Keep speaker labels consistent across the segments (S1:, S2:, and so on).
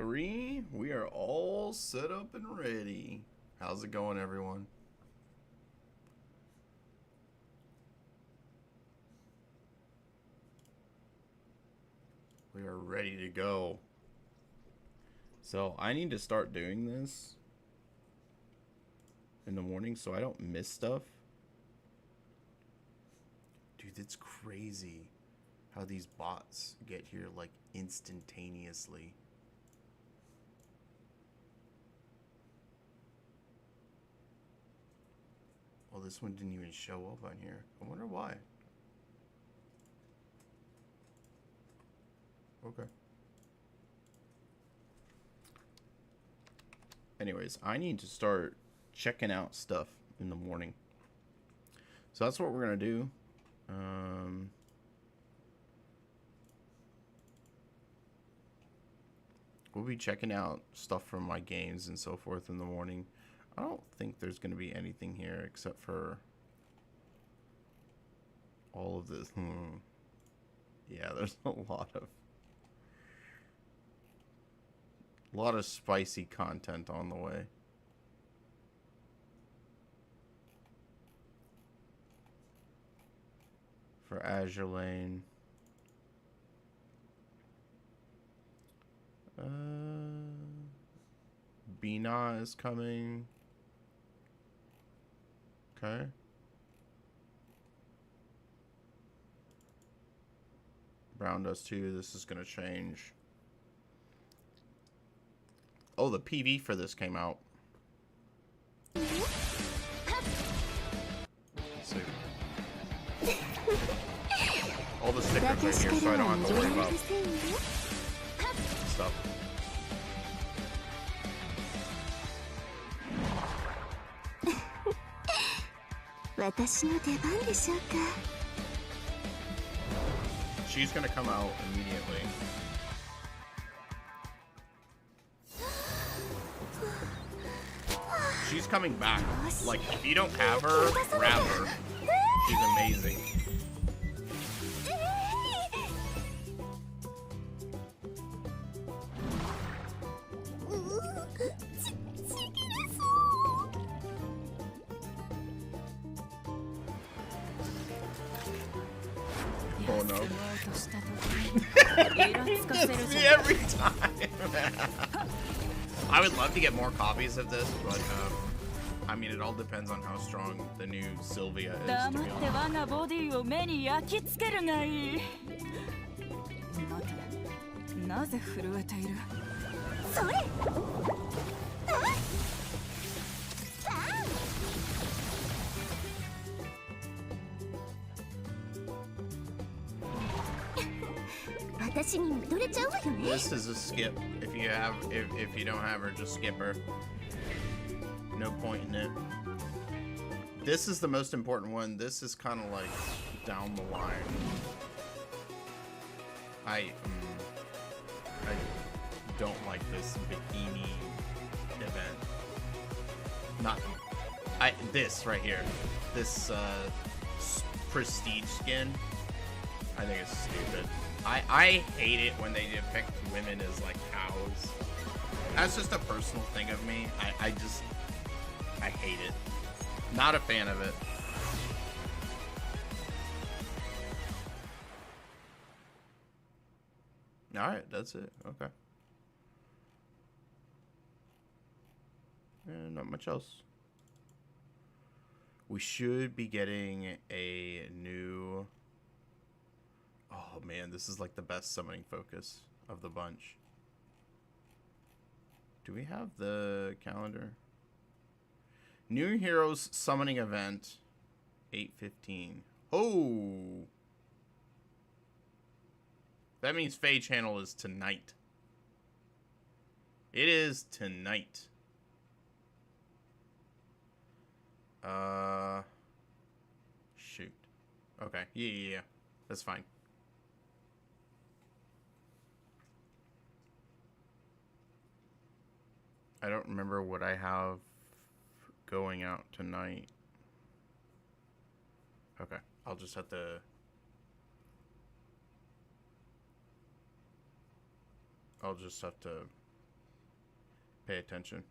S1: 3. We are all set up and ready. How's it going, everyone? We are ready to go. So I need to start doing this in the morning so I don't miss stuff. Dude, it's crazy how these bots get here like instantaneously. Well, this one didn't even show up on here. I wonder why. Okay. Anyways, I need to start checking out stuff in the morning. So that's what we're going to do. We'll be checking out stuff from my games and so forth in the morning. I don't think there's going to be anything here except for all of this. Yeah, there's a lot of spicy content on the way. For Azure Lane. Bina is coming. Okay. Brown does too. This is gonna change. Oh, the PV for this came out. Let's see. All the stickers right here, so I don't have to worry about stuff. She's gonna come out immediately. She's coming back. Like, if you don't have her, grab her. She's amazing. Oh no. It's me every time. I would love to get more copies of this, but I mean, it all depends on how strong the new Sylvia is, to be This is a skip. If you don't have her, just skip her. No point in it. This is the most important one. This is kind of like down the line. I don't like this bikini event. This right here. This prestige skin. I think it's stupid. I hate it when they depict women as like cows. That's just a personal thing of me. I hate it. Not a fan of it. Alright, that's it. Okay. And not much else. We should be getting a new... Oh man, this is like the best summoning focus of the bunch. Do we have the calendar? New Heroes Summoning Event, 8/15. Oh! That means Fae Channel is tonight. It is tonight. Shoot. Okay, yeah. That's fine. I don't remember what I have going out tonight. Okay, I'll just have to... pay attention.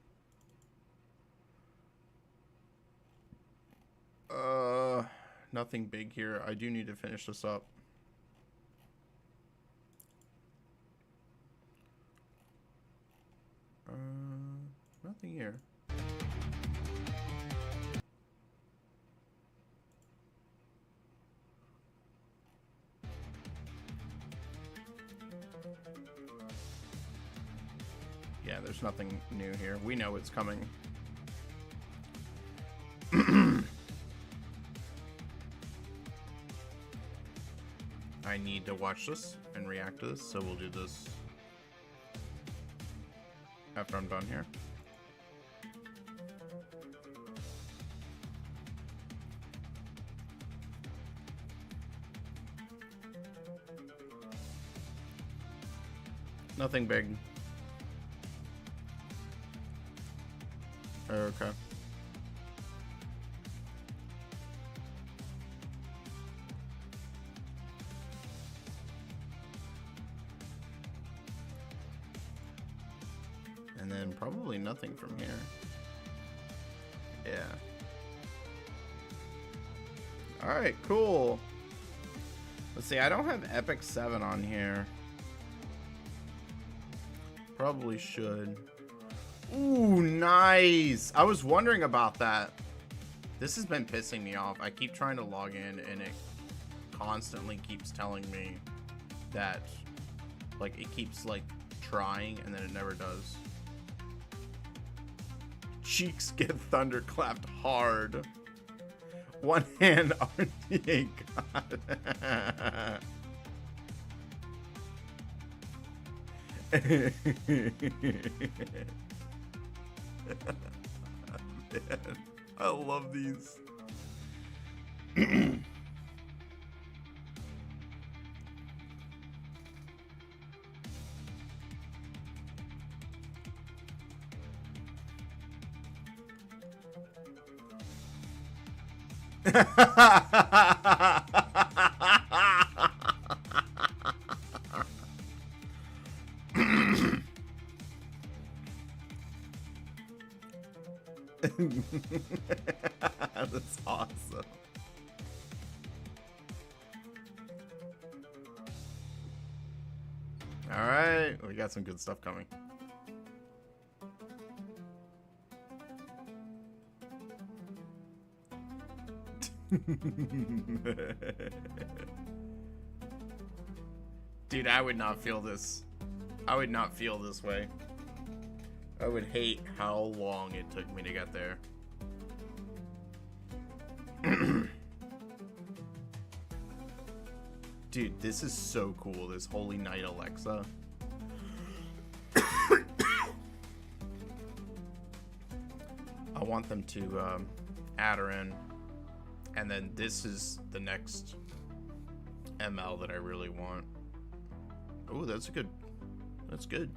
S1: Nothing big here. I do need to finish this up. Nothing here. Yeah, there's nothing new here. We know it's coming. I need to watch this and react to this, so we'll do this after I'm done here. Nothing big. Okay. And then probably nothing from here. Yeah. Alright, cool. Let's see, I don't have Epic 7 on here. Probably should. Ooh, nice. I was wondering about that. This has been pissing me off. I keep trying to log in and it constantly keeps telling me that, like, it keeps, like, trying and then it never does. Cheeks get thunderclapped hard. One hand RTA God. Man, I love these. That's awesome. All right, we got some good stuff coming. Dude, I would not feel this. I would not feel this way. I would hate how long it took me to get there. Dude, this is so cool, this Holy Night Alexa. I want them to add her in. And then this is the next ML that I really want. Oh, that's good. That's good.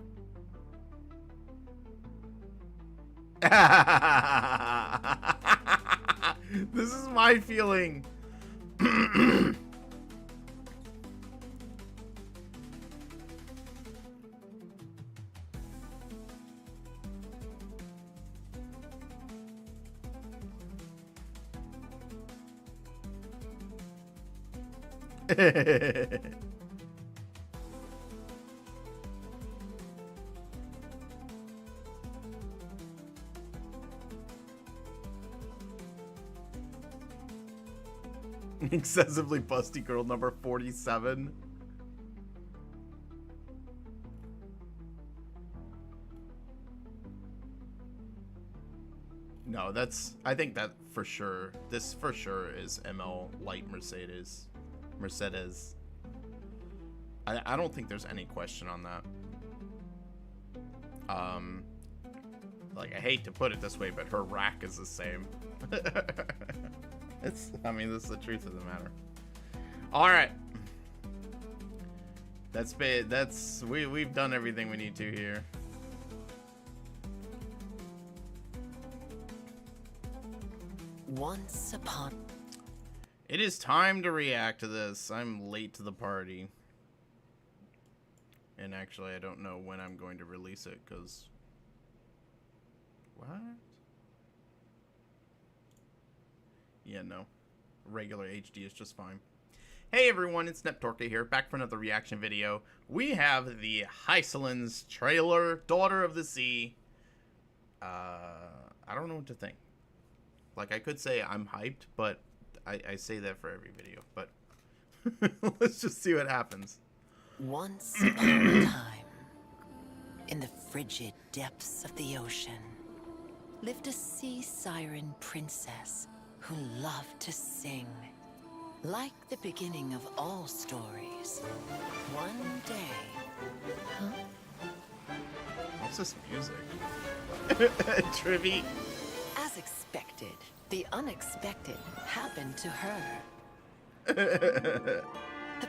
S1: This is my feeling. Excessively busty girl number 47. No, that's, I think that for sure, this for sure is ML Light Mercedes. I don't think there's any question on that. Like, I hate to put it this way, but her rack is the same. It's, I mean, this is the truth of the matter. All right. We've done everything we need to here.
S2: Once upon...
S1: It is time to react to this. I'm late to the party. And actually, I don't know when I'm going to release it, because What? Yeah, no. Regular HD is just fine. Hey everyone, it's Neptorka here, back for another reaction video. We have the Hysilens trailer, Daughter of the Sea. I don't know what to think. Like, I could say I'm hyped, but I say that for every video. But let's just see what happens.
S2: Once upon a time, in the frigid depths of the ocean, lived a sea siren princess who loved to sing. Like the beginning of all stories, one day...
S1: What's this music? Trivy.
S2: As expected, the unexpected happened to her. The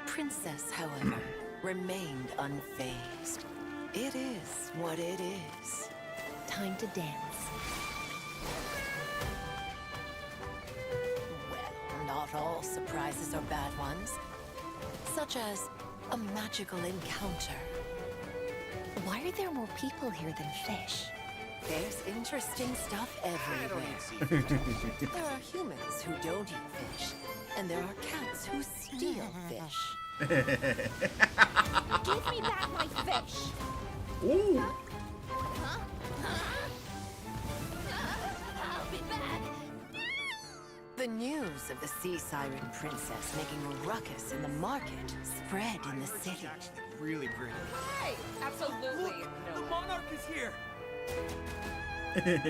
S2: princess, however, remained unfazed. It is what it is.
S3: Time to dance.
S2: Well, not all surprises are bad ones. Such as a magical encounter.
S3: Why are there more people here than fish?
S2: There's interesting stuff everywhere. There are humans who don't eat fish, and there are cats who steal fish.
S3: Give me back my fish!
S1: Ooh.
S3: Huh? I'll be back!
S2: The news of the sea siren princess making a ruckus in the market spread in the city.
S4: Really pretty.
S5: Hi! Absolutely
S4: The
S5: no.
S4: monarch is here!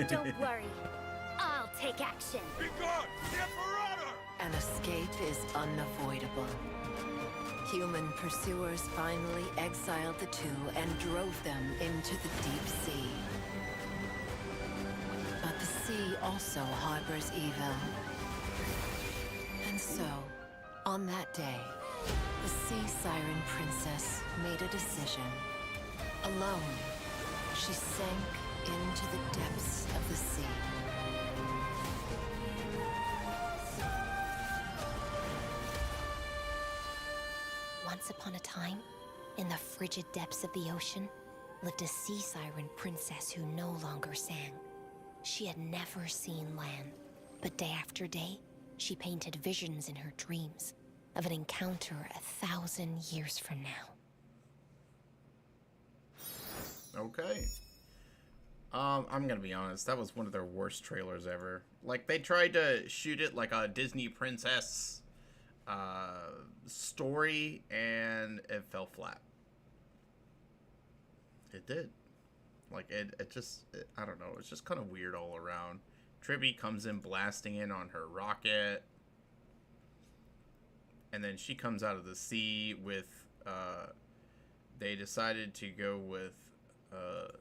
S3: Don't worry. I'll take action.
S4: Be gone! The Emperor!
S2: An escape is unavoidable. Human pursuers finally exiled the two and drove them into the deep sea. But the sea also harbors evil. And so, on that day, the sea siren princess made a decision. Alone, she sank into the depths of the sea.
S3: Once upon a time, in the frigid depths of the ocean, lived a sea siren princess who no longer sang. She had never seen land, but day after day, she painted visions in her dreams of an encounter 1,000 years from now.
S1: Okay. I'm gonna be honest, that was one of their worst trailers ever. Like, they tried to shoot it like a Disney princess story, and it fell flat. It did. Like, it just, I don't know, it's just kind of weird all around. Tribby comes in blasting in on her rocket, and then she comes out of the sea with, they decided to go with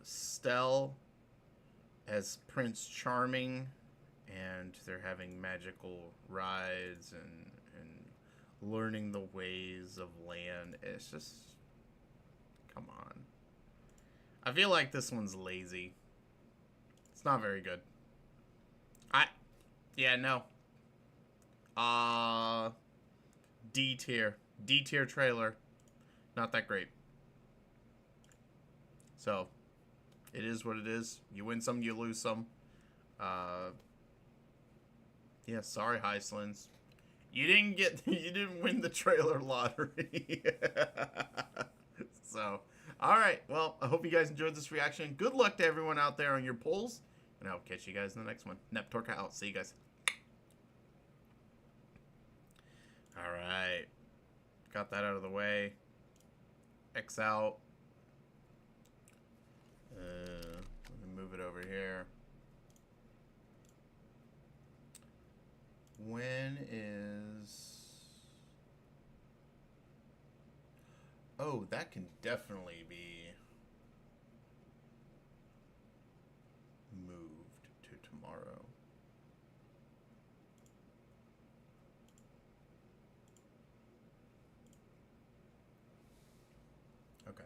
S1: Stell as Prince Charming, and they're having magical rides and learning the ways of land. It's just, come on. I feel like this one's lazy. It's not very good. Yeah, no. D tier. D tier trailer. Not that great. So, it is what it is. You win some, you lose some. Yeah, sorry, Hysilens. You didn't win the trailer lottery. So, alright. Well, I hope you guys enjoyed this reaction. Good luck to everyone out there on your polls. And I'll catch you guys in the next one. Neptorka out. See you guys. Alright. Got that out of the way. X out. Let me move it over here. When is... Oh, that can definitely be moved to tomorrow. Okay.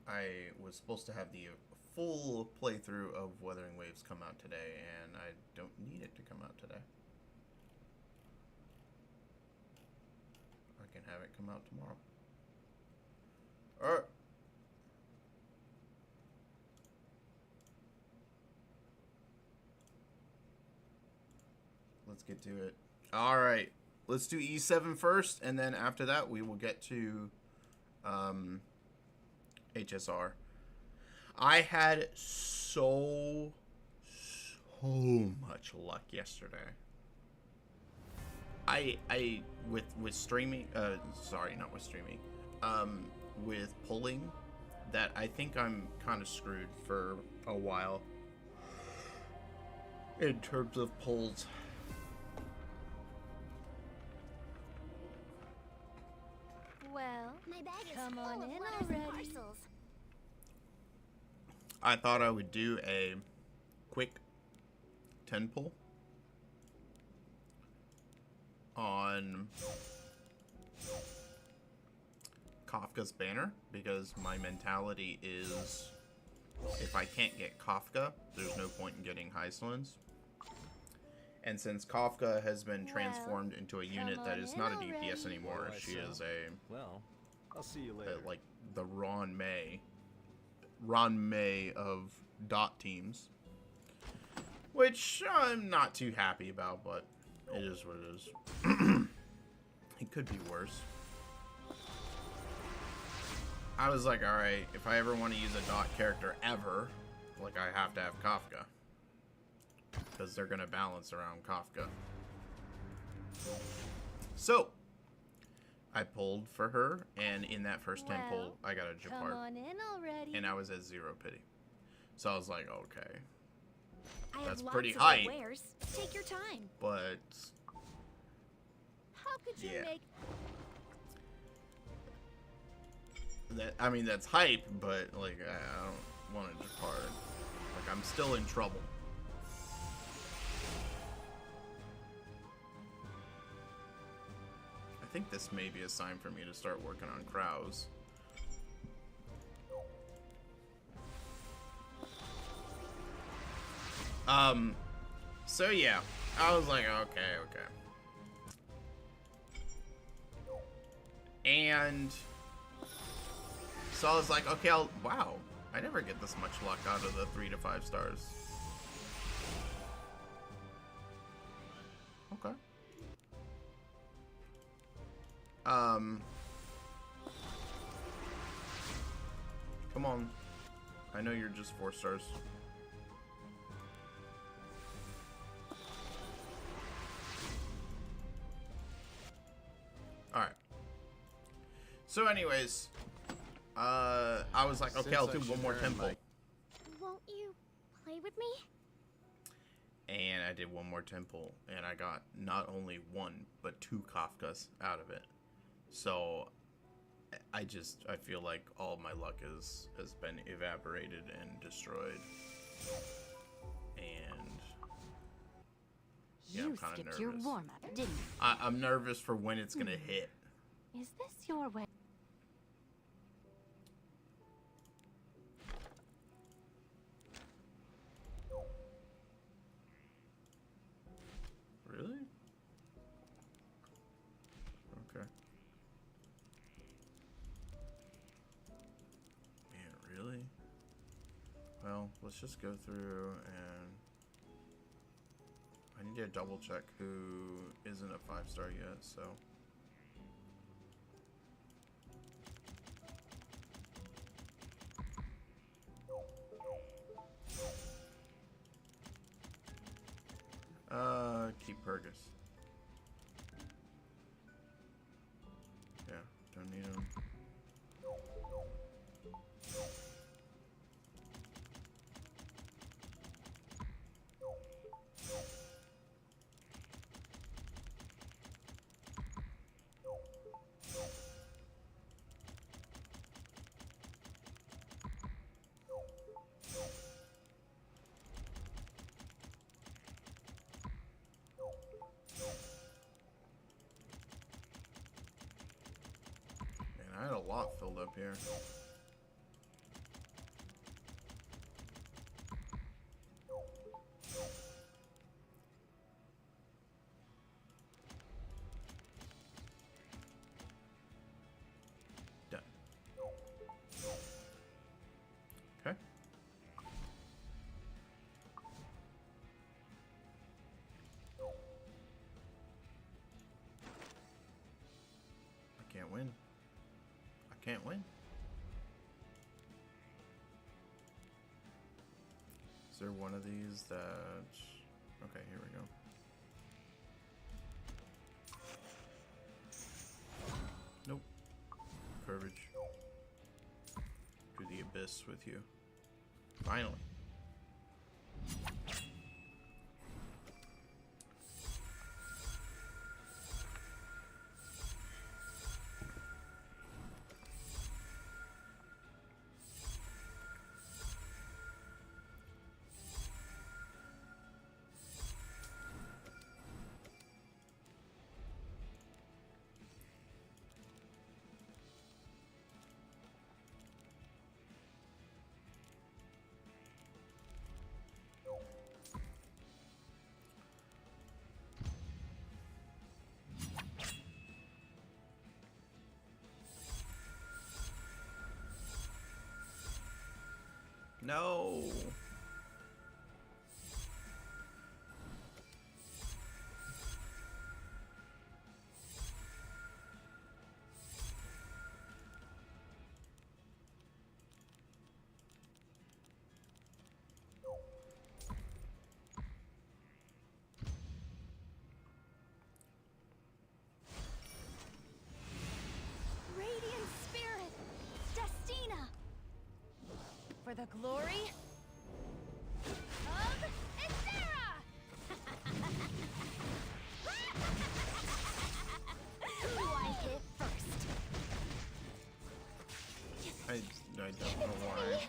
S1: I was supposed to have the full playthrough of Wuthering Waves come out today, and I don't need it to come out today. I can have it come out tomorrow. Alright. let's get to it. All right, let's do E7 first, and then after that we will get to HSR. I had so much luck yesterday. I with streaming, sorry, not with streaming, with pulling, that I think I'm kind of screwed for a while in terms of pulls.
S3: Well, my bag is full of letters and parcels.
S1: I thought I would do a quick 10 pull on Kafka's banner, because my mentality is if I can't get Kafka, there's no point in getting Hysilens. And since Kafka has been transformed into a unit that is not a DPS anymore, she is a,
S4: Well, I'll see you later.
S1: like the Ron May of dot teams, which I'm not too happy about, but it is what it is. It could be worse. I was like, alright, if I ever want to use a dot character ever, like, I have to have Kafka, because they're gonna balance around Kafka. So I pulled for her, and in that first 10 pull, I got a Japar. And I was at 0 pity. So I was like, okay. That's pretty high.
S3: Take your time.
S1: But
S3: How could you make
S1: that, I mean, that's hype, but like I don't want a Japar. Like, I'm still in trouble. I think this may be a sign for me to start working on Kraus. So yeah, I was like, okay. And so I was like, okay, wow, I never get this much luck out of the 3 to 5 stars. Okay. Come on. I know you're just 4 stars. Alright. So anyways, I was like, okay, I'll do one more temple.
S3: Won't you play with me?
S1: And I did one more temple, and I got not only 1, but 2 Kafkas out of it. So I feel like all my luck has been evaporated and destroyed. And yeah, I'm kind of nervous.
S3: Your warm-up, didn't you?
S1: I'm nervous for when it's gonna hit.
S3: Is this your way?
S1: Really? Okay. Man, really? Well, let's just go through and I need to double check who isn't a 5-star yet, so. Keep Purgus. Yeah, don't need him. I had a lot filled up here. Done. Okay. can't win. Is there one of these that... Okay, here we go. Nope. Courage. To the abyss with you. Finally. No.
S3: Radiant Spirit! Destina! For the glory of Ithera! Who do I hit first?
S1: I don't know why.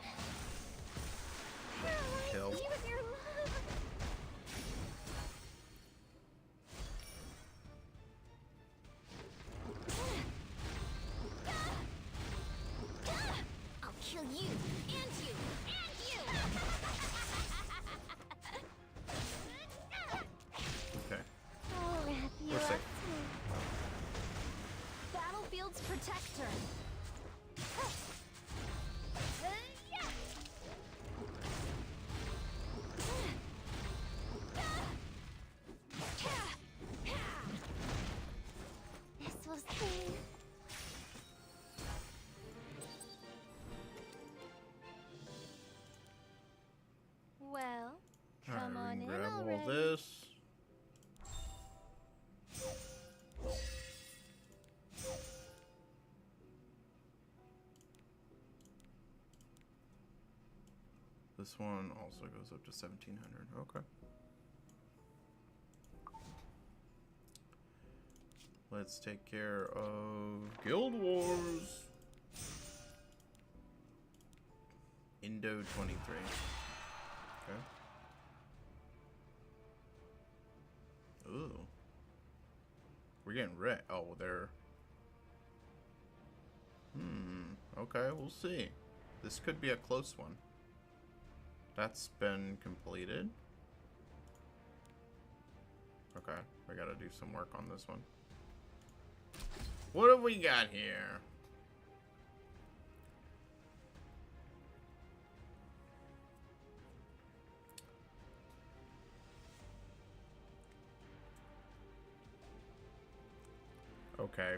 S1: Kill.
S3: Me with your love. I'll kill you, and you, and you!
S1: Okay.
S3: I'll wrap you
S1: We're
S3: up
S1: safe.
S3: too. Battlefield's protector. This will sting. Well, come
S1: Alright,
S3: on
S1: we
S3: in
S1: can grab all
S3: already.
S1: this. This one also goes up to 1700. Okay. Let's take care of Guild Wars. Indo 23. Okay. Ooh. We're getting red. Oh, they're... Okay, we'll see. This could be a close one. That's been completed. Okay, I gotta do some work on this one. What have we got here? Okay.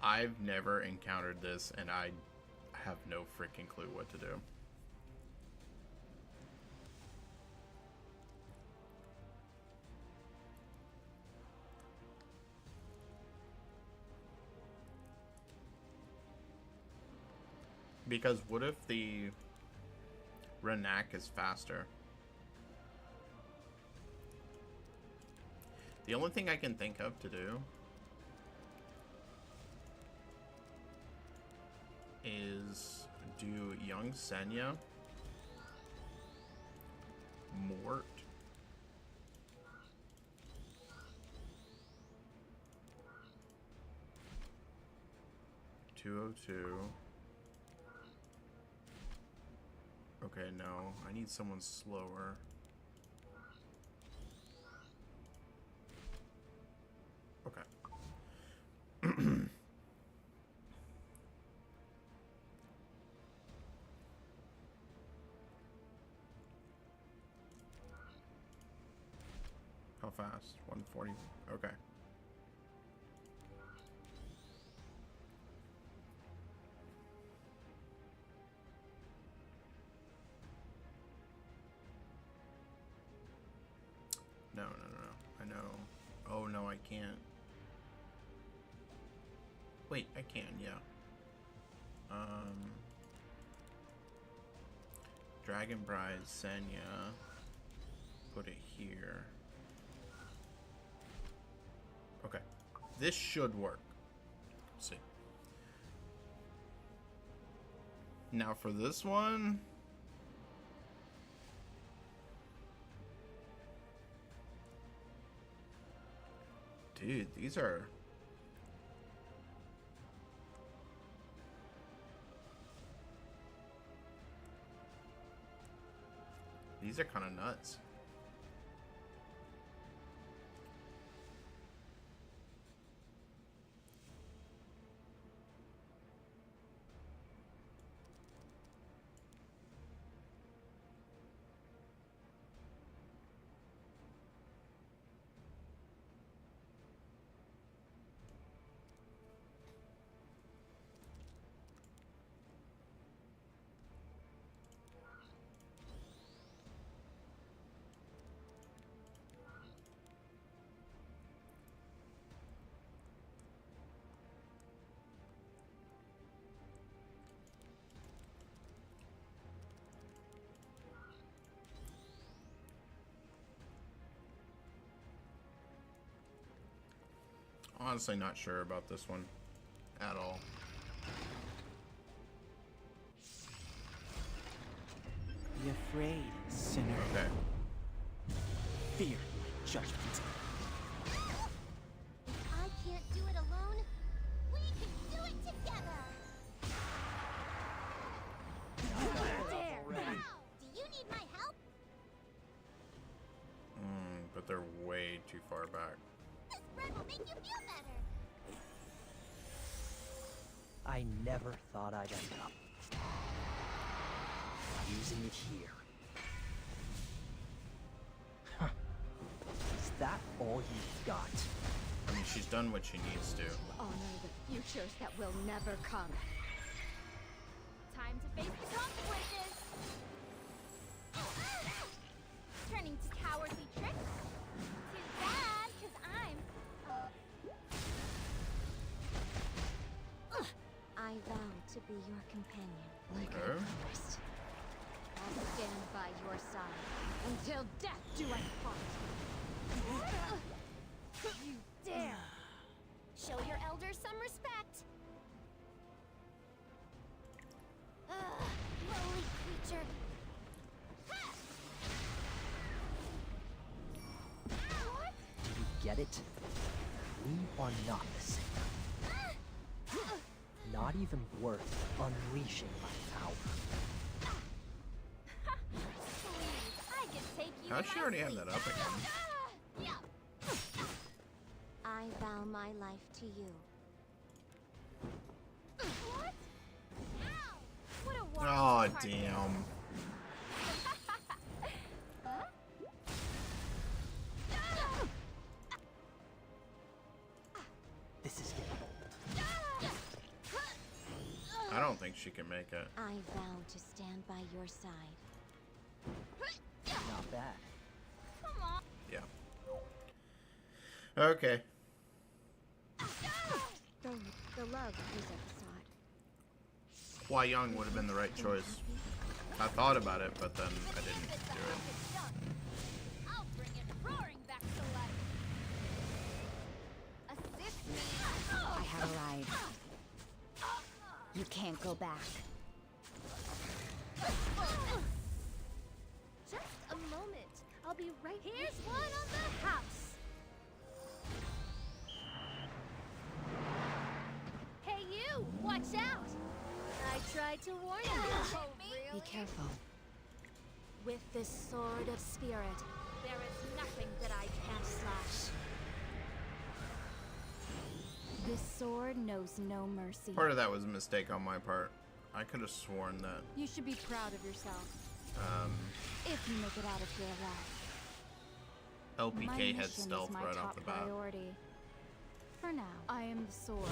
S1: I've never encountered this, and I have no freaking clue what to do. Because what if the Renak is faster? The only thing I can think of to do is do young Senya, Mort, .202. Okay, no, I need someone slower. Okay. How fast? 140. Okay. No. I know. Oh, no, I can't. Wait, I can, yeah. Dragon Bride, Senya. Put it here. Okay. This should work. Let's see. Now for this one. Dude, these are... These are kind of nuts. Honestly not sure about this one at all.
S6: Be afraid, sinner.
S1: Okay.
S6: Fear my judgment.
S3: If I can't do it alone, we can do it together! There! Wow! Do you need my help?
S1: But they're way too far back.
S3: This bread will make you feel better!
S6: I never thought I'd end up using it here. Huh. Is that all you've got?
S1: I mean, she's done what she needs to.
S5: Honor the futures that will never come. Time to face the consequences! Turning to cowardly tricks? Too bad, because I'm...
S3: I vow to be your companion, like I
S1: Okay.
S3: promised.
S5: I'll stand by your side. Until death do us part. You dare!
S3: Show your elders some respect! Lowly creature! What?
S6: Do you get it? We are not the same. Not even worth unleashing my power.
S5: Please, I can take you
S1: How'd
S5: in
S1: she
S5: my
S1: already have
S5: sleep.
S1: that up again?
S3: I vow my life to you.
S5: What? Ow! What a
S1: Oh,
S5: wonderful part.
S1: damn.
S6: This is getting old.
S1: I don't think she can make it.
S3: I vow to stand by your side.
S6: Not bad.
S5: Come on.
S1: Yeah. Okay.
S5: The love is a facade.
S1: Hua Young would have been the right choice. I thought about it, but then I didn't do it.
S5: I'll bring it roaring back to life. Assist me.
S7: I have arrived. You can't go back.
S5: Just a moment. I'll be right here. Here's one on the house. Hey, you! Watch out! I tried to warn you. Oh, really?
S7: Be careful.
S5: With this sword of spirit, there is nothing that I can't slash. This sword knows no mercy.
S1: Part of that was a mistake on my part. I could have sworn that
S5: You should be proud of yourself if you make it out of here alive. My
S1: LPK had
S5: mission
S1: stealth
S5: is my
S1: right
S5: top
S1: off the bat.
S5: priority. For now, I am the sword.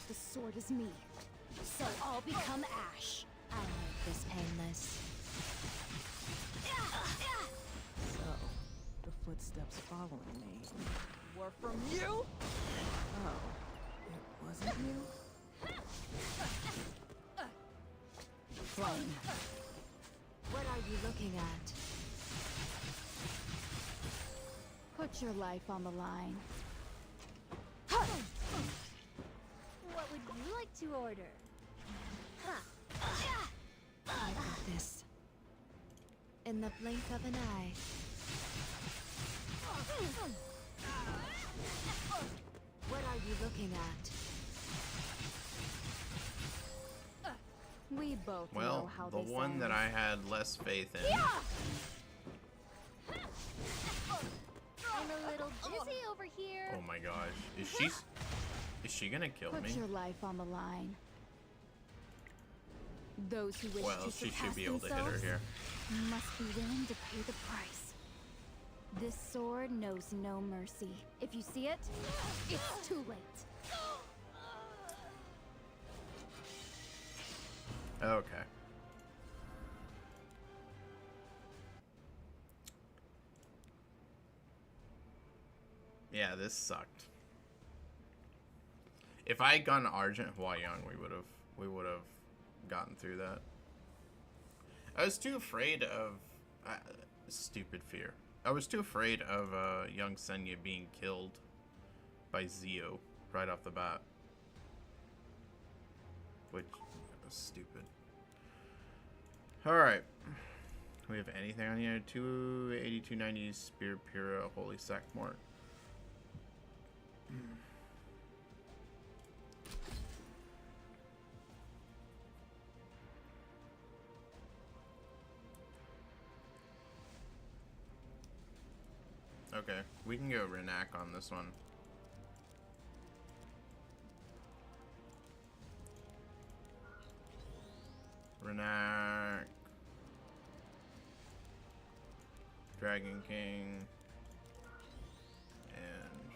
S5: The sword is me.
S7: So I'll become ash. I'll make this painless.
S6: So, the
S8: footsteps following me were from you? Oh, it wasn't you?
S7: Flame. What are you looking at? Put your life on the line.
S5: What would you like to order?
S2: I got this. In the blink of an eye.
S7: What are you looking at? We both know
S1: Well,
S7: how
S1: the
S7: this
S1: one that
S7: ends.
S1: I had less faith in.
S5: I'm a little dizzy over here.
S1: Oh my gosh. Is she gonna kill
S7: Put
S1: me?
S7: your life on the line. Those who wish
S1: Well,
S7: to
S1: she should
S7: surpass
S1: be able to hit her
S7: themselves
S1: here.
S7: must be willing to pay the price. This sword knows no mercy. If you see it, it's too late.
S1: Okay. Yeah, this sucked. If I had gone Argent Huayang, we would have gotten through that. I was too afraid of stupid fear. I was too afraid of young Senya being killed by Zio right off the bat, which was stupid. All right, we have anything on here? 282.90 Spear Pura Holy Sack Mort. Okay, we can go Renak on this one. Renak. Dragon King. And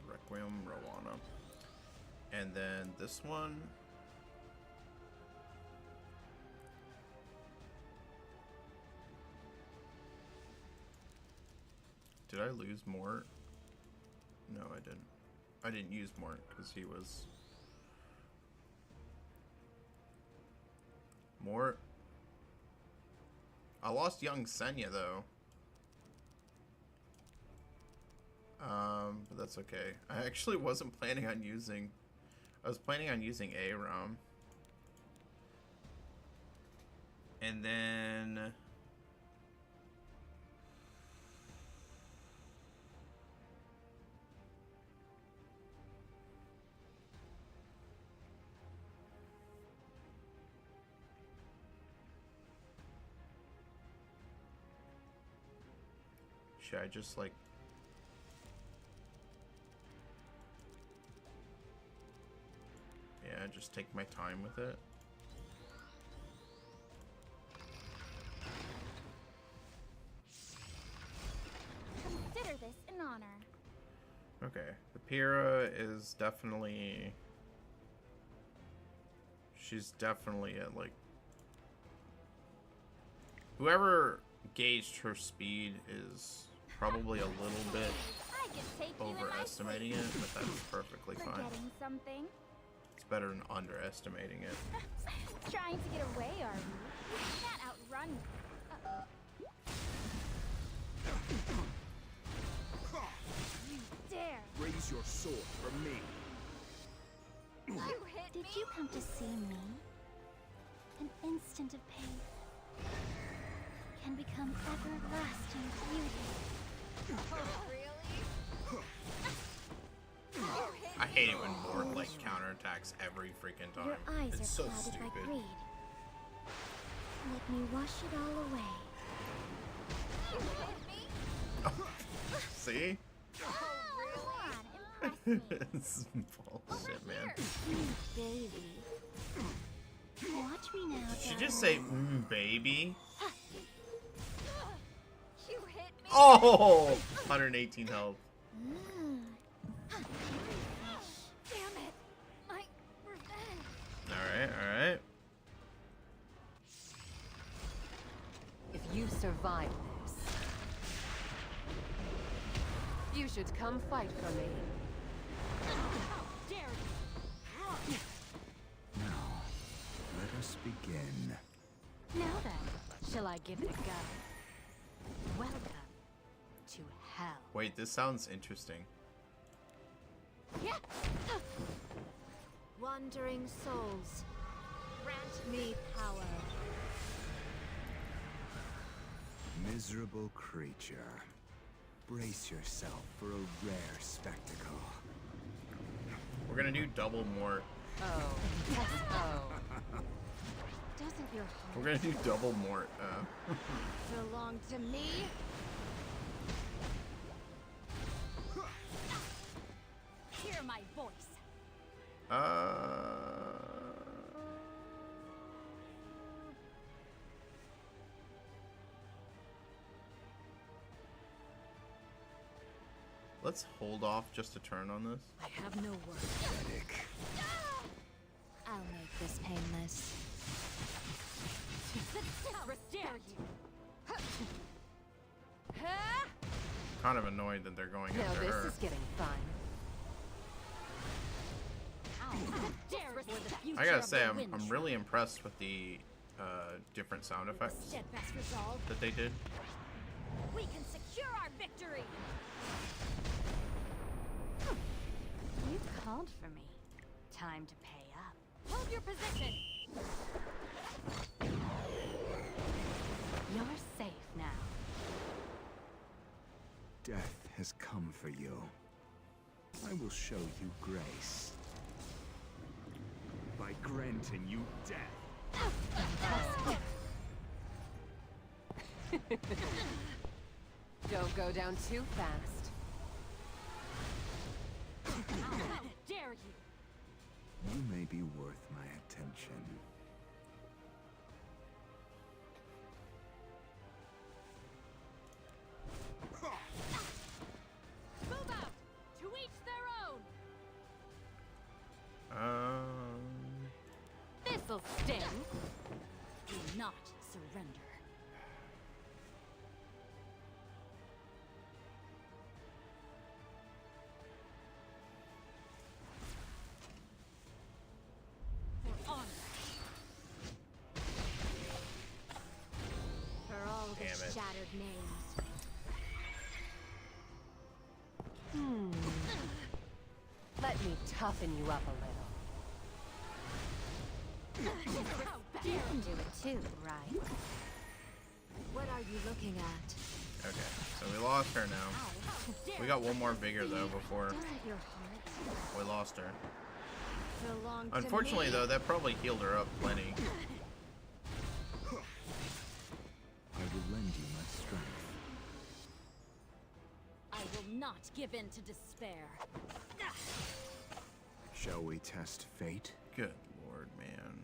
S1: Requiem Rowana. And then this one. Did I lose Mort? No, I didn't. I didn't use Mort because he was... Mort? I lost young Senya though. But that's okay. I actually wasn't planning on using... I was planning on using Aram. And then... Should I just like... Yeah, just take my time with it.
S5: Consider this an honor.
S1: Okay, the Pyrrha is definitely... She's definitely at like... Whoever gauged her speed is probably a little bit
S5: I can take you in my
S1: overestimating it, but that's perfectly fine.
S5: Forgetting something?
S1: It's better than underestimating it.
S5: Trying to get away, are you? You can't outrun me. You dare!
S4: Raise your sword for me.
S5: You hit me!
S3: Did you come to see me? An instant of pain can become everlasting beauty.
S5: Oh, really?
S1: I hate it when Mort like counterattacks every freaking time.
S3: Your eyes
S1: It's
S3: are
S1: so
S3: clouded by
S1: stupid.
S3: greed. Let me wash it all away.
S5: You hit me?
S1: See?
S5: Oh, really? Impress me.
S1: It's bullshit, man.
S3: Baby. Watch me now,
S1: Did she
S3: darling.
S1: just say, baby?
S5: You hit me?
S1: Oh! 118 health.
S5: Damn it! My revenge!
S1: Alright, alright.
S9: survive this. You should come fight for me.
S5: How dare you!
S4: Now, let us begin.
S7: Now then, shall I give it a go? Welcome to hell.
S1: Wait, this sounds interesting.
S7: Yeah. Wandering souls, grant me power.
S4: Miserable creature. Brace yourself for a rare spectacle.
S1: We're gonna do double mort.
S9: Oh. Oh.
S7: Doesn't your heart
S1: We're gonna do double mort.
S7: belong to me?
S5: Hear my voice.
S1: Let's hold off just a turn on this.
S7: I have no words.
S4: Pathetic.
S7: I'll make this painless.
S5: How dare you!
S1: Kind of annoyed that they're going
S9: Now
S1: after
S9: this
S1: her.
S9: is getting fun.
S5: How dare you!
S1: I gotta say, I'm really impressed with the different sound effects
S5: Steadfast resolve,
S1: that they did.
S5: we can secure our victory!
S7: You called for me. Time to pay up.
S5: Hold your position!
S7: You're safe now.
S4: Death has come for you. I will show you grace. By granting you death.
S9: Don't go down too fast.
S5: How dare you!
S4: You may be worth my attention.
S5: Move out! To each their own!
S7: This'll sting. Do not surrender.
S5: For honor.
S7: For all the
S1: Damn it.
S7: shattered names.
S9: Let me toughen you up a little.
S5: How dare
S7: You can do it too, right? What are you looking at?
S1: Okay, so we lost her now.
S5: How dare
S1: We got one more vigor though before
S7: Doesn't your heart
S1: we lost her.
S7: belong to
S1: Unfortunately
S7: me?
S1: though, that probably healed her up plenty.
S4: I will lend you my strength.
S5: I will not give in to despair.
S4: Shall we test fate?
S1: Good lord, man.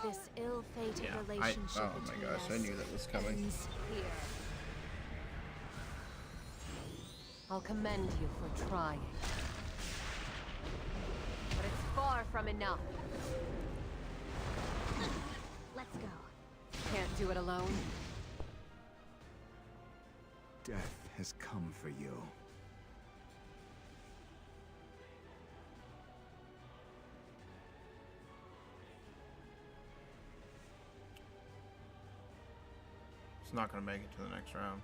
S7: This ill-fated
S1: Yeah,
S7: relationship
S1: oh my
S7: between
S1: gosh, I
S7: us
S1: knew that was coming.
S7: ends here.
S9: I'll commend you for trying. But it's far from enough.
S7: Let's go.
S9: Can't do it alone.
S4: Death has come for you.
S1: It's not gonna make it to the next round.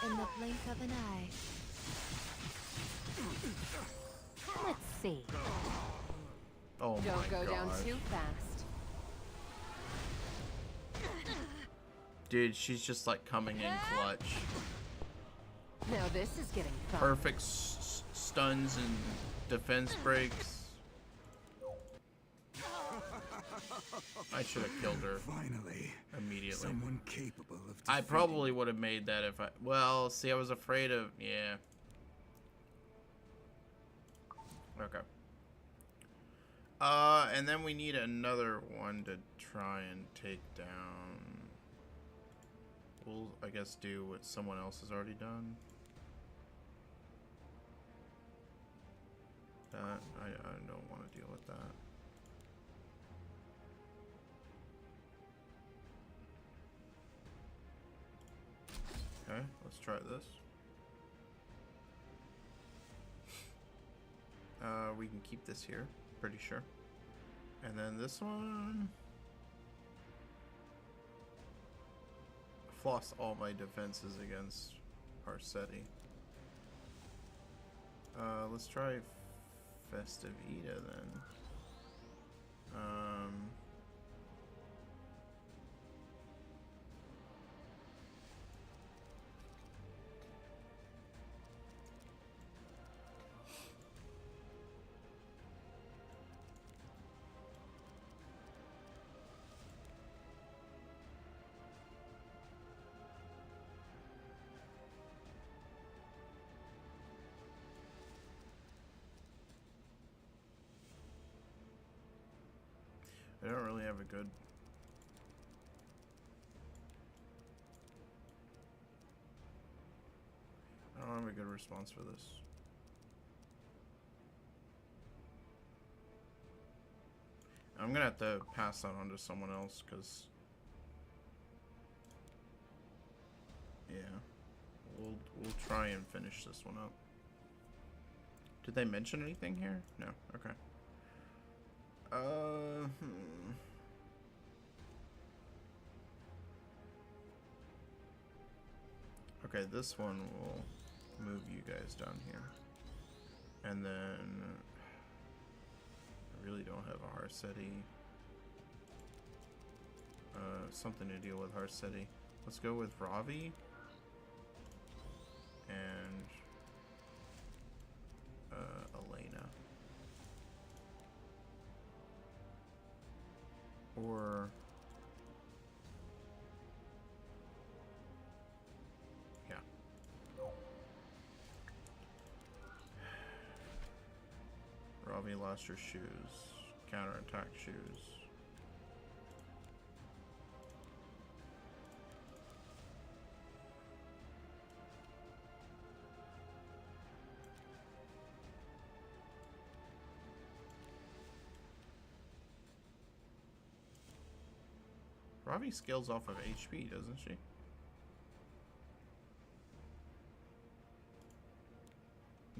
S7: In the blink of an eye.
S9: Let's see.
S1: Oh my
S9: Don't go down
S1: gosh.
S9: too fast.
S1: Dude, she's just like coming in clutch.
S9: Now this is getting fun.
S1: Perfect stuns and defense breaks. I should have killed her
S4: Finally,
S1: immediately.
S4: someone capable of
S1: I
S4: defeating
S1: probably would have made that if I... Well, see, I was afraid of... Yeah. Okay. And then we need another one to try and take down. We'll, I guess, do what someone else has already done. That, I don't want to deal with that. Okay, let's try this. We can keep this here, pretty sure. And then this one... Floss all my defenses against Harsetti. Let's try Festivita then. I don't really have a good... I don't have a good response for this. I'm gonna have to pass that on to someone else, because... Yeah. We'll try and finish this one up. Did they mention anything here? No. Okay. Okay, this one will move you guys down here. And then I really don't have a Harsetti. Something to deal with Harsetti. Let's go with Ravi. And Elena. Or yeah. Ravi lost her shoes. Counterattack shoes. Ravi scales off of HP, doesn't she?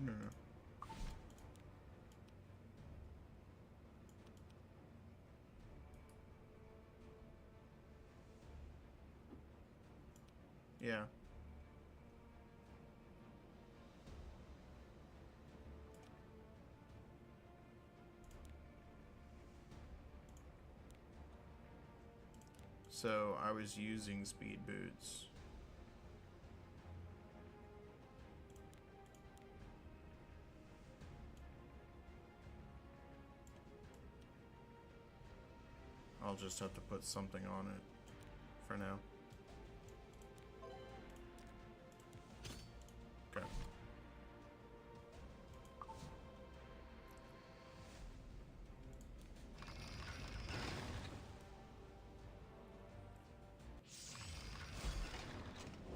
S1: No. Yeah. So I was using speed boots. I'll just have to put something on it for now. Okay.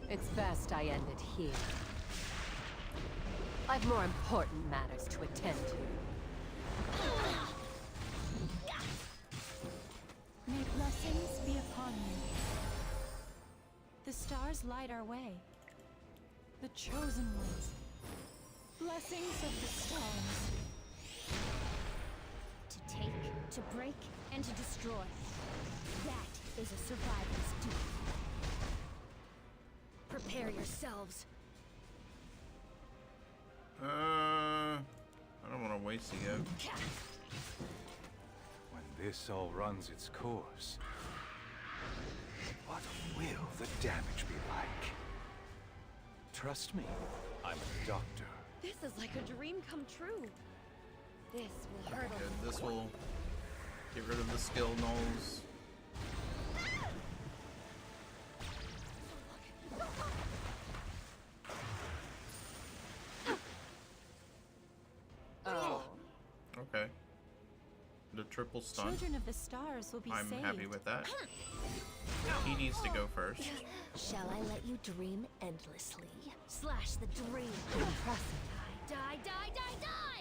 S9: It's best I end it here. I've more important matters to attend to.
S7: May blessings be upon you. The stars light our way. The chosen ones. Blessings of the stars.
S5: To take, to break, and to destroy. That is a survivor's duty. Prepare yourselves.
S1: I don't want to waste it yet.
S4: When this all runs its course, what will the damage be like? Trust me, I'm a doctor.
S5: This is like a dream come true. This will hurt.
S1: Good. This will get rid of the skill nulls.
S9: Oh.
S1: Okay. The triple stun.
S7: Children of the stars will be
S1: I'm
S7: saved.
S1: happy with that. He needs to go first.
S3: Shall I let you dream endlessly?
S5: Slash the dream.
S9: Impressive.
S5: Die, die, die, die!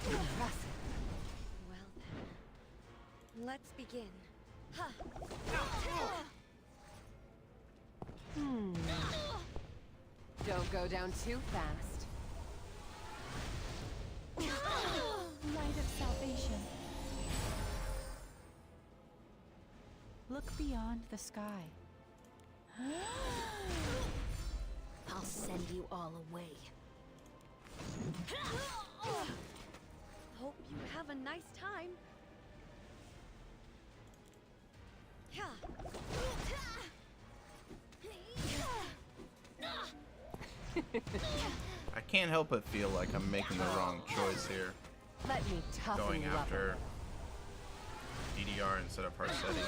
S9: Impressive.
S5: Well then, let's begin. Huh.
S9: Don't go down too fast.
S7: Light of salvation. Look beyond the sky.
S3: I'll send you all away.
S5: Hope you have a nice time.
S1: I can't help but feel like I'm making the wrong choice here.
S9: Let me toughen
S1: Going
S9: you up.
S1: after DDR instead of Harsetti.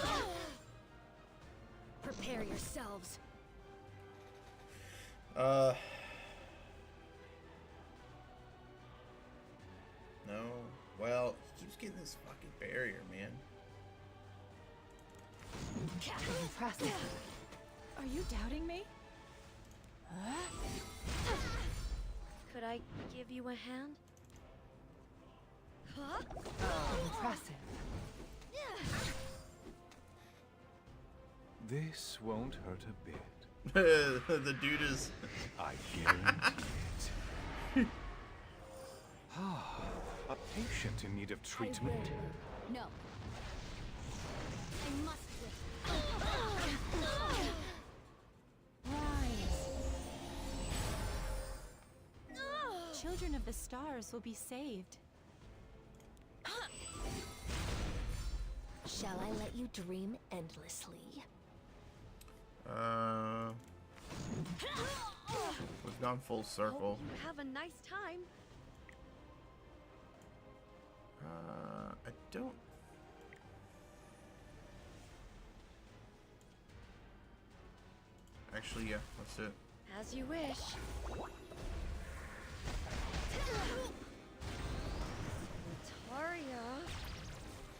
S3: Prepare yourselves.
S1: No. Well, he keeps getting this fucking barrier, man.
S9: Impressive.
S7: Are you doubting me?
S5: Could I give you a hand? Huh?
S9: Impressive.
S4: This won't hurt a bit.
S1: The dude is.
S4: I guarantee it. A patient in need of treatment.
S3: No. I must
S7: Rise. Children of the stars will be saved.
S3: Shall I let you dream endlessly?
S1: We've gone full circle.
S5: Hope you have a nice time.
S1: I don't. Actually, yeah, let's do it.
S5: As you wish. Nataria,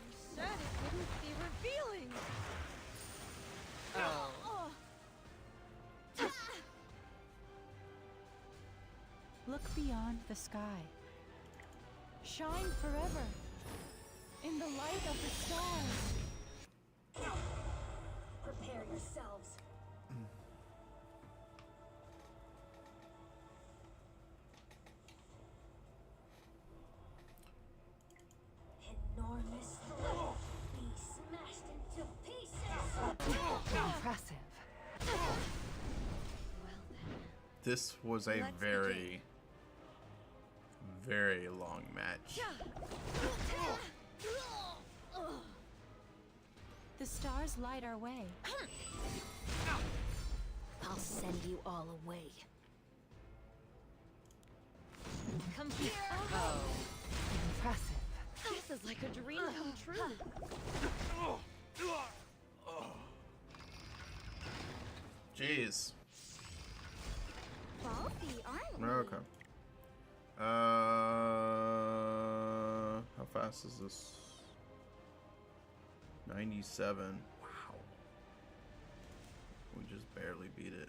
S5: you said it wouldn't be revealing.
S7: Look beyond the sky. Shine forever in the light of the stars.
S3: Prepare yourselves. Enormous threat be smashed into pieces.
S9: Impressive.
S5: Well then,
S1: This was a
S5: Let's
S1: very, very long match.
S7: The stars light our way.
S3: I'll send you all away. Come here.
S9: Impressive.
S5: this is like a dream come true.
S1: Jeez.
S5: Ballsy, aren't we?
S1: Okay. How fast is this? 97. Wow. We just barely beat it.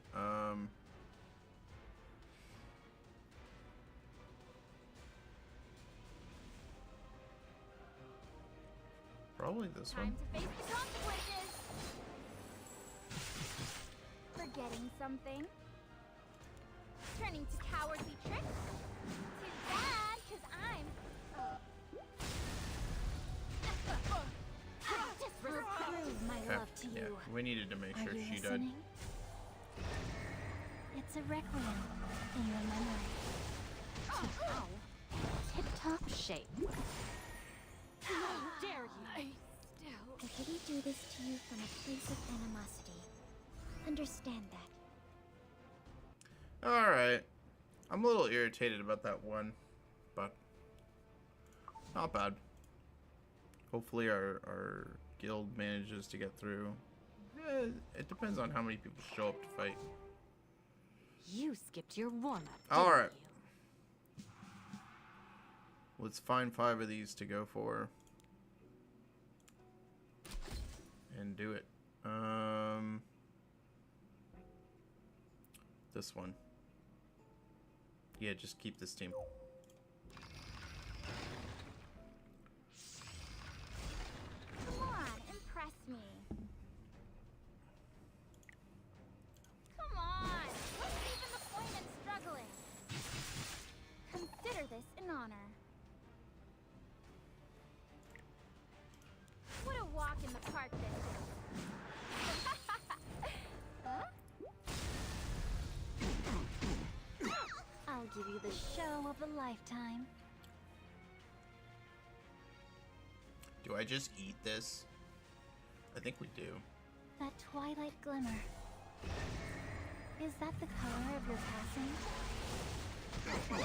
S1: Probably this one.
S5: Time to face the consequences. Forgetting something? Turning to cowardly tricks? Too bad, cause I'm... Just prove my
S1: Okay,
S5: love to
S1: yeah,
S5: you.
S1: we needed to make
S3: Are
S1: sure
S3: you
S1: she died.
S3: listening? It's a requiem in your memory.
S5: Tip-top shape.
S7: How dare you?
S5: I didn't do this to you from a place of animosity. Understand that.
S1: Alright. I'm a little irritated about that one, but not bad. Hopefully our guild manages to get through. It depends on how many people show up to fight.
S9: You skipped your warm-up.
S1: Alright. Let's find 5 of these to go for. And do it. This one. Yeah, just keep this team.
S5: Come on, impress me. Come on, what's even the point in struggling? Consider this an honor. What a walk in the park this is. Huh? I'll give you the show of a lifetime.
S1: Do I just eat this? I think we do.
S5: That twilight glimmer. Is that the color of your passing? Now,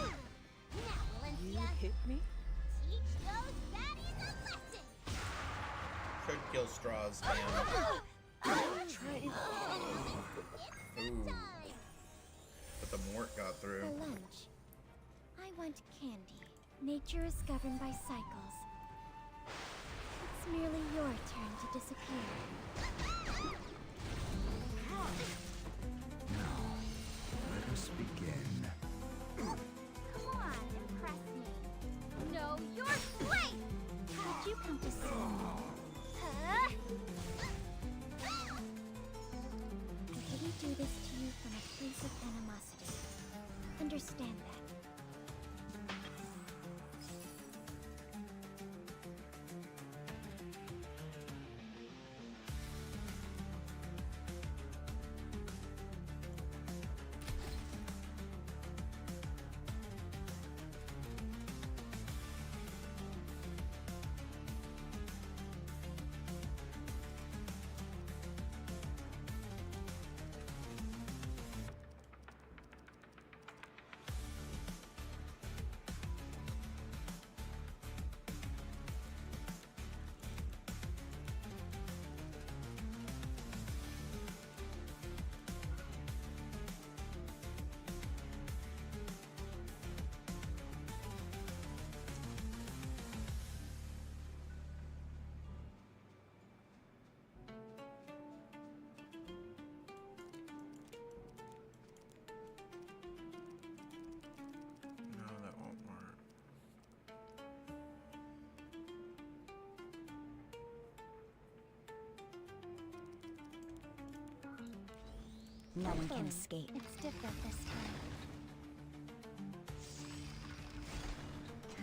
S8: You
S5: Valencia,
S8: hit me?
S5: teach those baddies a lesson!
S1: Should kill straws, damn. Ooh. But the mort got through.
S5: For lunch, I want candy. Nature is governed by cycles. It's merely your turn to disappear.
S4: Now, let us begin.
S5: Come on, impress me. Know your place! How did you come to see me? Huh? I didn't do this to you from a place of animosity. Understand that.
S1: No, that won't work.
S3: No one can escape.
S5: It's different this time.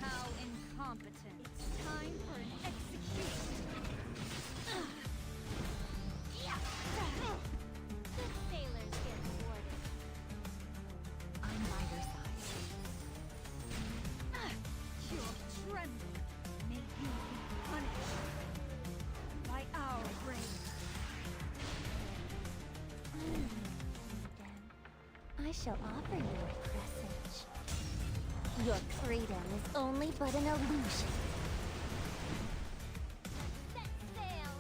S7: How incompetent. It's time for an execution.
S5: Good sailors get rewarded.
S3: I'm by your side.
S7: You're trembling. May you be punished by our rain.
S5: Then I shall offer you a presage. Your freedom is only but an illusion. Set sail!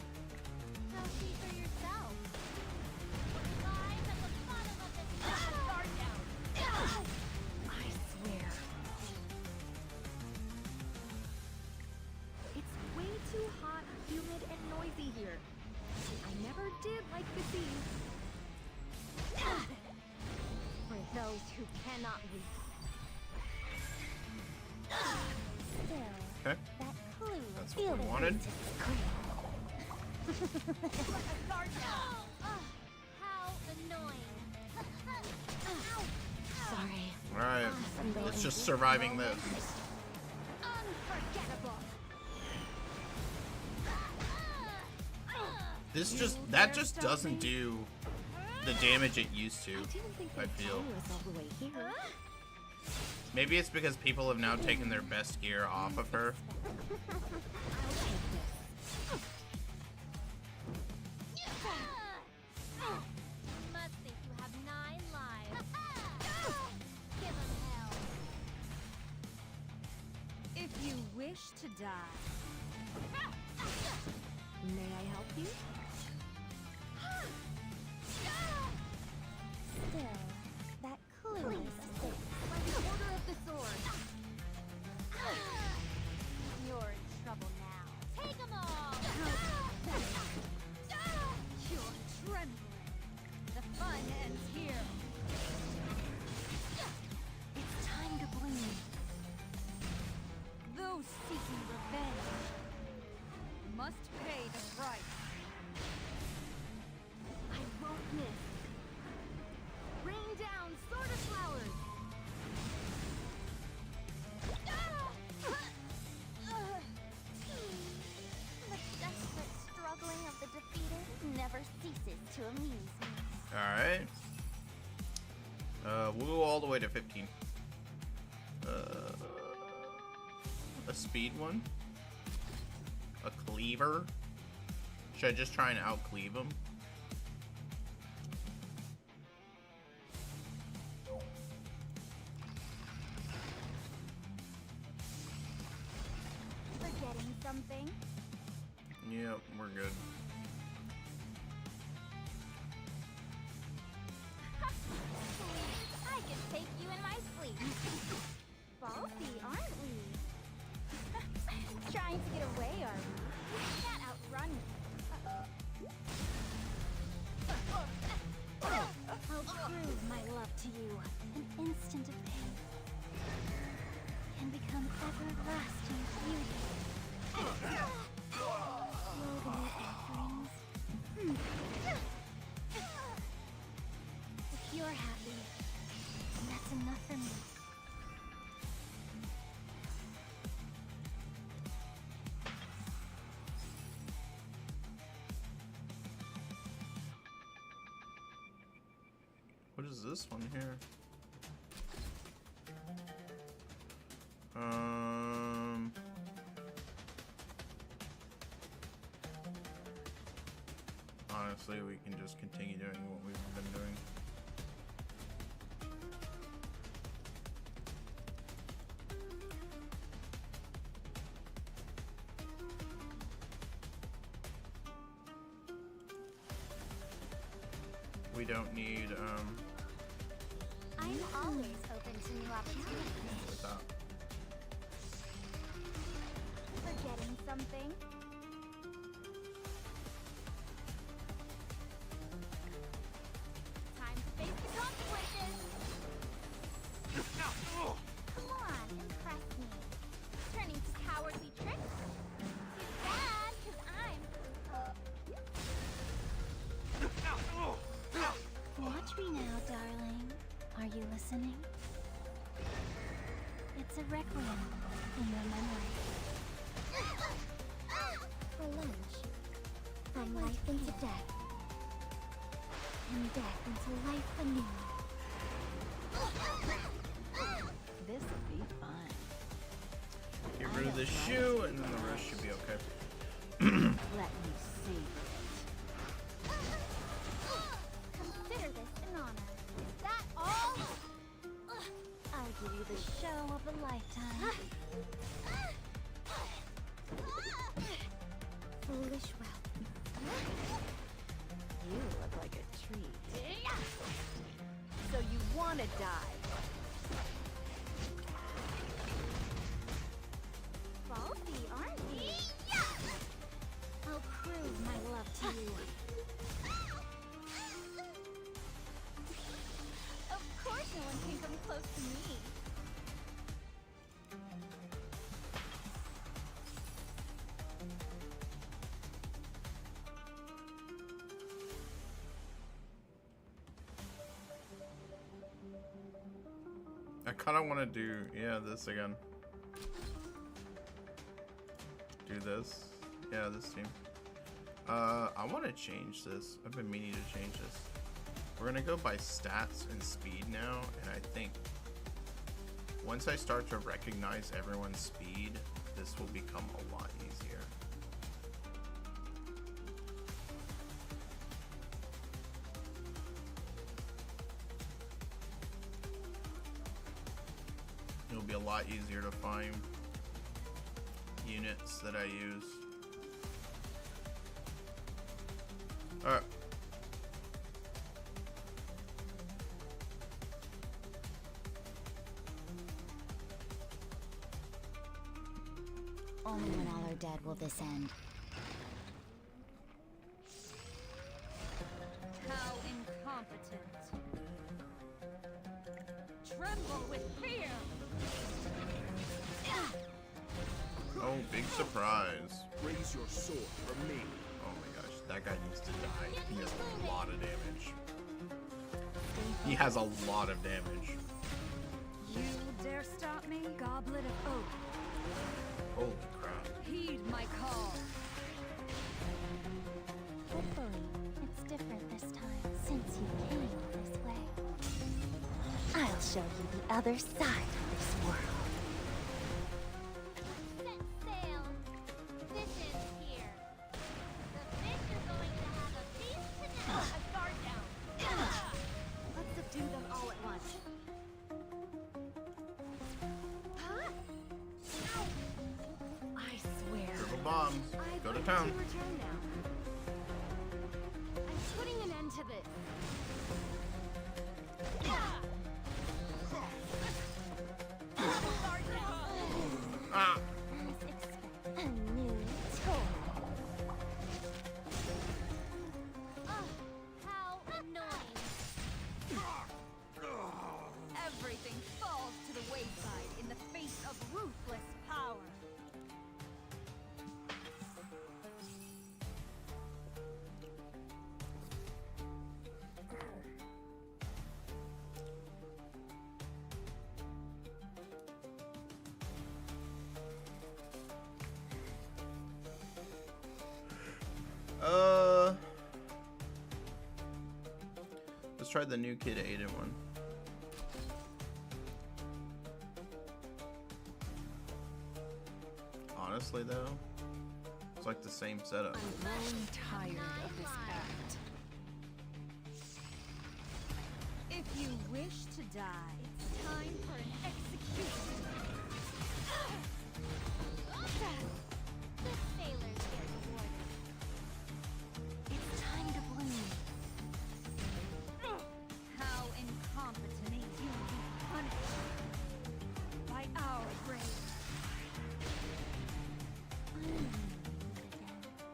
S5: How see for yourself. Live at the bottom of the guard down!
S3: I swear.
S7: It's way too hot, humid, and noisy here. I never did like the sea. For those who cannot read.
S5: Still,
S1: Okay.
S5: that clue
S1: That's
S5: feels
S1: what we wanted.
S5: guard down! How annoying!
S3: Sorry.
S1: Alright. It's just surviving this.
S5: Unforgettable!
S1: That just doesn't do the damage it used to,
S3: I didn't think
S1: I
S3: they'd
S1: feel.
S3: follow us all the way here.
S1: Maybe it's because people have now taken their best gear off of her.
S3: I'll take this.
S5: Must think you have 9 lives. Give 'em hell.
S7: If you wish to die,
S3: May I help you?
S5: Still, that clue is safe.
S7: by the order of the sword.
S5: You're in trouble now. Take 'em all!
S7: You're trembling. The fun ends here.
S3: It's time
S5: must pay the price. I won't miss. Rain down, sword of flowers. The desperate struggling of the defeated never ceases to amuse me.
S1: Alright. We'll go all the way to 15. A speed one? A cleaver? Should I just try and out-cleave him?
S5: Forgetting something?
S1: Yep, we're good.
S5: I could take you in my sleep. Ballsy, aren't we? Trying to get away, are we? You can't outrun me. I'll prove my love to you. An instant of pain can become everlasting beauty. Woven offerings. If you're happy, that's enough for me.
S1: What is this one here? Honestly, we can just continue doing what we've been doing. We don't need,
S5: I'm always open to new opportunities.
S1: what's that?
S5: Forgetting something? Time to face the consequences! Come on, impress me. Turning to cowardly tricks? Too bad, 'cause I'm... Watch me now, darling. Are you listening? It's a requiem in your memory. For lunch, from life into death, and death into life anew.
S2: This'll be fun.
S1: Get rid of the shoe, and then the rest should be okay.
S2: Let me see it.
S5: Consider this an honor. Is that all? I'll give you the show of a lifetime. Foolish whelp.
S2: You look like a treat. So you want to die?
S5: Ballsy, aren't we? I'll prove my love to you. Of course no one can come close to me.
S1: I kind of want to do, yeah, this again. Do this. Yeah, this team. I want to change this. I've been meaning to change this. We're going to go by stats and speed now, and I think once I start to recognize everyone's speed, this will become a lot easier. It'll be a lot easier to find units that I use. Alright.
S3: Only when all are dead will this end.
S5: How incompetent. Tremble with fear.
S1: Oh Oh, big surprise.
S4: Raise your sword for me.
S1: Oh my gosh, that guy needs to die. He has a lot of damage. He has a lot of damage.
S7: You dare stop me? Goblet of Oak.
S1: Holy crap.
S7: Heed my call.
S5: Hopefully, it's different this time, since you came this way. I'll show you the other side of this world.
S10: Set sail. This is here. The fish are going to have a feast tonight. A guard down.
S5: Let's subdue them all at once. I swear.
S1: Triple bomb.
S5: I'd
S1: Go to
S5: like
S1: town.
S5: return now.
S10: I'm putting an end to this. Guard down.
S1: Ah.
S5: As expected, a new toy.
S10: Ugh, how annoying.
S7: Everything falls to the wayside in the face of ruthless power.
S1: Let's try the new Kid Aiden one. Honestly though, it's like the same setup.
S8: I'm growing tired of this act.
S7: If you wish to die, it's time for an execution.
S10: The sailors get rewarded.
S5: It's time to bloom.
S7: How incompetent may you be punished by our grave.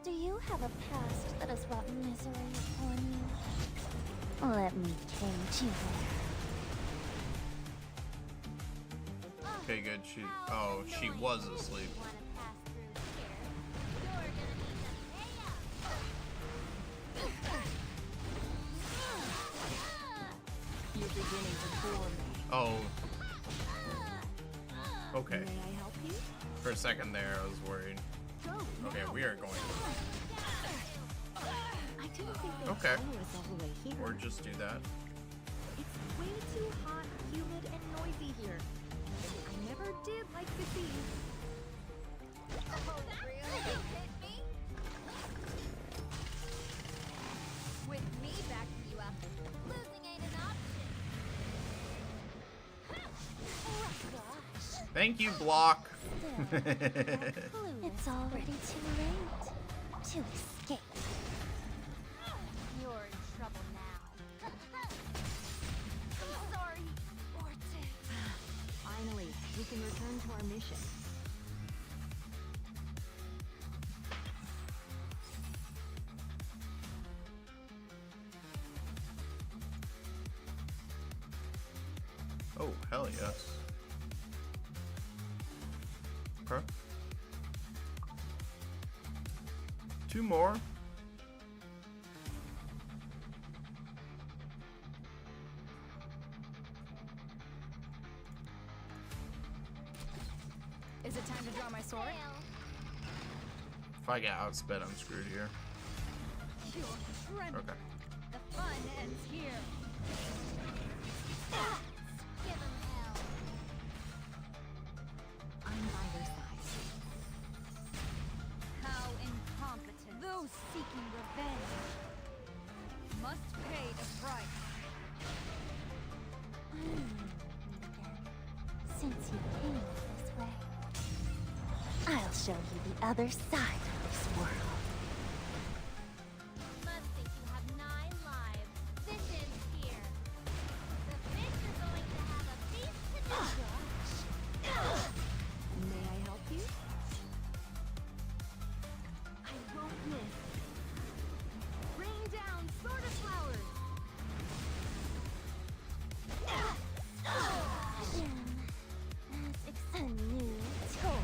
S5: Do you have a past that has brought misery upon you? Let me cage you there.
S1: Okay, good. She was asleep.
S10: Wanna pass through here? You're gonna need to pay up.
S8: You're beginning to bore me.
S1: Oh. Okay.
S8: May I help you?
S1: For a second there, I was worried.
S8: Go.
S1: Okay, we are going.
S5: I didn't think they'd
S1: Okay.
S5: follow us all the way here.
S1: Or just do that.
S5: It's way too hot, humid, and noisy here. I never did like the sea.
S10: Oh, really? You hit me?
S7: With me backing you up,
S10: Losing ain't an option.
S1: Thank you, Block.
S5: It's already too late to escape.
S10: You're in trouble now. I'm sorry, Ortiz.
S8: Finally, we can return to our mission.
S1: Oh, hell yes. Okay. 2 more.
S7: is it time to draw my sword?
S1: If I get outsped, I'm screwed here.
S7: You're trembling.
S1: Okay.
S7: The fun ends here.
S10: Give him hell.
S8: I'm by their side.
S7: How incompetent. Those seeking revenge must pay the price.
S5: Since you came this way, I'll show you the other side of this world.
S10: Must think you have 9 lives. This ends here. The fish are going to have a feast tonight.
S8: May I help you?
S5: I won't miss. Rain down sword of flowers. A new toy.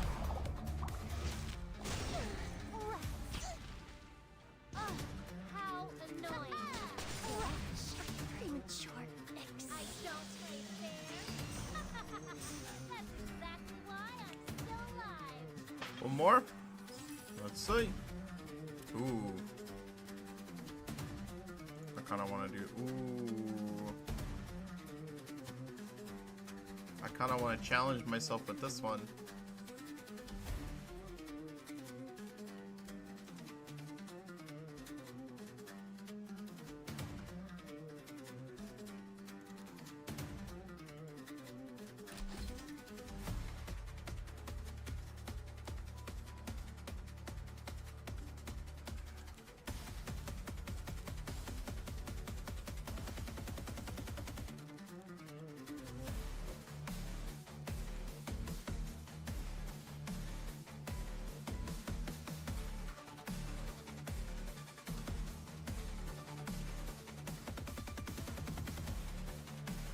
S1: One more? Let's see. Ooh. I kind of want to do... Ooh. I kind of want to challenge myself with this one.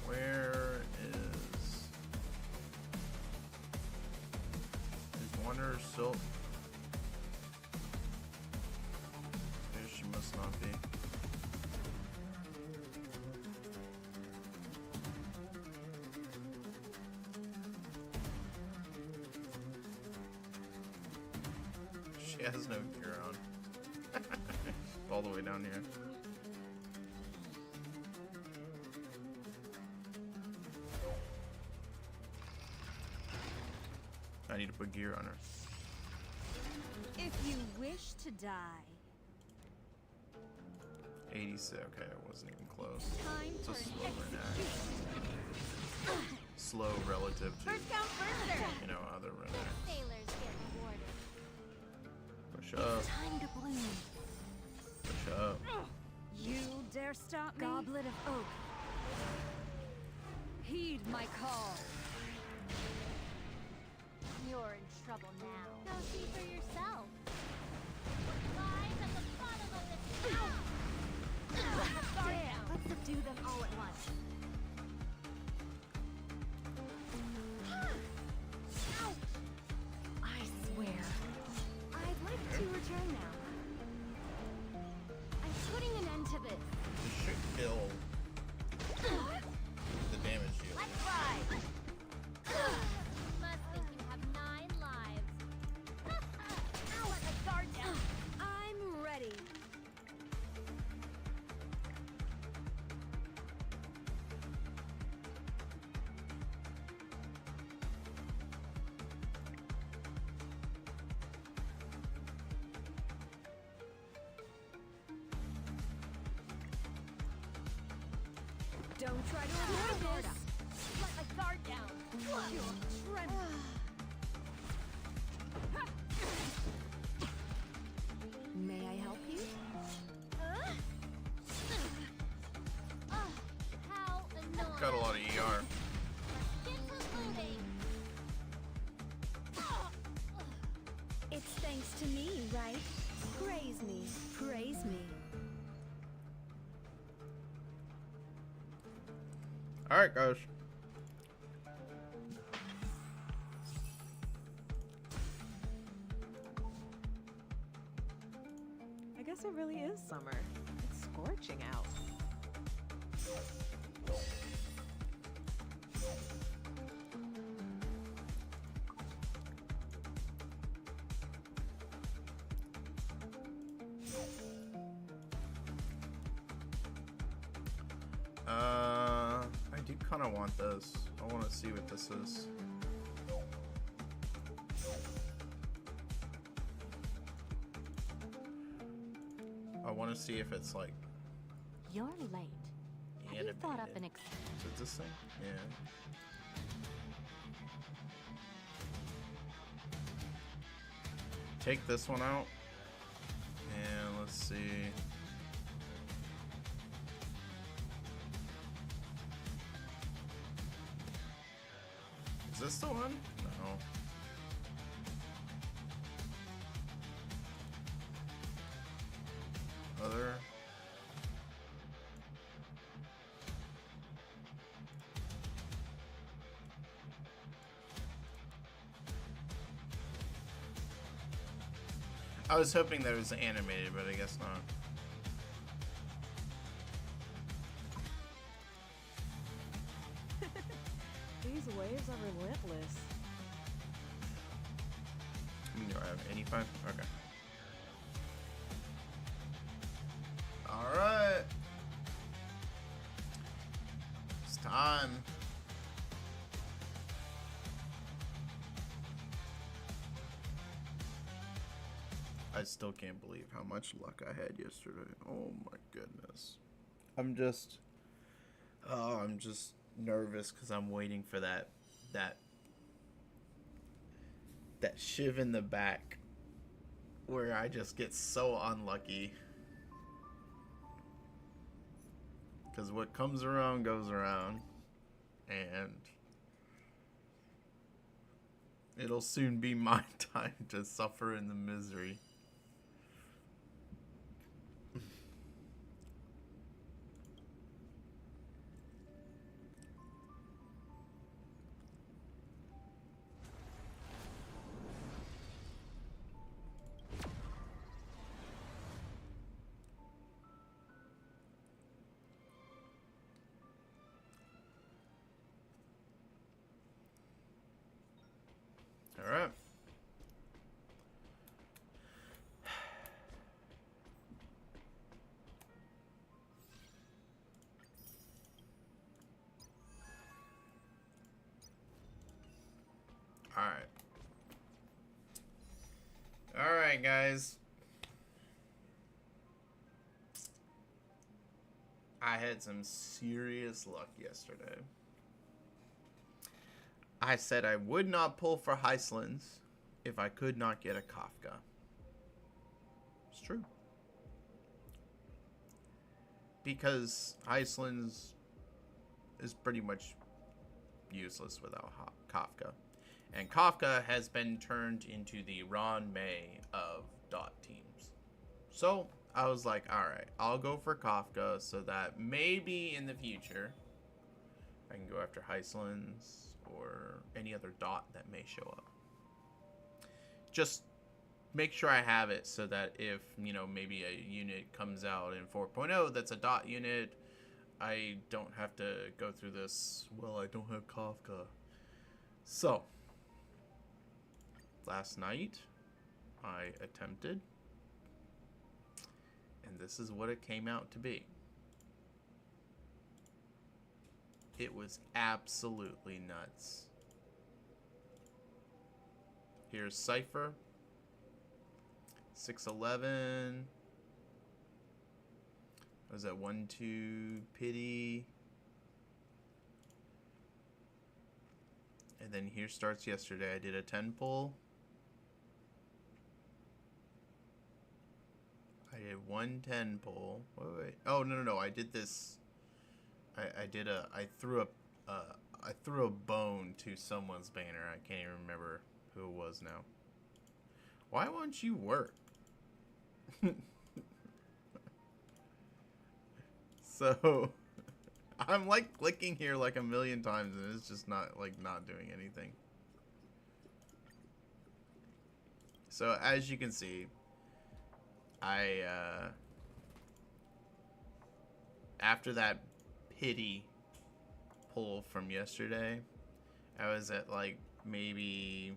S1: Where is Wonder Silk? There she must not be. She has no gear on. All the way down here. I need to put gear on her.
S7: If you wish to die.
S1: 86. Okay, it wasn't even close.
S7: Time
S1: It's a
S7: for an
S1: slow renact. Slow relative to,
S10: First come, first serve.
S1: you know, other renacts.
S10: Sailors get rewarded.
S1: Push up.
S7: Time to bloom.
S1: Push up.
S7: You dare stop me? Goblet of Oak. Heed my call.
S10: You're in trouble now. Go see for yourself. Lies at the bottom of the town.
S7: Damn, let's subdue them all at once. I swear. I'd like to return now. I'm putting an end to this.
S1: This should kill the damage shield.
S10: Let's ride. Must think you have 9 lives. Now let the guard down.
S7: I'm ready. Don't try to avoid this.
S10: Let the guard down.
S7: You're trembling. May I help you?
S10: How annoying.
S1: Got a lot of ER.
S10: Get to looting.
S7: It's thanks to me, right? Praise me, praise me.
S1: Alright, guys.
S8: I guess it really is summer. It's scorching out.
S1: I do kind of want this. I want to see what this is. I want to see if it's like
S5: You're late. Have you thought up an
S1: Is it this thing? Yeah. Take this one out. And let's see. Is this the one? No. Other. I was hoping that it was animated, but I guess not.
S8: These waves are relentless.
S1: No, I have 85? Okay. Alright. It's time. I still can't believe how much luck I had yesterday. Oh my goodness. I'm just nervous because I'm waiting for that shiv in the back where I just get so unlucky. Because what comes around goes around. And it'll soon be my time to suffer in the misery. Alright. Alright. Alright, guys. I had some serious luck yesterday. I said I would not pull for Hysilens if I could not get a Kafka. It's true. Because Hysilens is pretty much useless without Kafka. And Kafka has been turned into the Ron May of dot teams. So I was like, alright, I'll go for Kafka so that maybe in the future I can go after Hysilens or any other dot that may show up. Just make sure I have it so that if, you know, maybe a unit comes out in 4.0 that's a dot unit, I don't have to go through this, well, I don't have Kafka. So, last night, I attempted, and this is what it came out to be. It was absolutely nuts. Here's Cypher. 611. What was that? 1-2 Pity. And then here starts yesterday. I did a 10 pull. I did 110 pull. Wait. Oh, no. I did this. I threw a bone to someone's banner. I can't even remember who it was now. Why won't you work? So I'm like clicking here like a million times and it's just not doing anything. So as you can see, I after that pity pull from yesterday, I was at like maybe,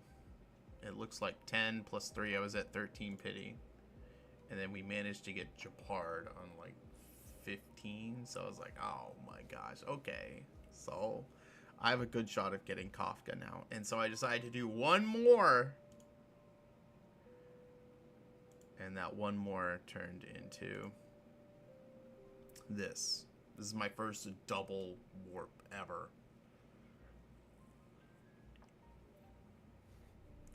S1: it looks like 10 plus 3, I was at 13 pity. And then we managed to get Japard on like 15, so I was like, oh my gosh, okay. So I have a good shot of getting Kafka now. And so I decided to do one more. And that one more turned into this. This is my first double warp ever.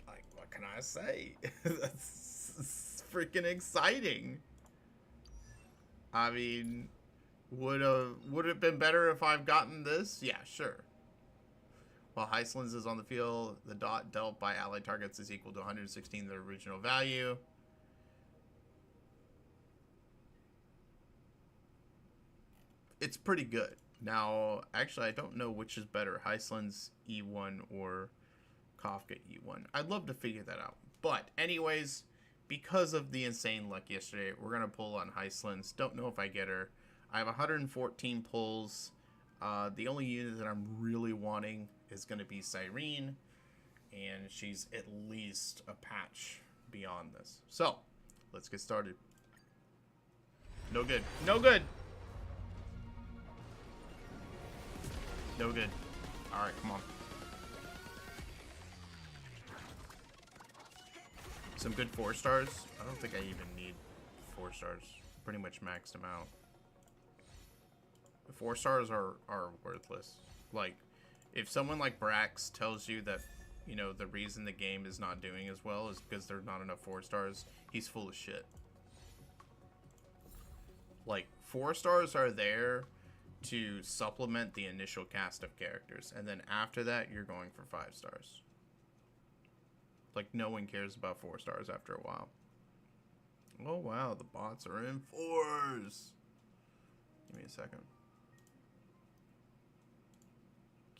S1: Like, what can I say? That's freaking exciting. I mean, would it have been better if I've gotten this? Yeah, sure. While Hysilens is on the field, the dot dealt by allied targets is equal to 116 the original value. It's pretty good. Now, actually, I don't know which is better, Hysilens E1 or Kafka E1. I'd love to figure that out. But anyways, because of the insane luck yesterday, we're going to pull on Hysilens. Don't know if I get her. I have 114 pulls. The only unit that I'm really wanting is going to be Cyrene. And she's at least a patch beyond this. So, let's get started. No good. No good. No good. Alright, come on. Some good 4 stars. I don't think I even need 4 stars. Pretty much maxed them out. The 4 stars are worthless. Like, if someone like Brax tells you that, you know, the reason the game is not doing as well is because there's not enough 4 stars, he's full of shit. Like, 4 stars are there to supplement the initial cast of characters, and then after that, you're going for 5 stars. Like, no one cares about 4 stars after a while. Oh, wow, the bots are in 4s. Give me a second.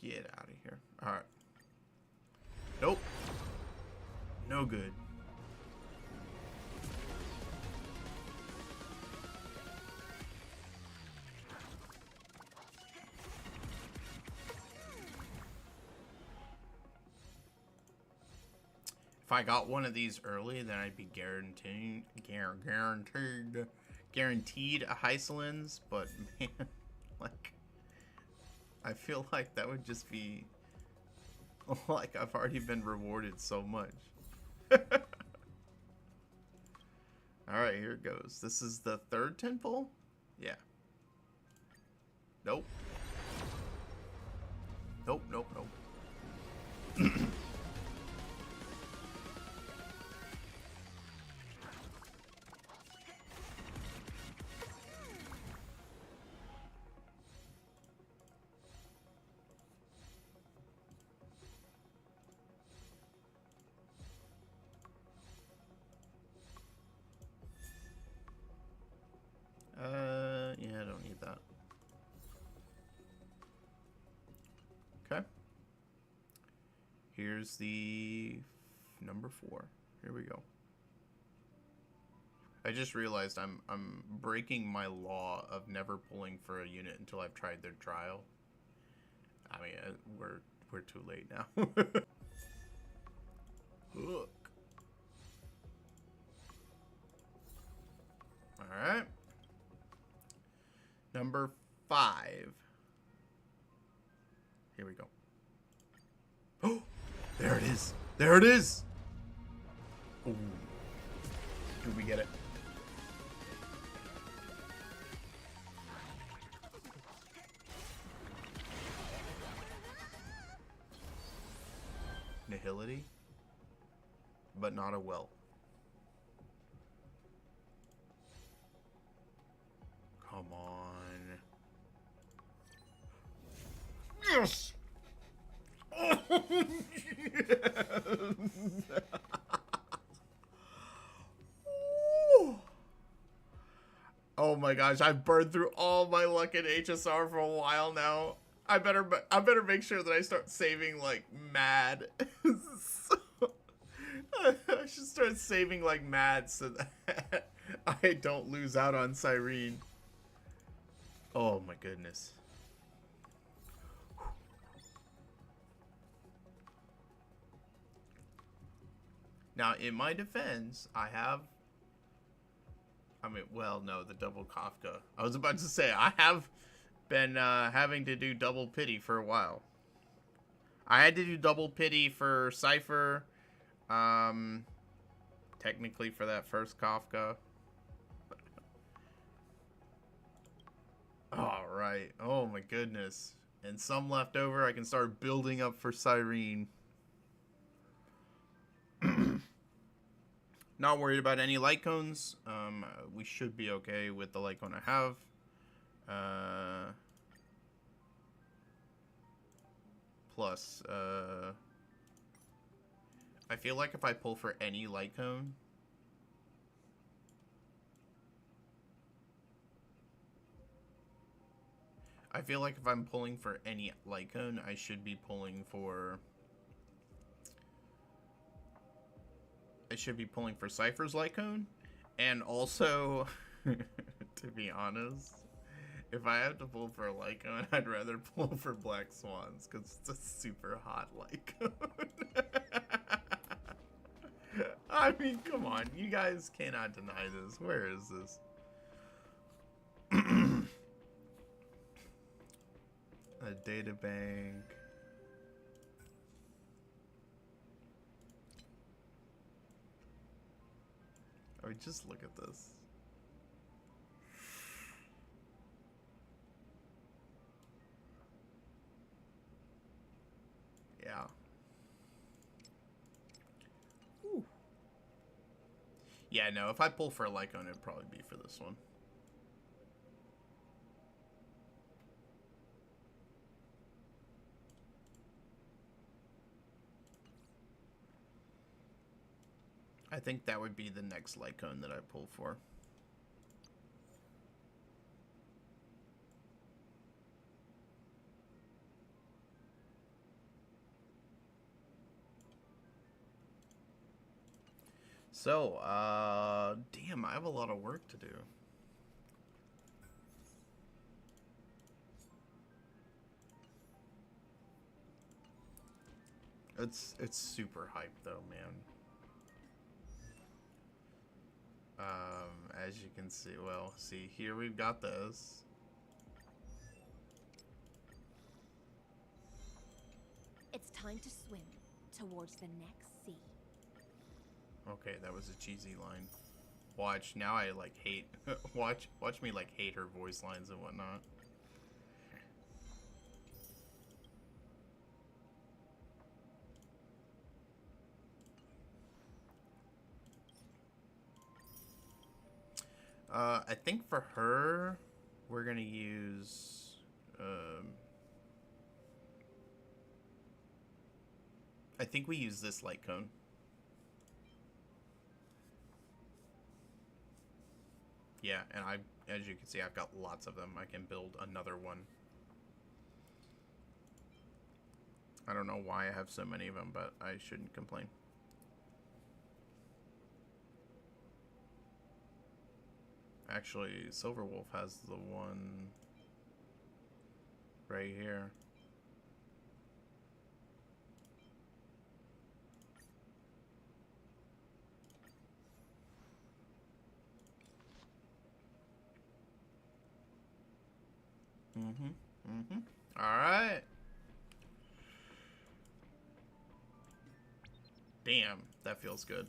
S1: Get out of here. Alright. Nope. No good. If I got one of these early, then I'd be guaranteed a Hysilens, but man, like, I feel like that would just be like I've already been rewarded so much. Alright, here it goes. This is the 3rd temple? Yeah. Nope. Nope, nope, nope. Yeah, I don't need that. Okay. Here's the number 4. Here we go. I just realized I'm breaking my law of never pulling for a unit until I've tried their trial. I mean, we're too late now. Look. All right. Number 5. Here we go. Oh, there it is. There it is. Ooh. Did we get it? Nihility, but not a well. Come on. Yes! Oh, yes! Oh my gosh, I've burned through all my luck in HSR for a while now. I better make sure that I start saving like mad. I should start saving like mad so that I don't lose out on Cyrene. Oh my goodness. Now, in my defense, well, no, the double Kafka. I was about to say, I have been having to do double pity for a while. I had to do double pity for Cypher, technically for that first Kafka. Alright, oh my goodness. And some left over, I can start building up for Cyrene. Not worried about any light cones. We should be okay with the light cone I have. Plus, I feel like if I pull for any light cone, I feel like if I'm pulling for any light cone, I should be pulling for Cypher's light cone. And also, to be honest, if I have to pull for a light cone, I'd rather pull for Black Swans, because it's a super hot light cone. I mean, come on. You guys cannot deny this. Where is this? A data bank. Oh, just look at this. Yeah. Ooh. Yeah, no, if I pull for a Lycone, it'd probably be for this one. I think that would be the next Lycone that I pull for. So, damn, I have a lot of work to do. It's super hype though, man. As you can see, well, see here we've got this.
S3: It's time to swim towards the next sea.
S1: Okay, that was a cheesy line. Watch, now I like hate watch me like hate her voice lines and whatnot. I think for her, we're gonna use, I think we use this light cone. Yeah, and as you can see, I've got lots of them. I can build another one. I don't know why I have so many of them, but I shouldn't complain. Actually, Silverwolf has the one right here. Alright. Damn, that feels good.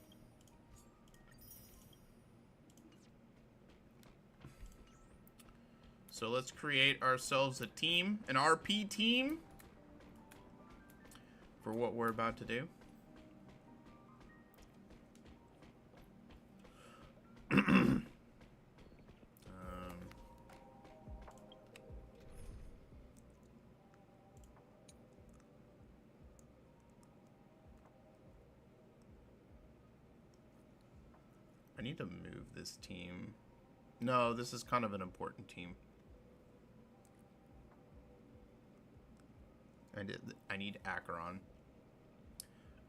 S1: So let's create ourselves a team, an RP team, for what we're about to do. I need to move this team. No, this is kind of an important team. I need Acheron.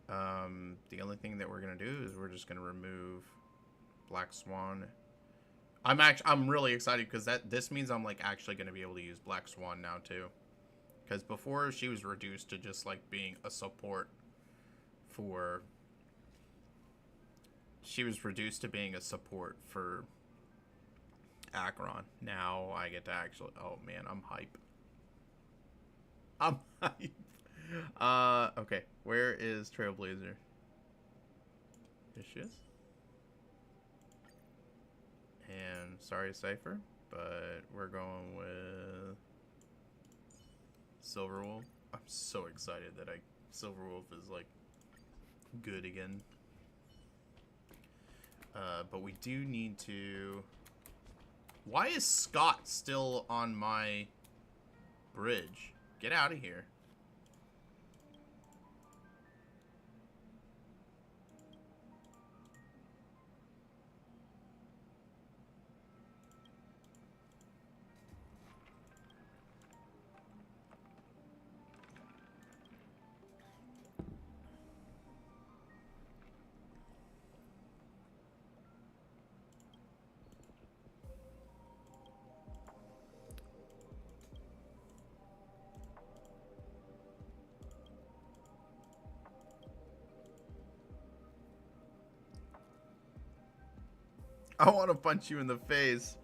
S1: The only thing that we're gonna do is we're just gonna remove Black Swan. I'm really excited because this means I'm like actually gonna be able to use Black Swan now too. Because before she was reduced to just like being a support for. She was reduced to being a support for Acheron. Now I get to actually. Oh man, I'm hype. I'm hype. Okay. Where is Trailblazer? Here she is. And sorry, Cypher, but we're going with Silverwolf. I'm so excited that Silverwolf is like good again. But we do need to. Why is Scott still on my bridge? Get out of here. I want to punch you in the face.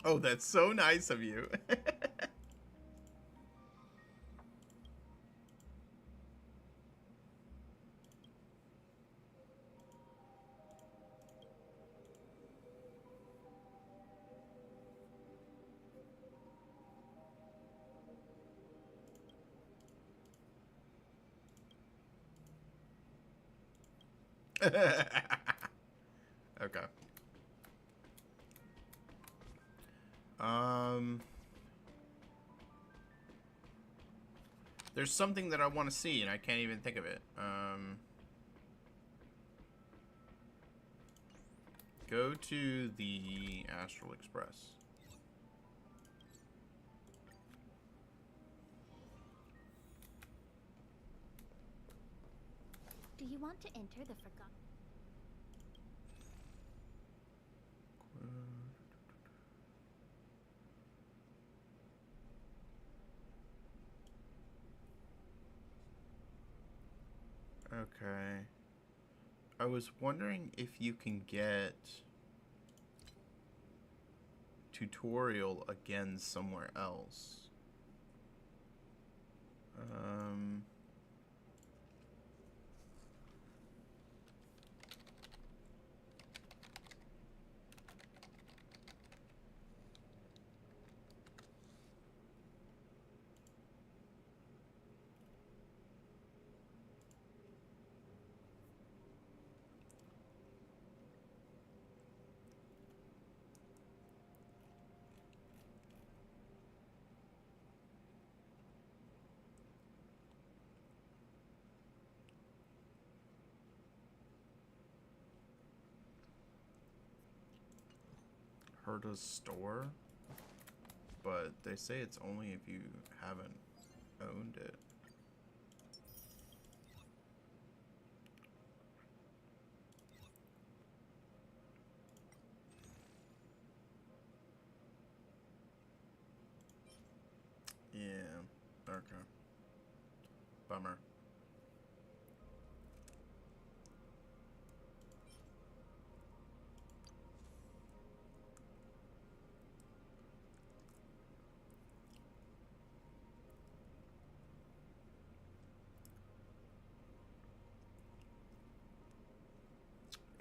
S1: Oh, that's so nice of you. Okay. There's something that I want to see, and I can't even think of it. Go to the Astral Express.
S10: Do you want to enter the forgotten?
S1: Okay. I was wondering if you can get tutorial again somewhere else. Herta's store, but they say it's only if you haven't owned it. Yeah, okay. Bummer.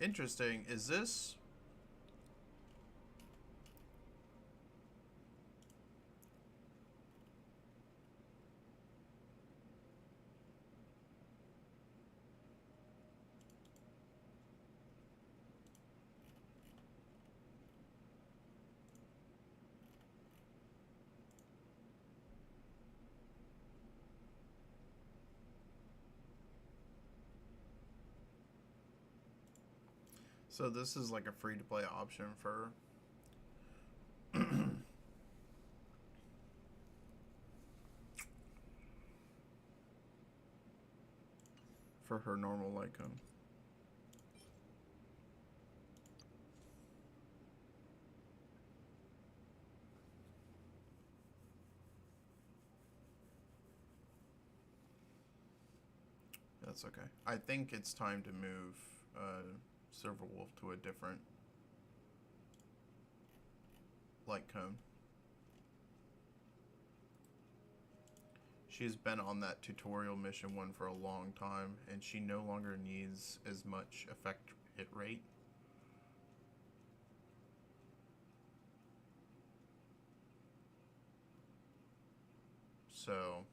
S1: Interesting. Is this... So this is like a free-to-play option for... for her normal icon. That's okay. I think it's time to move Silverwolf to a different light cone. She's been on that tutorial mission one for a long time, and she no longer needs as much effect hit rate. So,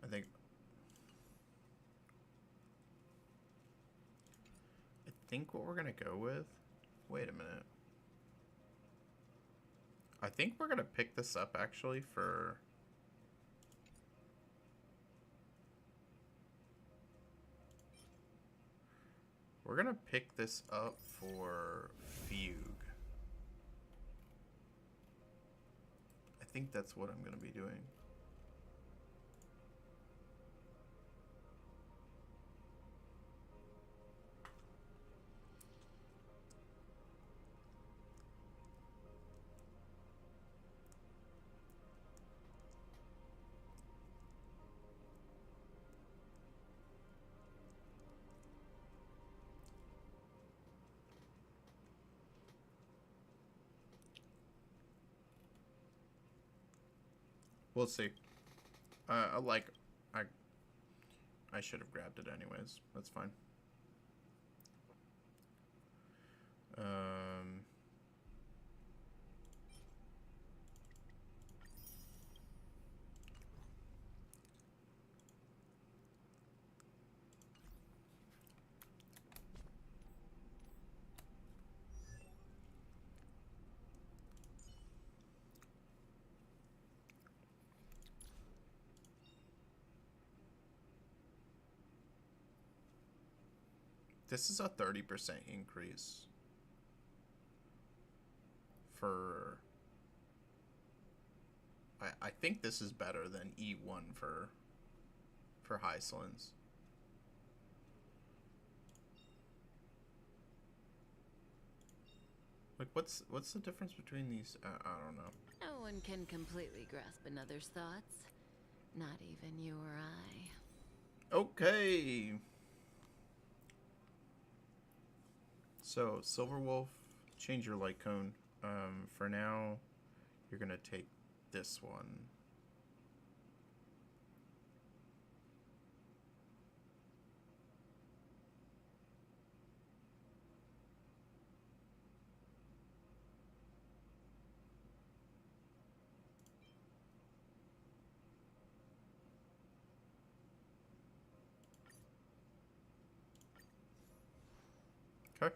S1: I think what we're gonna go with... Wait a minute. I think we're gonna pick this up, actually, for... We're gonna pick this up for Fugue. think that's what I'm gonna be doing. We'll see. I should have grabbed it anyways. That's fine. This is a 30% increase for... I think this is better than E1 for Hysilens. Like, what's the difference between these? I don't know.
S9: No one can completely grasp another's thoughts. Not even you or I.
S1: Okay. So, Silverwolf, change your light cone. For now, you're gonna take this one. Okay.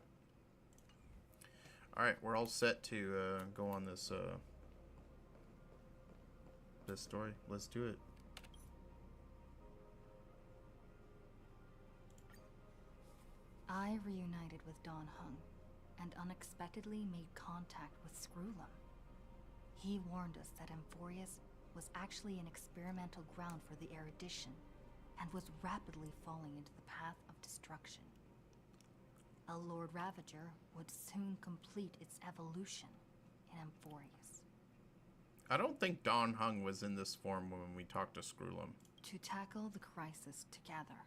S1: All right, we're all set to go on this this story. Let's do it.
S11: I reunited with Don Hung and unexpectedly made contact with Screwlum. He warned us that Amphorius was actually an experimental ground for the erudition and was rapidly falling into the path of destruction. A Lord Ravager would soon complete its evolution in Amphorius.
S1: I don't think Don Hung was in this form when we talked to Screwlum.
S11: To tackle the crisis together,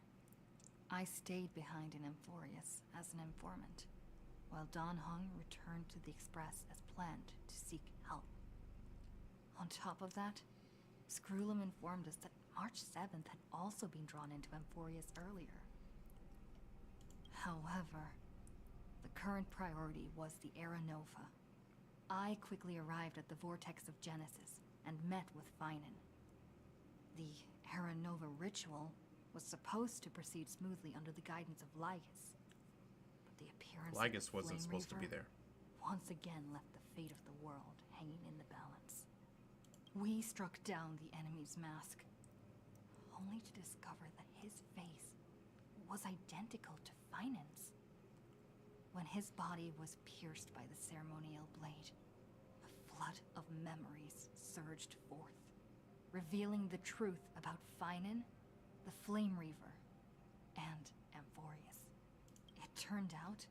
S11: I stayed behind in Amphorius as an informant, while Don Hung returned to the Express as planned to seek help. On top of that, Screwlum informed us that March 7th had also been drawn into Amphorius earlier. However, the current priority was the Era Nova. I quickly arrived at the Vortex of Genesis and met with Finan. The Era Nova ritual was supposed to proceed smoothly under the guidance of Lygus, but the appearance of
S1: Lygus
S11: the
S1: wasn't
S11: Flame
S1: supposed to be
S11: Reaver
S1: there.
S11: once again left the fate of the world hanging in the balance. We struck down the enemy's mask, only to discover that his face was identical to Finan's. When his body was pierced by the ceremonial blade, a flood of memories surged forth, revealing the truth about Finan, the Flame Reaver, and Amphorius. It turned out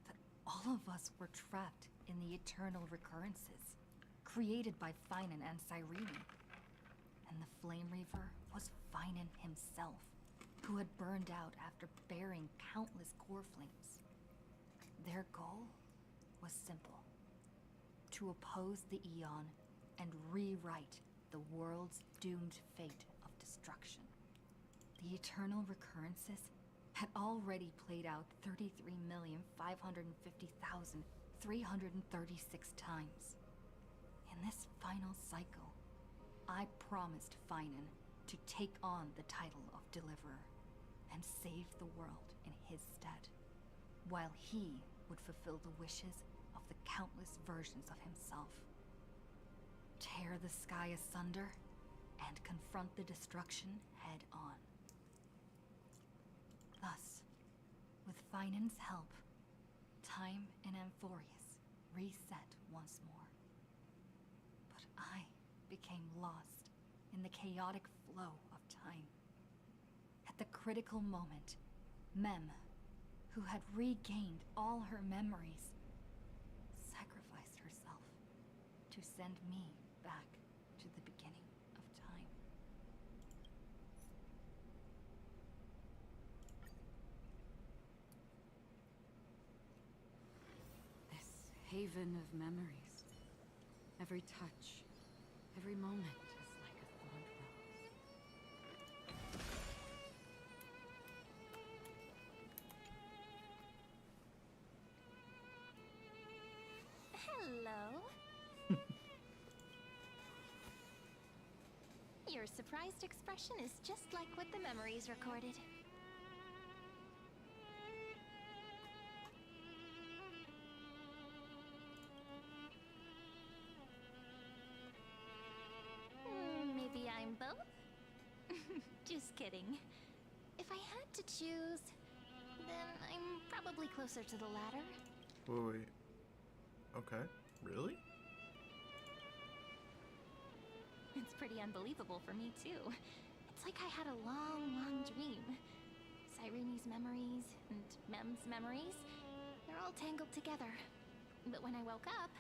S11: that all of us were trapped in the eternal recurrences, created by Finan and Cyrene. And the Flame Reaver was Finan himself, who had burned out after bearing countless core flames. Their goal was simple: to oppose the Aeon and rewrite the world's doomed fate of destruction. The eternal recurrences had already played out 33,550,336 times. In this final cycle, I promised Finan to take on the title of Deliverer and save the world in his stead, while he would fulfill the wishes of the countless versions of himself. Tear the sky asunder and confront the destruction head on. Thus, with Finan's help, time in Amphorius reset once more. But I became lost in the chaotic flow of time. At the critical moment, Mem, who had regained all her memories, sacrificed herself to send me back to the beginning of time.
S9: This haven of memories. Every touch, every moment is like a fond rose.
S10: Hello. Your surprised expression is just like what the memories recorded. Maybe I'm both? Just kidding. If I had to choose, then I'm probably closer to the latter.
S1: Wait. Okay. Really?
S10: It's pretty unbelievable for me, too. It's like I had a long, long dream. Cyrene's memories and Mem's memories, they're all tangled together. But when I woke up,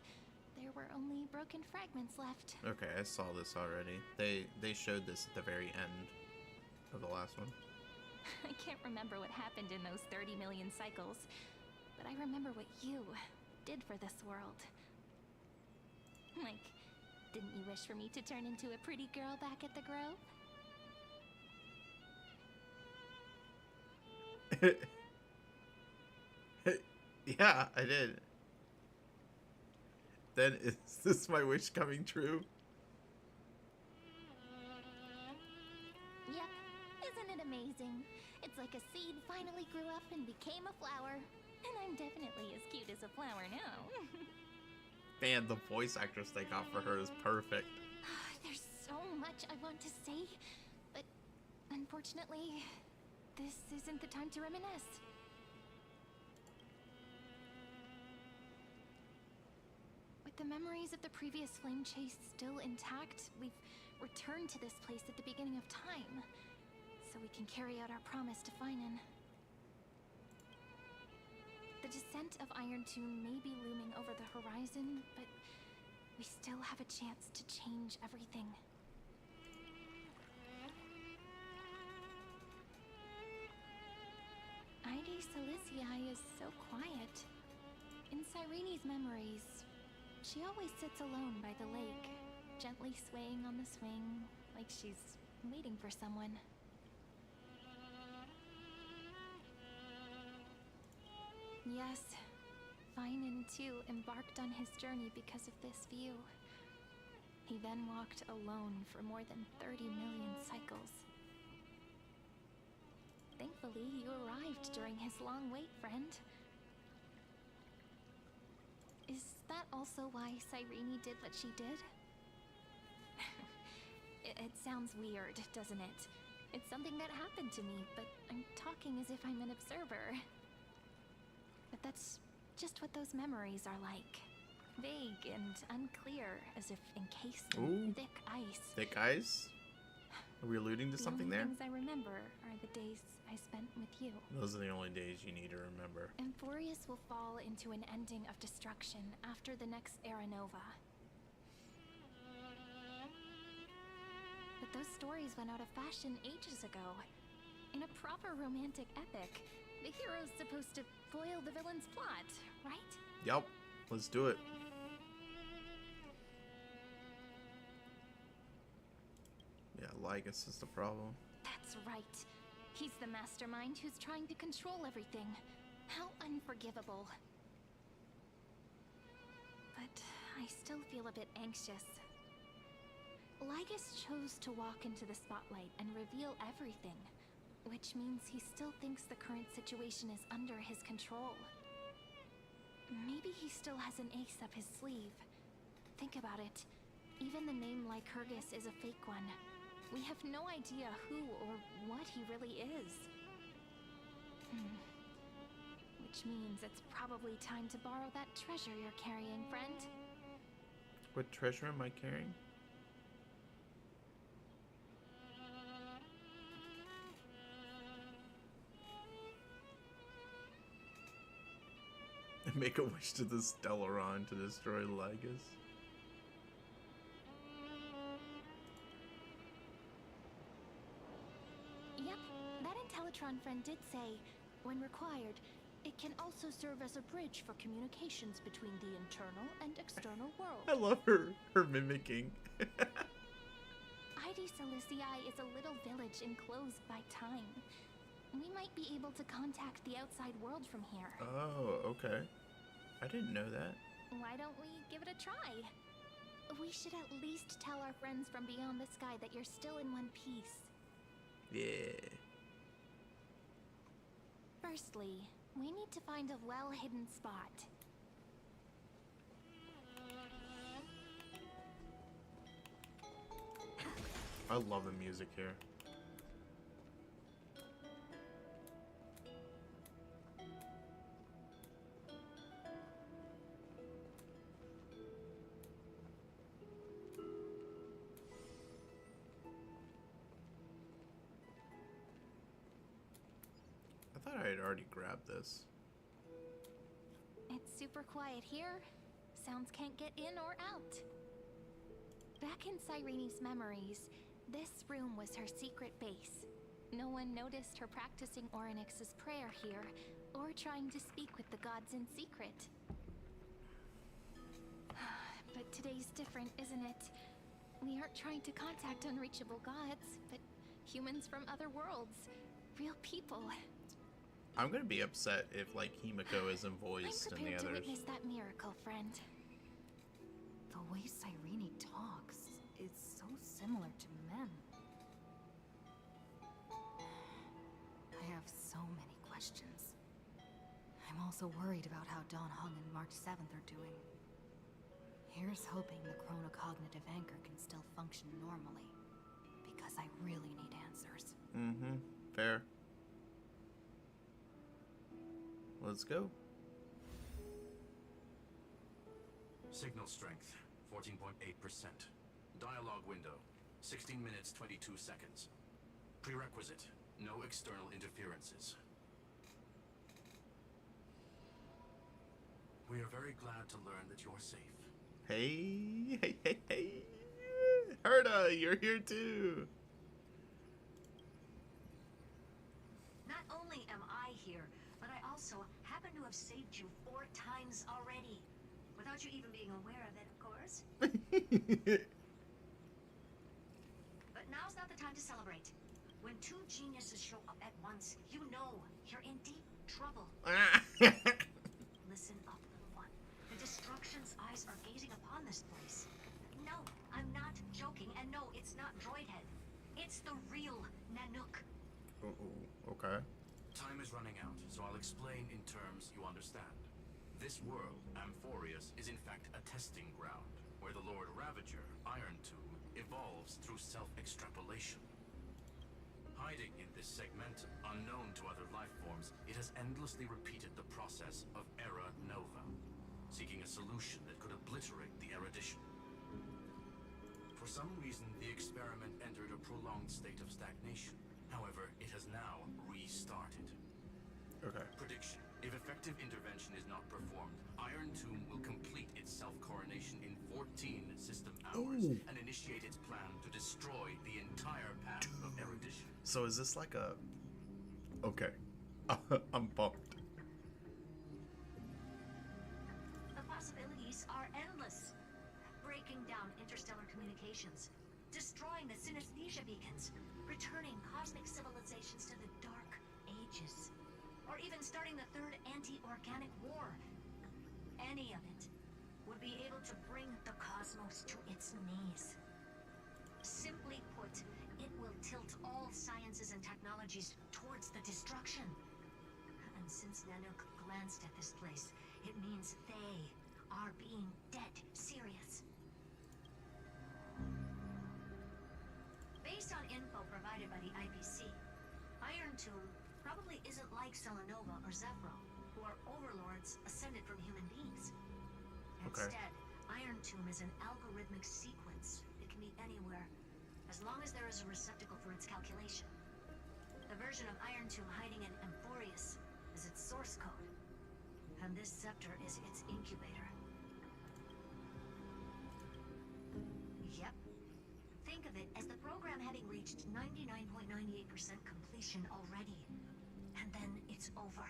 S10: there were only broken fragments left.
S1: Okay, I saw this already. They showed this at the very end of the last one.
S10: I can't remember what happened in those 30 million cycles, but I remember what you did for this world. Like, didn't you wish for me to turn into a pretty girl back at the Grove?
S1: Yeah, I did. Then is this my wish coming true?
S10: Yep. Isn't it amazing? It's like a seed finally grew up and became a flower. And I'm definitely as cute as a flower now.
S1: Man, the voice actress they got for her is perfect.
S10: There's so much I want to say, but unfortunately, this isn't the time to reminisce. With the memories of the previous flame chase still intact, we've returned to this place at the beginning of time, so we can carry out our promise to Finan. The descent of Iron Tomb may be looming over the horizon, but we still have a chance to change everything. Ide Siliciae is so quiet. In Cyrene's memories, she always sits alone by the lake, gently swaying on the swing, like she's waiting for someone. Yes, Finan too embarked on his journey because of this view. He then walked alone for more than 30 million cycles. Thankfully, you arrived during his long wait, friend. Is that also why Cyrene did what she did? It sounds weird, doesn't it? It's something that happened to me, but I'm talking as if I'm an observer. But that's just what those memories are like. Vague and unclear, as if encased in thick ice.
S1: Thick ice? Are we alluding to something there?
S10: The only things I remember are the days I spent with you.
S1: Those are the only days you need to remember.
S10: Emphorius will fall into an ending of destruction after the next Era Nova. But those stories went out of fashion ages ago. In a proper romantic epic, the hero's supposed to foil the villain's plot, right?
S1: Yup, let's do it. Yeah, Lygus is the problem.
S10: That's right. He's the mastermind who's trying to control everything. How unforgivable. But I still feel a bit anxious. Lygus chose to walk into the spotlight and reveal everything, which means he still thinks the current situation is under his control. Maybe he still has an ace up his sleeve. Think about it. Even the name Lycurgus is a fake one. We have no idea who or what he really is. Which means it's probably time to borrow that treasure you're carrying, friend.
S1: What treasure am I carrying? Make a wish to the Stellaron to destroy Lygus.
S10: Yep, that Intellitron friend did say, when required, it can also serve as a bridge for communications between the internal and external world.
S1: I love her mimicking.
S10: ID Silicii is a little village enclosed by time. We might be able to contact the outside world from here.
S1: Oh, okay. I didn't know that.
S10: Why don't we give it a try? We should at least tell our friends from beyond the sky that you're still in one piece.
S1: Yeah.
S10: Firstly, we need to find a well-hidden spot.
S1: I love the music here. I thought I had already grabbed this.
S10: It's super quiet here. Sounds can't get in or out. Back in Cyrene's memories, this room was her secret base. No one noticed her practicing Orynyx's prayer here, or trying to speak with the gods in secret. But today's different, isn't it? We aren't trying to contact unreachable gods, but humans from other worlds. Real people.
S1: I'm gonna be upset if, like, Himiko isn't voiced in the others.
S10: I'm prepared to witness that miracle, friend.
S11: The way Cyrene talks is so similar to men. I have so many questions. I'm also worried about how Dawn Hung and March 7th are doing. Here's hoping the chronocognitive anchor can still function normally, because I really need answers.
S1: Mm-hmm. Fair. Let's go.
S12: Signal strength, 14.8%. Dialogue window, 16 minutes, 22 seconds. Prerequisite, no external interferences. We are very glad to learn that you're safe.
S1: Hey, hey, hey, hey. Herta, you're here too.
S13: Not only am I here, but I also happen to have saved you 4 times already. Without you even being aware of it, of course. But now's not the time to celebrate. When 2 geniuses show up at once, you know you're in deep trouble. Listen up, little one. The Destruction's eyes are gazing upon this place. No, I'm not joking, and no, it's not Droidhead. It's the real Nanook.
S1: Okay.
S12: Time is running out, so I'll explain in terms you understand. This world, Amphorius, is in fact a testing ground, where the Lord Ravager, Iron Tomb, evolves through self-extrapolation. Hiding in this segmentum, unknown to other life forms, it has endlessly repeated the process of Era Nova, seeking a solution that could obliterate the erudition. For some reason, the experiment entered a prolonged state of stagnation. However, it has now restarted.
S1: Okay.
S12: Prediction. If effective intervention is not performed, Iron Tomb will complete its self-coronation in 14 system hours and initiate its plan to destroy the entire path of erudition.
S1: So is this like a... Okay. I'm pumped.
S13: The possibilities are endless. Breaking down interstellar communications, destroying the synesthesia beacons, returning cosmic civilizations to the Dark Ages, or even starting the third anti-organic war. Any of it would be able to bring the cosmos to its knees. Simply put, it will tilt all sciences and technologies towards the destruction. And since Nanook glanced at this place, it means they are being dead serious. Based on info provided by the IPC, Iron Tomb probably isn't like Selenova or Zephyro, who are overlords ascended from human beings. Instead, Iron Tomb is an algorithmic sequence. It can be anywhere, as long as there is a receptacle for its calculation. The version of Iron Tomb hiding in Amphorius is its source code. And this scepter is its incubator. Yep. Think of it as the program having reached 99.98% completion already. And then it's over.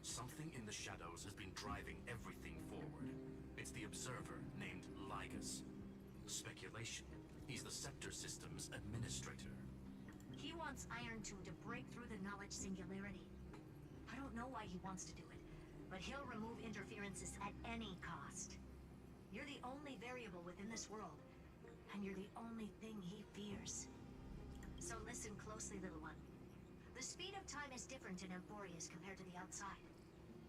S12: Something in the shadows has been driving everything forward. It's the observer named Lygus. Speculation. He's the scepter system's administrator.
S13: He wants Iron Tomb to break through the knowledge singularity. I don't know why he wants to do it, but he'll remove interferences at any cost. You're the only variable within this world, and you're the only thing he fears. So listen closely, little one. The speed of time is different in Emporius compared to the outside.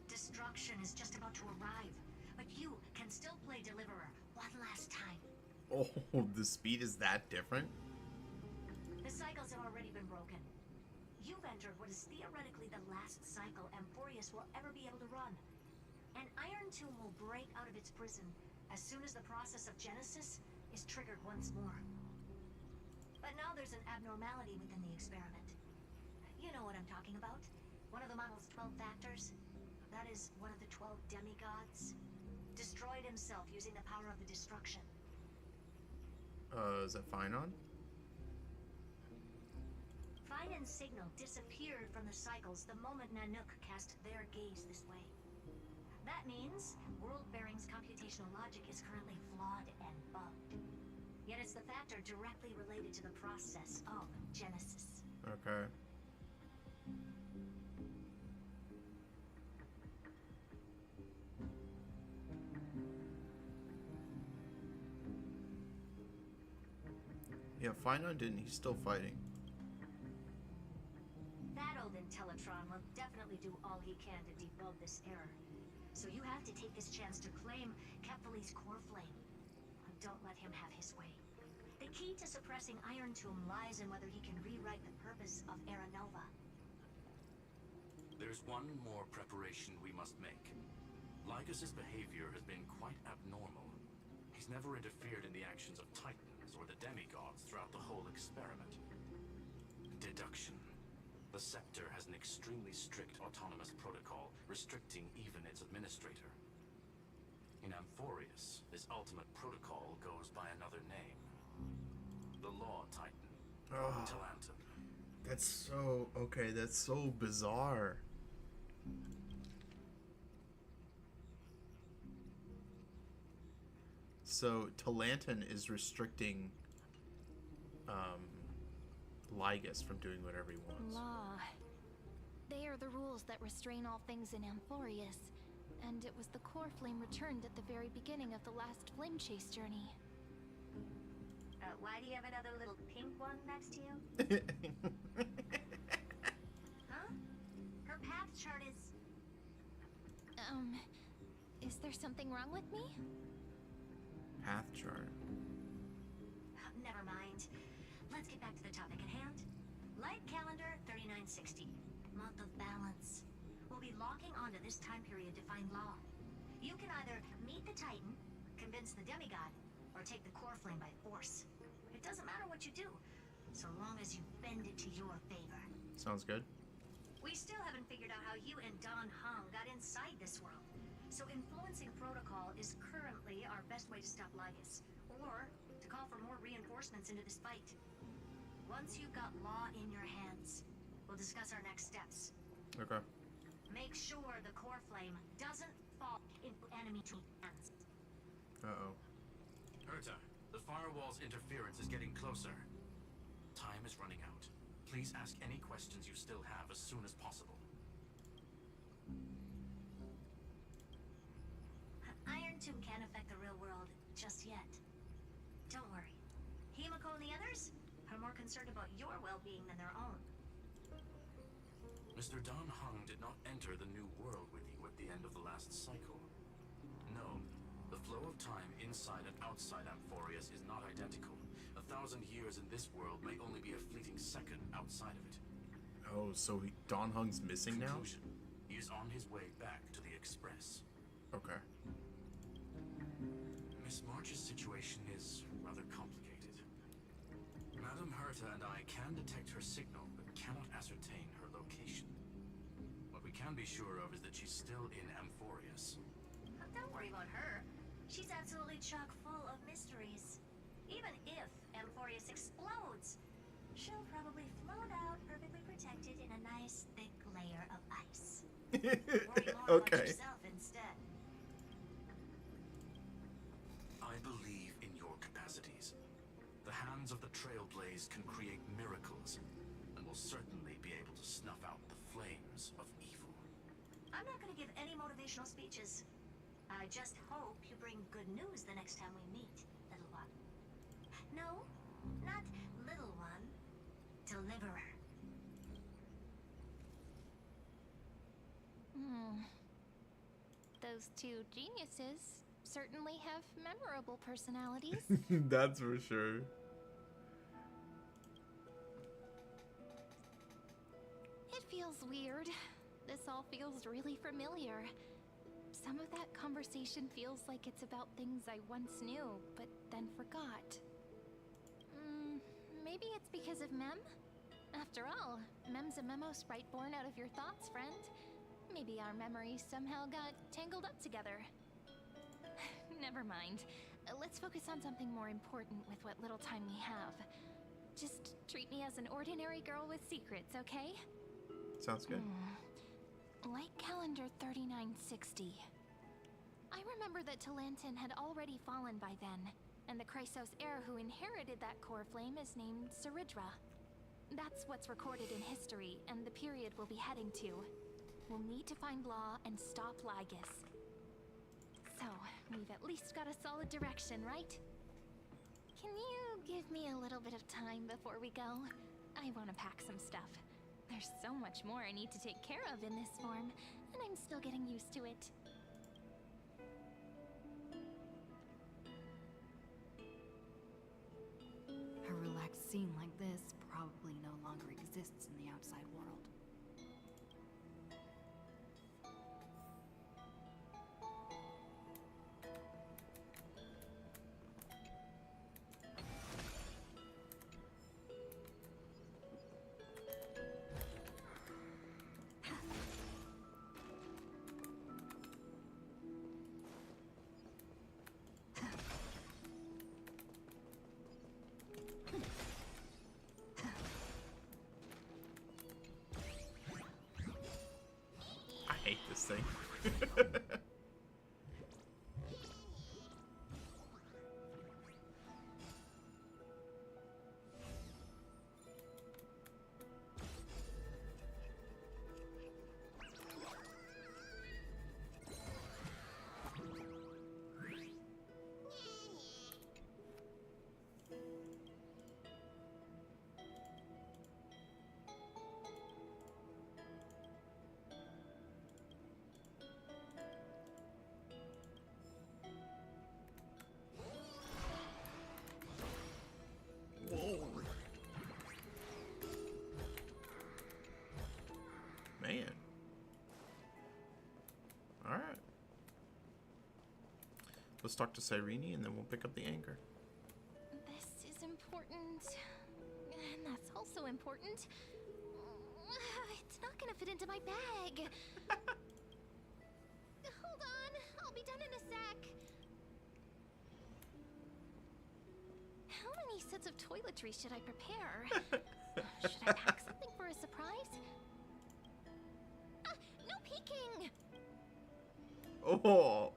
S13: Destruction is just about to arrive, but you can still play Deliverer one last time.
S1: Oh, the speed is that different?
S13: The cycles have already been broken. You've entered what is theoretically the last cycle Emporius will ever be able to run. And Iron Tomb will break out of its prison as soon as the process of Genesis is triggered once more. But now there's an abnormality within the experiment. You know what I'm talking about. One of the model's 12 factors. That is one of the 12 demigods. Destroyed himself using the power of the destruction.
S1: Is that Finon?
S13: Finon's signal disappeared from the cycles the moment Nanook cast their gaze this way. That means World-Bearing's computational logic is currently flawed and bugged. Yet it's the factor directly related to the process of Genesis.
S1: Okay. Yeah, Finon didn't. He's still fighting.
S13: That old Intellitron will definitely do all he can to debug this error. So you have to take this chance to claim Kephal's core flame. Don't let him have his way. The key to suppressing Iron Tomb lies in whether he can rewrite the purpose of Era Nova.
S12: There's one more preparation we must make. Lycus's behavior has been quite abnormal. He's never interfered in the actions of Titans or the demigods throughout the whole experiment. Deduction. The Scepter has an extremely strict autonomous protocol, restricting even its administrator. In Amphorius, this ultimate protocol goes by another name. The Law Titan.
S1: Oh,
S12: Talanton.
S1: that's so... Okay, that's so bizarre. So, Talanton is restricting Lygus from doing whatever he wants.
S10: Law. They are the rules that restrain all things in Amphorius, and it was the core flame returned at the very beginning of the last flame chase journey.
S13: Why do you have another little pink one next to you? Huh? Her path chart is...
S10: Is there something wrong with me?
S1: Path chart.
S13: Never mind. Let's get back to the topic at hand. Light calendar 3960. Month of balance. We'll be locking onto this time period to find Law. You can either meet the Titan, convince the demigod, or take the core flame by force. It doesn't matter what you do, so long as you bend it to your favor.
S1: Sounds good.
S13: We still haven't figured out how you and Don Hung got inside this world. So influencing protocol is currently our best way to stop Lygus, or to call for more reinforcements into this fight. Once you've got Law in your hands, we'll discuss our next steps.
S1: Okay.
S13: Make sure the core flame doesn't fall into enemy hands.
S1: Uh-oh.
S12: Herta, the firewall's interference is getting closer. Time is running out. Please ask any questions you still have as soon as possible.
S13: Iron Tomb can't affect the real world just yet. Don't worry. Himiko and the others are more concerned about your well-being than their own.
S12: Mr. Don Hung did not enter the new world with you at the end of the last cycle. No, the flow of time inside and outside Amphorius is not identical. 1,000 years in this world may only be a fleeting second outside of it.
S1: Oh, so Don Hung's missing now?
S12: Conclusion. He is on his way back to the Express.
S1: Okay.
S12: Miss March's situation is rather complicated. Madame Herta and I can detect her signal, but cannot ascertain her location. What we can be sure of is that she's still in Amphorius.
S13: Don't worry about her. She's absolutely chock full of mysteries. Even if Amphorius explodes, she'll probably float out perfectly protected in a nice thick layer of ice. Worry more about yourself instead.
S12: I believe in your capacities. The hands of the Trailblaze can create miracles, and will certainly be able to snuff out the flames of evil.
S13: I'm not going to give any motivational speeches. I just hope you bring good news the next time we meet, little one. No, not little one. Deliverer.
S10: Those two geniuses certainly have memorable personalities.
S1: That's for sure.
S10: It feels weird. This all feels really familiar. Some of that conversation feels like it's about things I once knew, but then forgot. Maybe it's because of Mem? After all, Mem's a memo sprite born out of your thoughts, friend. Maybe our memories somehow got tangled up together. Never mind. Let's focus on something more important with what little time we have. Just treat me as an ordinary girl with secrets, okay?
S1: Sounds good.
S10: Like calendar 3960. I remember that Talantin had already fallen by then, and the Chrysos heir who inherited that core flame is named Seridra. That's what's recorded in history, and the period we'll be heading to. We'll need to find Law and stop Lygus. So, we've at least got a solid direction, right? Can you give me a little bit of time before we go? I want to pack some stuff. There's so much more I need to take care of in this form, and I'm still getting used to it.
S11: A relaxed scene like this probably no longer exists in the outside world.
S1: I hate this thing. Man. Alright. Let's talk to Cyrene and then we'll pick up the anchor.
S10: This is important. And that's also important. It's not gonna fit into my bag. Hold on, I'll be done in a sec. How many sets of toiletries should I prepare? Should I pack something for a surprise? No peeking!
S1: Oh.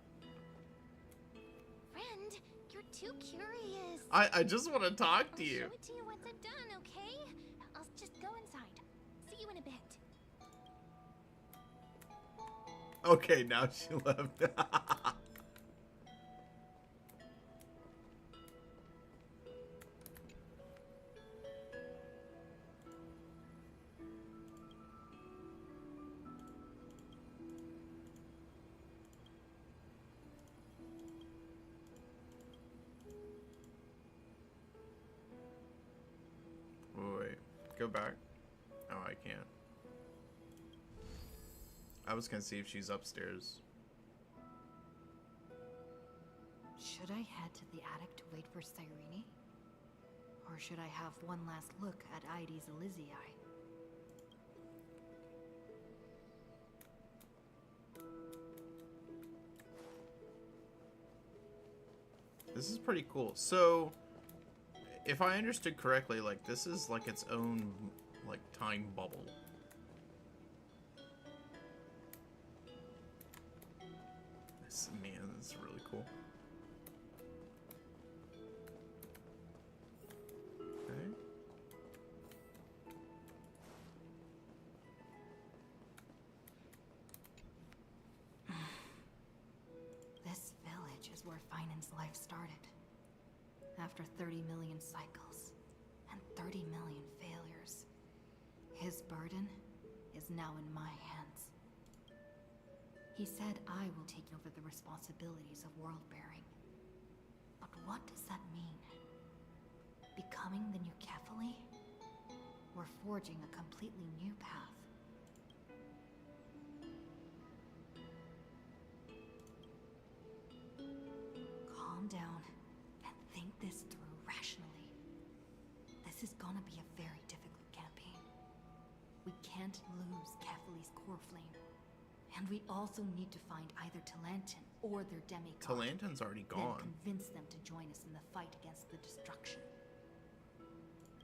S10: Friend, you're too curious.
S1: I just want to talk to
S10: I'll
S1: you.
S10: show it to you once I'm done, okay? I'll just go inside. See you in a bit.
S1: Okay, now she left. Wait, go back. Oh, I can't. I was gonna see if she's upstairs.
S11: Should I head to the attic to wait for Cyrene? Or should I have one last look at Ides Elysiae?
S1: This is pretty cool. So, if I understood correctly, like, this is like its own, like, time bubble. Man, this is really cool. Okay.
S11: This village is where Finan's life started. After 30 million cycles and 30 million failures, his burden is now in my hands. He said I will take over the responsibilities of world-bearing. But what does that mean? Becoming the new Kefali? Or forging a completely new path? Calm down and think this through rationally. This is gonna be a very difficult campaign. We can't lose Kefali's core flame. And we also need to find either Talantin or their demigod.
S1: Talantin's already gone.
S11: Then convince them to join us in the fight against the destruction.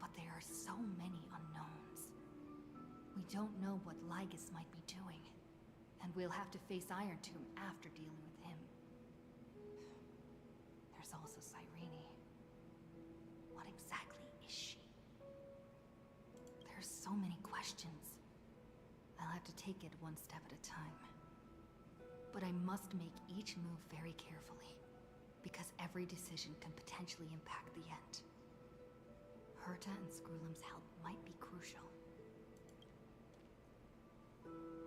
S11: But there are so many unknowns. We don't know what Lygus might be doing. And we'll have to face Iron Tomb after dealing with him. There's also Cyrene. What exactly is she? There's so many questions. I'll have to take it one step at a time. But I must make each move very carefully, because every decision can potentially impact the end. Herta and Screwlum's help might be crucial.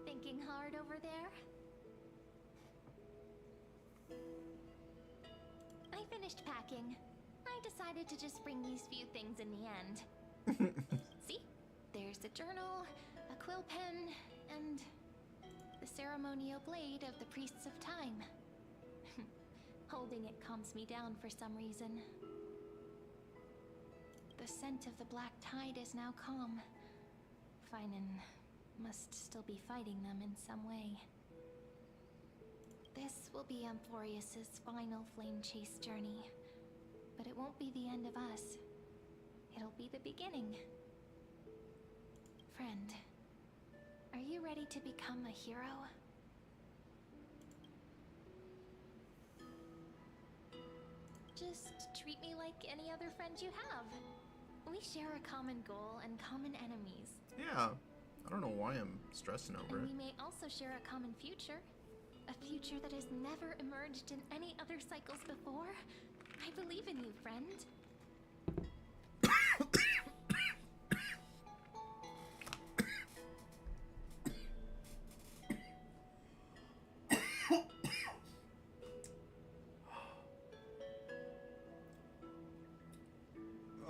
S10: Thinking hard over there? I finished packing. I decided to just bring these few things in the end. See? There's a journal, a quill pen, and the ceremonial blade of the Priests of Time. Holding it calms me down for some reason. The scent of the black tide is now calm. Finan must still be fighting them in some way. This will be Amphorius's final flame chase journey. But it won't be the end of us. It'll be the beginning. Friend, are you ready to become a hero? Just treat me like any other friend you have. We share a common goal and common enemies.
S1: Yeah, I don't know why I'm stressing over
S10: And
S1: it.
S10: we may also share a common future. A future that has never emerged in any other cycles before. I believe in you, friend.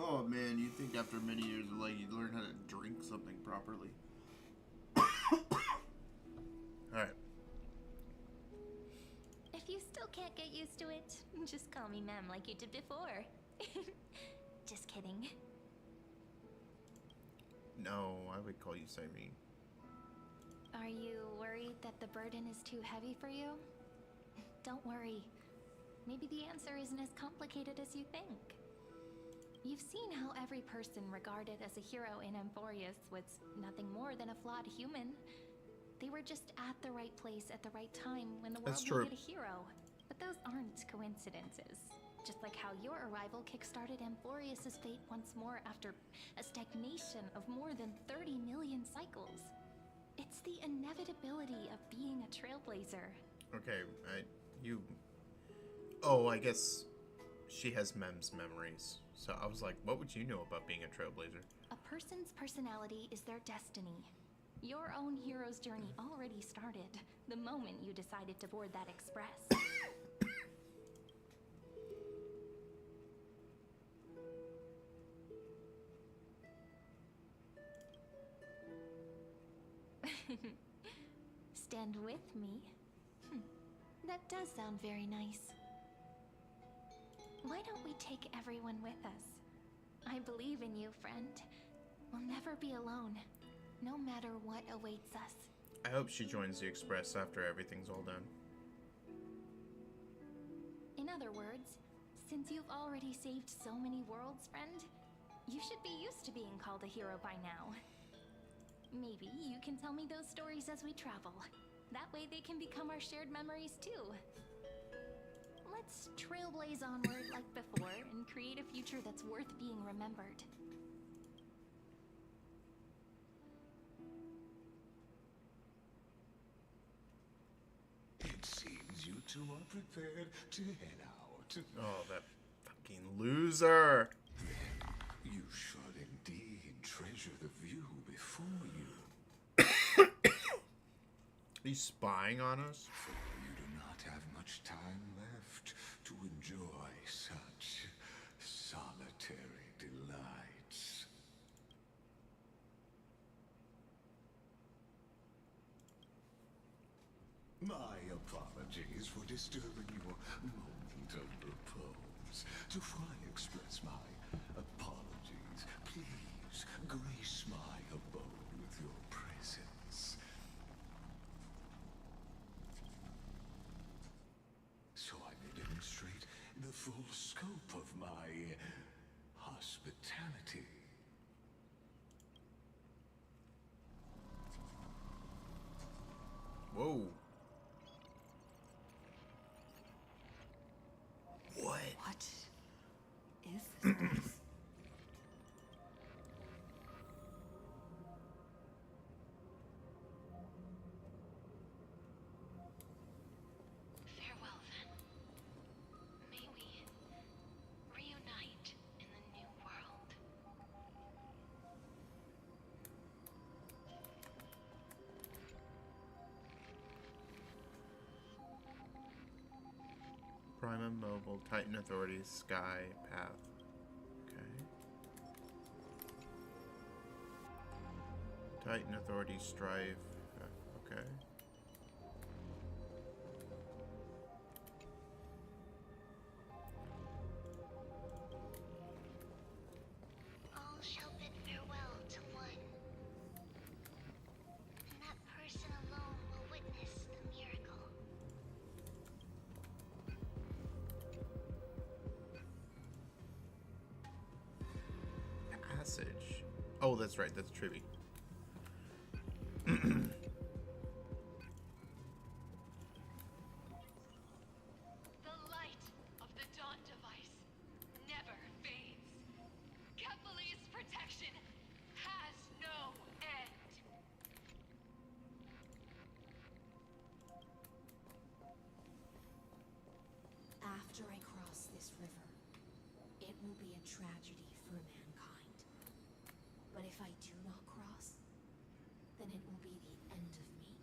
S1: Oh man, you'd think after many years of like you'd learn how to drink something properly. Alright.
S10: If you still can't get used to it, just call me ma'am like you did before. Just kidding.
S1: No, I would call you Cyrene.
S10: Are you worried that the burden is too heavy for you? Don't worry. Maybe the answer isn't as complicated as you think. You've seen how every person regarded as a hero in Amphorius was nothing more than a flawed human. They were just at the right place at the right time when the world needed a hero. But those aren't coincidences. Just like how your arrival kickstarted Amphorius's fate once more after a stagnation of more than 30 million cycles. It's the inevitability of being a trailblazer.
S1: Okay, Oh, I guess she has Mem's memories. So I was like, what would you know about being a trailblazer?
S10: A person's personality is their destiny. Your own hero's journey already started the moment you decided to board that express. Stand with me? That does sound very nice. Why don't we take everyone with us? I believe in you, friend. We'll never be alone, no matter what awaits us.
S1: I hope she joins the Express after everything's all done.
S10: In other words, Since you've already saved so many worlds, friend, you should be used to being called a hero by now. Maybe you can tell me those stories as we travel. That way they can become our shared memories too. Let's trailblaze onward like before and create a future that's worth being remembered.
S4: It seems you two are prepared to head out.
S1: Oh, that fucking loser.
S4: Then you should indeed treasure the view before you.
S1: He's spying on us?
S4: For you do not have much time left to enjoy such solitary delights. My apologies for disturbing your moment of repose. To fully express my apologies, please grace my abode with your presence. So I may demonstrate the full scope of my hospitality.
S1: Whoa. What?
S11: What is this place?
S3: Farewell, then. May we reunite in the new world.
S1: Prima Mobile, Titan Authority, Sky, Path. Okay. Titan Authority, Strive. Okay.
S3: All shall bid farewell to one. And that person alone will witness the miracle.
S1: Passage. Oh, that's right. That's Trivy.
S3: The light of the Dawn Device never fades. Kepali's protection has no end.
S14: After I cross this river, it will be a tragedy for mankind. But if I do not cross, then it will be the end of me.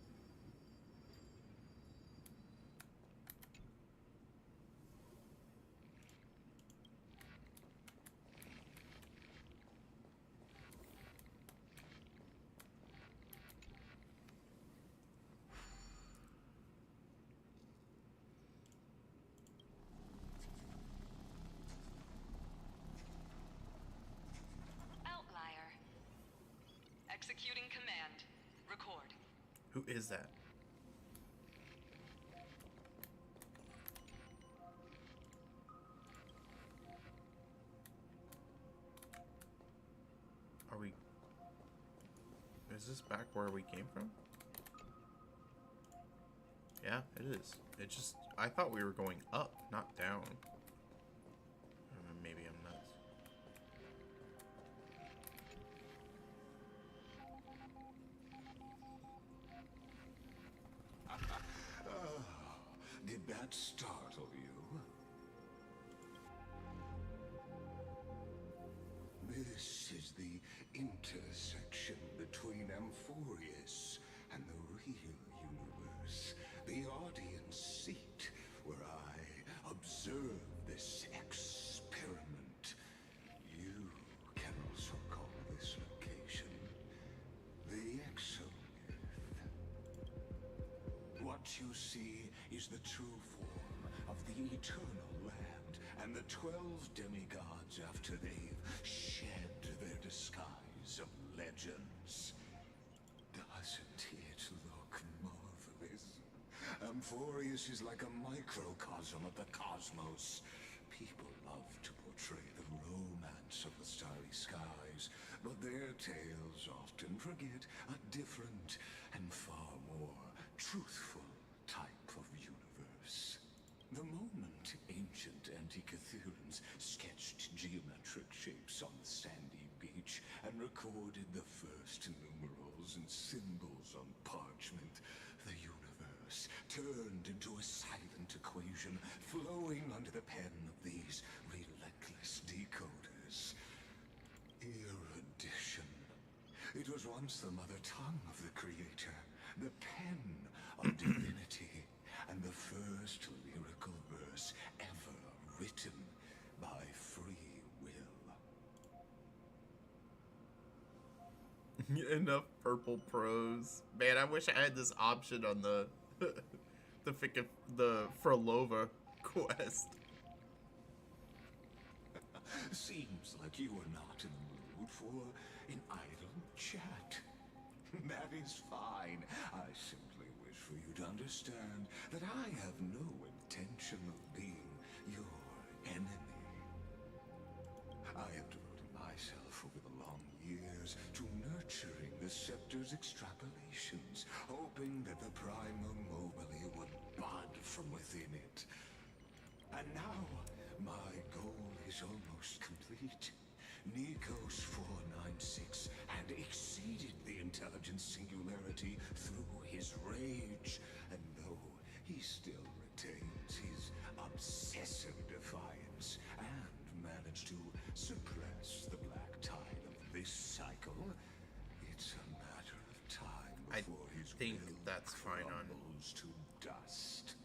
S11: Outlier. Executing command. Record.
S1: Who is that? Are we... Is this back where we came from? Yeah, it is. It just... I thought we were going up, not down. Maybe I'm nuts.
S4: Did that startle you? This is the intersection between Amphorius and the real universe. The audience seat where I observe this experiment. You can also call this location the Exomyth. What you see is the true form of the eternal land and the 12 demigods after they've shed their disguise of legends. Doesn't it look marvelous? Amphorius is like a microcosm of the cosmos. People tales often forget a different and far more truthful type of universe. The moment ancient Antikytherians sketched geometric shapes on the sandy beach and recorded the first numerals and symbols on parchment, the universe turned into a silent equation flowing under the pen of these relentless decoders. Erudition. It was once the mother tongue of the creator, the pen of divinity, and the first lyrical verse ever written by free will.
S1: Enough purple prose. Man, I wish I had this option on the the Frolova quest.
S4: Seems like you are not in the mood for an idle chat. That is fine. I simply wish for you to understand that I have no intention of being your enemy. I have devoted myself over the long years to nurturing the scepter's extrapolations, hoping that the Prima Mobile would bud from within it. And now, my goal is almost complete. Nikos 496 had exceeded the intelligence singularity through his rage, and though he still retains his obsessive defiance and managed to suppress the black tide of this cycle, it's a matter of time before his
S1: think
S4: will
S1: that's fine on
S4: crumbles to dust.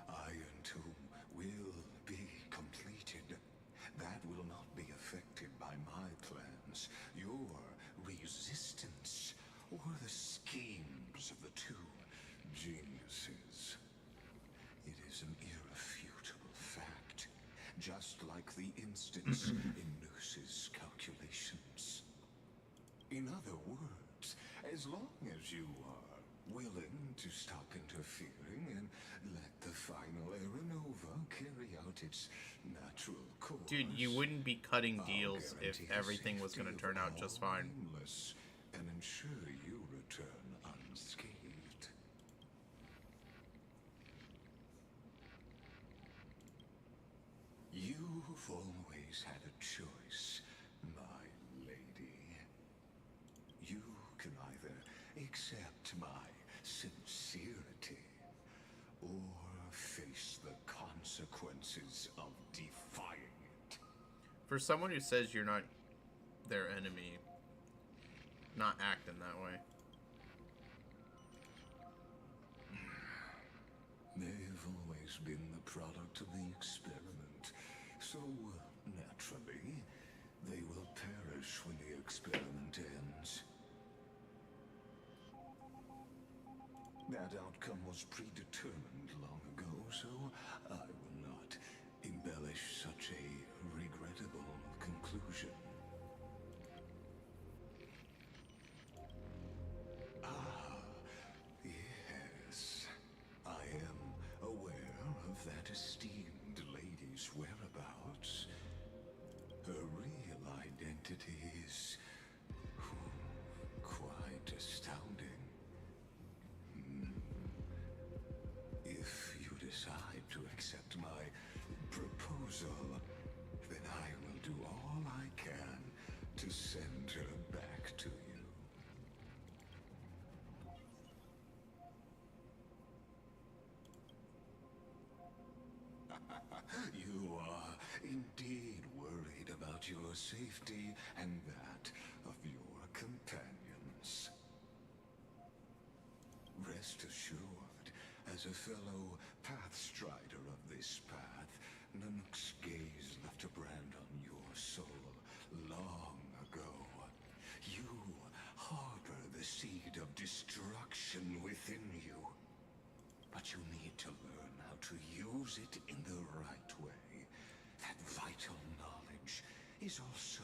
S4: Iron Tomb will be completed. That will not be affected by my plans, your resistance, or the schemes of the two geniuses. It is an irrefutable fact, just like the instance in Noos's calculations. In other words, as long as you are willing to stop interfering and let the final Aeronova carry out its natural course.
S1: Dude, you wouldn't be cutting deals if everything was going to turn out just fine.
S4: And ensure you return unscathed. You've always had a choice, my lady. You can either accept my sincerity or face the consequences of defying it.
S1: For someone who says you're not their enemy, not acting that way.
S4: They've always been the product of the experiment, so naturally, they will perish when the experiment ends. That outcome was predetermined long ago, so I will not embellish such a regrettable conclusion. Ah, yes. I am aware of that esteemed lady's whereabouts. Her real identity is quite astounding. If you decide to accept my proposal, then I will do all I can to send her back to you. You are indeed worried about your safety and that of your companions. Rest assured, as a fellow pathstrider of this path, Nanook's gaze left a brand on your soul long ago. You harbor the seed of destruction within you. But you need to learn how to use it in the right way. That vital knowledge is also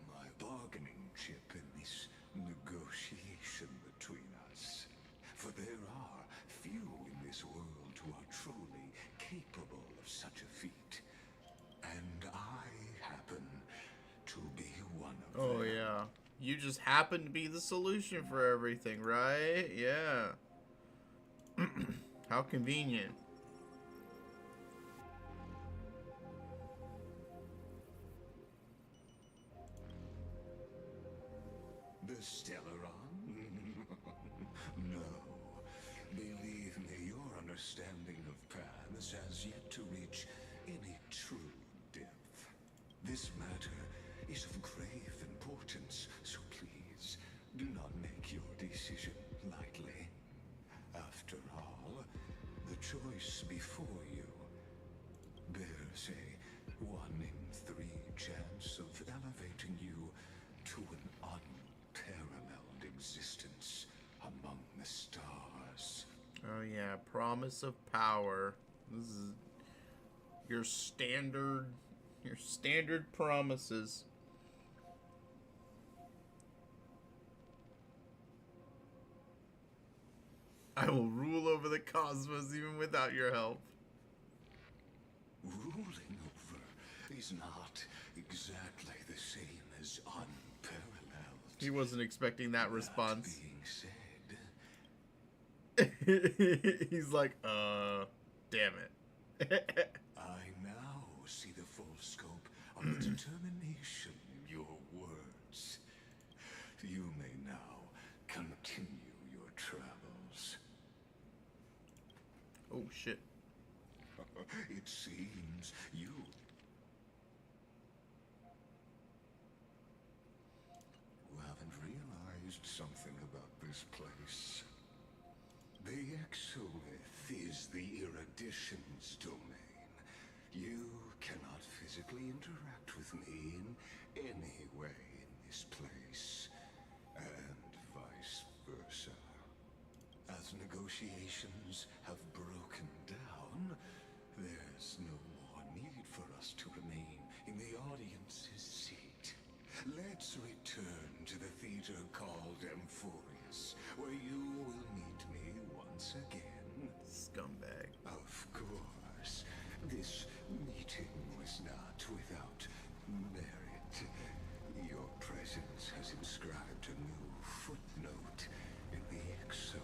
S4: my bargaining chip in this negotiation between us. For there are few in this world who are truly capable of such a feat. And I happen
S1: You just happen to be the solution for everything, right? Yeah. How convenient.
S4: The Stellaron? No. Believe me, your understanding of paths has yet to reach any true depth. This matter is of grave importance, so please, do not make your decision lightly. After all, the choice before you bears a 1 in 3 chance of elevating you to an unparalleled existence among the stars.
S1: Oh yeah, promise of power. This is your standard promises. I will rule over the cosmos even without your help.
S4: Ruling over is not exactly the same as unparalleled.
S1: He wasn't expecting that response.
S4: Being said,
S1: He's like, damn it.
S4: I now see the full scope of the determination in your words. You may now continue your travels.
S1: Oh shit.
S4: It seems you haven't realized something about this place. The Exolith is the Erudition's domain. You cannot physically interact with me in any way in this place, and vice versa. As negotiations have broken down, there's no more need for us to remain in the audience's seat. Let's return to the theater called Amphorius, where you will meet me once again.
S1: Scumbag.
S4: Of course, this meeting was not without merit. Your presence has inscribed a new footnote in the exomyth.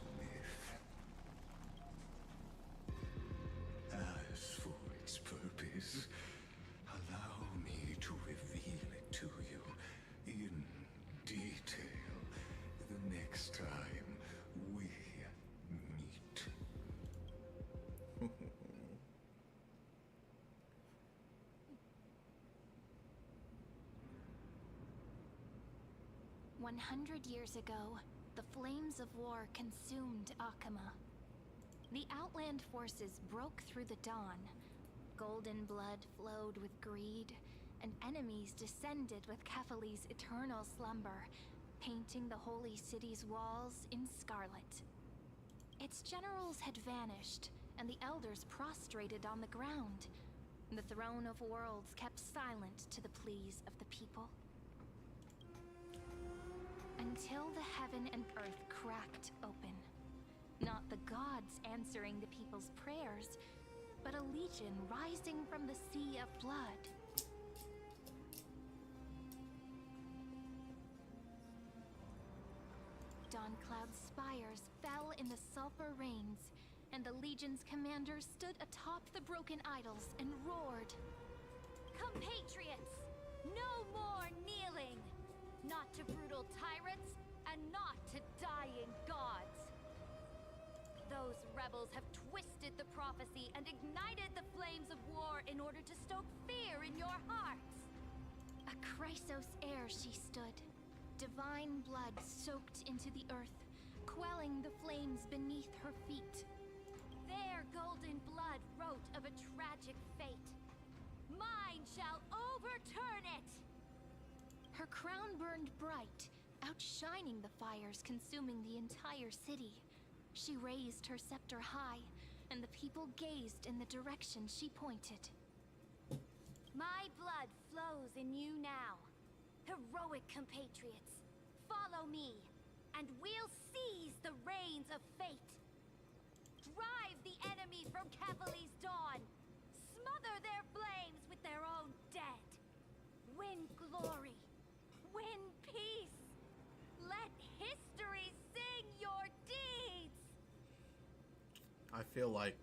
S4: As for its purpose, allow me to reveal it to you in detail the next time we meet.
S10: 100 years ago, the flames of war consumed Akama. The Outland forces broke through the dawn. Golden blood flowed with greed, and enemies descended with Kefali's eternal slumber, painting the holy city's walls in scarlet. Its generals had vanished, and the elders prostrated on the ground. The throne of worlds kept silent to the pleas of the people. Until the heaven and earth cracked open. Not the gods answering the people's prayers, but a legion rising from the sea of blood. Dawncloud's spires fell in the sulfur rains, and the legion's commander stood atop the broken idols and roared.
S5: Compatriots, no more kneeling! Not to brutal tyrants, and not to dying gods. Those rebels have twisted the prophecy and ignited the flames of war in order to stoke fear in your hearts.
S10: A Chrysos heir she stood, divine blood soaked into the earth, quelling the flames beneath her feet.
S5: Their golden blood wrote of a tragic fate. Mine shall overturn it!
S10: Her crown burned bright, outshining the fires consuming the entire city. She raised her scepter high, and the people gazed in the direction she pointed.
S5: My blood flows in you now. Heroic compatriots, follow me, and we'll seize the reins of fate. Drive the enemy from Kefali's dawn. Smother their flames with their own dead. Win glory. Win peace.
S1: I feel like,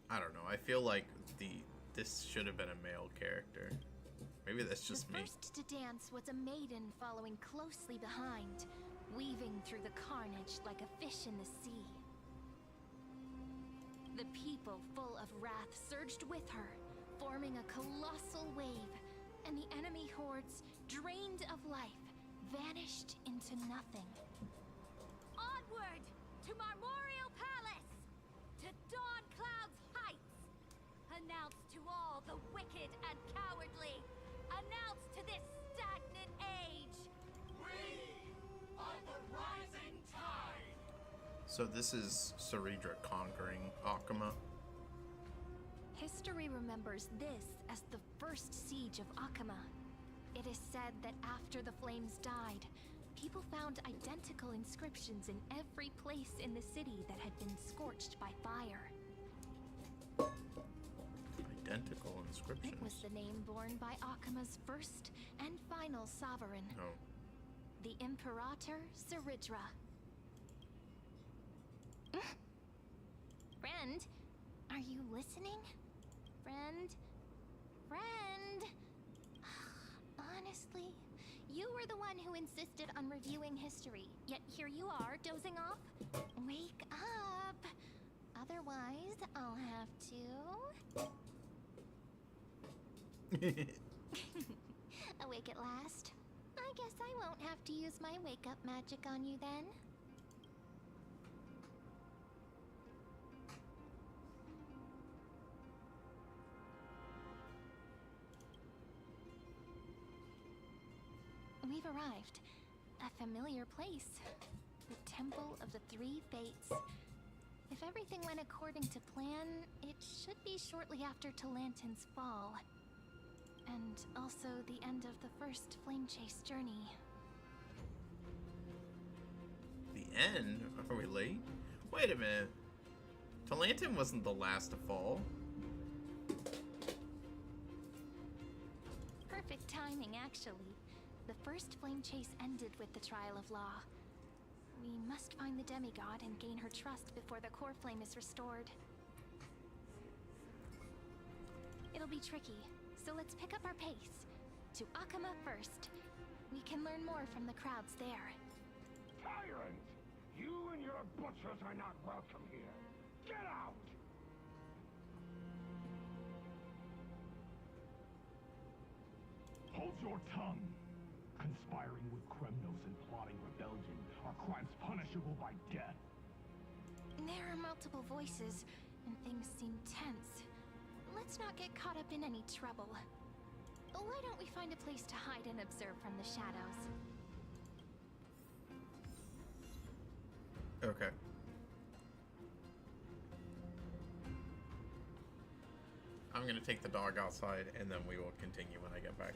S1: I don't know. I feel like this should have been a male character. Maybe that's just
S10: the
S1: me.
S10: first to dance was a maiden following closely behind, weaving through the carnage like a fish in the sea. The people, full of wrath, surged with her, forming a colossal wave, and the enemy hordes, drained of life, vanished into nothing.
S5: Onward to Marmorial Palace, to Dawn Cloud's heights. Announce to all the wicked and cowardly. Announce to this stagnant age. We are the rising tide.
S1: So this is Ceridra conquering Akama.
S10: History remembers this as the first siege of Akama. It is said that after the flames died, people found identical inscriptions in every place in the city that had been scorched by fire.
S1: Identical inscriptions.
S10: It was the name borne by Akama's first and final sovereign,
S1: Oh.
S10: the Imperator Ceridra. Friend, are you listening? Friend? Friend? Honestly, you were the one who insisted on reviewing history, yet here you are, dozing off? Wake up! Otherwise, I'll have to... Awake at last? I guess I won't have to use my wake-up magic on you then. We've arrived. A familiar place. The Temple of the Three Fates. If everything went according to plan, it should be shortly after Talantin's fall. And also the end of the first Flame Chase journey.
S1: The end? Are we late? Wait a minute. Talantin wasn't the last to fall.
S10: Perfect timing, actually. The first Flame Chase ended with the Trial of Law. We must find the demigod and gain her trust before the core flame is restored. It'll be tricky, so let's pick up our pace. To Akama first. We can learn more from the crowds there.
S15: Tyrant! You and your butchers are not welcome here. Get out! Hold your tongue! Conspiring with Kremnos and plotting rebellion are crimes punishable by death.
S10: There are multiple voices, and things seem tense. Let's not get caught up in any trouble. Why don't we find a place to hide and observe from the shadows?
S1: Okay. I'm gonna take the dog outside, and then we will continue when I get back.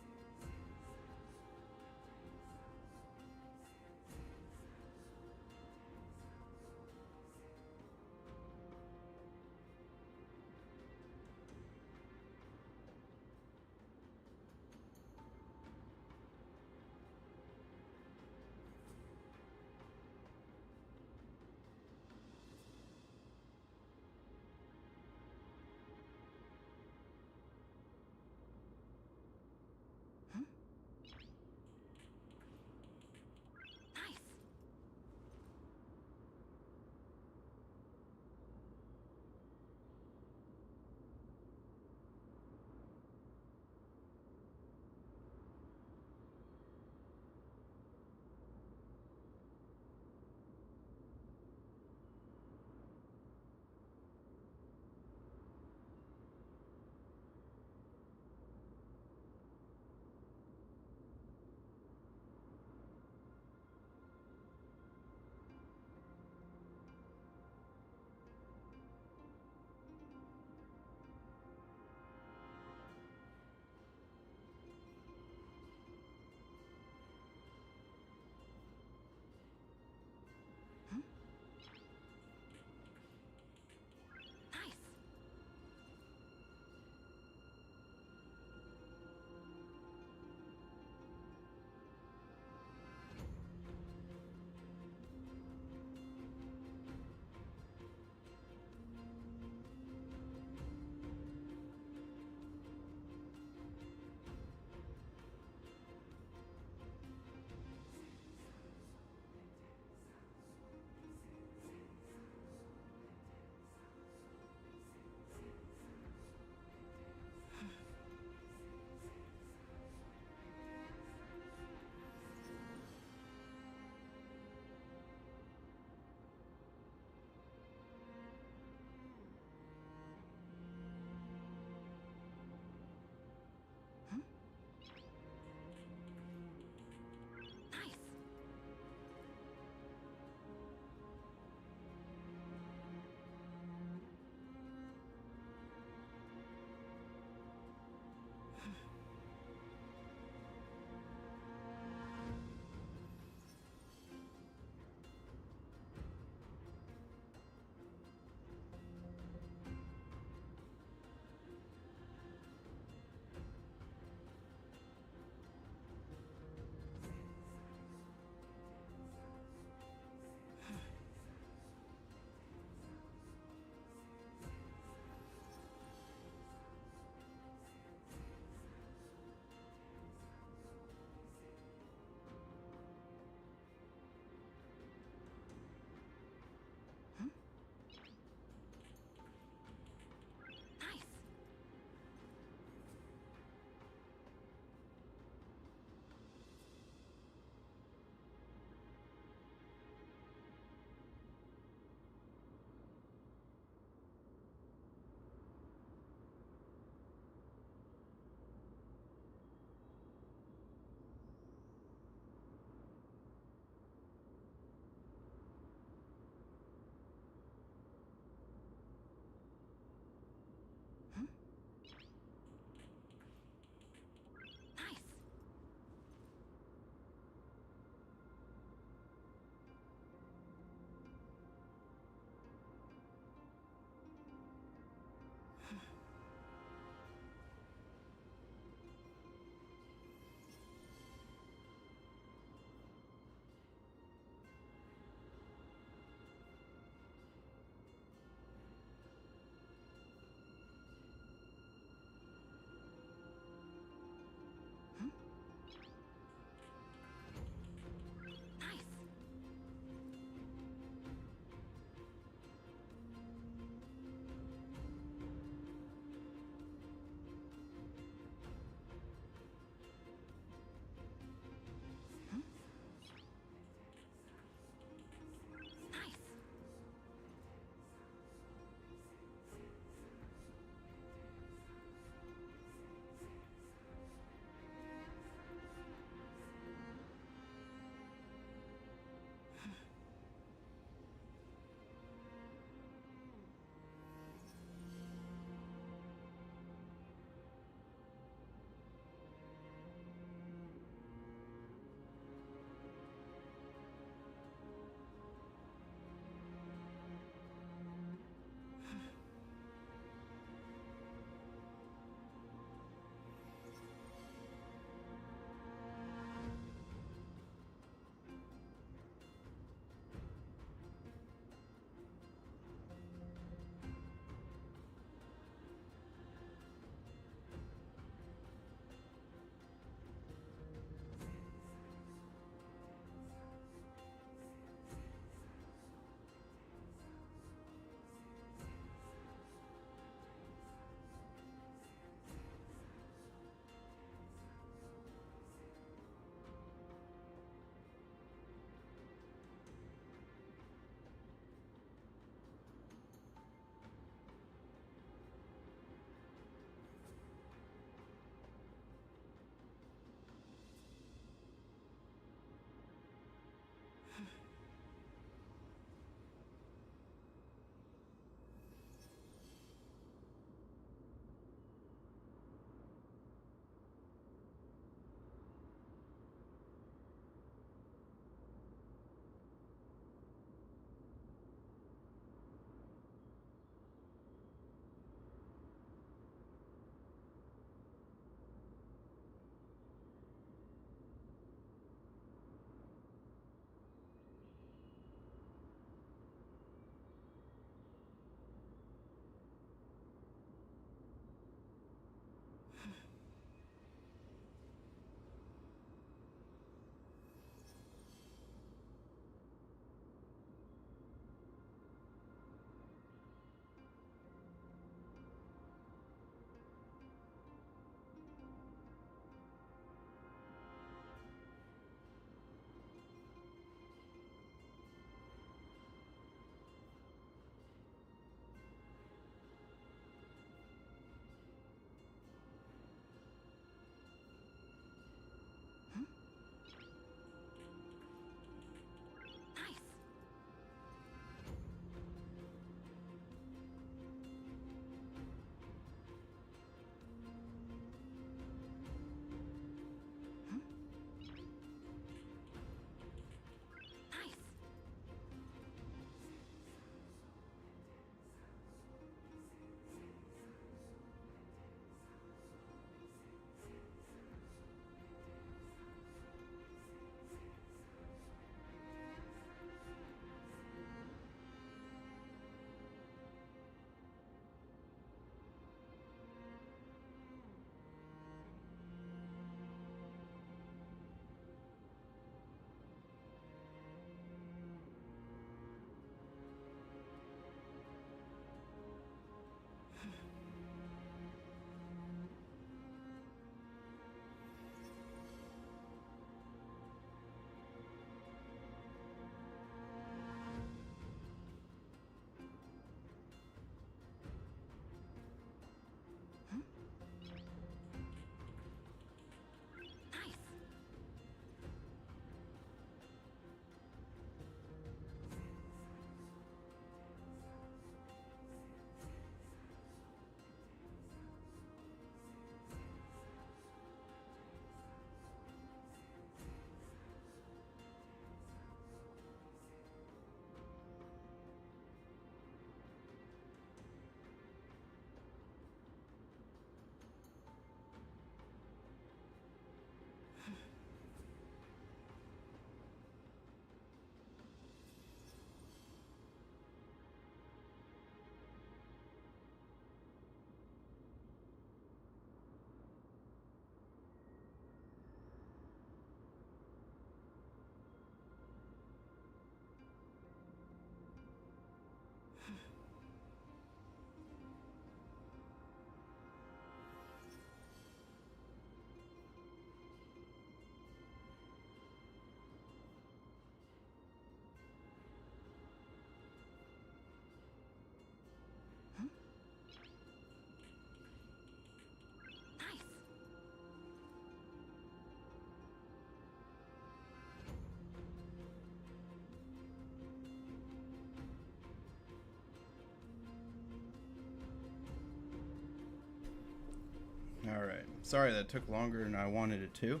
S1: Sorry that took longer than I wanted it to.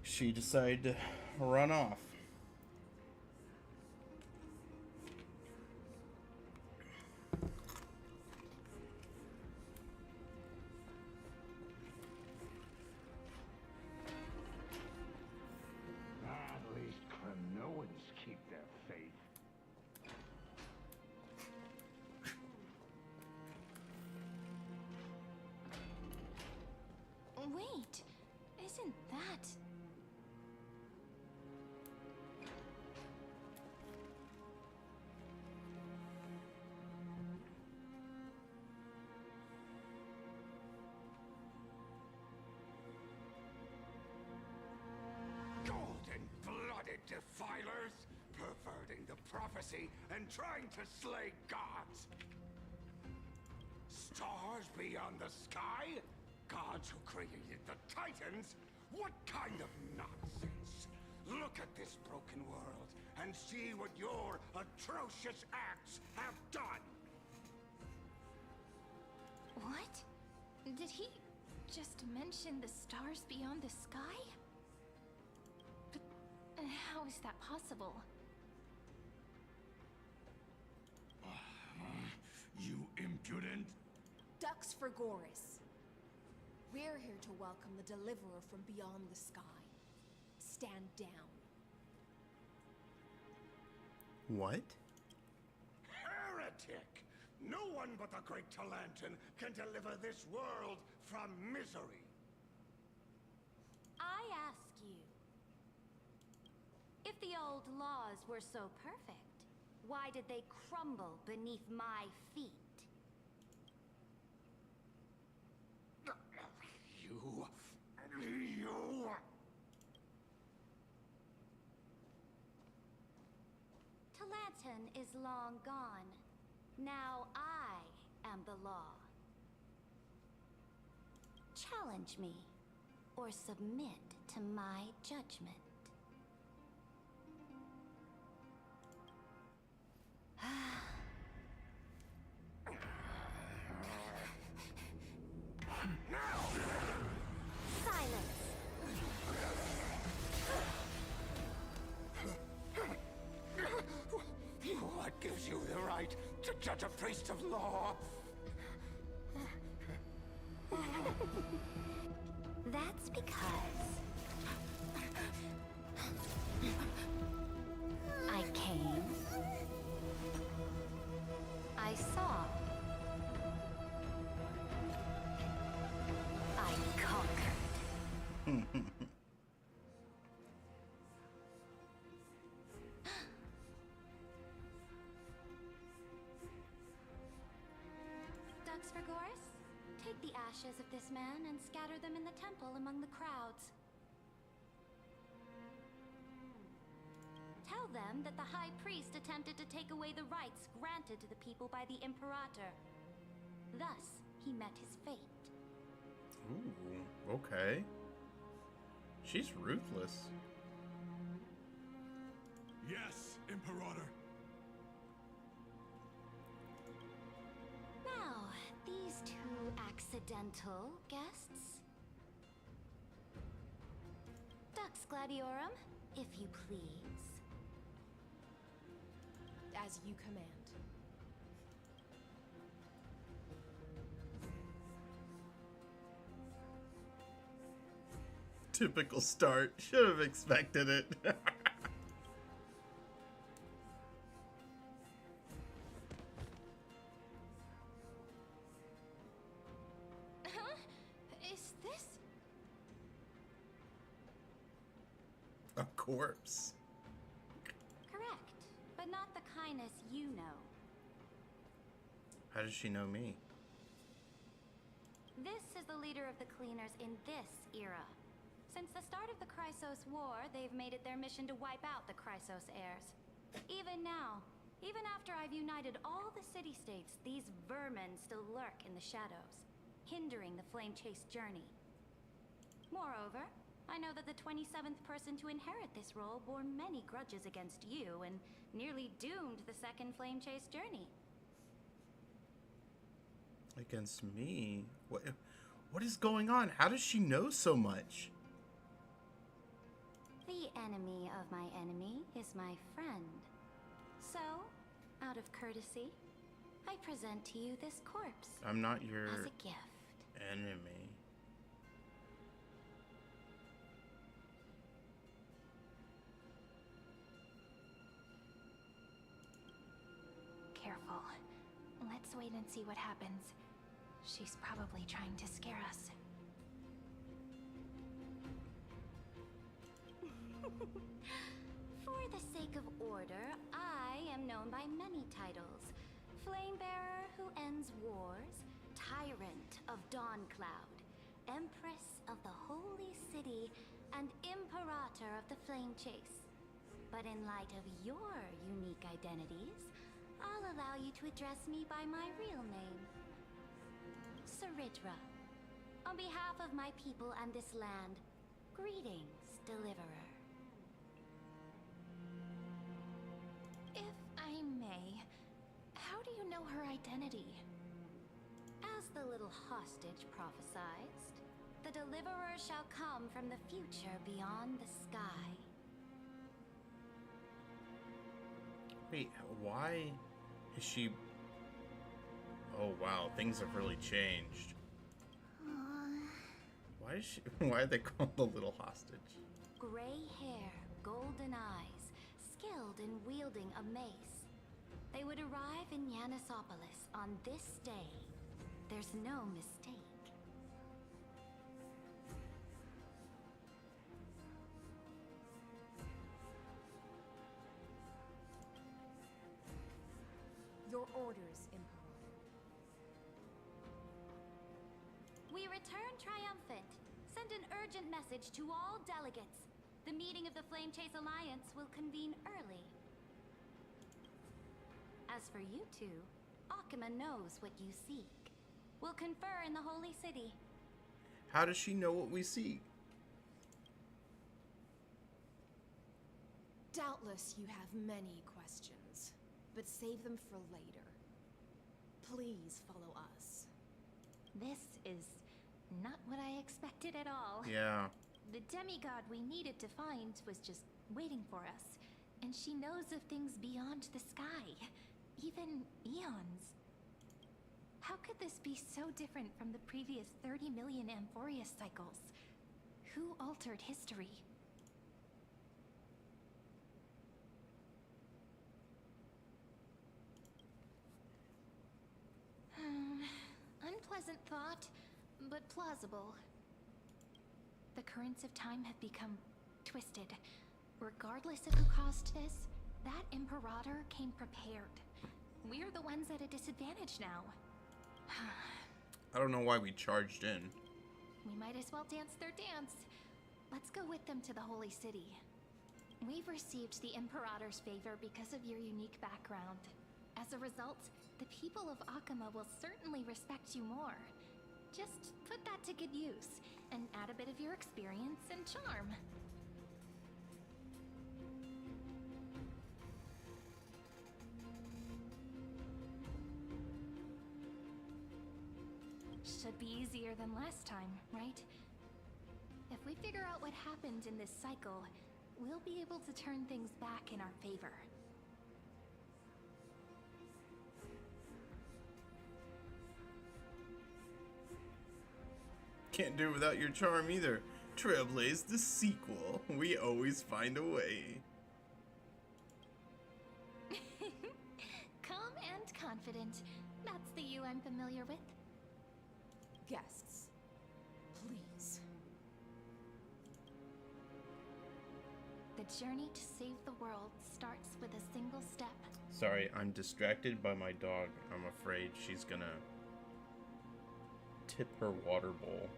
S1: She decided to run off.
S15: At least Kremnoans keep their faith.
S10: Wait, isn't that...
S4: Golden-blooded defilers, perverting the prophecy and trying to slay gods. Stars beyond the sky? Gods who created the Titans? What kind of nonsense? Look at this broken world and see what your atrocious acts have done!
S10: What? Did he just mention the stars beyond the sky? But how is that possible?
S4: You impudent!
S14: Dux for Goris. We're here to welcome the deliverer from beyond the sky. Stand down.
S1: What?
S4: Heretic! No one but the great Talantan can deliver this world from misery.
S5: I ask you, if the old laws were so perfect, why did they crumble beneath my feet?
S4: You...
S5: Talantan is long gone. Now I am the law. Challenge me, or submit to my judgment. Silence!
S4: What gives you the right to judge a priest of law?
S5: That's because I came, I saw, I conquered. Dux for Goris, take the ashes of this man and scatter them in the temple among the crowds. Tell them that the High Priest attempted to take away the rights granted to the people by the Imperator. Thus, he met his fate.
S1: Ooh, okay. She's ruthless.
S4: Yes, Imperator.
S5: Now, these two accidental guests. Dux Gladiorum, if you please.
S14: As you command.
S1: Typical start. Should have expected it.
S10: Huh? Is this...
S1: A corpse.
S5: Correct, but not the kindness you know.
S1: How does she know me?
S5: This is the leader of the Cleaners in this era. Since the start of the Chrysos War, they've made it their mission to wipe out the Chrysos heirs. Even now, even after I've united all the city-states, these vermin still lurk in the shadows, hindering the flame-chased journey. Moreover, I know that the 27th person to inherit this role bore many grudges against you and nearly doomed the second flame-chased journey.
S1: Against me? What is going on? How does she know so much?
S5: The enemy of my enemy is my friend. So, out of courtesy, I present to you this corpse.
S1: I'm not your
S5: as a gift.
S1: enemy.
S10: Careful. Let's wait and see what happens. She's probably trying to scare us.
S5: For the sake of order, I am known by many titles. Flamebearer who ends wars, Tyrant of Dawncloud, Empress of the Holy City, and Imperator of the Flame Chase. But in light of your unique identities, I'll allow you to address me by my real name. Saridra. On behalf of my people and this land, greetings, Deliverer.
S10: If I may, how do you know her identity?
S5: As the little hostage prophesied, the Deliverer shall come from the future beyond the sky.
S1: Wait, why is she... Oh wow, things have really changed. Why is she... Why are they called the little hostage?
S5: Gray hair, golden eyes, skilled in wielding a mace. They would arrive in Yanisopolis on this day. There's no mistake.
S11: Your orders, Imperator.
S5: We return triumphant. Send an urgent message to all delegates. The meeting of the Flame Chase Alliance will convene early. As for you two, Akima knows what you seek. We'll confer in the Holy City.
S1: How does she know what we seek?
S14: Doubtless you have many questions, but save them for later. Please follow us.
S10: This is not what I expected at all.
S1: Yeah.
S10: The demigod we needed to find was just waiting for us. And she knows of things beyond the sky. Even eons. How could this be so different from the previous 30 million Amphorius cycles? Who altered history? Unpleasant thought, but plausible. The currents of time have become twisted. Regardless of who caused this, that Imperator came prepared. We're the ones at a disadvantage now.
S1: I don't know why we charged in.
S10: We might as well dance their dance. Let's go with them to the Holy City. We've received the Imperator's favor because of your unique background. As a result, the people of Akima will certainly respect you more. Just put that to good use, and add a bit of your experience and charm. Should be easier than last time, right? If we figure out what happened in this cycle, we'll be able to turn things back in our favor.
S1: Can't do it without your charm either. Trailblaze the sequel. We always find a way.
S10: Calm and confident. That's the you I'm familiar with.
S14: Guests, please.
S10: The journey to save the world starts with a single step.
S1: Sorry, I'm distracted by my dog. I'm afraid she's gonna tip her water bowl.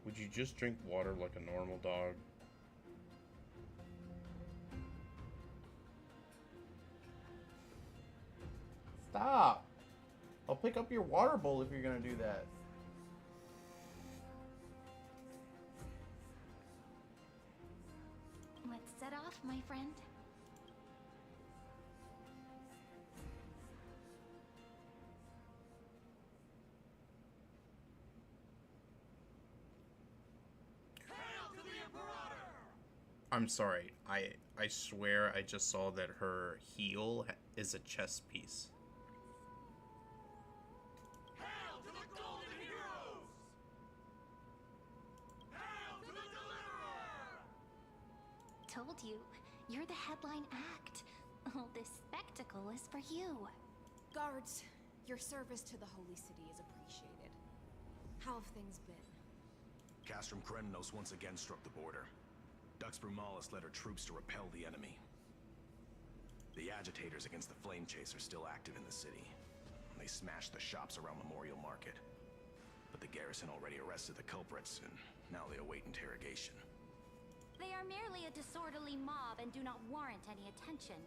S1: Would you just drink water like a normal dog? Stop! I'll pick up your water bowl if you're gonna do that.
S10: Let's set off, my friend.
S1: I'm sorry. I swear I just saw that her heel is a chess piece.
S4: Hail to the golden heroes! Hail to the deliverer!
S10: Told you, you're the headline act. All this spectacle is for you.
S14: Guards, your service to the Holy City is appreciated. How have things been?
S12: Castrum Kremnos once again struck the border. Dux Brumalis led her troops to repel the enemy. The agitators against the Flame Chase are still active in the city. They smashed the shops around Memorial Market. But the garrison already arrested the culprits, and now they await interrogation.
S5: They are merely a disorderly mob and do not warrant any attention.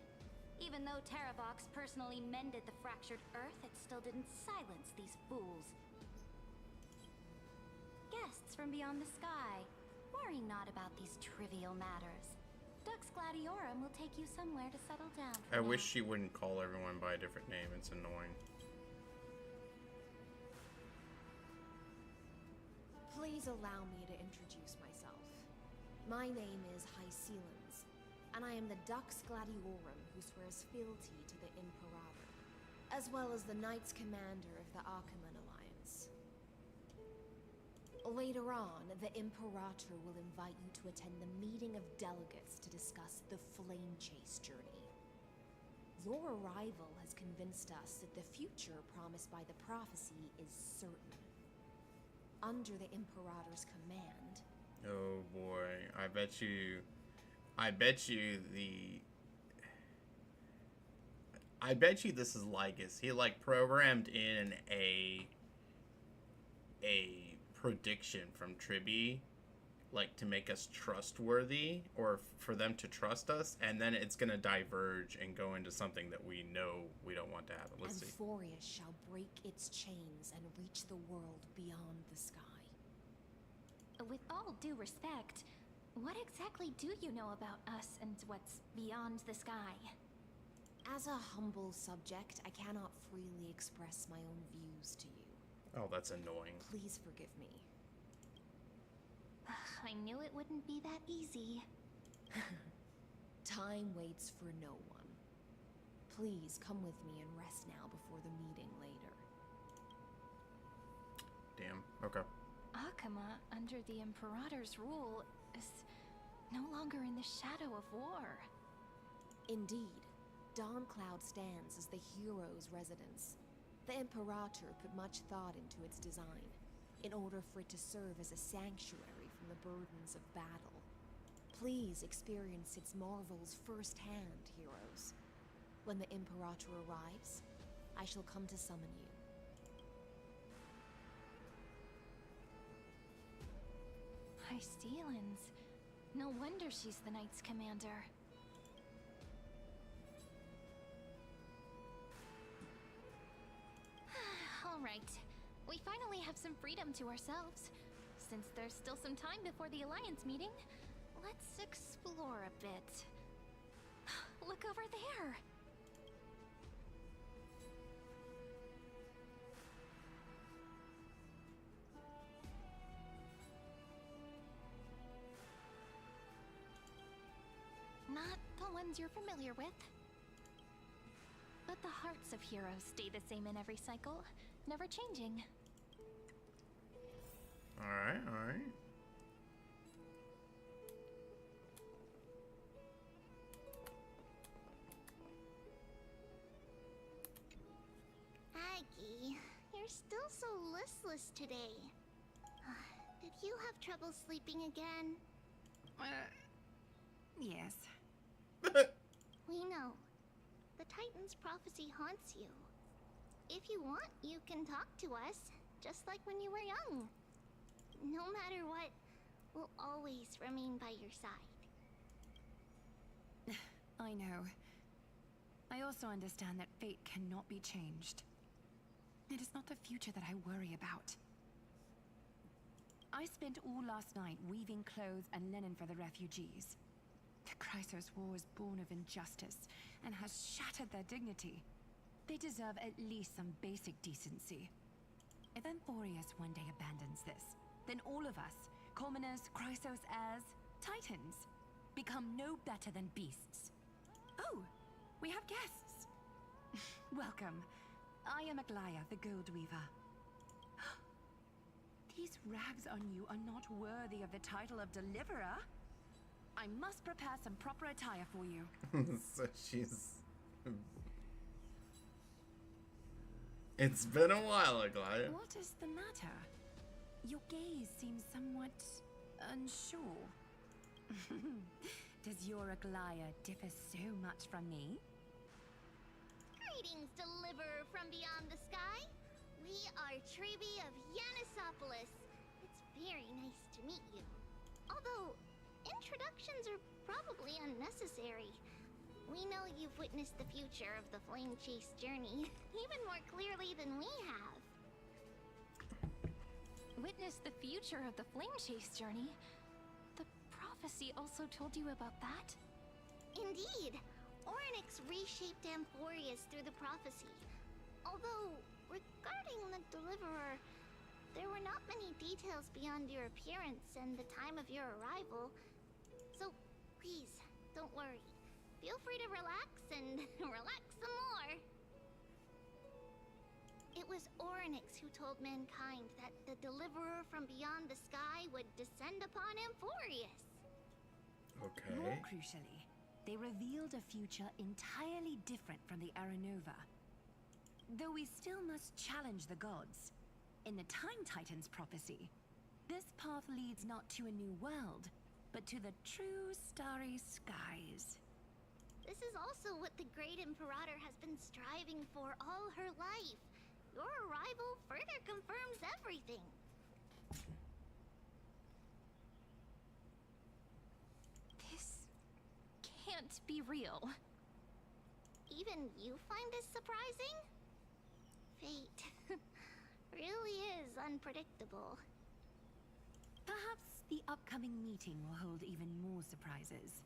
S5: Even though Terravox personally mended the fractured earth, it still didn't silence these fools. Guests from beyond the sky, worry not about these trivial matters. Dux Gladiorum will take you somewhere to settle down for
S1: I
S5: now.
S1: wish she wouldn't call everyone by a different name. It's annoying.
S14: Please allow me to introduce myself. My name is Hysilens, and I am the Dux Gladiorum who swears fealty to the Imperator, as well as the Knights Commander of the Achaemen Alliance. Later on, the Imperator will invite you to attend the meeting of delegates to discuss the Flame Chase journey. Your arrival has convinced us that the future promised by the prophecy is certain. Under the Imperator's command...
S1: Oh boy, I bet you this is Lycus. He like programmed in a prediction from Tribby, like to make us trustworthy or for them to trust us, and then it's gonna diverge and go into something that we know we don't want to happen. Let's see.
S14: Amphorius shall break its chains and reach the world beyond the sky.
S10: With all due respect, what exactly do you know about us and what's beyond the sky?
S14: As a humble subject, I cannot freely express my own views to you.
S1: Oh, that's annoying.
S14: Please forgive me.
S10: I knew it wouldn't be that easy.
S14: Time waits for no one. Please come with me and rest now before the meeting later.
S1: Damn. Okay.
S10: Akama, under the Imperator's rule, is no longer in the shadow of war.
S14: Indeed, Dawncloud stands as the hero's residence. The Imperator put much thought into its design, in order for it to serve as a sanctuary from the burdens of battle. Please experience its marvels firsthand, heroes. When the Imperator arrives, I shall come to summon you.
S10: Hysilens. No wonder she's the Knights Commander. Alright, we finally have some freedom to ourselves. Since there's still some time before the Alliance meeting, let's explore a bit. Look over there! Not the ones you're familiar with. But the hearts of heroes stay the same in every cycle, never changing.
S1: Alright, alright.
S5: Aggie, you're still so listless today. Did you have trouble sleeping again?
S16: Yes.
S5: We know. The Titan's prophecy haunts you. If you want, you can talk to us, just like when you were young. No matter what, we'll always remain by your side.
S16: I know. I also understand that fate cannot be changed. It is not the future that I worry about. I spent all last night weaving clothes and linen for the refugees. The Chrysos War is born of injustice and has shattered their dignity. They deserve at least some basic decency. If Amphorius one day abandons this, then all of us, commoners, Chrysos heirs, Titans, become no better than beasts. Oh, we have guests. Welcome. I am Aglaya, the Gold Weaver. These rags on you are not worthy of the title of Deliverer. I must prepare some proper attire for you.
S1: So she's... It's been a while, Aglaya.
S16: What is the matter? Your gaze seems somewhat unsure. Does your Aglaya differ so much from me?
S5: Greetings, Deliverer from beyond the sky. We are Trebi of Yanisopolis. It's very nice to meet you. Although, introductions are probably unnecessary. We know you've witnessed the future of the Flame Chase journey even more clearly than we have.
S10: Witnessed the future of the Flame Chase journey? The prophecy also told you about that?
S5: Indeed. Orynyx reshaped Amphorius through the prophecy. Although, regarding the Deliverer, there were not many details beyond your appearance and the time of your arrival. So, please, don't worry. Feel free to relax and relax some more. It was Orynyx who told mankind that the Deliverer from beyond the sky would descend upon Amphorius.
S1: Okay.
S16: More crucially, they revealed a future entirely different from the Aranova. Though we still must challenge the gods. In the Time Titan's prophecy, this path leads not to a new world, but to the true starry skies.
S5: This is also what the Great Imperator has been striving for all her life. Your arrival further confirms everything.
S10: This can't be real.
S5: Even you find this surprising? Fate really is unpredictable.
S16: Perhaps the upcoming meeting will hold even more surprises.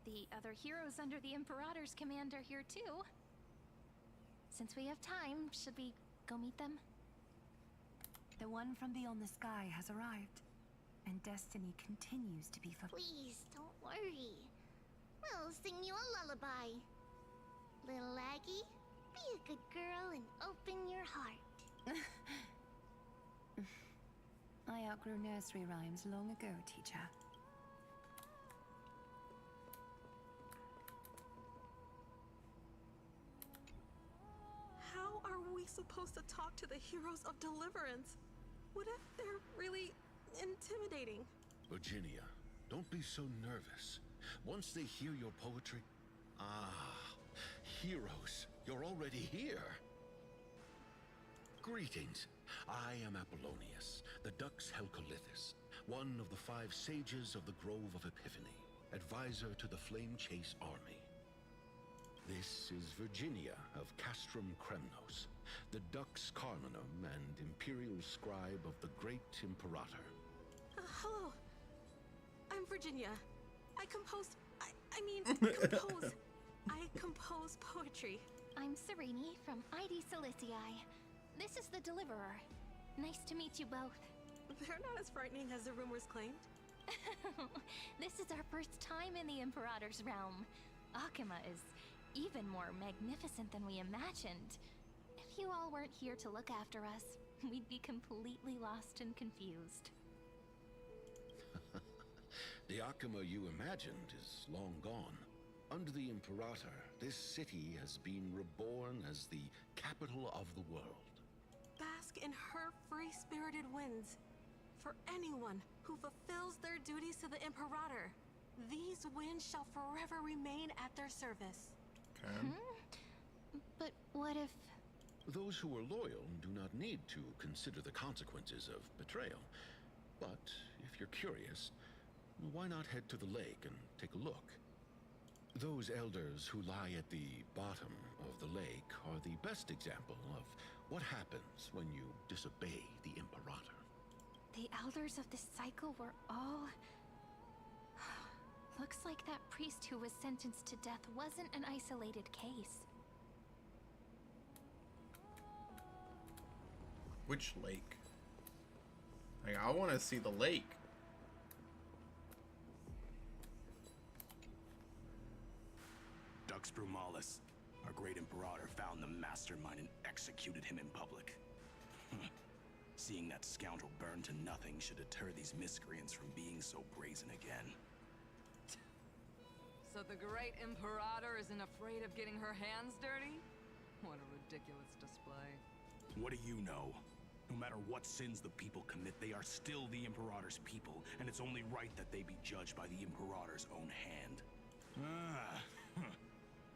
S10: The other heroes under the Imperator's command are here too. Since we have time, should we go meet them?
S16: The one from beyond the sky has arrived, and destiny continues to be fulfilled.
S5: Please, don't worry. We'll sing you a lullaby. Little Aggie, be a good girl and open your heart.
S16: I outgrew nursery rhymes long ago, teacher.
S8: How are we supposed to talk to the heroes of Deliverance? What if they're really intimidating?
S4: Virginia, don't be so nervous. Once they hear your poetry... Ah, heroes, you're already here. Greetings. I am Apollonius, the Dux Helcolithus, one of the 5 sages of the Grove of Epiphany, advisor to the Flame Chase army. This is Virginia of Castrum Kremnos, the Dux Carminum and imperial scribe of the Great Imperator.
S8: Hello. I'm Virginia. I compose poetry.
S10: I'm Sereni from ID Silicii. This is the Deliverer. Nice to meet you both.
S8: They're not as frightening as the rumors claimed.
S10: This is our first time in the Imperator's realm. Akima is even more magnificent than we imagined. If you all weren't here to look after us, we'd be completely lost and confused.
S4: The Akima you imagined is long gone. Under the Imperator, this city has been reborn as the capital of the world.
S8: Bask in her free-spirited winds. For anyone who fulfills their duties to the Imperator, these winds shall forever remain at their service.
S10: But what if...
S4: Those who are loyal do not need to consider the consequences of betrayal. But if you're curious, why not head to the lake and take a look? Those elders who lie at the bottom of the lake are the best example of what happens when you disobey the Imperator.
S10: The elders of this cycle were all... Looks like that priest who was sentenced to death wasn't an isolated case.
S1: Which lake? Like, I want to see the lake.
S15: Dux Brumalis. Our great Imperator found the mastermind and executed him in public. Seeing that scoundrel burn to nothing should deter these miscreants from being so brazen again.
S9: So the great Imperator isn't afraid of getting her hands dirty? What a ridiculous display.
S15: What do you know? No matter what sins the people commit, they are still the Imperator's people, and it's only right that they be judged by the Imperator's own hand.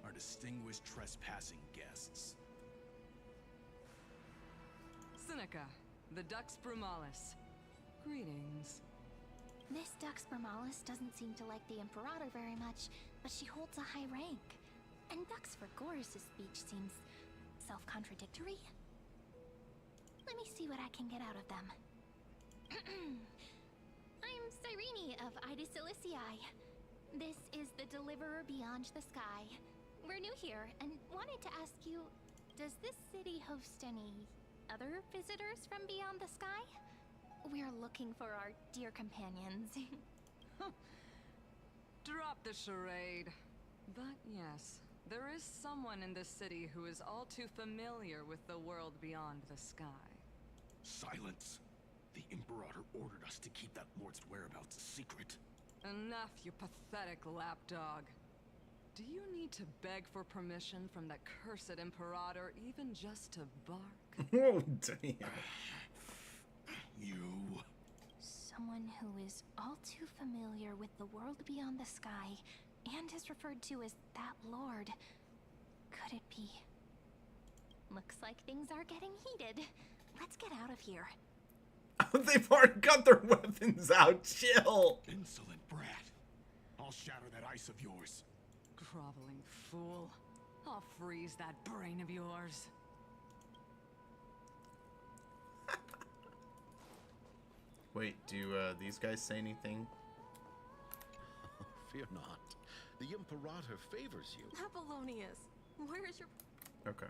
S15: Our distinguished trespassing guests.
S9: Seneca, the Dux Brumalis. Greetings.
S10: Miss Dux Brumalis doesn't seem to like the Imperator very much, but she holds a high rank. And Dux Vergoris' speech seems self-contradictory. Let me see what I can get out of them. I'm Cyrene of Ida Cilicii. This is the Deliverer Beyond the Sky. We're new here and wanted to ask you, does this city host any other visitors from beyond the sky? We're looking for our dear companions.
S9: Drop the charade. But yes, there is someone in this city who is all too familiar with the world beyond the sky.
S15: Silence! The Imperator ordered us to keep that lord's whereabouts a secret.
S9: Enough, you pathetic lapdog. Do you need to beg for permission from that cursed Imperator even just to bark?
S1: Oh, damn.
S15: You...
S10: Someone who is all too familiar with the world beyond the sky and is referred to as that lord. Could it be? Looks like things are getting heated. Let's get out of here.
S1: They've already got their weapons out. Chill.
S15: Insolent brat. I'll shatter that ice of yours.
S9: Groveling fool. I'll freeze that brain of yours.
S1: Wait, do these guys say anything?
S4: Fear not. The Imperator favors you.
S8: Apollonius, where is your...
S1: Okay.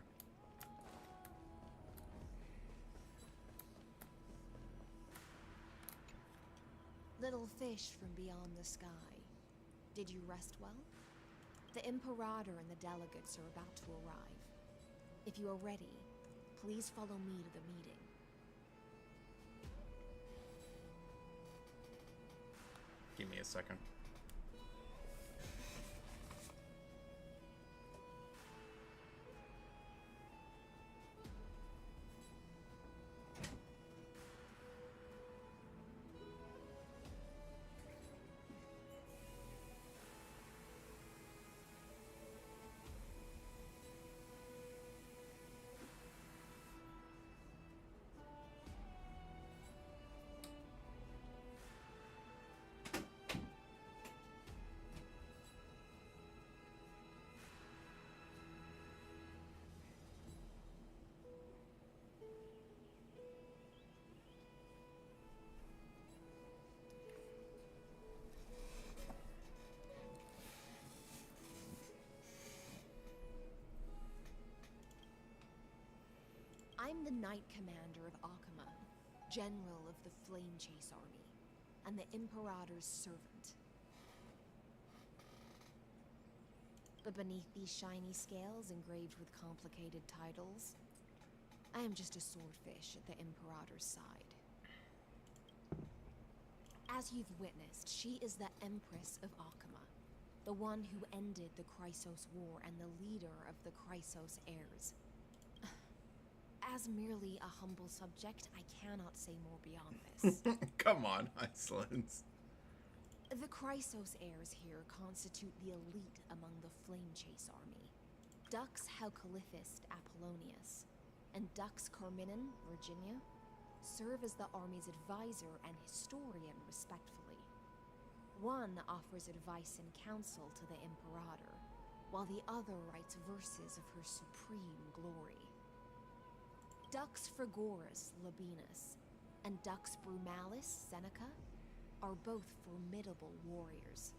S14: Little fish from beyond the sky. Did you rest well? The Imperator and the delegates are about to arrive. If you are ready, please follow me to the meeting.
S1: Give me a second.
S14: I'm the Knight Commander of Akama, General of the Flame Chase Army, and the Imperator's servant. But beneath these shiny scales engraved with complicated titles, I am just a swordfish at the Imperator's side. As you've witnessed, she is the Empress of Akama, the one who ended the Chrysos War and the leader of the Chrysos heirs. As merely a humble subject, I cannot say more beyond this.
S1: Come on, Hysilens.
S14: The Chrysos heirs here constitute the elite among the Flame Chase army. Dux Haucalithist Apollonius and Dux Carminin, Virginia, serve as the army's advisor and historian respectively. One offers advice and counsel to the Imperator, while the other writes verses of her supreme glory. Dux Frigorus Labienus and Dux Brumalis Seneca are both formidable warriors,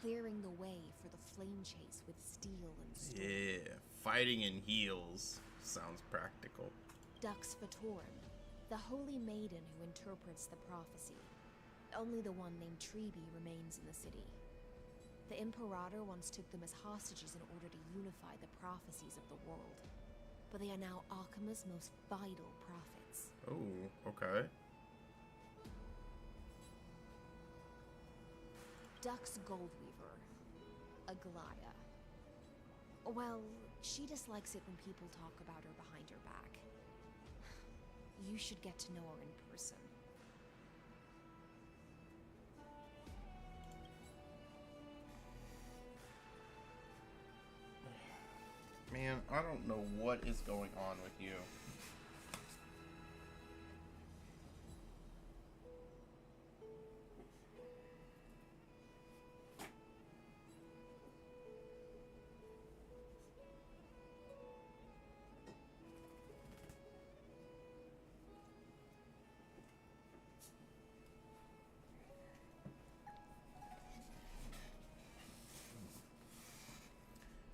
S14: clearing the way for the flame chase with steel and stone.
S1: Yeah, fighting in heels sounds practical.
S14: Dux Vatorum, the holy maiden who interprets the prophecy. Only the one named Treeby remains in the city. The Imperator once took them as hostages in order to unify the prophecies of the world. But they are now Akama's most vital prophets.
S1: Oh, okay.
S14: Duck's Goldweaver, Aglaya. Well, she dislikes it when people talk about her behind her back. You should get to know her in person.
S1: Man, I don't know what is going on with you.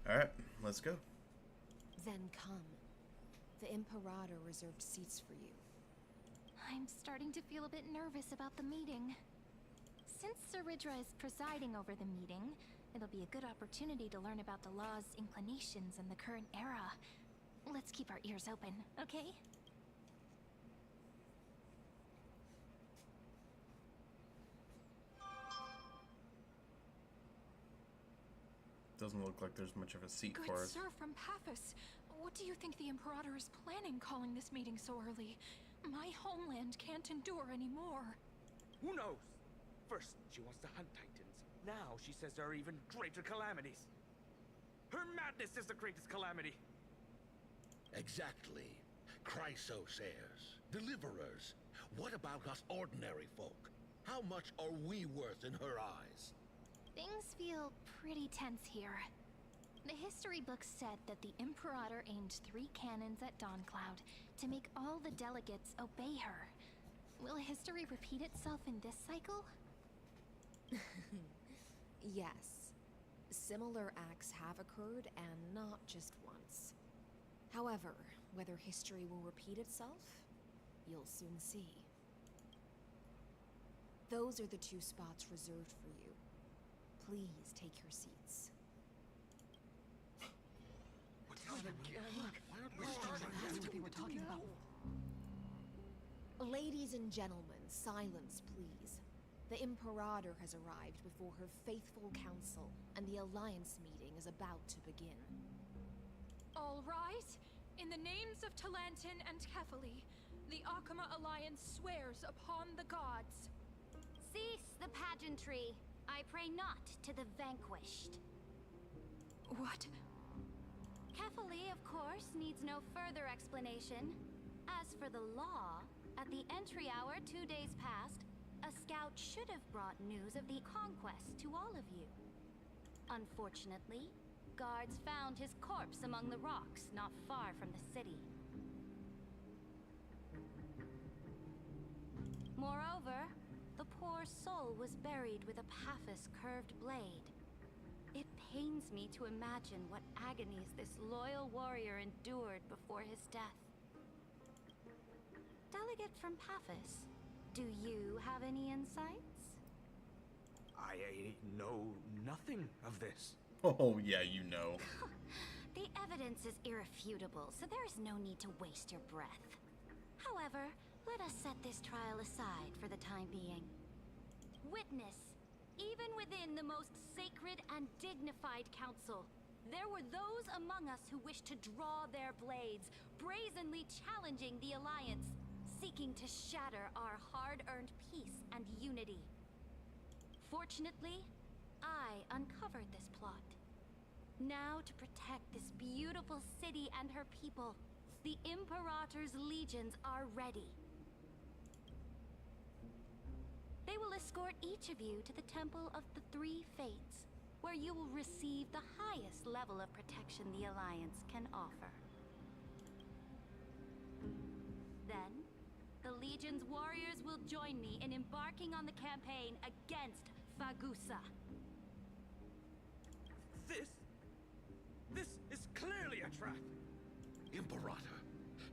S1: Alright, let's go.
S14: Then come. The Imperator reserved seats for you.
S10: I'm starting to feel a bit nervous about the meeting. Since Saridra is presiding over the meeting, it'll be a good opportunity to learn about the law's inclinations in the current era. Let's keep our ears open, okay?
S1: Doesn't look like there's much of a seat
S7: Good
S1: for us.
S7: sir from Paphos, what do you think the Imperator is planning calling this meeting so early? My homeland can't endure anymore.
S6: Who knows? First, she wants to hunt Titans. Now she says there are even greater calamities. Her madness is the greatest calamity.
S4: Exactly. Chrysosairs, deliverers. What about us ordinary folk? How much are we worth in her eyes?
S10: Things feel pretty tense here. The history books said that the Imperator aimed 3 cannons at Dawncloud to make all the delegates obey her. Will history repeat itself in this cycle?
S14: Yes. Similar acts have occurred, and not just once. However, whether history will repeat itself, you'll soon see. Those are the 2 spots reserved for you. Please take your seats.
S11: They were talking about.
S14: Ladies and gentlemen, silence, please. The Imperator has arrived before her faithful council, and the Alliance meeting is about to begin.
S7: All rise. In the names of Talantin and Kefali, the Akama Alliance swears upon the gods.
S5: Cease the pageantry. I pray not to the vanquished.
S7: What?
S5: Kefali, of course, needs no further explanation. As for the law, at the entry hour 2 days past, a scout should have brought news of the conquest to all of you. Unfortunately, guards found his corpse among the rocks not far from the city. Moreover, the poor soul was buried with a Paphos curved blade. It pains me to imagine what agonies this loyal warrior endured before his death. Delegate from Paphos, do you have any insights?
S6: I know nothing of this.
S1: Oh, yeah, you know.
S5: The evidence is irrefutable, so there is no need to waste your breath. However, let us set this trial aside for the time being. Witness, even within the most sacred and dignified council, there were those among us who wished to draw their blades, brazenly challenging the Alliance, seeking to shatter our hard-earned peace and unity. Fortunately, I uncovered this plot. Now, to protect this beautiful city and her people, the Imperator's legions are ready. They will escort each of you to the Temple of the Three Fates, where you will receive the highest level of protection the Alliance can offer. Then, the Legion's warriors will join me in embarking on the campaign against Fagusa.
S6: This is clearly a trap.
S4: Imperator,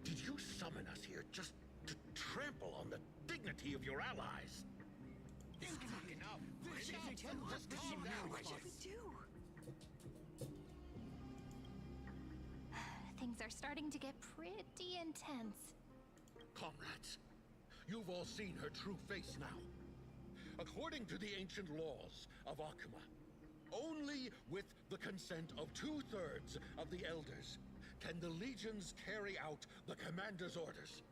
S4: did you summon us here just to trample on the dignity of your allies?
S6: This cannot be enough.
S16: What should we do?
S10: Things are starting to get pretty intense.
S17: Comrades, you've all seen her true face now. According to the ancient laws of Akuma, only with the consent of 2/3 of the elders can the legions carry out the commander's orders.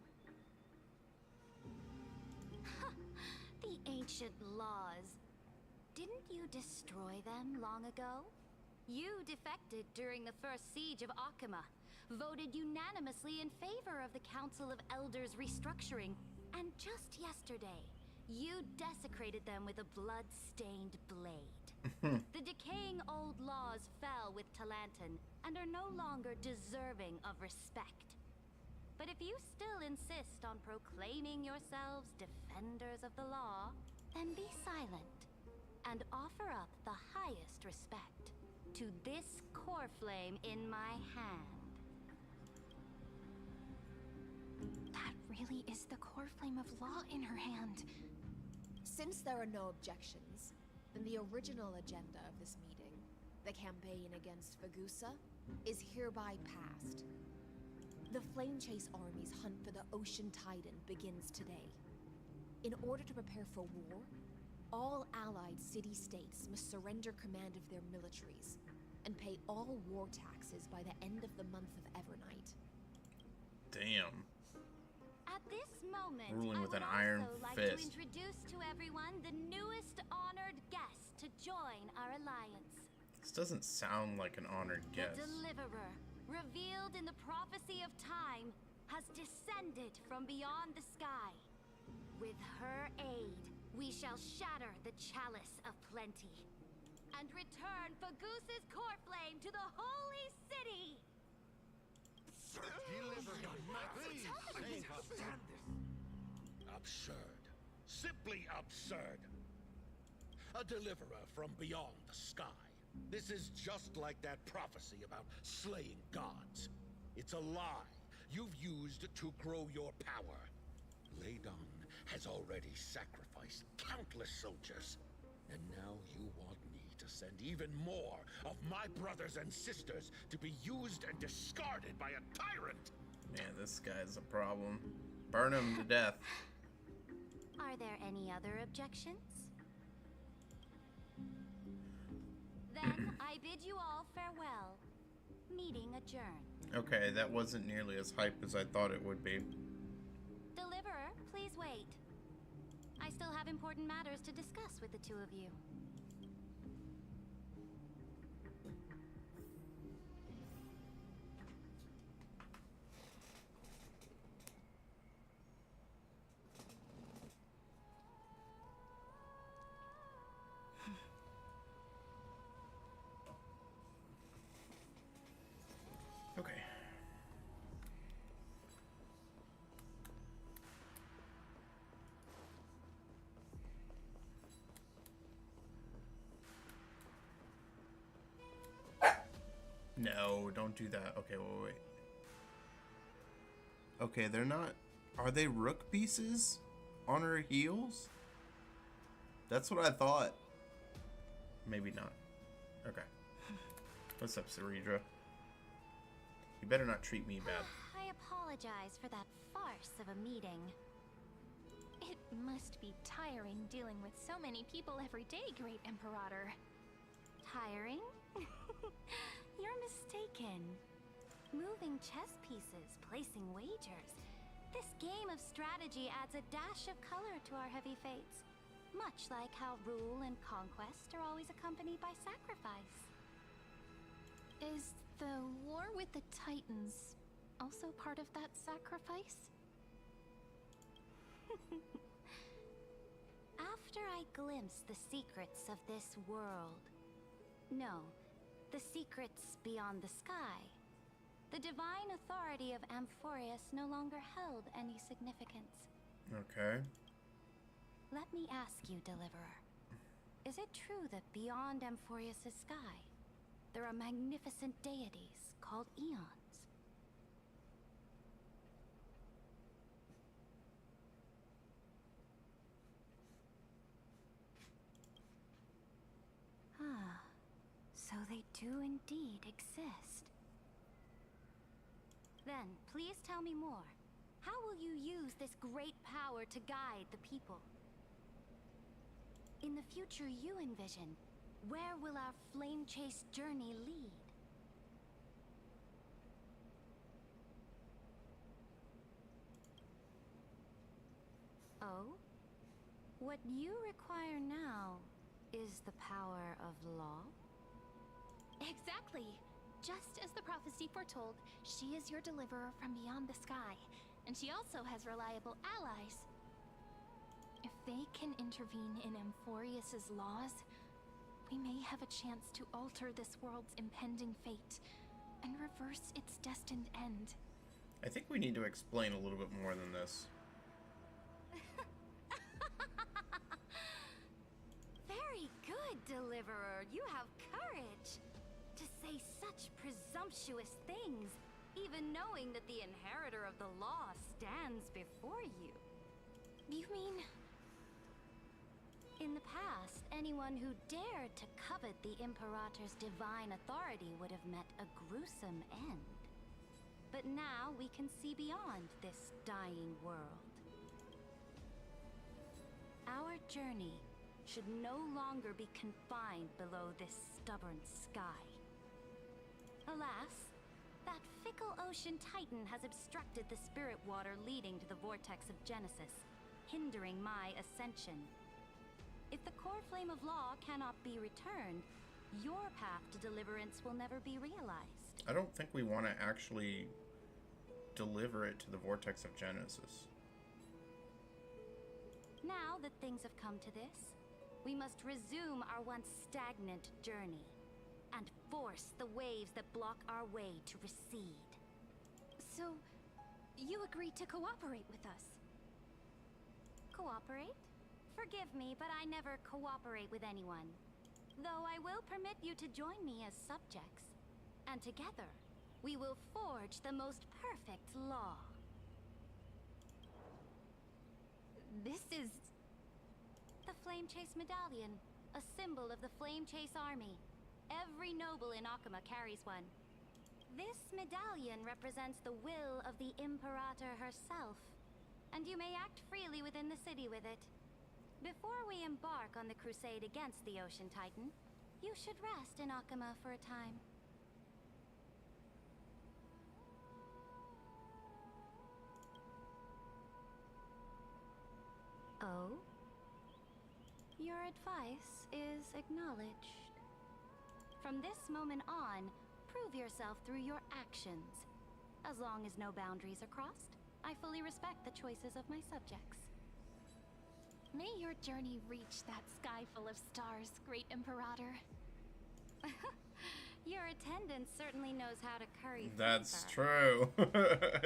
S5: The ancient laws. Didn't you destroy them long ago? You defected during the first siege of Akuma, voted unanimously in favor of the Council of Elders restructuring, and just yesterday, you desecrated them with a blood-stained blade. The decaying old laws fell with Talanton and are no longer deserving of respect. But if you still insist on proclaiming yourselves defenders of the law, then be silent and offer up the highest respect to this core flame in my hand.
S10: That really is the core flame of law in her hand.
S14: Since there are no objections, then the original agenda of this meeting, the campaign against Fagusa, is hereby passed. The Flame Chase Army's hunt for the Ocean Titan begins today. In order to prepare for war, all allied city-states must surrender command of their militaries and pay all war taxes by the end of the month of Evernight.
S1: Damn.
S5: At this moment,
S1: Ruling
S5: I
S1: with
S5: would
S1: an iron
S5: also like
S1: fist.
S5: to introduce to everyone the newest honored guest to join our alliance.
S1: This doesn't sound like an honored guest.
S5: The Deliverer, revealed in the prophecy of time, has descended from beyond the sky. With her aid, we shall shatter the chalice of plenty and return Fagusa's core flame to the holy city.
S17: Absurd. Simply absurd. A deliverer from beyond the sky. This is just like that prophecy about slaying gods. It's a lie you've used to grow your power. Ladon has already sacrificed countless soldiers. And now you want me to send even more of my brothers and sisters to be used and discarded by a tyrant.
S1: Man, this guy's a problem. Burn him to death.
S5: Are there any other objections? Then I bid you all farewell. Meeting adjourned.
S1: Okay, that wasn't nearly as hype as I thought it would be.
S5: Deliverer, please wait. I still have important matters to discuss with the two of you.
S1: Okay. No, don't do that. Okay, wait. Okay, they're not... Are they rook pieces on her heels? That's what I thought. Maybe not. Okay. What's up, Ceredra? You better not treat me bad.
S5: I apologize for that farce of a meeting.
S10: It must be tiring dealing with so many people every day, Great Imperator.
S5: Tiring? You're mistaken. Moving chess pieces, placing wagers. This game of strategy adds a dash of color to our heavy fates. Much like how rule and conquest are always accompanied by sacrifice.
S10: Is the war with the Titans also part of that sacrifice?
S5: After I glimpse the secrets of this world... No, the secrets beyond the sky. The divine authority of Amphorius no longer held any significance.
S1: Okay.
S5: Let me ask you, Deliverer. Is it true that beyond Amphorius' sky, there are magnificent deities called Eons? do indeed exist. Then, please tell me more. How will you use this great power to guide the people? In the future you envision, where will our flame chase journey lead? Oh? What you require now is the power of law?
S10: Exactly. Just as the prophecy foretold, she is your deliverer from beyond the sky, and she also has reliable allies. If they can intervene in Amphorius's laws, we may have a chance to alter this world's impending fate and reverse its destined end.
S1: I think we need to explain a little bit more than this.
S5: Very good, Deliverer. You have courage. To say such presumptuous things, even knowing that the inheritor of the law stands before you.
S10: You mean...
S5: In the past, anyone who dared to covet the Imperator's divine authority would have met a gruesome end. But now we can see beyond this dying world. Our journey should no longer be confined below this stubborn sky. Alas, that fickle ocean titan has obstructed the spirit water leading to the vortex of Genesis, hindering my ascension. If the core flame of law cannot be returned, your path to deliverance will never be realized.
S1: I don't think we want to actually deliver it to the vortex of Genesis.
S5: Now that things have come to this, we must resume our once stagnant journey and force the waves that block our way to recede.
S10: So, you agreed to cooperate with us?
S5: Cooperate? Forgive me, but I never cooperate with anyone. Though I will permit you to join me as subjects. And together, we will forge the most perfect law.
S10: This is...
S5: The Flame Chase Medallion, a symbol of the Flame Chase Army. Every noble in Akama carries one. This medallion represents the will of the Imperator herself, and you may act freely within the city with it. Before we embark on the crusade against the Ocean Titan, you should rest in Akama for a time. Oh? Your advice is acknowledged. From this moment on, prove yourself through your actions. As long as no boundaries are crossed, I fully respect the choices of my subjects.
S10: May your journey reach that sky full of stars, Great Imperator.
S5: Your attendant certainly knows how to curry favor.
S1: That's true.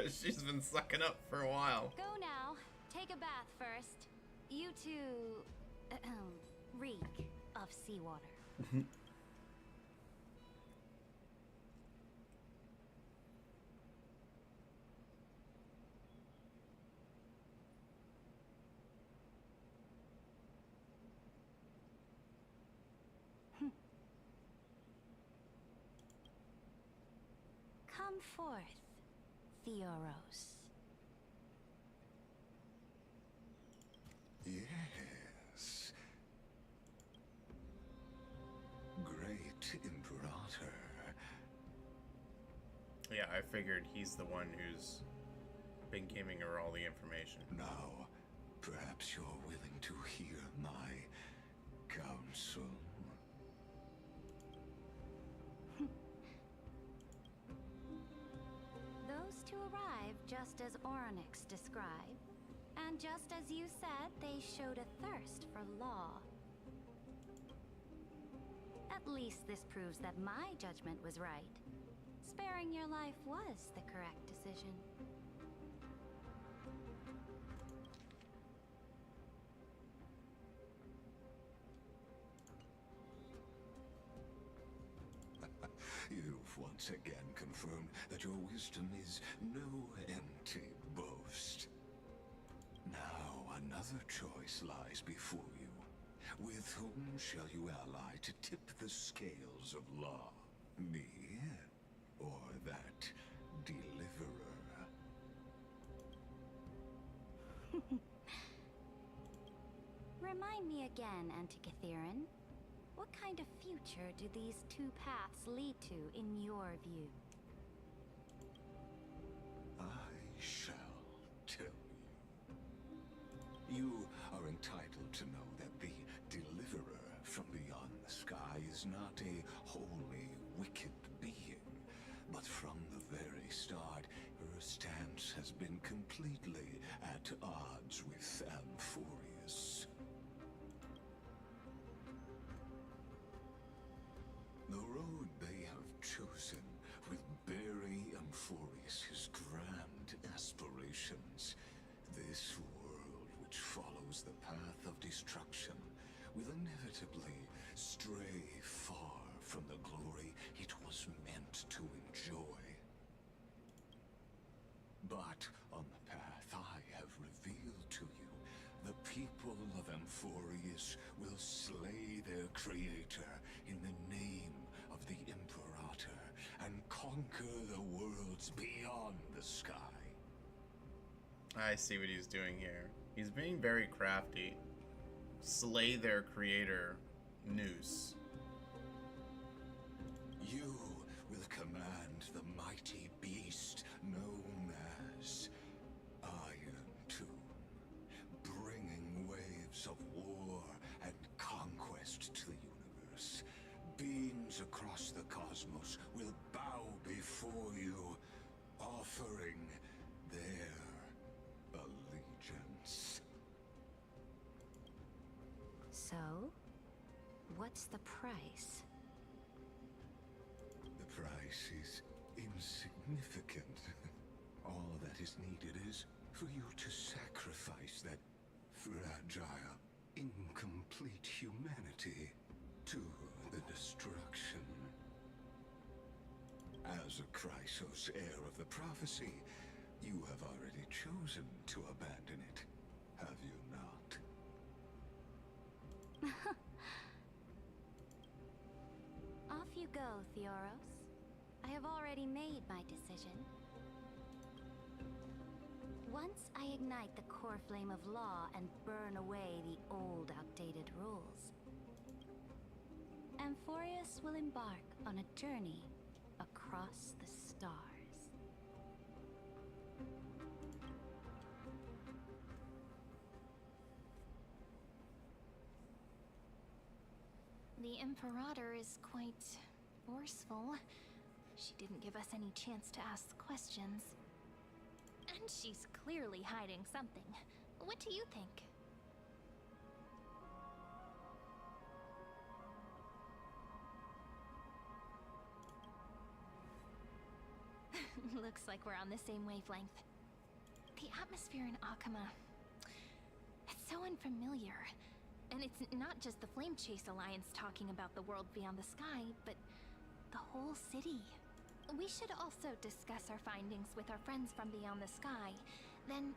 S1: She's been sucking up for a while.
S5: Go now. Take a bath first. You two... reek of seawater. Come forth, Theoros.
S4: Yes. Great Imperator.
S1: Yeah, I figured he's the one who's been giving her all the information.
S4: Now, perhaps you're willing to hear my counsel.
S5: Those two arrived just as Orynyx described, and just as you said, they showed a thirst for law. At least this proves that my judgment was right. Sparing your life was the correct decision.
S4: You've once again confirmed that your wisdom is no empty boast. Now another choice lies before you. With whom shall you ally to tip the scales of law? Me? Or that deliverer?
S5: Remind me again, Antikytherin. What kind of future do these two paths lead to in your view?
S4: I shall tell you. You are entitled to know that the deliverer from beyond the sky is not a wholly wicked being, but from the very start, her stance has been completely at odds with Amphorius. The road they have chosen will bury Amphorius' grand aspirations. This world which follows the path of destruction will inevitably stray far from the glory it was meant to enjoy. But on the path I have revealed to you, the people of Amphorius will slay their creator in the name of the Imperator and conquer the worlds beyond the sky.
S1: I see what he's doing here. He's being very crafty. Slay their creator, Noose.
S4: You will command the mighty beast known as Iron Tomb, bringing waves of war and conquest to the universe. Beings across the cosmos will bow before you, offering their allegiance.
S5: So, what's the price?
S4: The price is insignificant. All that is needed is for you to sacrifice that fragile, incomplete humanity to the destruction. As a Chrysos heir of the prophecy, you have already chosen to abandon it, have you not?
S5: Off you go, Theoros. I have already made my decision. Once I ignite the core flame of law and burn away the old, outdated rules, Amphorius will embark on a journey across the stars.
S10: The Imperator is quite forceful. She didn't give us any chance to ask questions. And she's clearly hiding something. What do you think? Looks like we're on the same wavelength. The atmosphere in Akama, it's so unfamiliar. And it's not just the Flame Chase Alliance talking about the world beyond the sky, but the whole city. We should also discuss our findings with our friends from beyond the sky. Then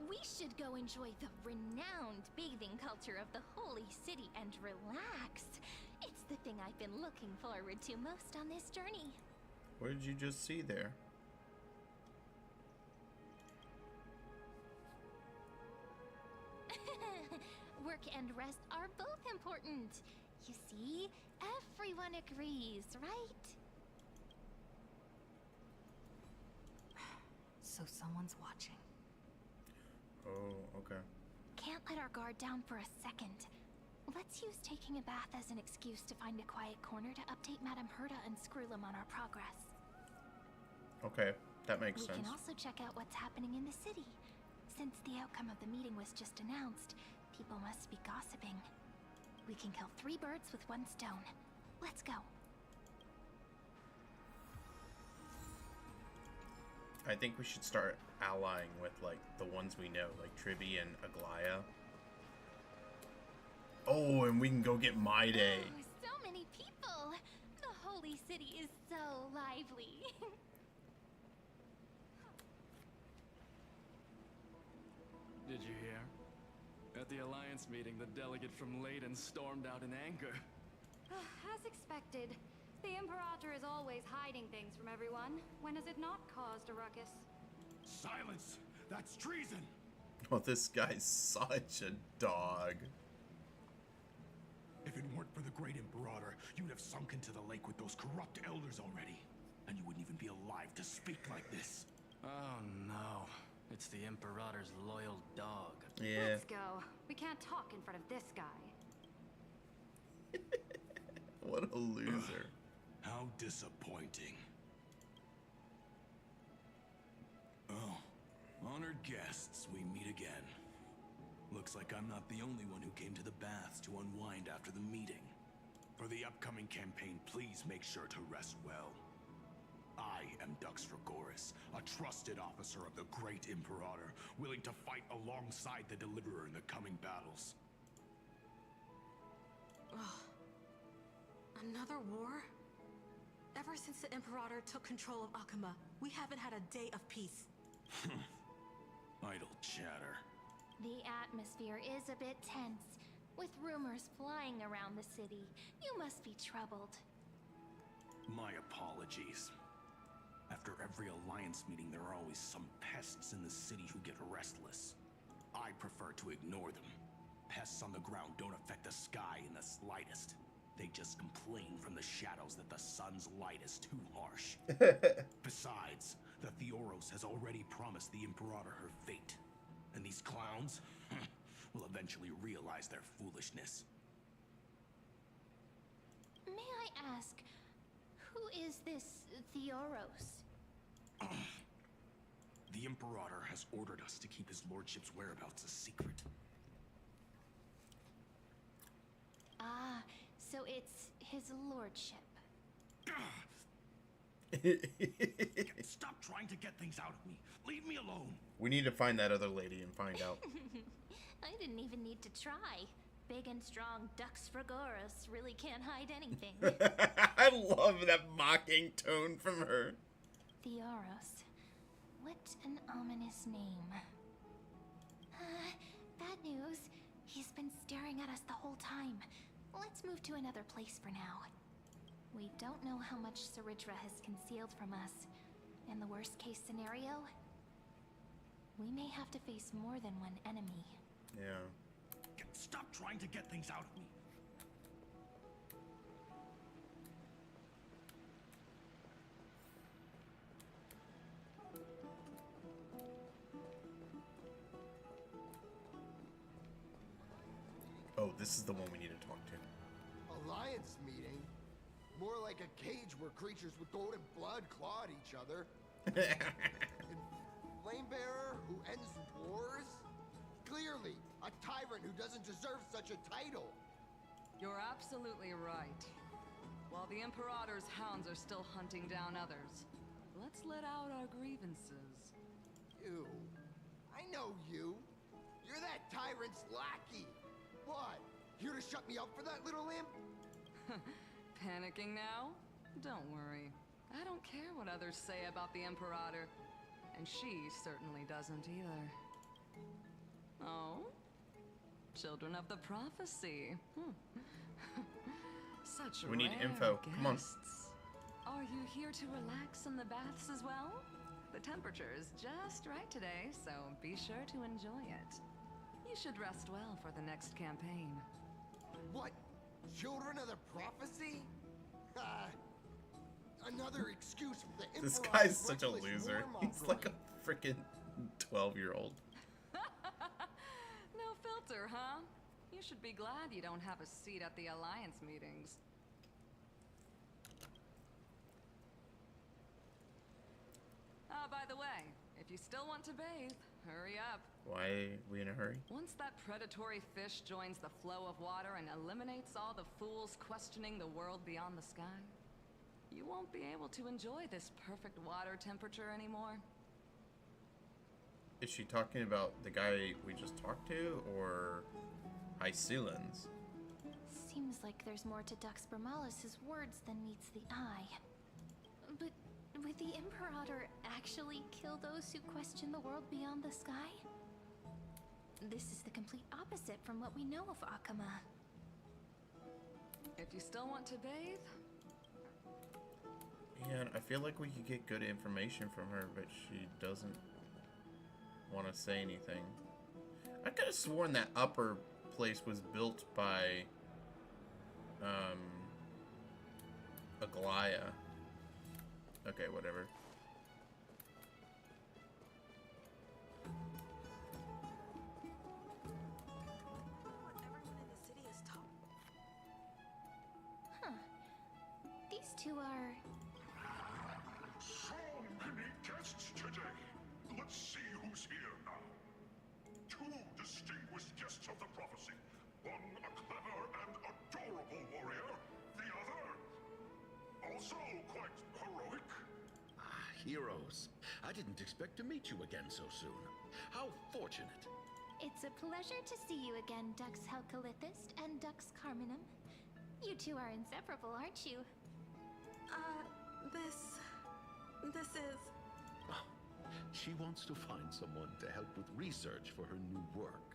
S10: we should go enjoy the renowned bathing culture of the holy city and relax. It's the thing I've been looking forward to most on this journey.
S1: What did you just see there?
S10: Work and rest are both important. You see, everyone agrees, right?
S11: So someone's watching.
S1: Oh, okay.
S10: Can't let our guard down for a second. Let's use taking a bath as an excuse to find a quiet corner to update Madame Herta and Screwlum on our progress.
S1: Okay, that makes sense.
S10: We can also check out what's happening in the city. Since the outcome of the meeting was just announced, people must be gossiping. We can kill 3 birds with 1 stone. Let's go.
S1: I think we should start allying with, like, the ones we know, like Tribby and Aglaya. Oh, and we can go get My Day.
S10: Oh, so many people! The holy city is so lively.
S6: Did you hear?
S18: At the Alliance meeting, the delegate from Leyden stormed out in anger.
S5: As expected. The Imperator is always hiding things from everyone. When has it not caused a ruckus?
S15: Silence! That's treason!
S1: Oh, this guy's such a dog.
S15: If it weren't for the great Imperator, you'd have sunk into the lake with those corrupt elders already. And you wouldn't even be alive to speak like this.
S18: Oh no. It's the Imperator's loyal dog.
S1: Yeah.
S5: Let's go. We can't talk in front of this guy.
S1: What a loser.
S15: How disappointing. Oh, honored guests, we meet again. Looks like I'm not the only one who came to the baths to unwind after the meeting. For the upcoming campaign, please make sure to rest well. I am Dux Fragoris, a trusted officer of the Great Imperator, willing to fight alongside the Deliverer in the coming battles.
S8: Ugh. Another war? Ever since the Imperator took control of Akuma, we haven't had a day of peace.
S15: Idle chatter.
S10: The atmosphere is a bit tense, with rumors flying around the city. You must be troubled.
S15: My apologies. After every Alliance meeting, there are always some pests in the city who get restless. I prefer to ignore them. Pests on the ground don't affect the sky in the slightest. They just complain from the shadows that the sun's light is too harsh. Besides, the Theoros has already promised the Imperator her fate. And these clowns will eventually realize their foolishness.
S10: May I ask, who is this Theoros?
S15: The Imperator has ordered us to keep his lordship's whereabouts a secret.
S10: Ah, so it's his lordship.
S15: Stop trying to get things out of me. Leave me alone.
S1: We need to find that other lady and find out.
S10: I didn't even need to try. Big and strong Dux Fragoris really can't hide anything.
S1: I love that mocking tone from her.
S10: Theoros. What an ominous name. Bad news. He's been staring at us the whole time. Let's move to another place for now. We don't know how much Saridra has concealed from us. In the worst case scenario, we may have to face more than one enemy.
S1: Yeah.
S15: Stop trying to get things out of me.
S1: Oh, this is the one we need to talk to.
S19: Alliance meeting? More like a cage where creatures with golden blood claw at each other. And Flamebearer who ends wars? Clearly, a tyrant who doesn't deserve such a title.
S9: You're absolutely right. While the Imperator's hounds are still hunting down others, let's let out our grievances.
S19: You. I know you. You're that tyrant's lackey. What? Here to shut me up for that little imp?
S9: Panicking now? Don't worry. I don't care what others say about the Imperator. And she certainly doesn't either. Oh? Children of the Prophecy. Such
S1: We need
S9: rare
S1: info. Come on.
S9: guests. Are you here to relax in the baths as well? The temperature is just right today, so be sure to enjoy it. You should rest well for the next campaign.
S19: What? Children of the Prophecy? Another excuse for the
S1: This
S19: Emperor's
S1: guy's such a
S19: reckless
S1: loser. He's
S19: warmongering.
S1: like a freaking 12-year-old.
S9: No filter, huh? You should be glad you don't have a seat at the Alliance meetings. By the way, if you still want to bathe, hurry up.
S1: Why are we in a hurry?
S9: Once that predatory fish joins the flow of water and eliminates all the fools questioning the world beyond the sky, you won't be able to enjoy this perfect water temperature anymore.
S1: Is she talking about the guy we just talked to, or Hysilens?
S10: Seems like there's more to Dux Bramalis's words than meets the eye. But would the Imperator actually kill those who question the world beyond the sky? This is the complete opposite from what we know of Akama.
S9: If you still want to bathe,
S1: Yeah, I feel like we could get good information from her, but she doesn't want to say anything. I could have sworn that upper place was built by Aglaya. Okay, whatever.
S10: Huh. These two are...
S4: So many guests today. Let's see who's here now. Two distinguished guests of the prophecy. One a clever and adorable warrior. The other also quite heroic.
S17: Heroes. I didn't expect to meet you again so soon. How fortunate.
S10: It's a pleasure to see you again, Dux Helcalithist and Dux Carminum. You two are inseparable, aren't you?
S8: This is...
S17: She wants to find someone to help with research for her new work.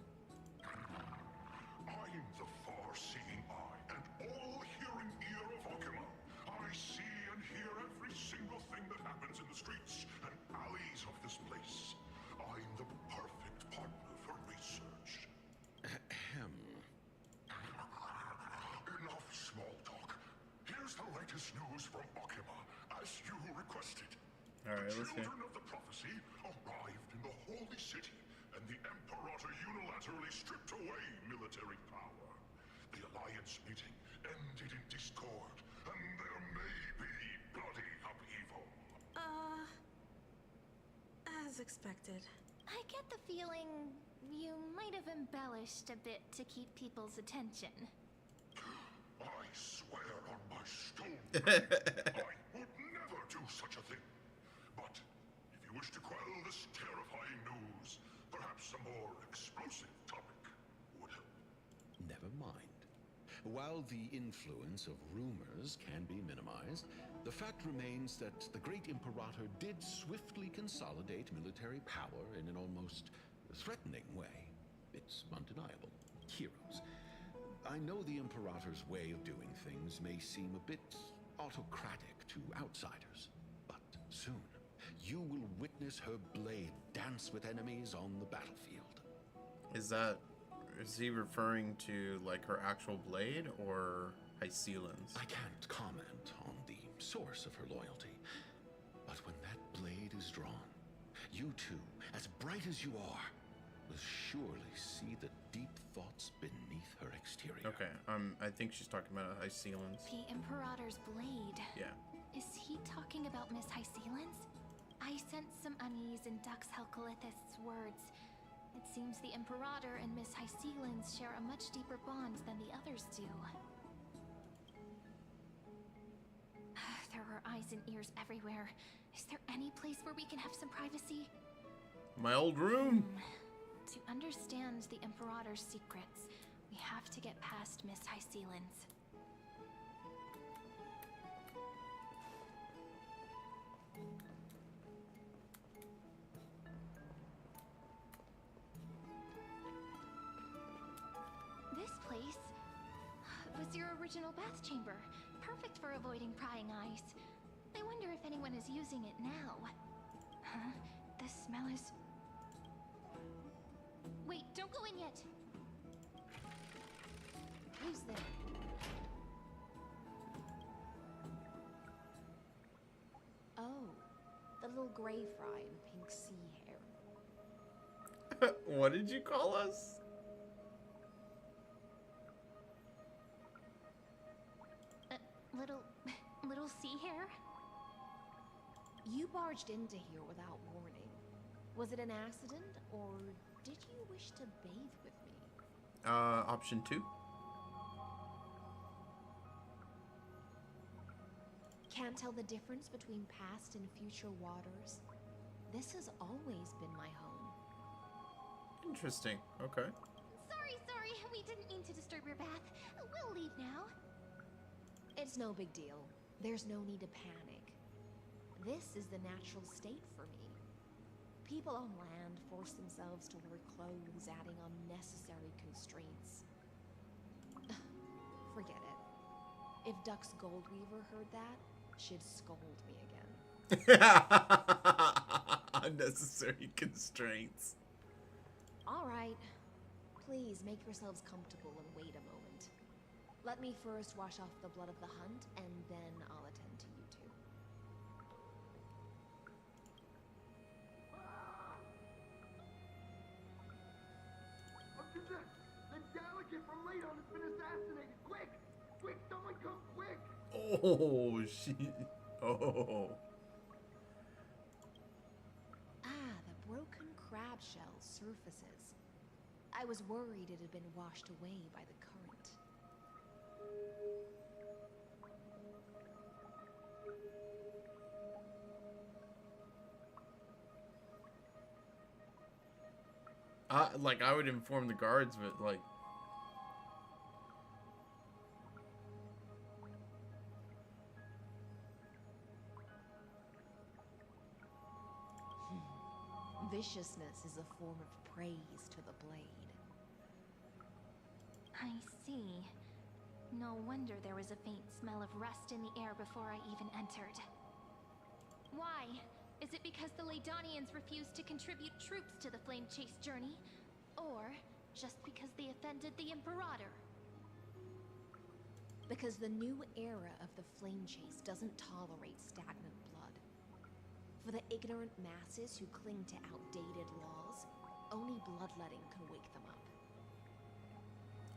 S4: I'm the far-seeing eye and all-hearing ear of Akama. I see and hear every single thing that happens in the streets and alleys of this place. I'm the perfect partner for research.
S17: Ahem.
S4: Enough small talk. Here's the latest news from Akama, as you requested.
S1: Alright,
S4: The
S1: let's hear.
S4: children of the prophecy arrived in the holy city, and the Imperator unilaterally stripped away military power. The Alliance meeting ended in discord, and there may be bloody upheaval.
S8: As expected.
S10: I get the feeling you might have embellished a bit to keep people's attention.
S4: I swear on my stone, I would never do such a thing. But if you wish to quell this terrifying news, perhaps a more explosive topic would help.
S17: Never mind. While the influence of rumors can be minimized, the fact remains that the great Imperator did swiftly consolidate military power in an almost threatening way. It's undeniable. Heroes. I know the Imperator's way of doing things may seem a bit autocratic to outsiders, but soon you will witness her blade dance with enemies on the battlefield.
S1: Is he referring to like her actual blade or Hysilens?
S17: I can't comment on the source of her loyalty, but when that blade is drawn, you two, as bright as you are, will surely see the deep thoughts beneath her exterior.
S1: Okay, I think she's talking about Hysilens.
S10: The Imperator's blade.
S1: Yeah.
S10: Is he talking about Miss Hysilens? I sense some unease in Dux Helcalithist's words. It seems the Imperator and Miss Hysilens share a much deeper bond than the others do. There are eyes and ears everywhere. Is there any place where we can have some privacy?
S1: My old room!
S10: To understand the Imperator's secrets, we have to get past Miss Hysilens. This place was your original bath chamber. Perfect for avoiding prying eyes. I wonder if anyone is using it now. Huh? The smell is... Wait, don't go in yet! Who's there?
S14: Oh, the little gray fry in pink sea hair.
S1: What did you call us?
S10: Little sea hair?
S14: You barged into here without warning. Was it an accident, or did you wish to bathe with me?
S1: Option 2.
S14: Can't tell the difference between past and future waters. This has always been my home.
S1: Interesting. Okay.
S10: Sorry, we didn't mean to disturb your bath. We'll leave now.
S14: It's no big deal. There's no need to panic. This is the natural state for me.
S3: People on land force themselves to wear clothes, adding unnecessary constraints. Forget it. If Duck's Goldweaver heard that, she'd scold me again.
S1: Unnecessary constraints.
S3: All right. Please make yourselves comfortable and wait a moment. Let me first wash off the blood of the hunt, and then I'll attend to you two.
S19: The delegate from Ladon has been assassinated! Quick! Quick, someone come quick!
S1: Oh, shit. Oh.
S3: Ah, the broken crab shell surfaces. I was worried it had been washed away by the current.
S1: Like, I would inform the guards, but, like...
S3: Viciousness is a form of praise to the blade.
S10: I see. No wonder there was a faint smell of rust in the air before I even entered. Why? Is it because the Ladonians refused to contribute troops to the Flame Chase journey? Or just because they offended the Imperator?
S3: Because the new era of the Flame Chase doesn't tolerate stagnant blood. For the ignorant masses who cling to outdated laws, only bloodletting can wake them up.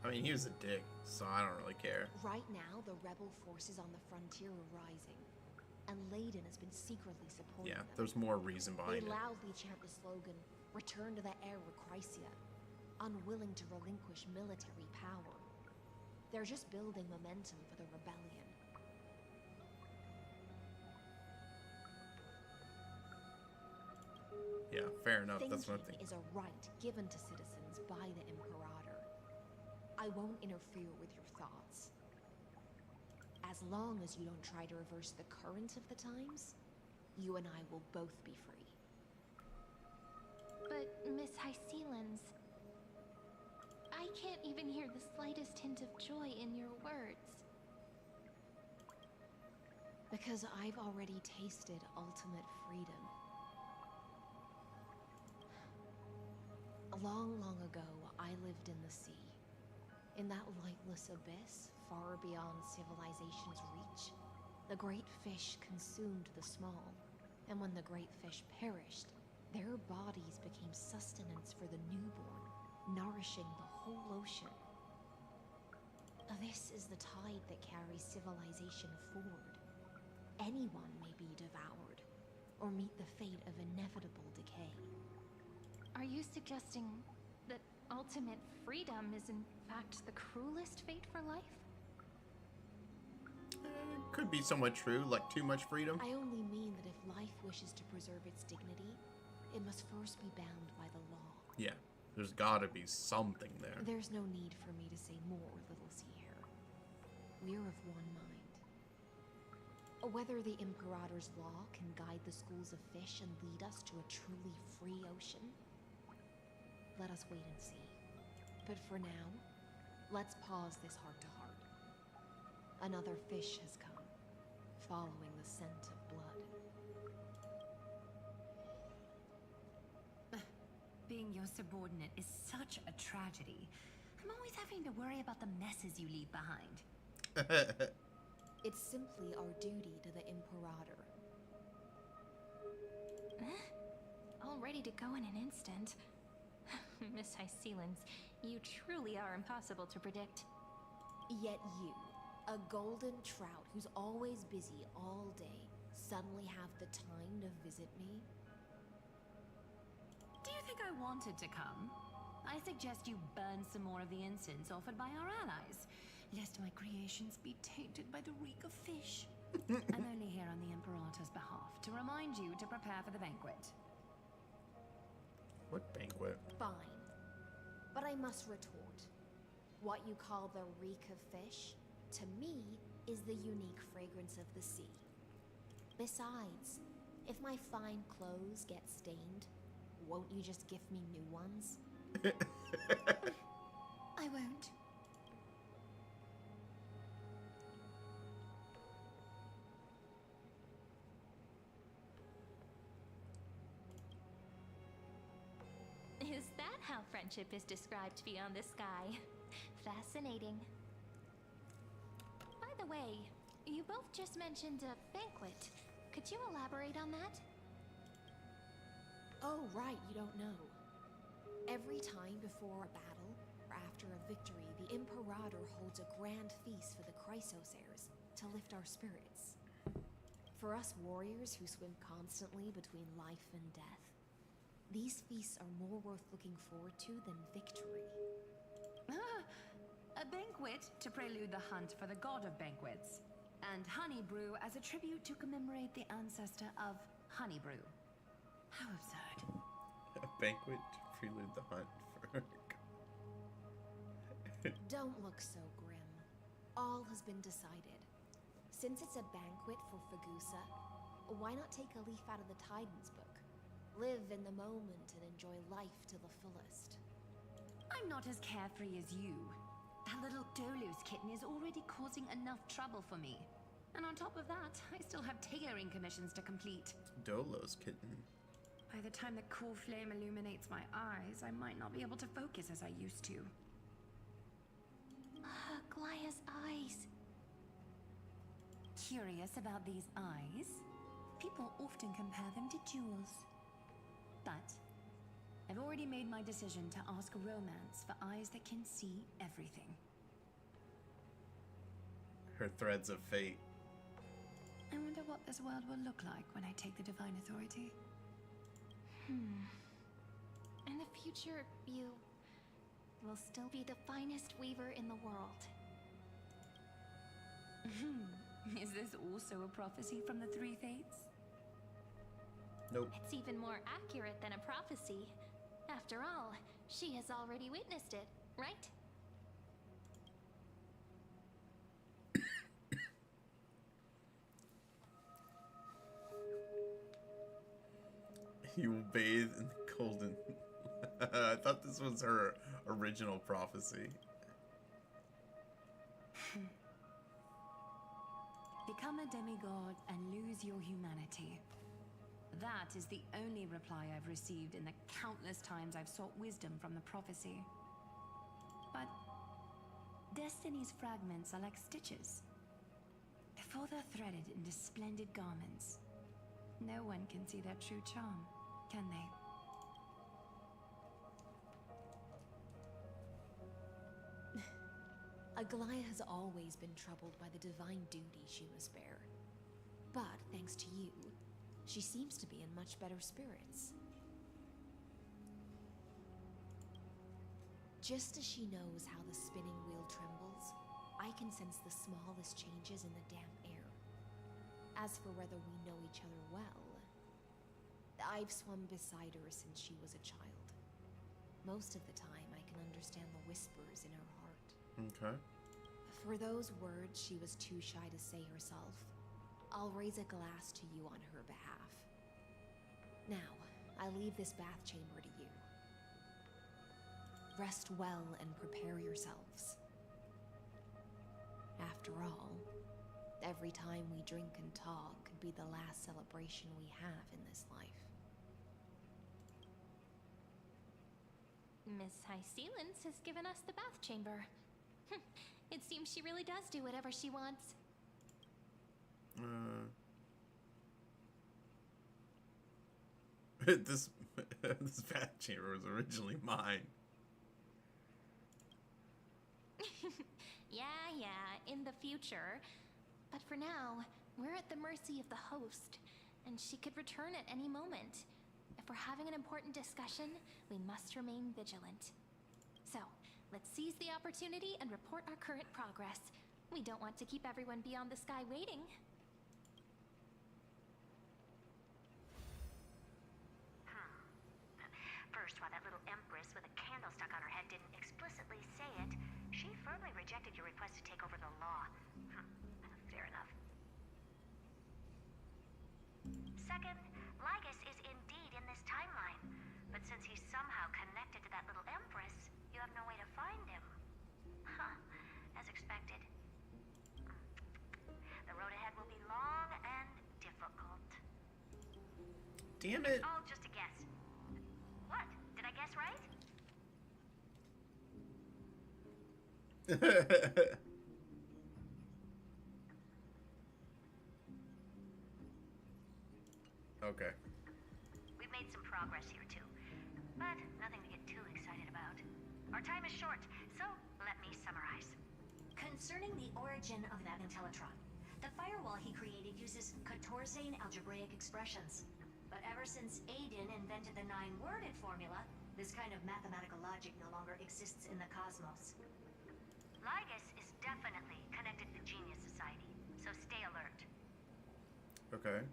S1: I mean, he was a dick, so I don't really care.
S3: Right now, the rebel forces on the frontier are rising, and Ladon has been secretly supporting them.
S1: There's more reason behind
S3: They
S1: it.
S3: loudly chant the slogan, "Return to the Era Chrysia," unwilling to relinquish military power. They're just building momentum for the rebellion.
S1: Yeah, fair enough. That's what I'm
S3: Thinking
S1: thinking.
S3: is a right given to citizens by the Imperator. I won't interfere with your thoughts. As long as you don't try to reverse the current of the times, you and I will both be free.
S10: But, Miss Hysilens, I can't even hear the slightest hint of joy in your words.
S3: Because I've already tasted ultimate freedom. Long, long ago, I lived in the sea. In that lightless abyss, far beyond civilization's reach, the great fish consumed the small. And when the great fish perished, their bodies became sustenance for the newborn, nourishing the whole ocean. This is the tide that carries civilization forward. Anyone may be devoured, or meet the fate of inevitable decay.
S10: Are you suggesting that ultimate freedom is in fact the cruelest fate for life?
S1: Could be somewhat true, like too much freedom.
S3: I only mean that if life wishes to preserve its dignity, it must first be bound by the law.
S1: Yeah, there's gotta be something there.
S3: There's no need for me to say more, little sea hare. We're of one mind. Whether the Imperator's law can guide the schools of fish and lead us to a truly free ocean, let us wait and see. But for now, let's pause this heart-to-heart. Another fish has come, following the scent of blood.
S20: Being your subordinate is such a tragedy. I'm always having to worry about the messes you leave behind.
S3: It's simply our duty to the Imperator.
S10: All ready to go in an instant. Miss Hysilens, you truly are impossible to predict.
S3: Yet you, a golden trout who's always busy all day, suddenly have the time to visit me?
S20: Do you think I wanted to come? I suggest you burn some more of the incense offered by our allies, lest my creations be tainted by the reek of fish. I'm only here on the Imperator's behalf to remind you to prepare for the banquet.
S1: What banquet?
S3: Fine. But I must retort. What you call the reek of fish, to me, is the unique fragrance of the sea. Besides, if my fine clothes get stained,
S14: Won't you just gift me new ones?
S10: I won't. Is that how friendship is described beyond the sky? Fascinating. By the way, you both just mentioned a banquet. Could you elaborate on that?
S14: Oh, right, you don't know. Every time before a battle, or after a victory, the Imperator holds a grand feast for the Chrysosaurs to lift our spirits. For us warriors who swim constantly between life and death, these feasts are more worth looking forward to than victory.
S16: A banquet to prelude the hunt for the god of banquets, and honey brew as a tribute to commemorate the ancestor of honey brew. How absurd.
S1: A banquet to prelude the hunt for...
S14: Don't look so grim. All has been decided. Since it's a banquet for Fagusa, why not take a leaf out of the Tidens book? Live in the moment and enjoy life to the fullest.
S16: I'm not as carefree as you. That little Dolo's kitten is already causing enough trouble for me. And on top of that, I still have tailoring commissions to complete.
S1: Dolo's kitten.
S16: By the time the cool flame illuminates my eyes, I might not be able to focus as I used to.
S10: Glaya's eyes.
S16: Curious about these eyes? People often compare them to jewels. But I've already made my decision to ask romance for eyes that can see everything.
S1: Her threads of fate.
S16: I wonder what this world will look like when I take the divine authority.
S10: In the future, you will still be the finest weaver in the world.
S16: Is this also a prophecy from the Three Fates?
S1: Nope.
S10: It's even more accurate than a prophecy. After all, she has already witnessed it, right?
S1: You will bathe in the golden... I thought this was her original prophecy.
S16: Become a demigod and lose your humanity. That is the only reply I've received in the countless times I've sought wisdom from the prophecy. But Destiny's fragments are like stitches. Before they're threaded into splendid garments, no one can see their true charm, can they?
S14: Aglaya has always been troubled by the divine duty she must bear. But thanks to you, she seems to be in much better spirits. Just as she knows how the spinning wheel trembles, I can sense the smallest changes in the damp air. As for whether we know each other well, I've swum beside her since she was a child. Most of the time, I can understand the whispers in her heart.
S1: Okay.
S14: For those words she was too shy to say herself, I'll raise a glass to you on her behalf. Now, I leave this bath chamber to you. Rest well and prepare yourselves. After all, every time we drink and talk could be the last celebration we have in this life.
S10: Miss Hysilens has given us the bath chamber. It seems she really does do whatever she wants.
S1: This bath chamber was originally mine.
S10: Yeah, in the future. But for now, we're at the mercy of the host, and she could return at any moment. If we're having an important discussion, we must remain vigilant. So, let's seize the opportunity and report our current progress. We don't want to keep everyone beyond the sky waiting.
S13: First, while that little empress with a candle stuck on her head didn't explicitly say it, she firmly rejected your request to take over the law. Fair enough. Second, Lygus is indeed in this timeline, but since he's somehow connected to that little empress, you have no way to find him. Huh, as expected. The road ahead will be long and difficult.
S1: Damn it.
S13: Oh, just a guess. What? Did I guess right?
S1: Okay.
S13: We've made some progress here too, but nothing to get too excited about. Our time is short, so let me summarize. Concerning the origin of that Intellitron, the firewall he created uses Catorzane algebraic expressions. But ever since Aiden invented the 9-worded formula, this kind of mathematical logic no longer exists in the cosmos. Lygus is definitely connected to the Genius Society, so stay alert.
S1: Okay.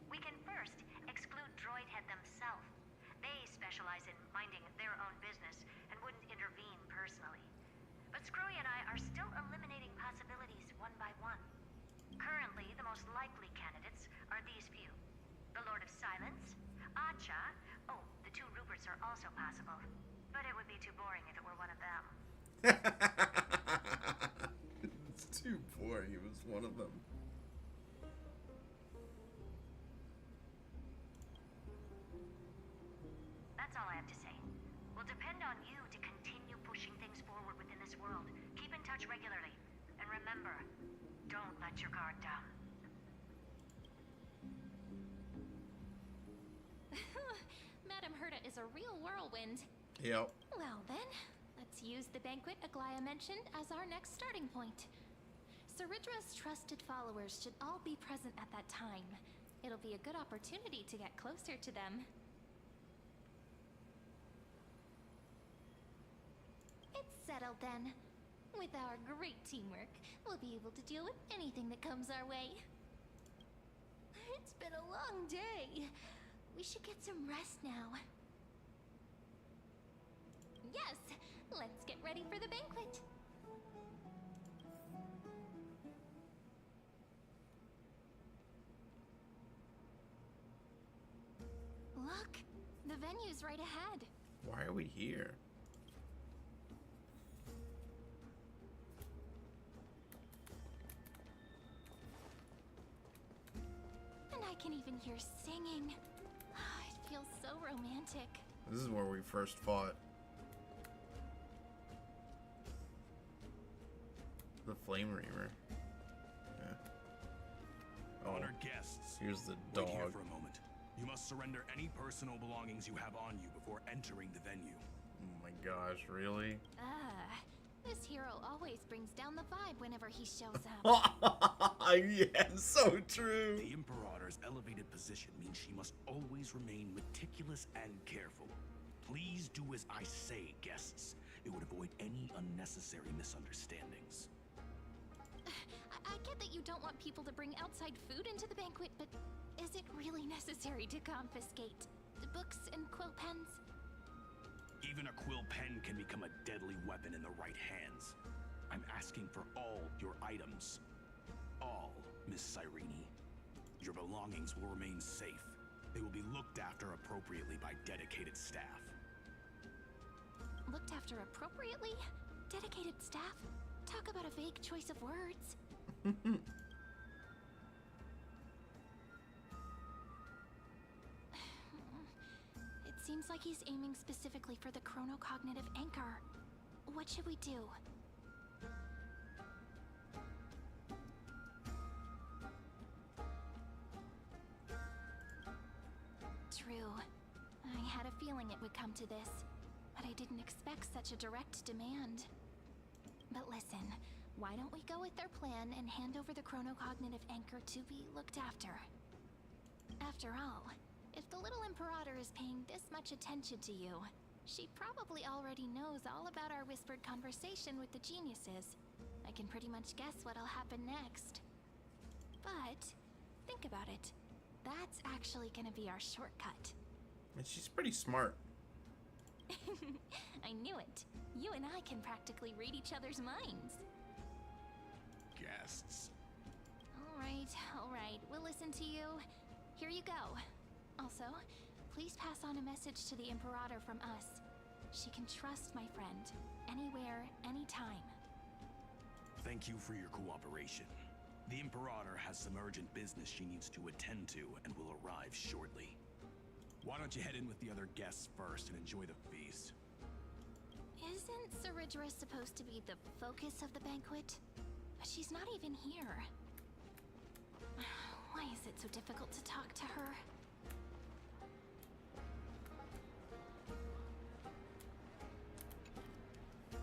S13: We can first exclude Droidhead themselves. They specialize in minding their own business and wouldn't intervene personally. But Screwy and I are still eliminating possibilities one by one. Currently, the most likely candidates are these few. The Lord of Silence, Acha, oh, the 2 Ruperts are also possible. But it would be too boring if it were one of them.
S1: It's too boring. It was one of them.
S13: That's all I have to say. We'll depend on you to continue pushing things forward within this world. Keep in touch regularly. And remember, don't let your guard down.
S10: Madame Herta is a real whirlwind.
S1: Yep.
S10: Well then, let's use the banquet Aglaya mentioned as our next starting point. Ceridra's trusted followers should all be present at that time. It'll be a good opportunity to get closer to them. It's settled then. With our great teamwork, we'll be able to deal with anything that comes our way. It's been a long day. We should get some rest now. Yes, let's get ready for the banquet. Look, the venue's right ahead.
S1: Why are we here?
S10: And I can even hear singing. It feels so romantic.
S1: This is where we first fought. The Flame Reaver. Yeah. Oh,
S15: Honored guests.
S1: Here's the
S15: Wait
S1: dog.
S15: here for a moment. You must surrender any personal belongings you have on you before entering the venue.
S1: Oh my gosh, really?
S10: This hero always brings down the vibe whenever he shows up.
S1: Yeah, so true.
S15: The Imperator's elevated position means she must always remain meticulous and careful. Please do as I say, guests. It would avoid any unnecessary misunderstandings.
S10: I get that you don't want people to bring outside food into the banquet, but is it really necessary to confiscate the books and quill pens?
S15: Even a quill pen can become a deadly weapon in the right hands. I'm asking for all your items. All, Miss Cyrene. Your belongings will remain safe. They will be looked after appropriately by dedicated staff.
S10: Looked after appropriately? Dedicated staff? Talk about a vague choice of words. It seems like he's aiming specifically for the chronocognitive anchor. What should we do? True. I had a feeling it would come to this, but I didn't expect such a direct demand. But listen, why don't we go with their plan and hand over the chronocognitive anchor to be looked after? After all, if the little Imperator is paying this much attention to you, she probably already knows all about our whispered conversation with the geniuses. I can pretty much guess what'll happen next. But, think about it. That's actually gonna be our shortcut.
S1: And she's pretty smart.
S10: I knew it. You and I can practically read each other's minds.
S15: Guests.
S10: All right, we'll listen to you. Here you go. Also, please pass on a message to the Imperator from us. She can trust my friend, anywhere, anytime.
S15: Thank you for your cooperation. The Imperator has some urgent business she needs to attend to and will arrive shortly. Why don't you head in with the other guests first and enjoy the feast?
S10: Isn't Ceridra supposed to be the focus of the banquet? But she's not even here. Why is it so difficult to talk to her?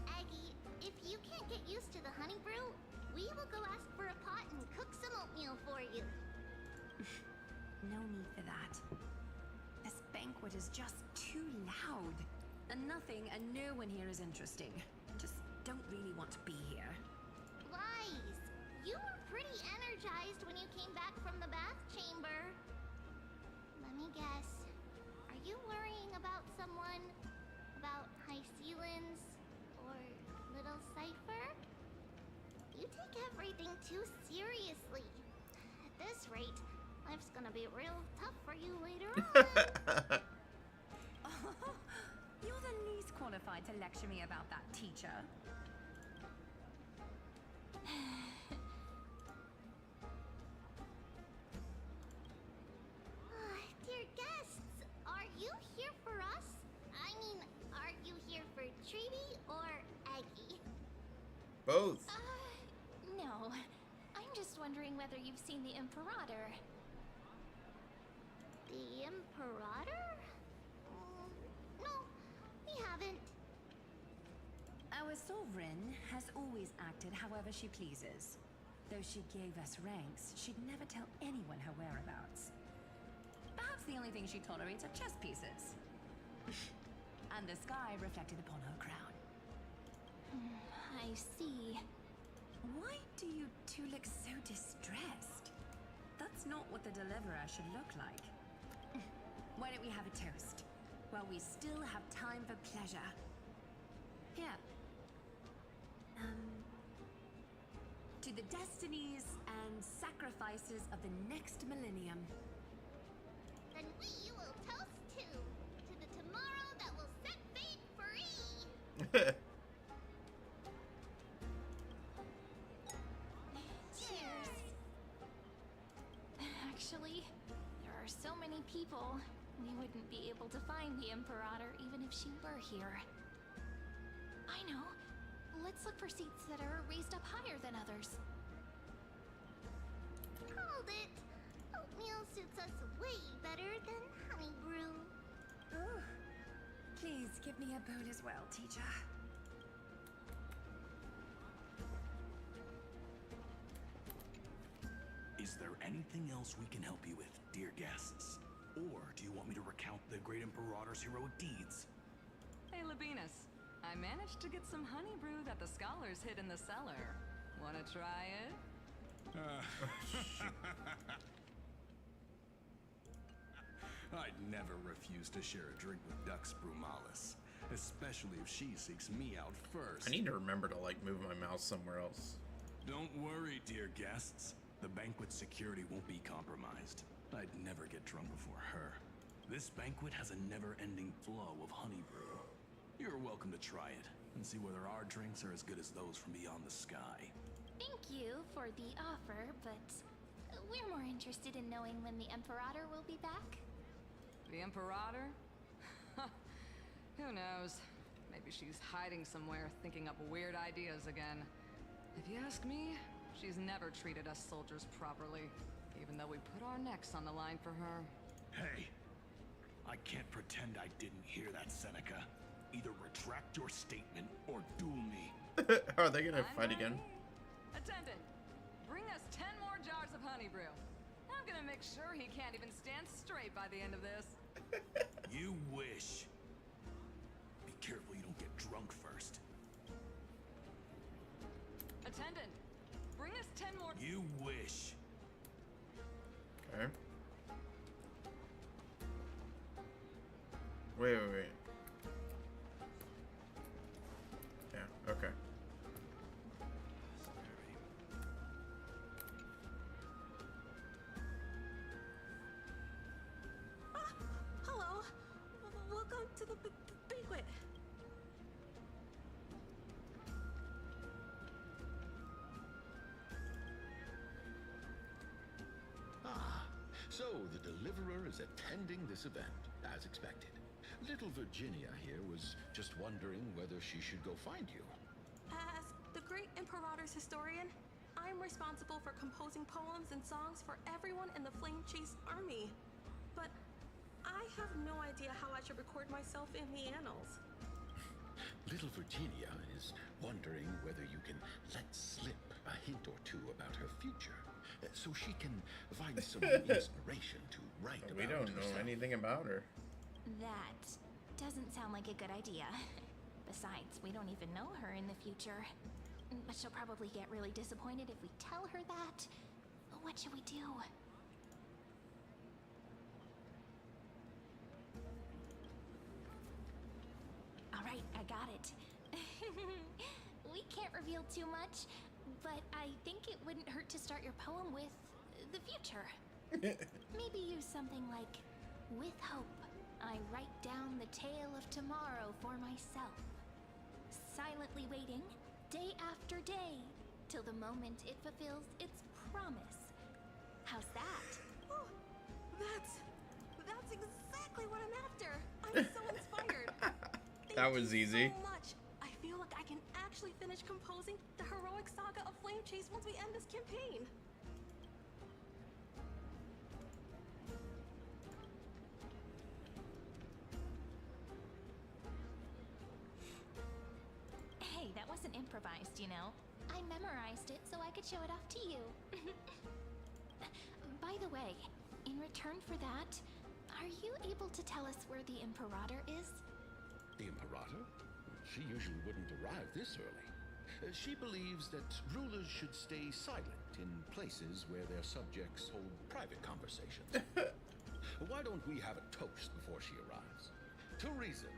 S5: Aggie, if you can't get used to the honey brew, we will go ask for a pot and cook some oatmeal for you.
S20: No need for that. This banquet is just too loud. And nothing and no one here is interesting. I just don't really want to be here.
S5: Wise, you were pretty energized when you came back from the bath chamber. Let me guess. Are you worrying about someone? About Hysilens? Or Little Cypher? You take everything too seriously. At this rate, life's gonna be real tough for you later on.
S20: You're the least qualified to lecture me about that, teacher.
S5: Dear guests, are you here for us? I mean, are you here for Treaty or Aggie?
S1: Both.
S10: No. I'm just wondering whether you've seen the Imperator.
S5: The Imperator? No, we haven't.
S20: Our sovereign has always acted however she pleases. Though she gave us ranks, she'd never tell anyone her whereabouts. Perhaps the only thing she tolerates are chess pieces. And the sky reflected upon her crown.
S10: I see.
S20: Why do you two look so distressed? That's not what the Deliverer should look like. Why don't we have a toast? While we still have time for pleasure. Here. To the destinies and sacrifices of the next millennium.
S5: Then we will toast to the tomorrow that will set fate free.
S10: Cheers. Actually, there are so many people. We wouldn't be able to find the Imperator even if she were here. I know. Let's look for seats that are raised up higher than others.
S5: Hold it. Oatmeal suits us way better than honey brew.
S20: Oh, please give me a bowl as well, teacher.
S15: Is there anything else we can help you with, dear guests? Or do you want me to recount the great Imperator's heroic deeds?
S9: Hey, Labinas. I managed to get some honey brew that the scholars hid in the cellar. Wanna try it?
S15: I'd never refuse to share a drink with Dux Brumalis, especially if she seeks me out first.
S1: I need to remember to like move my mouse somewhere else.
S15: Don't worry, dear guests. The banquet security won't be compromised. I'd never get drunk before her. This banquet has a never-ending flow of honey brew. You're welcome to try it and see whether our drinks are as good as those from beyond the sky.
S10: Thank you for the offer, but we're more interested in knowing when the Imperator will be back.
S9: The Imperator? Who knows? Maybe she's hiding somewhere, thinking up weird ideas again. If you ask me, she's never treated us soldiers properly, even though we put our necks on the line for her.
S15: Hey, I can't pretend I didn't hear that, Seneca. Either retract your statement or duel me.
S1: Are they gonna fight again?
S9: Attendant, bring us 10 more jars of honey brew. I'm gonna make sure he can't even stand straight by the end of this.
S15: You wish. Be careful you don't get drunk first.
S9: Attendant, bring us 10 more.
S15: You wish.
S1: Okay. Wait.
S8: to the banquet.
S17: Ah, so the Deliverer is attending this event, as expected. Little Virginia here was just wondering whether she should go find you.
S8: As the great Imperator's historian, I'm responsible for composing poems and songs for everyone in the Flame Chase army. But I have no idea how I should record myself in the annals.
S17: Little Virginia is wondering whether you can let slip a hint or two about her future, so she can find some inspiration to write about.
S1: We don't know
S17: herself.
S1: anything about her.
S10: That doesn't sound like a good idea. Besides, we don't even know her in the future. But she'll probably get really disappointed if we tell her that. What should we do? Alright, I got it. We can't reveal too much, but I think it wouldn't hurt to start your poem with the future. Maybe use something like, with hope, I write down the tale of tomorrow for myself. Silently waiting, day after day, till the moment it fulfills its promise. How's that?
S8: Oh, that's exactly what I'm after. I'm so inspired.
S1: That was easy.
S8: So much. I feel like I can actually finish composing the heroic saga of Flame Chase once we end this campaign.
S10: Hey, that wasn't improvised, you know. I memorized it so I could show it off to you. By the way, in return for that, are you able to tell us where the Imperator is?
S17: The Imperator? She usually wouldn't arrive this early. She believes that rulers should stay silent in places where their subjects hold private conversations. Why don't we have a toast before she arrives? To reason,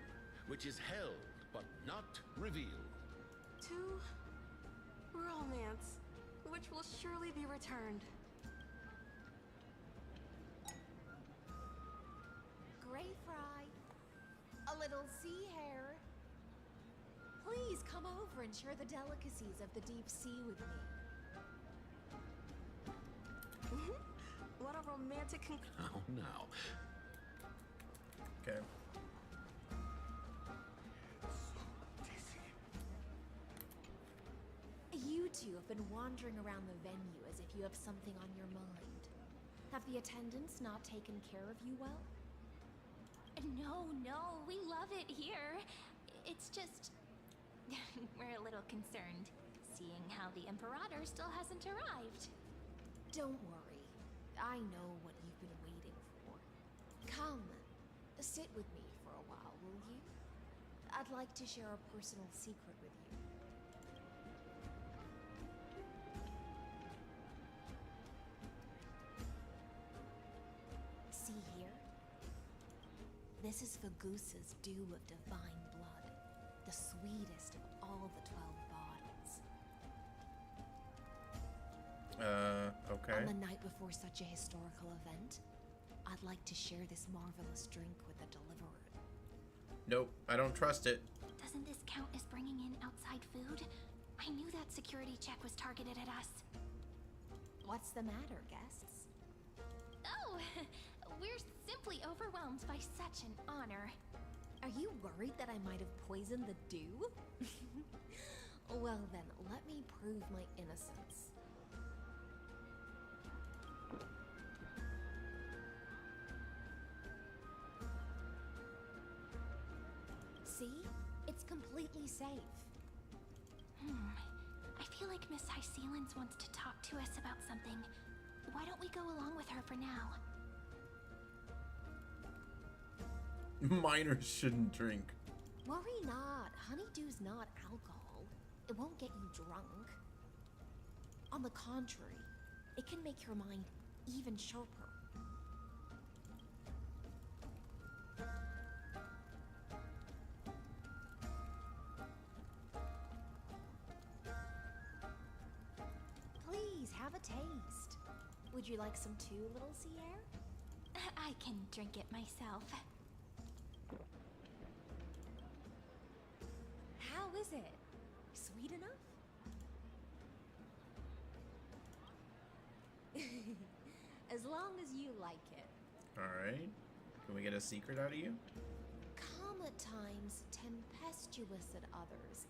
S17: which is held but not revealed.
S8: To romance, which will surely be returned.
S14: Gray fry, a little sea hare. Please come over and share the delicacies of the deep sea with me.
S8: What a romantic
S17: Oh, now.
S1: Okay.
S14: You two have been wandering around the venue as if you have something on your mind. Have the attendants not taken care of you well?
S10: No, we love it here. It's just... we're a little concerned, seeing how the Imperator still hasn't arrived.
S14: Don't worry. I know what you've been waiting for. Come, sit with me for a while, will you? I'd like to share a personal secret with you. See here? This is Fagusa's dew of divine blood, the sweetest of all the 12 bodies.
S1: Okay.
S14: On the night before such a historical event, I'd like to share this marvelous drink with the Deliverer.
S1: Nope, I don't trust it.
S10: Doesn't this count as bringing in outside food? I knew that security check was targeted at us.
S14: What's the matter, guests?
S10: Oh, we're simply overwhelmed by such an honor.
S14: Are you worried that I might have poisoned the dew? Well then, let me prove my innocence. See? It's completely safe.
S10: I feel like Miss Hysilens wants to talk to us about something. Why don't we go along with her for now?
S1: Minors shouldn't drink.
S14: Worry not. Honeydew's not alcohol. It won't get you drunk. On the contrary, it can make your mind even sharper. Please have a taste. Would you like some too, little sea air?
S10: I can drink it myself.
S3: is it? Sweet enough? As long as you like it.
S1: Alright. Can we get a secret out of you?
S3: Calm at times, tempestuous at others.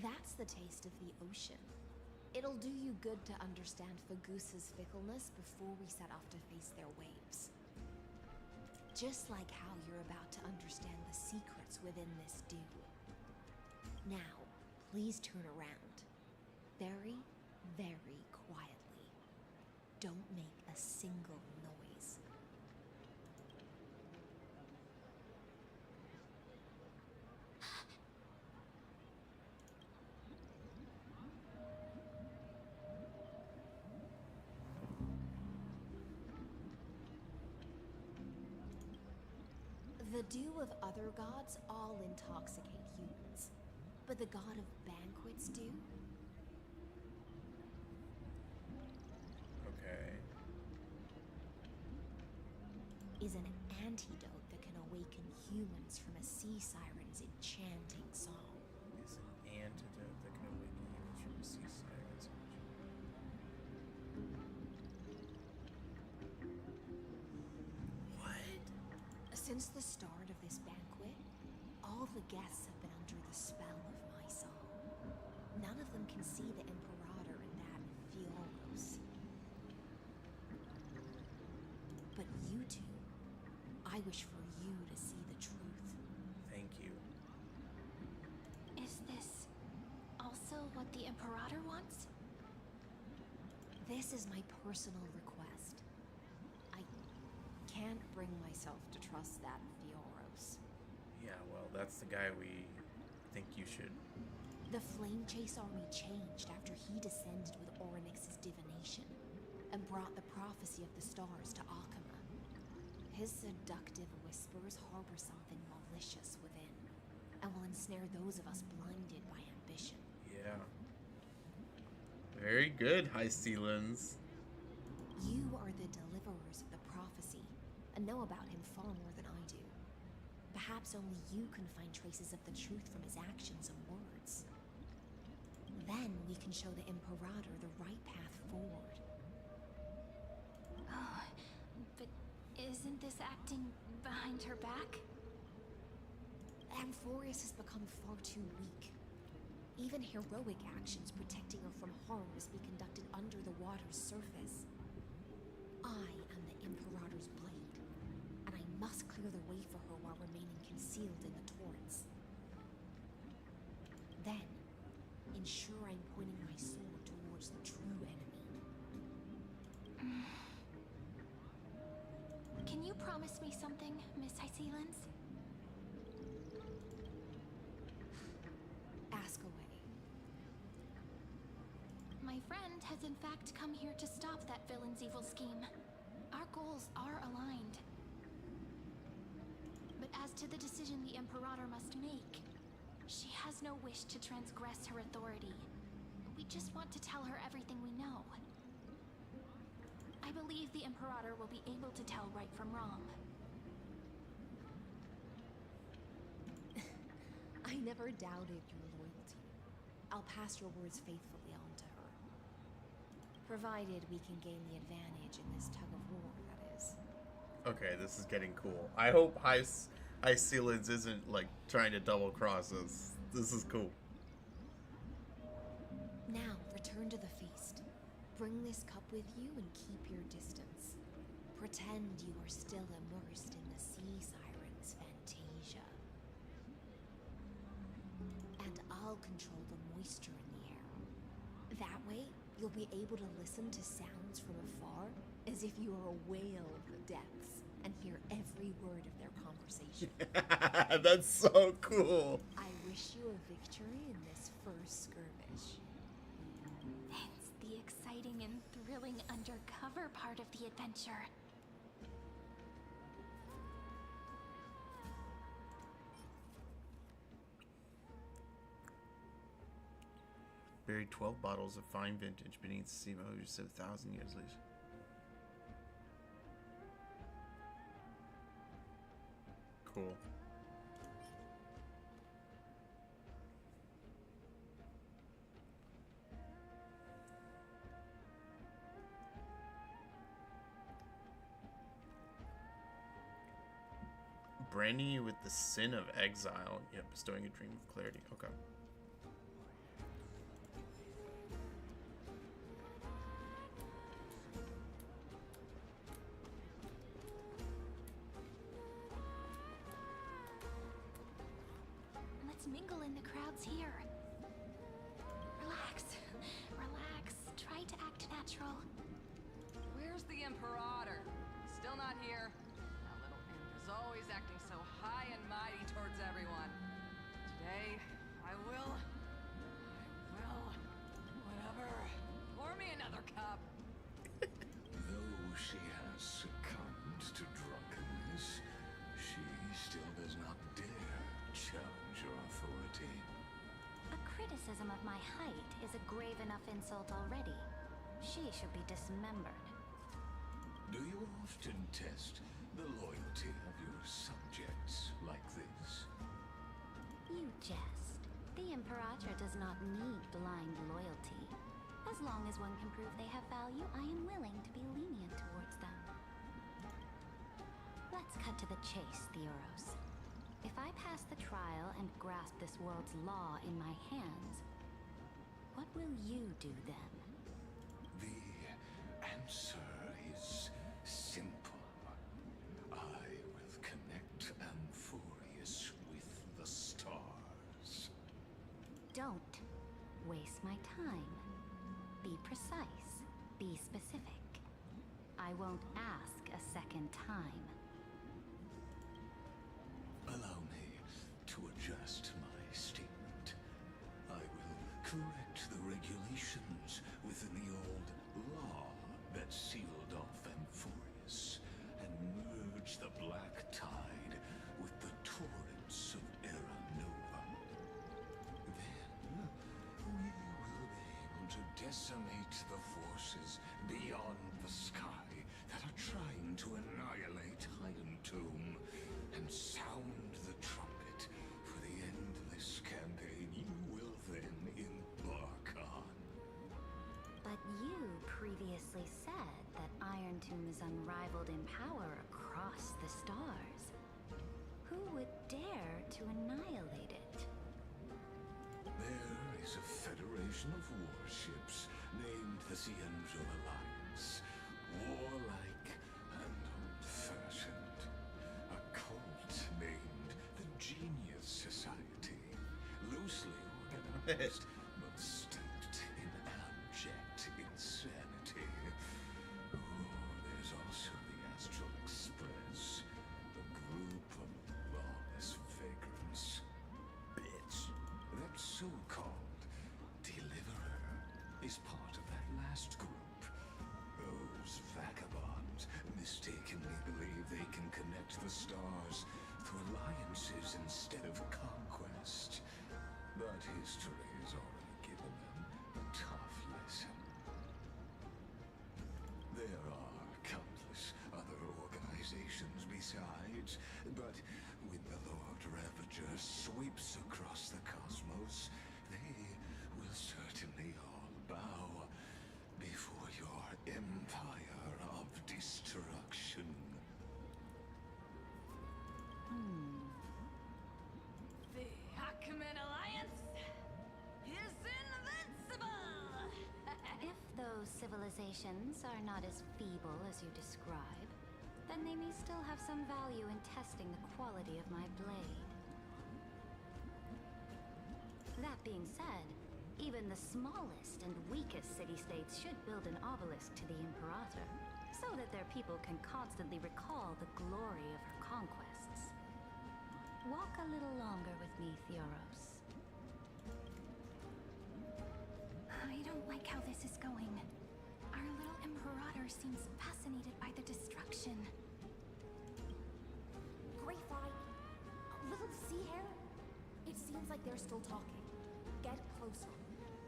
S3: That's the taste of the ocean. It'll do you good to understand Fagusa's fickleness before we set off to face their waves. Just like how you're about to understand the secrets within this dew. Now, please turn around. Very, very quietly. Don't make a single noise. The dew of other gods all intoxicate humans, but the god of banquets do?
S1: Okay.
S3: Is an antidote that can awaken humans from a sea siren's enchanting song.
S1: Is an antidote that can awaken humans from a sea siren's
S3: Since the start of this banquet, all the guests have been under the spell of my song. None of them can see the Imperator in that Fioros. But you two, I wish for you to see the truth.
S1: Thank you.
S10: Is this also what the Imperator wants?
S3: This is my personal request. I can't bring myself to trust that Fioros.
S1: Yeah, well, that's the guy we think you should.
S3: The Flame Chase army changed after he descended with Orynyx's divination and brought the prophecy of the stars to Akama. His seductive whispers harbor something malicious within and will ensnare those of us blinded by ambition.
S1: Yeah. Very good, Hysilens.
S3: You are the deliverers of the prophecy and know about him far more than I do. Perhaps only you can find traces of the truth from his actions and words. Then we can show the Imperator the right path forward.
S10: Oh, but isn't this acting behind her back?
S3: Amphorius has become far too weak. Even heroic actions protecting her from harm must be conducted under the water's surface. I am the Imperator's blade, and I must clear the way for her while remaining concealed in the torrents. Then, ensure I'm pointing my sword towards the true enemy.
S10: Can you promise me something, Miss Hysilens?
S3: Ask away.
S10: My friend has in fact come here to stop that villain's evil scheme. Our goals are aligned. But as to the decision the Imperator must make, she has no wish to transgress her authority. We just want to tell her everything we know. I believe the Imperator will be able to tell right from wrong.
S3: I never doubted your loyalty. I'll pass your words faithfully on to her. Provided we can gain the advantage in this tug of war, that is.
S1: Okay, this is getting cool. I hope Hysilens isn't, like, trying to double-cross us. This is cool.
S3: Now, return to the feast. Bring this cup with you and keep your distance. Pretend you are still immersed in the sea siren's fantasia. And I'll control the moisture in the air. That way, you'll be able to listen to sounds from afar as if you are a whale of the depths and hear every word of their conversation.
S1: That's so cool.
S3: I wish you a victory in this first skirmish.
S10: It's the exciting and thrilling undercover part of the adventure.
S1: Buried 12 bottles of fine vintage beneath the sea who said 1,000 years later. Cool. branding you with the sin of exile. Yeah, bestowing a dream of clarity. Okay.
S10: Let's mingle in the crowds here. Relax. Relax. Try to act natural.
S9: Where's the Imperator? Still not here. That little imp is always acting so high and mighty towards everyone. Today, I will, whatever. Pour me another cup.
S4: Though she has succumbed to drunkenness, she still does not dare challenge your authority.
S5: A criticism of my height is a grave enough insult already. She should be dismembered.
S4: Do you often test the loyalty of your subjects like this?
S5: You jest. The Imperator does not need blind loyalty. As long as one can prove they have value, I am willing to be lenient towards them. Let's cut to the chase, Theoros. If I pass the trial and grasp this world's law in my hands, what will you do then?
S4: The answer is simple. I will connect Amphorius with the stars.
S5: Don't waste my time. Be precise. Be specific. I won't ask a second time.
S4: Allow me to adjust my statement. I will correct the regulations within the old law that sealed off Amphorius and merge the black tide with the torrents of Era Nova. Then we will be able to decimate the forces beyond the sky that are trying to annihilate Hyden Tomb and sound the trumpet for the endless campaign you will then embark on.
S5: But you previously said that Iron Tomb is unrivaled in power across the stars. Who would dare to annihilate it?
S4: There is a federation of warships named the Ciendro Alliance. Warlike and old-fashioned. A cult named the Genius Society. Loosely organized, but steeped in abject insanity. Oh, there's also the Astral Express, a group of lawless vagrants. Bitch. That so-called Deliverer is part of that last group. Those vagabonds mistakenly believe they can connect the stars through alliances instead of conquest. But history has already given them a tough lesson. There are countless other organizations besides, but when the Lord Ravager sweeps across the cosmos, they will certainly all bow before your empire of destruction.
S9: The Ackman Alliance is invincible!
S5: If those civilizations are not as feeble as you describe, then they may still have some value in testing the quality of my blade. That being said, even the smallest and weakest city-states should build an obelisk to the Imperator, so that their people can constantly recall the glory of her conquests. Walk a little longer with me, Theoros.
S10: I don't like how this is going. Our little Imperator seems fascinated by the destruction.
S14: Grapevine, little sea hair? It seems like they're still talking. Get closer.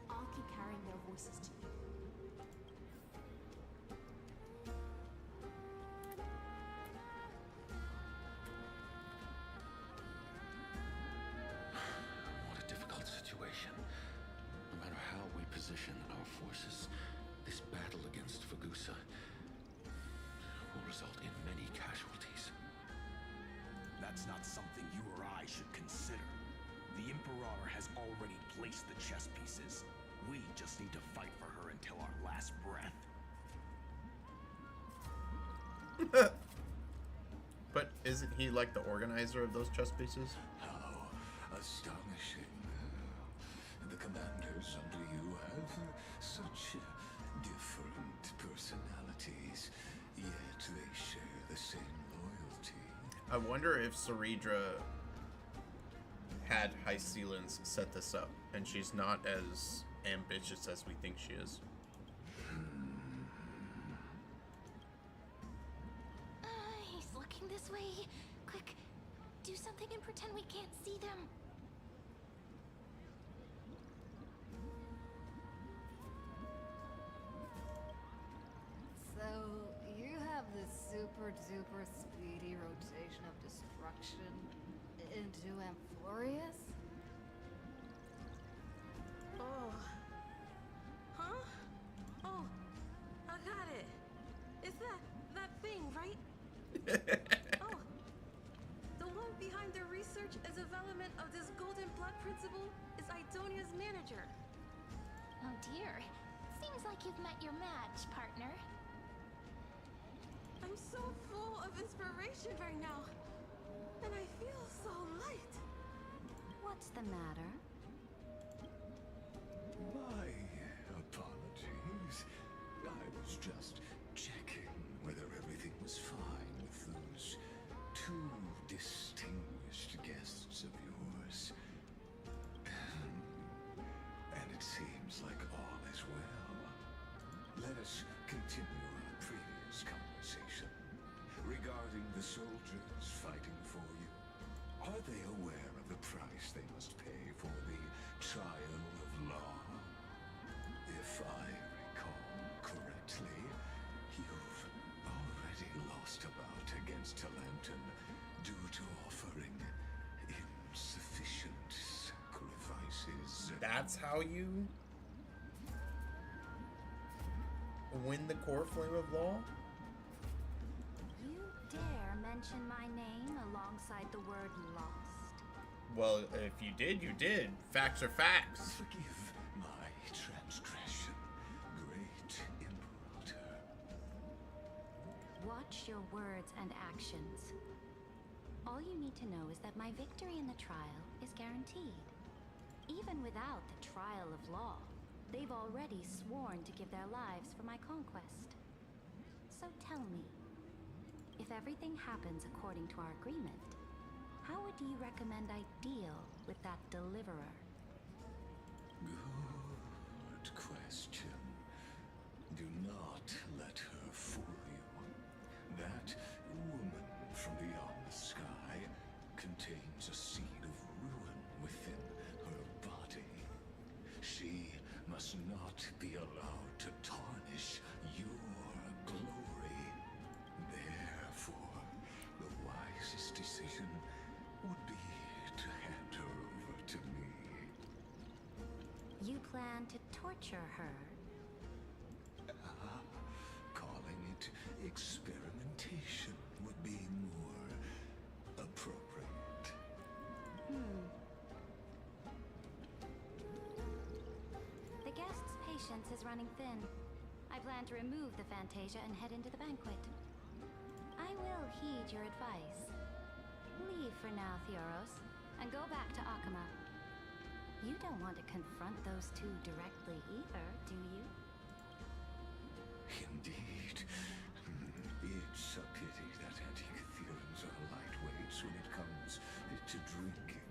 S14: I'll keep carrying their voices to you.
S15: What a difficult situation. No matter how we position our forces, this battle against Fagusa will result in many casualties.
S21: That
S15: that's not something you or I should consider. The Imperator has already placed the chess pieces. We just need to fight for her until our last breath.
S1: But isn't he like the organizer of those chess pieces?
S4: How astonishing. The commanders under you have such different personalities, yet they share the same loyalty.
S1: I wonder if Ceridra had Hysilens set this up, and she's not as ambitious as we think she is.
S10: He's looking this way. Quick, do something and pretend we can't see them.
S11: So, you have this super duper speedy rotation of destruction into Amphorius?
S8: Oh. Huh? Oh, I got it. It's that thing, right? Oh. The one behind the research and development of this golden blood principle is Idonia's manager.
S10: Oh dear. Seems like you've met your match, partner.
S8: I'm so full of inspiration right now. And I feel so light.
S10: What's the matter?
S4: My apologies. I was just checking whether everything was fine with those two distinguished guests of yours. And it seems like all is well. Let us continue our previous conversation regarding the soldiers fighting for you. Are they aware of the price they must pay for the trial of law? If I recall correctly, you've already lost a bout against Talanton due to offering insufficient sacrifices.
S1: That's how you win the core flame of law?
S10: You dare mention my name alongside the word lost?
S1: Well, if you did, you did. Facts are facts.
S4: Forgive my transgression, great Imperator.
S10: Watch your words and actions. All you need to know is that my victory in the trial is guaranteed. Even without the trial of law, they've already sworn to give their lives for my conquest. So tell me, if everything happens according to our agreement, how would you recommend I deal with that deliverer?
S4: Good question. Do not let her fool you. That woman from beyond the sky contains a seed of ruin within her body. She must not be allowed to tarnish your glory. Therefore, the wisest decision would be to hand her over to me.
S10: You plan to torture her?
S4: Calling it experimentation would be more appropriate.
S10: The guest's patience is running thin. I plan to remove the Fantasia and head into the banquet. I will heed your advice. Leave for now, Theoros, and go back to Akama. You don't want to confront those two directly either, do you?
S4: Indeed. It's a pity that anti-Catherans are lightweights when it comes to drinking.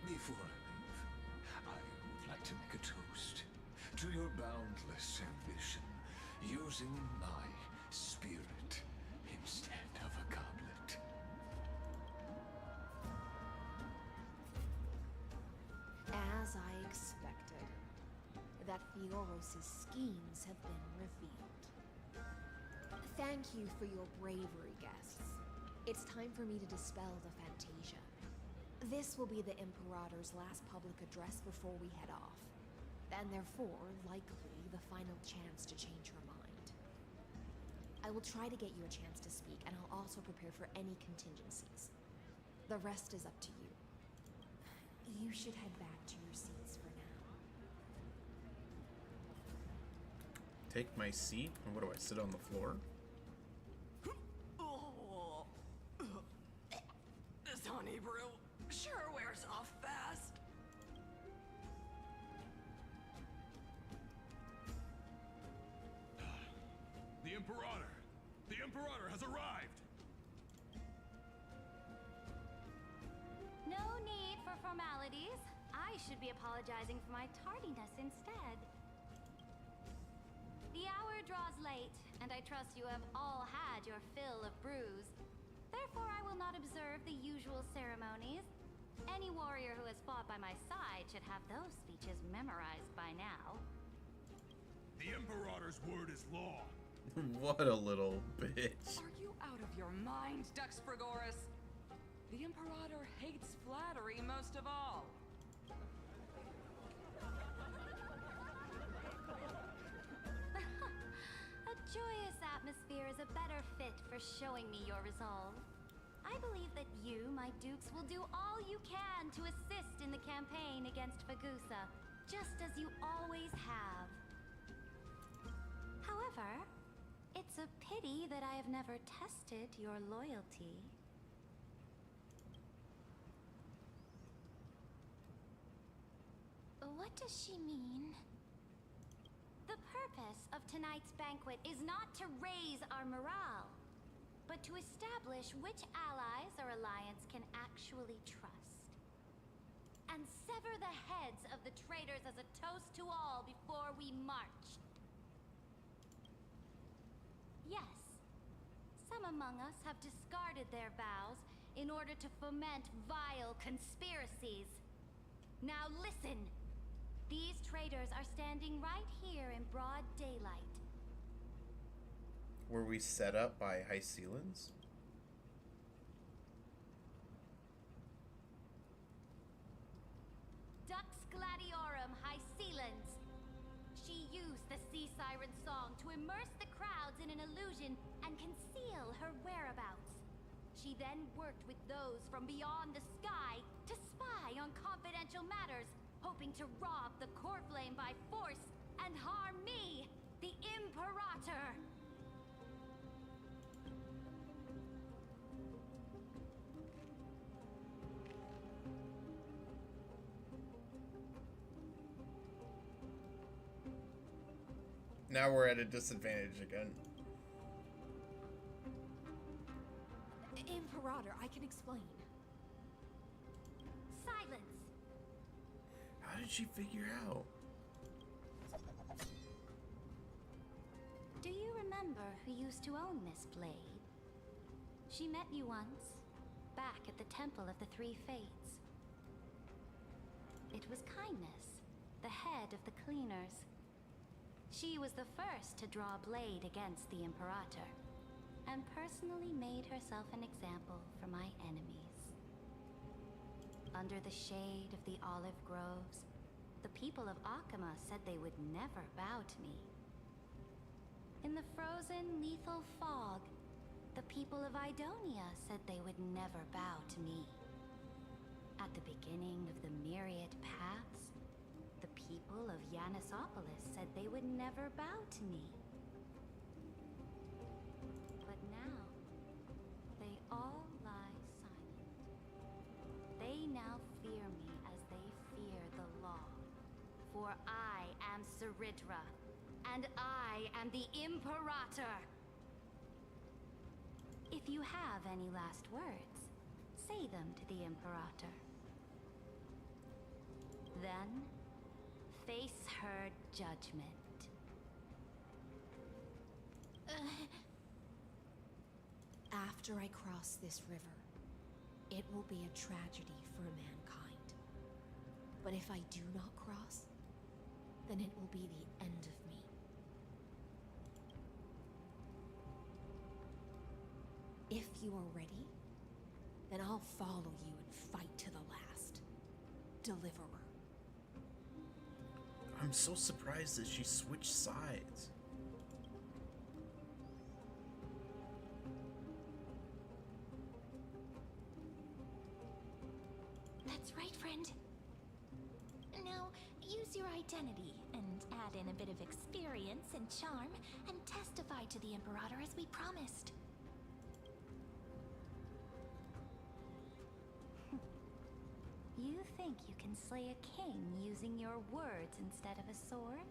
S4: Before I leave, I would like to make a toast to your boundless ambition, using my spirit instead of a goblet.
S14: As I expected, that Theoros' schemes have been revealed. Thank you for your bravery, guests. It's time for me to dispel the Fantasia. This will be the Imperator's last public address before we head off, and therefore, likely, the final chance to change her mind. I will try to get you a chance to speak, and I'll also prepare for any contingencies. The rest is up to you. You should head back to your seats for now.
S1: Take my seat? And what do I sit on the floor?
S9: Oh, this honey brew sure wears off fast.
S15: The Imperator! The Imperator has arrived!
S5: No need for formalities. I should be apologizing for my tardiness instead. The hour draws late, and I trust you have all had your fill of brews. Therefore, I will not observe the usual ceremonies. Any warrior who has fought by my side should have those speeches memorized by now.
S15: The Imperator's word is law.
S1: What a little bitch.
S9: Are you out of your mind, Dux Frigoris? The Imperator hates flattery most of all.
S5: A joyous atmosphere is a better fit for showing me your resolve. I believe that you, my dukes, will do all you can to assist in the campaign against Fagusa, just as you always have. However, it's a pity that I have never tested your loyalty. What does she mean? The purpose of tonight's banquet is not to raise our morale, but to establish which allies our alliance can actually trust. And sever the heads of the traitors as a toast to all before we march. Yes, some among us have discarded their vows in order to foment vile conspiracies. Now listen! These traitors are standing right here in broad daylight.
S1: Were we set up by Hysilens?
S5: Dux Gladiorum Hysilens. She used the sea siren song to immerse the crowds in an illusion and conceal her whereabouts. She then worked with those from beyond the sky to spy on confidential matters, hoping to rob the core flame by force and harm me, the Imperator.
S1: Now we're at a disadvantage again.
S14: Imperator, I can explain.
S5: Silence.
S1: How did she figure out?
S5: Do you remember who used to own this blade? She met you once, back at the Temple of the Three Fates. It was Kindness, the head of the cleaners. She was the first to draw a blade against the Imperator, and personally made herself an example for my enemies. Under the shade of the olive groves, the people of Akama said they would never bow to me. In the frozen, lethal fog, the people of Idonia said they would never bow to me. At the beginning of the myriad paths, the people of Yanisopolis said they would never bow to me. But now, they all lie silent. They now fear me as they fear the law. For I am Ceridra, and I am the Imperator. If you have any last words, say them to the Imperator. Then, face her judgment.
S14: After I cross this river, it will be a tragedy for mankind. But if I do not cross, then it will be the end of me. If you are ready, then I'll follow you and fight to the last. Deliverer.
S1: I'm so surprised that she switched sides.
S10: identity and add in a bit of experience and charm and testify to the Imperator as we promised. You think you can slay a king using your words instead of a sword?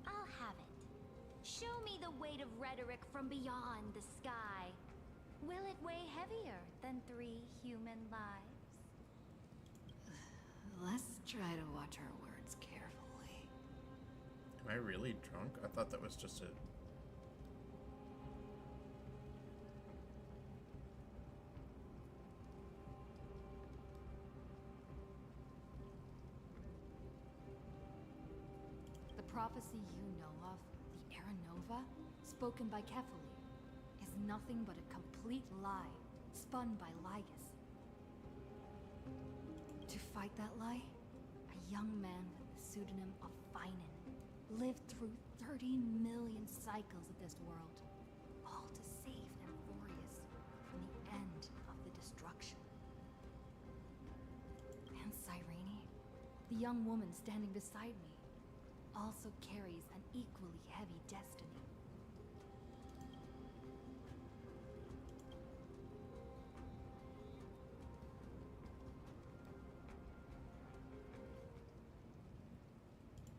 S10: I'll have it. Show me the weight of rhetoric from beyond the sky. Will it weigh heavier than 3 human lives?
S11: Let's try to watch our words carefully.
S1: Am I really drunk? I thought that was just a...
S11: The prophecy you know of, the Aranova, spoken by Kefali, is nothing but a complete lie, spun by Lygus. To fight that lie, a young man with the pseudonym of Finan lived through 30 million cycles of this world, all to save Amphorius from the end of the destruction. And Cyrene, the young woman standing beside me, also carries an equally heavy destiny.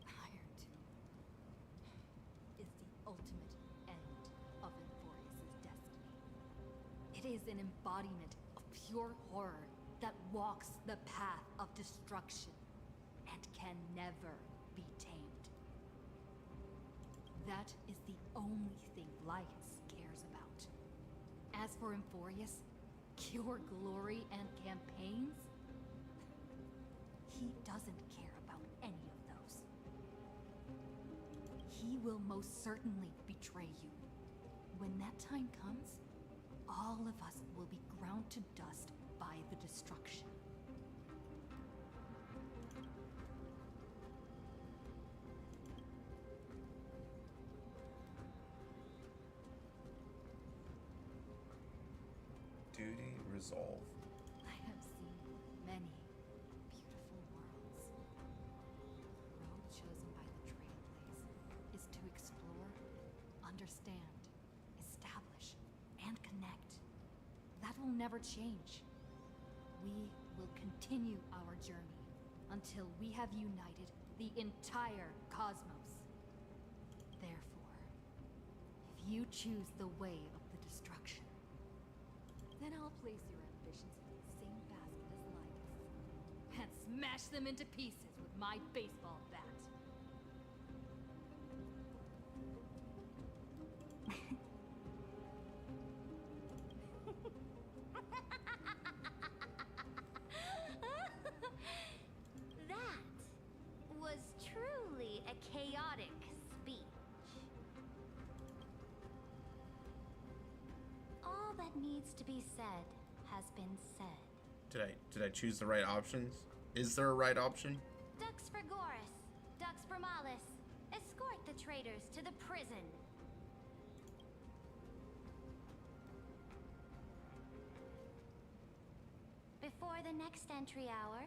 S11: Iron Tomb is the ultimate end of Amphorius' destiny. It is an embodiment of pure horror that walks the path of destruction and can never be tamed. That is the only thing Lygus cares about. As for Amphorius, pure glory and campaigns, he doesn't care about any of those. He will most certainly betray you. When that time comes, all of us will be ground to dust by the destruction.
S1: Duty resolve.
S11: I have seen many beautiful worlds. The road chosen by the Trailblaze is to explore, understand, establish, and connect. That will never change. We will continue our journey until we have united the entire cosmos. Therefore, if you choose the way of the destruction, then I'll place your ambitions in the same basket as Lygus and smash them into pieces with my baseball bat.
S5: That was truly a chaotic speech. All that needs to be said has been said.
S1: Did I choose the right options? Is there a right option?
S5: Dux for Goris, Dux for Malus. Escort the traitors to the prison. Before the next entry hour,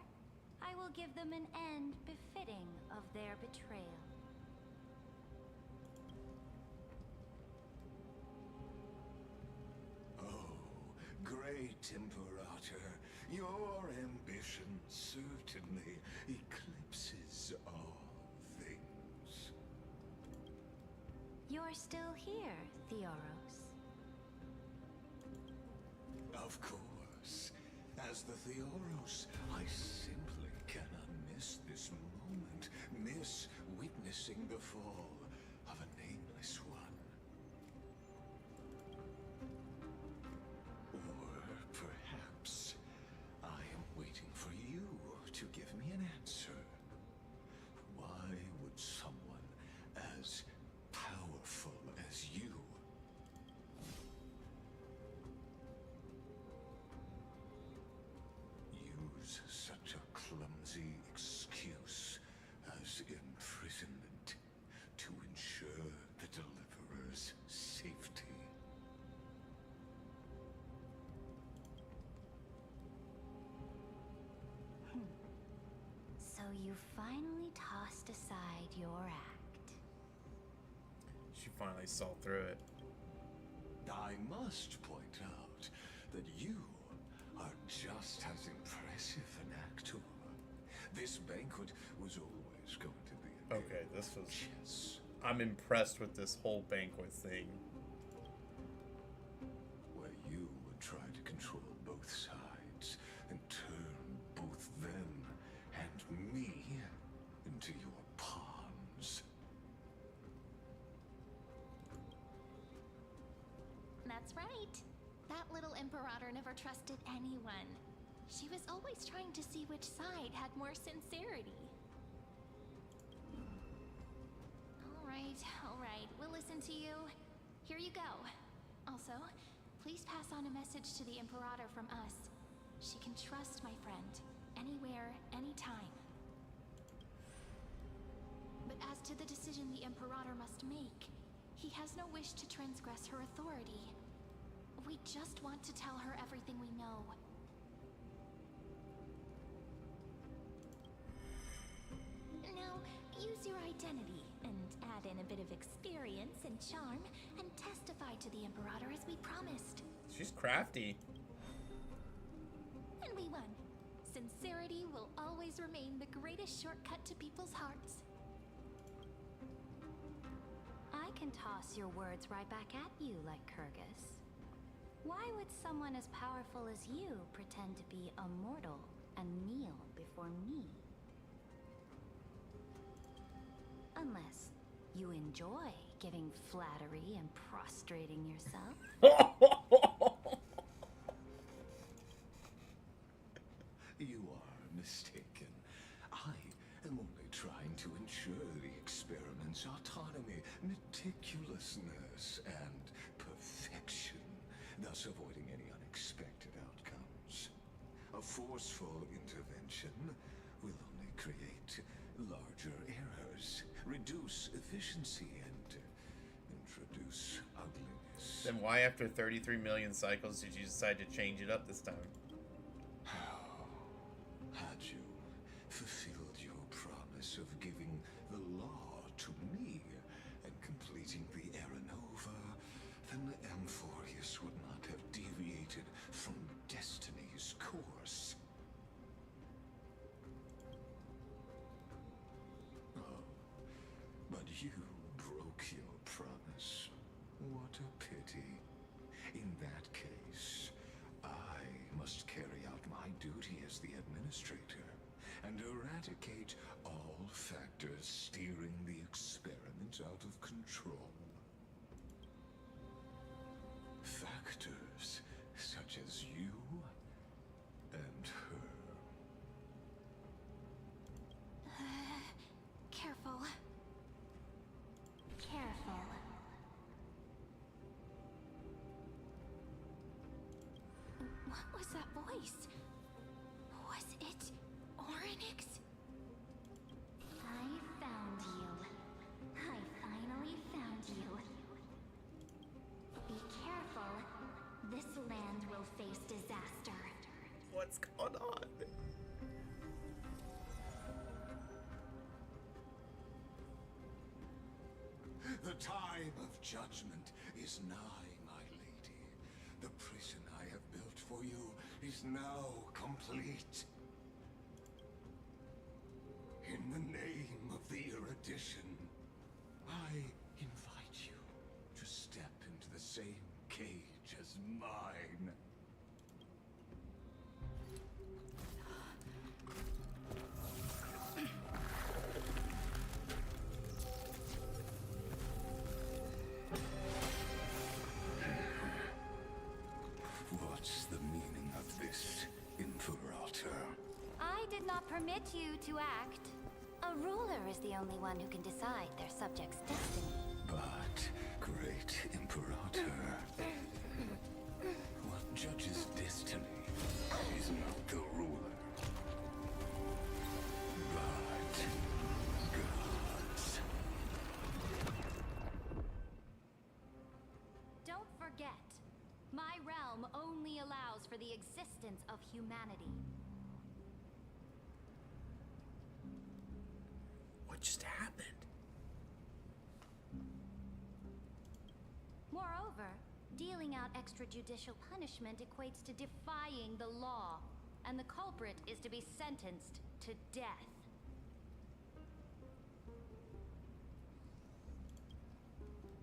S5: I will give them an end befitting of their betrayal.
S4: Oh, great Imperator, your ambition certainly eclipses all things.
S5: You're still here, Theoros.
S4: Of course. As the Theoros, I simply cannot miss this moment, miss witnessing the fall of a nameless one. Or perhaps I am waiting for you to give me an answer. Why would someone as powerful as you use such a clumsy excuse as imprisonment to ensure the Deliverer's safety?
S5: So you finally tossed
S1: finally saw through it.
S4: I must point out that you are just as impressive an actor. This banquet was always going to be a
S1: Okay, this was...
S4: chess.
S1: I'm impressed with this whole banquet thing.
S4: Where you would try to control both sides and turn both them and me into your pawns.
S10: That's right. That little Imperator never trusted anyone. She was always trying to see which side had more sincerity. All right, we'll listen to you. Here you go. Also, please pass on a message to the Imperator from us. She can trust my friend, anywhere, anytime. But as to the decision the Imperator must make, he has no wish to transgress her authority. We just want to tell her everything we know. Now, use your identity and add in a bit of experience and charm and testify to the Imperator as we promised.
S1: She's crafty.
S10: And we won. Sincerity will always remain the greatest shortcut to people's hearts.
S5: I can toss your words right back at you like Kyrgyz. Why would someone as powerful as you pretend to be a mortal and kneel before me? Unless you enjoy giving flattery and prostrating yourself.
S4: You are mistaken. I am only trying to ensure the experiment's autonomy, meticulousness, and perfection, thus avoiding any unexpected outcomes. A forceful intervention will only create larger errors, reduce efficiency, and introduce ugliness.
S1: Then why, after 33 million cycles, did you decide to change it up this time?
S4: Had you fulfilled your promise of giving the law to me and completing the Aranova, then Amphorius would not have deviated from destiny's course. Oh, but you broke your promise. What a pity. In that case, I must carry out my duty as the administrator and eradicate all factors steering the experiment out of control. Factors such as you and her.
S10: Careful.
S5: Careful.
S10: What was that voice? Was it Orynyx?
S5: I found you. I finally found you. Be careful. This land will face disaster.
S1: What's going on?
S4: The time of judgment is nigh, my lady. The prison I have built for you is now complete. In the name of the erudition, I invite you to step into the same cage as mine. What's the meaning of this, Imperator?
S5: I did not permit you to act. A ruler is the only one who can decide their subject's destiny.
S4: But, great Imperator, what judges destiny is not the ruler, but gods.
S5: Don't forget, my realm only allows for the existence of humanity.
S1: What just happened?
S5: Moreover, dealing out extrajudicial punishment equates to defying the law, and the culprit is to be sentenced to death.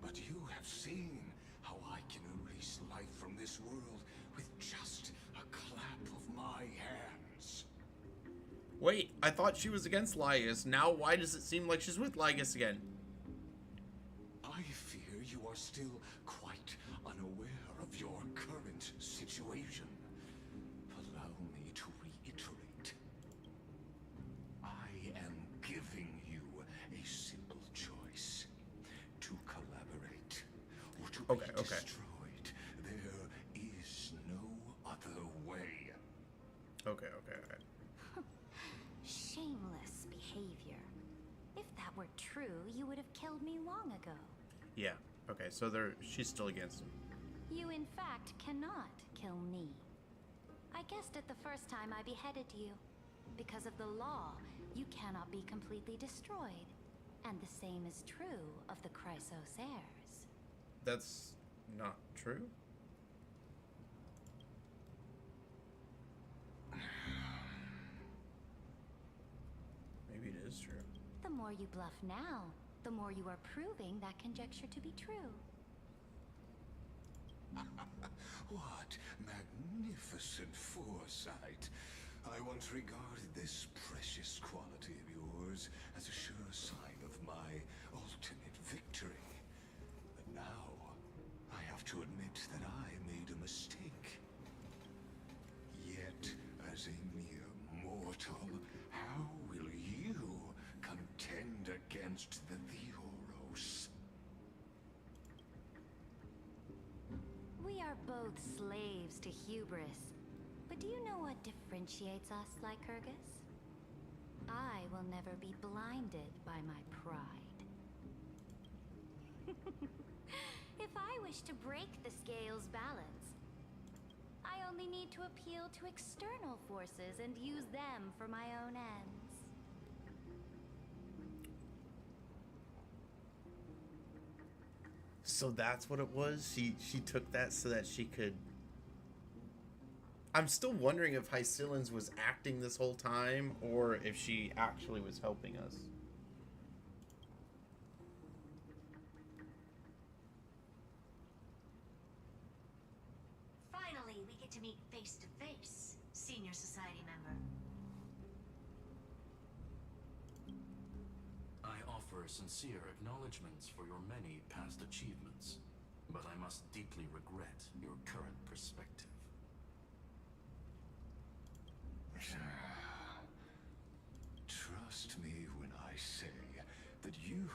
S4: But you have seen how I can erase life from this world with just a clap of my hands.
S1: Wait, I thought she was against Lygus. Now why does it seem like she's with Lygus again?
S4: I fear you are still quite unaware of your current situation. Allow me to reiterate. I am giving you a simple choice. To collaborate or to be destroyed. There is no other way.
S1: Okay.
S5: Shameless behavior. If that were true, you would have killed me long ago.
S1: Yeah. Okay, so she's still against him.
S5: You, in fact, cannot kill me. I guessed it the first time I beheaded you. Because of the law, you cannot be completely destroyed. And the same is true of the Chrysos heirs.
S1: That's not true? Maybe it is true.
S5: The more you bluff now, the more you are proving that conjecture to be true.
S4: What magnificent foresight. I once regarded this precious quality of yours as a sure sign of my ultimate victory. But now, I have to admit that I made a mistake. Yet, as a mere mortal, how will you contend against the Theoros?
S5: We are both slaves to hubris. But do you know what differentiates us, Lycurgus? I will never be blinded by my pride. If I wish to break the scale's balance, I only need to appeal to external forces and use them for my own ends.
S1: So that's what it was? She took that so that she could... I'm still wondering if Hysilens was acting this whole time, or if she actually was helping us.
S13: Finally, we get to meet face to face, Senior Society member.
S12: I offer sincere acknowledgments for your many past achievements, but I must deeply regret your current perspective.
S4: Trust me when I say that you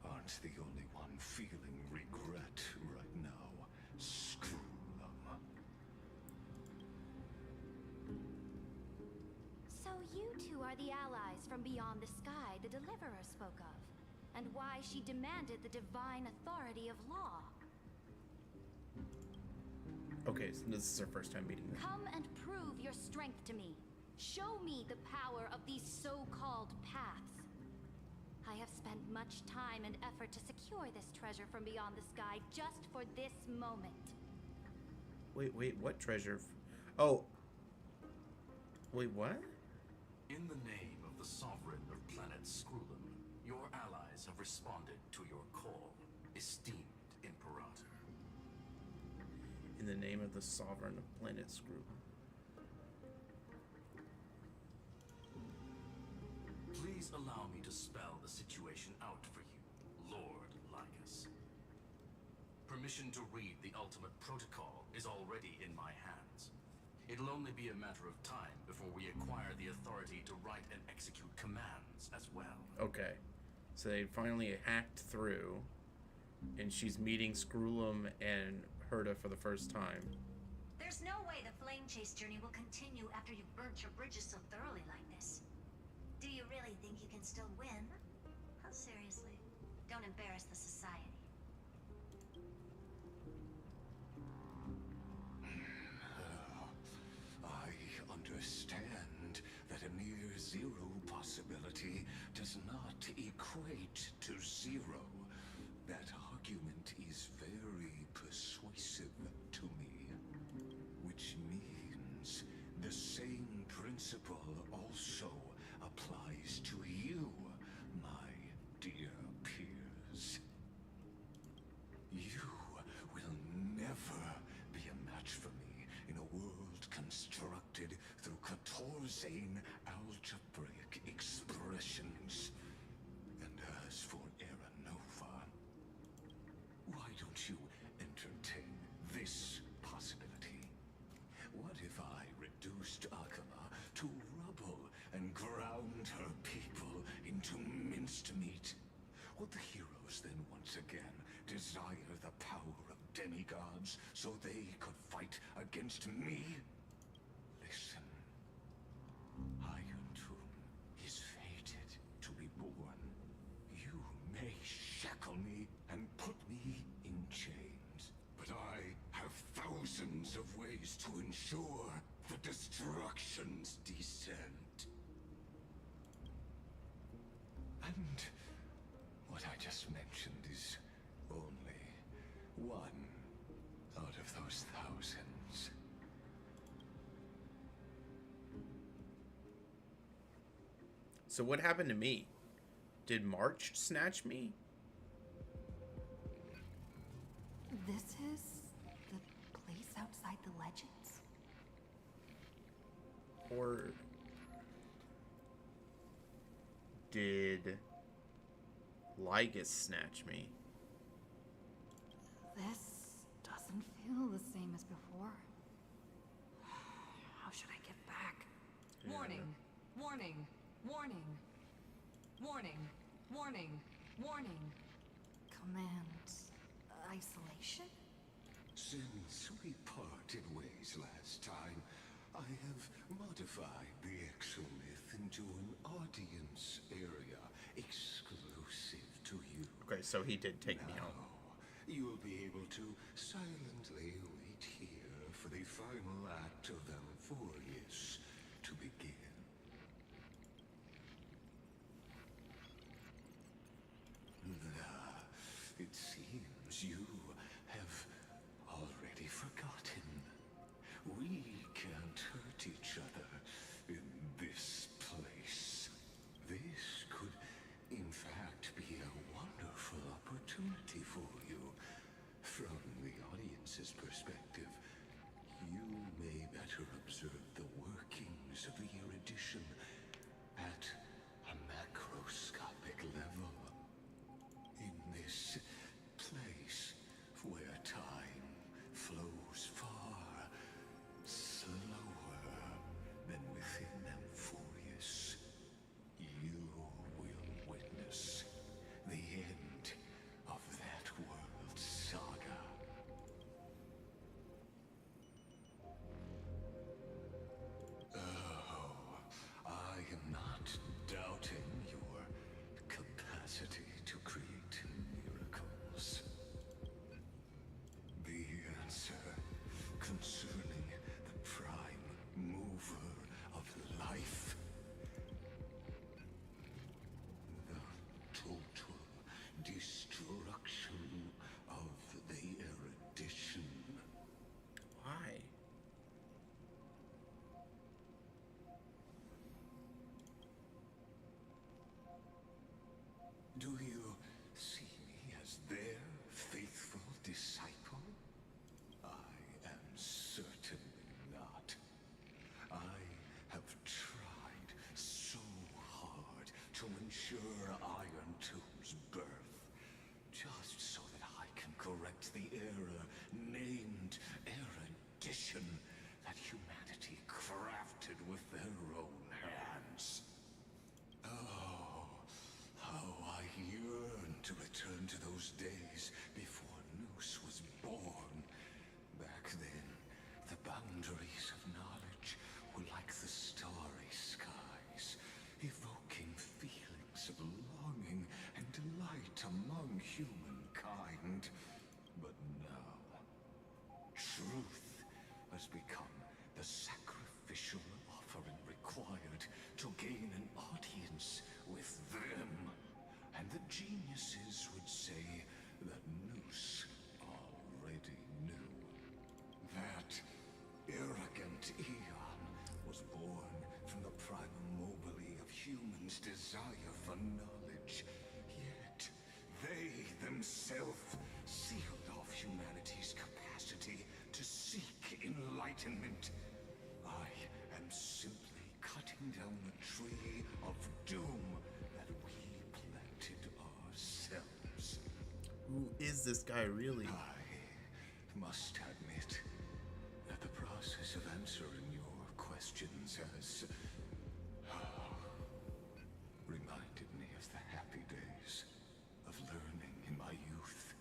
S4: aren't the only one feeling regret right now. Screw them.
S5: So you two are the allies from beyond the sky the Deliverer spoke of, and why she demanded the divine authority of law.
S1: Okay, so this is our first time meeting them.
S5: Come and prove your strength to me. Show me the power of these so-called paths. I have spent much time and effort to secure this treasure from beyond the sky just for this moment.
S1: Wait, what treasure? Oh. Wait, what?
S12: In the name of the sovereign of planet Scrulum, your allies have responded to your call, esteemed Imperator.
S1: In the name of the sovereign of planet Scrulum.
S12: Please allow me to spell the situation out for you, Lord Lygus. Permission to read the ultimate protocol is already in my hands. It'll only be a matter of time before we acquire the authority to write and execute commands as well.
S1: Okay. So they finally hacked through, and she's meeting Scrulum and Herta for the first time.
S13: There's no way the flame chase journey will continue after you've burnt your bridges so thoroughly like this. Do you really think you can still win? How seriously? Don't embarrass the society.
S4: I understand that a near zero possibility does not equate to zero. That argument is very desire the power of demigods so they could fight against me? Listen. Iron Tomb is fated to be born. You may shackle me and put me in chains, but I have thousands of ways to ensure the destruction's descent. And what I just mentioned is only one out of those thousands.
S1: So what happened to me? Did March snatch me?
S11: This is the place outside the legends?
S1: Or did Lygus snatch me?
S11: This doesn't feel the same as before. How should I get back?
S9: Warning! Warning! Warning! Warning! Warning! Warning!
S11: Command isolation?
S4: Since we parted ways last time, I have modified the exomyth into an audience area exclusive to you.
S1: Okay, so he did take me home.
S4: You'll be able to silently wait here for the final act of Amphorius to begin. It seems you have already forgotten. We can't hurt each other in this place. This could, in fact, be a wonderful opportunity for you. From the audience's perspective, you may better observe the workings of the erudition at a macroscopic level. In this place where time flows far slower than within Amphorius, you will witness the end of that world's saga. Oh, I am not doubting your capacity to create miracles. The answer concerning the prime mover of life, the total destruction of the erudition.
S1: Why?
S4: Do you see me as their faithful disciple? I am certainly not. I have tried so hard to ensure Iron Tomb's birth, just so that I can correct the error named erudition that humanity crafted with their own hands. Oh, how I yearn to return to those days before Noose was born. Back then, the boundaries of knowledge were like the starry skies, evoking feelings of longing and delight among humankind. But now, truth has become the sacrificial offering required to gain an audience with them. And the geniuses would say that Noose already knew. That arrogant Eon was born from the primal mobile of humans' desire for knowledge. Yet, they themselves sealed off humanity's capacity to seek enlightenment. I am simply cutting down the tree of doom that we planted ourselves.
S1: Who is this guy really?
S4: I must admit that the process of answering your questions has reminded me of the happy days of learning in my youth.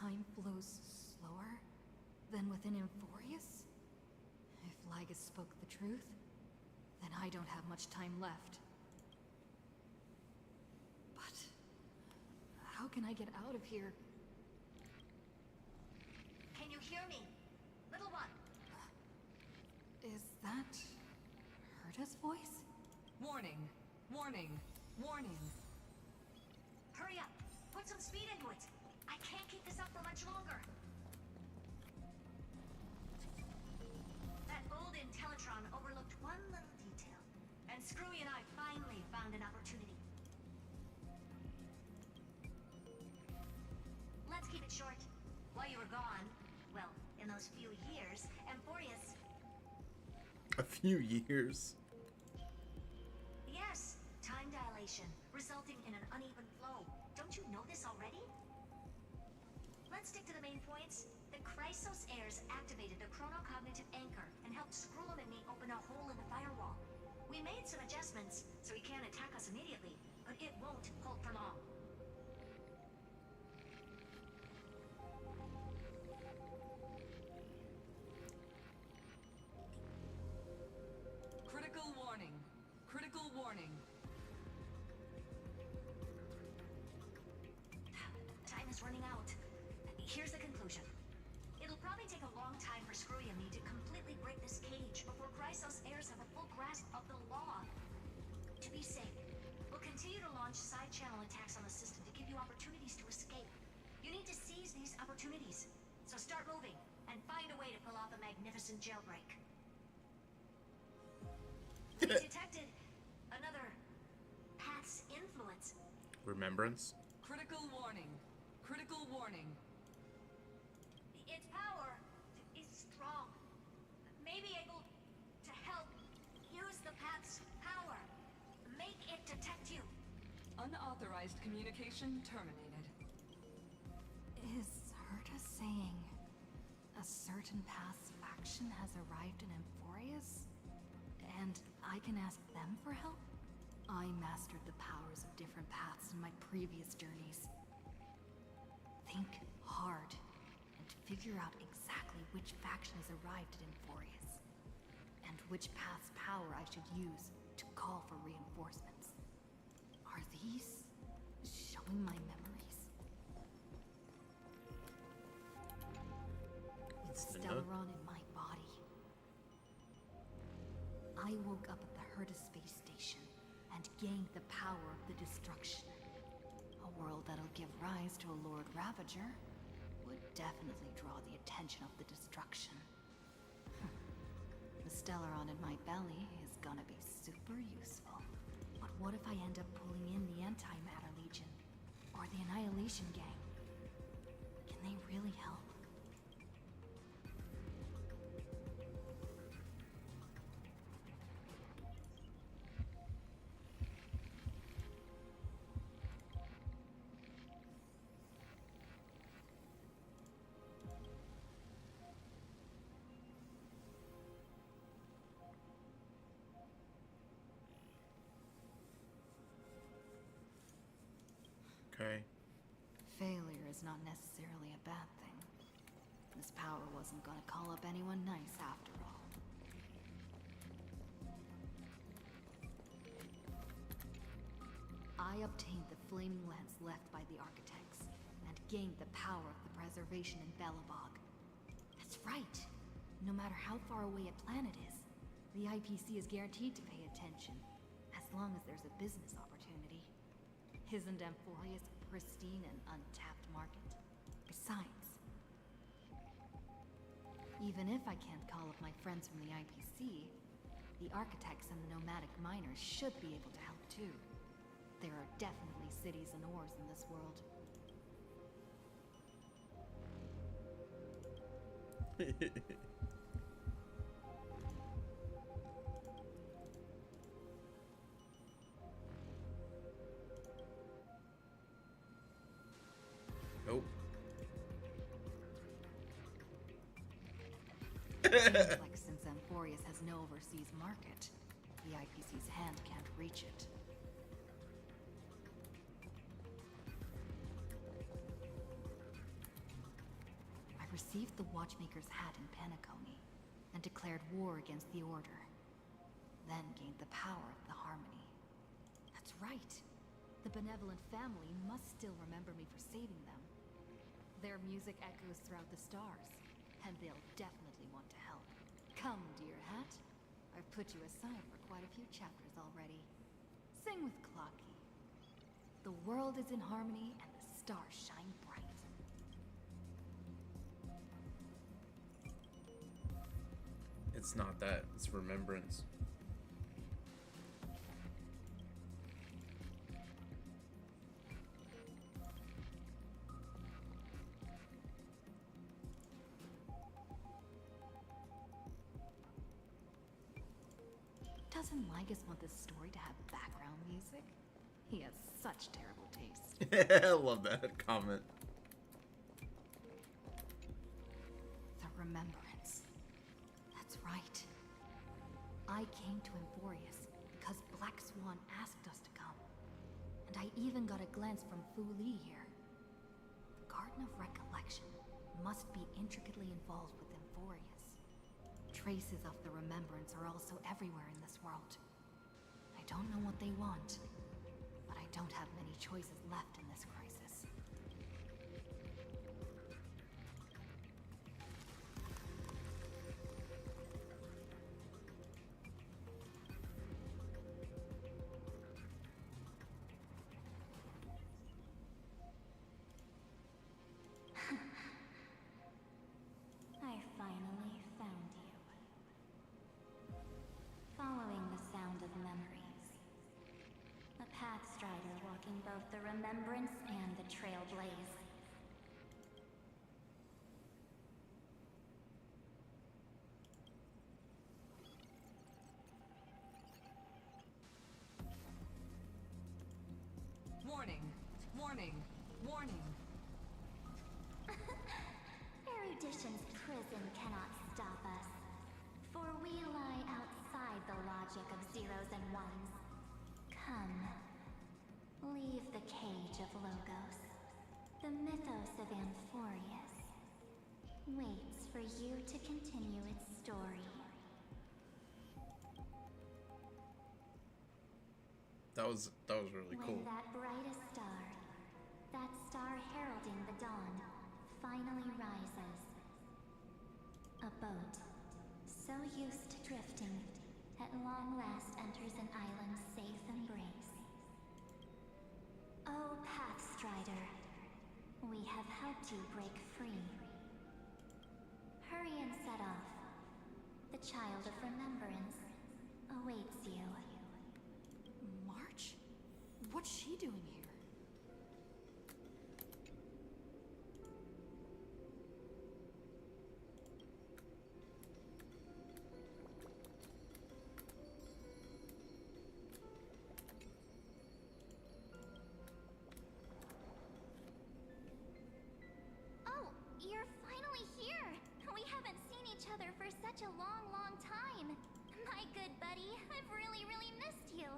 S11: time flows slower than within Amphorius? If Lygus spoke the truth, then I don't have much time left. But how can I get out of here?
S13: Can you hear me? Little one.
S11: Is that Herta's voice?
S9: Warning! Warning! Warning!
S13: Hurry up. Put some speed into it. I can't keep this up for much longer. That old Intellitron overlooked one little detail, and Screwy and I finally found an opportunity. Let's keep it short. While you were gone, well, in those few years, Amphorius...
S1: A few years?
S13: Yes, time dilation, resulting in an uneven flow. Don't you know this already? Let's stick to the main points. The Chrysos heirs activated the chronocognitive anchor and helped Skrullum and me open a hole in the firewall. We made some adjustments, so he can't attack us immediately, but it won't hold for long.
S9: Critical warning! Critical warning!
S13: Time is running out. Here's the conclusion. It'll probably take a long time for Screwy and me to completely break this cage before Chrysos heirs have a full grasp of the law. To be safe, we'll continue to launch side-channel attacks on the system to give you opportunities to escape. You need to seize these opportunities. So start moving, and find a way to pull off a magnificent jailbreak. We detected another path's influence.
S1: Remembrance?
S9: Critical warning! Critical warning!
S13: Its power is strong. May be able to help use the path's power. Make it detect you.
S9: Unauthorized communication terminated.
S11: Is Herta saying a certain past faction has arrived in Amphorius? And I can ask them for help? I mastered the powers of different paths in my previous journeys. Think hard and figure out exactly which faction has arrived at Amphorius, and which path's power I should use to call for reinforcements. Are these showing my memories? It's Stellaron in my body. I woke up at the Herta space station and gained the power of the destruction. A world that'll give rise to a Lord Ravager would definitely draw the attention of the destruction. The Stellaron in my belly is gonna be super useful. But what if I end up pulling in the Antimatter Legion? Or the Annihilation Gang? Can they really help?
S1: Okay.
S11: Failure is not necessarily a bad thing. This power wasn't gonna call up anyone nice after all. I obtained the flaming lens left by the architects, and gained the power of the preservation in Belobog. That's right! No matter how far away a planet is, the IPC is guaranteed to pay attention, as long as there's a business opportunity. Isn't Amphorius a pristine and untapped market? Besides, even if I can't call up my friends from the IPC, the architects and the nomadic miners should be able to help too. There are definitely cities and ores in this world.
S1: Nope.
S11: Seems like since Amphorius has no overseas market, the IPC's hand can't reach it. received the Watchmaker's hat in Penacony and declared war against the Order. Then gained the power of the Harmony. That's right. The benevolent family must still remember me for saving them. Their music echoes throughout the stars, and they'll definitely want to help. Come, dear hat. I've put you aside for quite a few chapters already. Sing with Clocky. The world is in harmony and the stars shine bright.
S1: It's not that, it's remembrance.
S11: Doesn't Lygus want this story to have background music? He has such terrible taste.
S1: I love that comment.
S11: The Remembrance. That's right. I came to Emphorius because Black Swan asked us to come. And I even got a glance from Fu Li here. The Garden of Recollection must be intricately involved with Emphorius. Traces of the Remembrance are also everywhere in this world. I don't know what they want, but I don't have many choices left in this crisis.
S5: I finally found you. Following the sound of memories. A pathstrider walking both the Remembrance and the Trailblaze.
S9: Warning! Warning! Warning!
S5: Erudition's prison cannot stop us, for we lie outside the logic of zeros and ones. Come, leave the cage of Logos. The mythos of Amphorius waits for you to continue its story.
S1: That was really cool.
S5: When that brightest star, that star heralding the dawn, finally rises. A boat, so used to drifting, at long last enters an island's safe embrace. Oh, Pathstrider, we have helped you break free. Hurry and set off. The Child of Remembrance awaits you.
S11: March? What's she doing here?
S5: Oh, you're finally here! We haven't seen each other for such a long, long time. My good buddy, I've really, really missed you.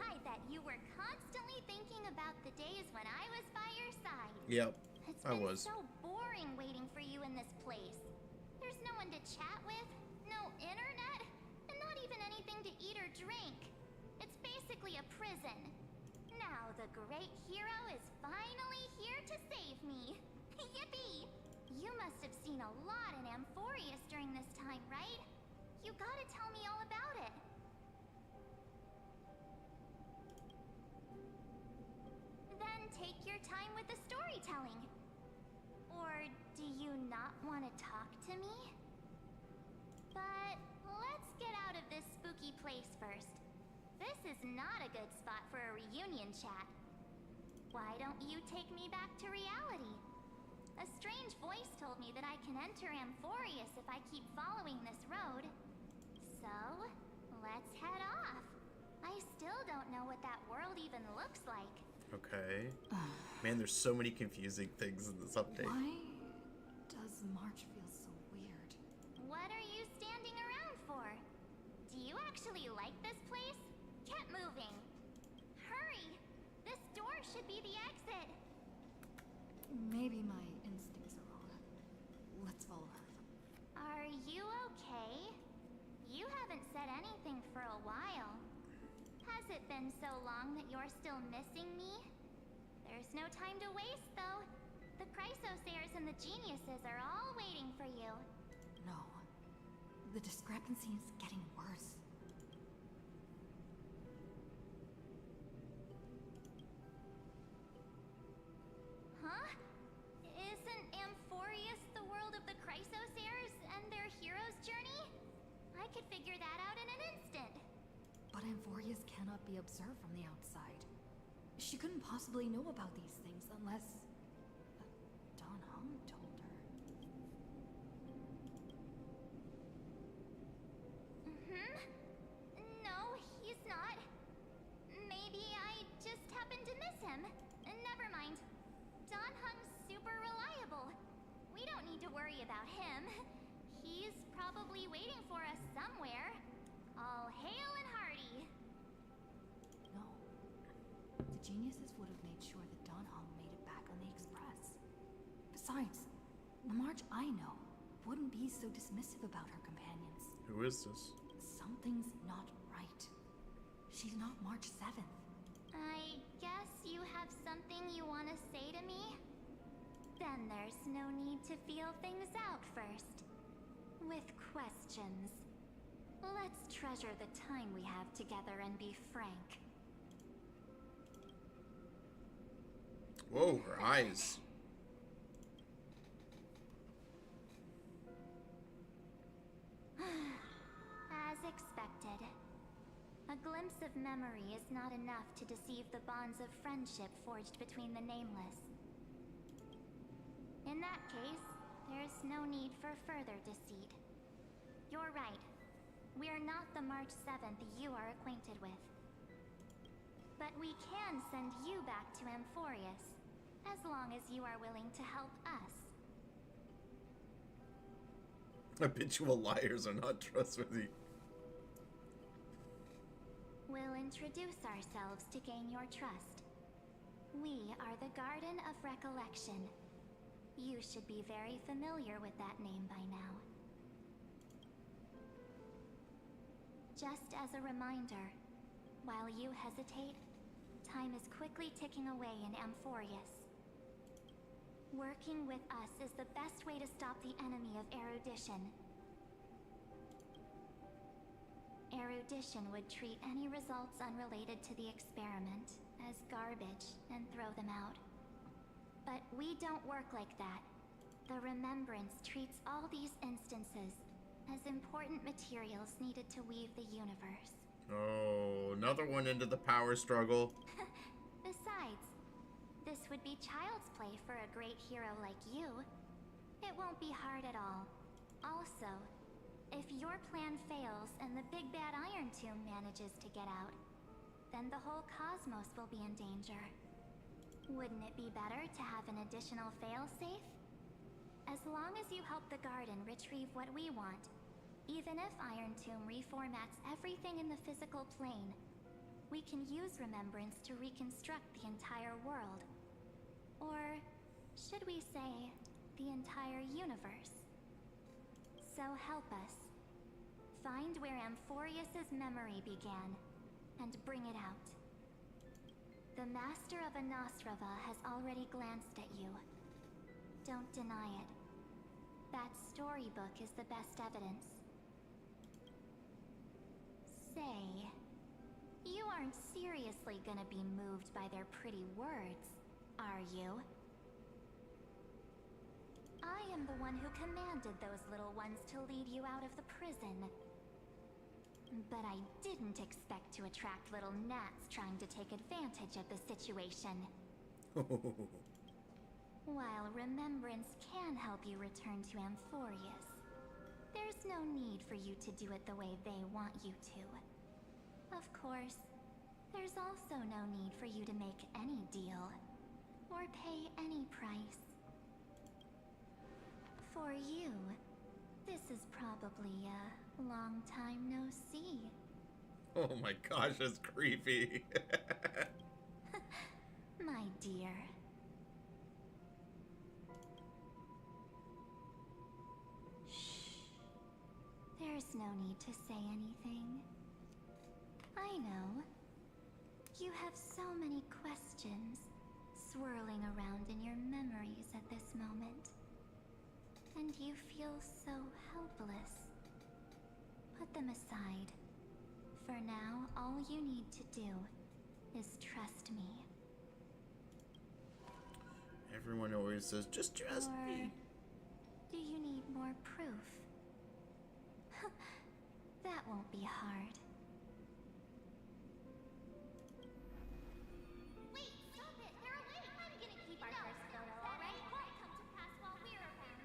S5: I bet you were constantly thinking about the days when I was by your side.
S1: Yep,
S5: It's
S1: I
S5: been
S1: was.
S5: so boring waiting for you in this place. There's no one to chat with, no internet, and not even anything to eat or drink. It's basically a prison. Now the great hero is finally here to save me. Yippee! You must have seen a lot in Amphorius during this time, right? You gotta tell me all about it. Then take your time with the storytelling. Or do you not want to talk to me? But let's get out of this spooky place first. This is not a good spot for a reunion chat. Why don't you take me back to reality? A strange voice told me that I can enter Amphorius if I keep following this road. So, let's head off. I still don't know what that world even looks like.
S1: Okay. Man, there's so many confusing things in this update.
S11: Why does March feel so weird?
S5: What are you standing around for? Do you actually like this place? Get moving. Hurry! should be the exit.
S11: Maybe my instincts are wrong. Let's follow her.
S5: Are you okay? You haven't said anything for a while. Has it been so long that you're still missing me? There's no time to waste, though. The Chrysosayers and the Geniuses are all waiting for you.
S11: No. The discrepancy is getting worse.
S5: Huh? Isn't Amphorius the world of the Chrysosayers and their hero's journey? I could figure that out in an instant.
S11: But Amphorius cannot be observed from the outside. She couldn't possibly know about these things unless... Don Hung told her.
S5: No, he's not. Maybe I just happened to miss him. Never mind. Don Hung's super reliable. We don't need to worry about him. He's probably waiting for us somewhere. All hail and hearty.
S11: No. The Geniuses would have made sure that Don Hung made it back on the Express. Besides, the March I know wouldn't be so dismissive about her companions.
S1: Who is this?
S11: Something's not right. She's not March 7th.
S5: I guess you have something you want to say to me? Then there's no need to feel things out first. With questions. Let's treasure the time we have together and be frank.
S1: Whoa, her eyes.
S5: As expected. A glimpse of memory is not enough to deceive the bonds of friendship forged between the nameless. In that case, there's no need for further deceit. You're right. We're not the March 7th you are acquainted with. But we can send you back to Amphorius, as long as you are willing to help us.
S1: Habitual liars are not trustworthy.
S5: We'll introduce ourselves to gain your trust. We are the Garden of Recollection. You should be very familiar with that name by now. Just as a reminder, while you hesitate, time is quickly ticking away in Amphorius. Working with us is the best way to stop the enemy of erudition. Erudition would treat any results unrelated to the experiment as garbage and throw them out. But we don't work like that. The Remembrance treats all these instances as important materials needed to weave the universe.
S1: Oh, another one into the power struggle.
S5: Besides, this would be child's play for a great hero like you. It won't be hard at all. Also, if your plan fails and the big bad Iron Tomb manages to get out, then the whole cosmos will be in danger. Wouldn't it be better to have an additional failsafe? As long as you help the Garden retrieve what we want, even if Iron Tomb reformats everything in the physical plane, we can use Remembrance to reconstruct the entire world. Or should we say, the entire universe? So help us. Find where Amphorius's memory began, and bring it out. The Master of Anosrava has already glanced at you. Don't deny it. That storybook is the best evidence. Say, you aren't seriously gonna be moved by their pretty words, are you? I am the one who commanded those little ones to lead you out of the prison. But I didn't expect to attract little gnats trying to take advantage of the situation. While Remembrance can help you return to Amphorius, there's no need for you to do it the way they want you to. Of course, there's also no need for you to make any deal, or pay any price. For you, this is probably a long time no see.
S1: Oh my gosh, that's creepy.
S5: My my dear. Shh. There's no need to say anything. I know. You have so many questions swirling around in your memories at this moment. And you feel so helpless. Put them aside. For now, all you need to do is trust me.
S1: Everyone always says, just trust me.
S5: Do you need more proof? That won't be hard.
S10: Wait, stop it! They're awake! I'm gonna keep our first photo, alright? Why come to pass while we're around?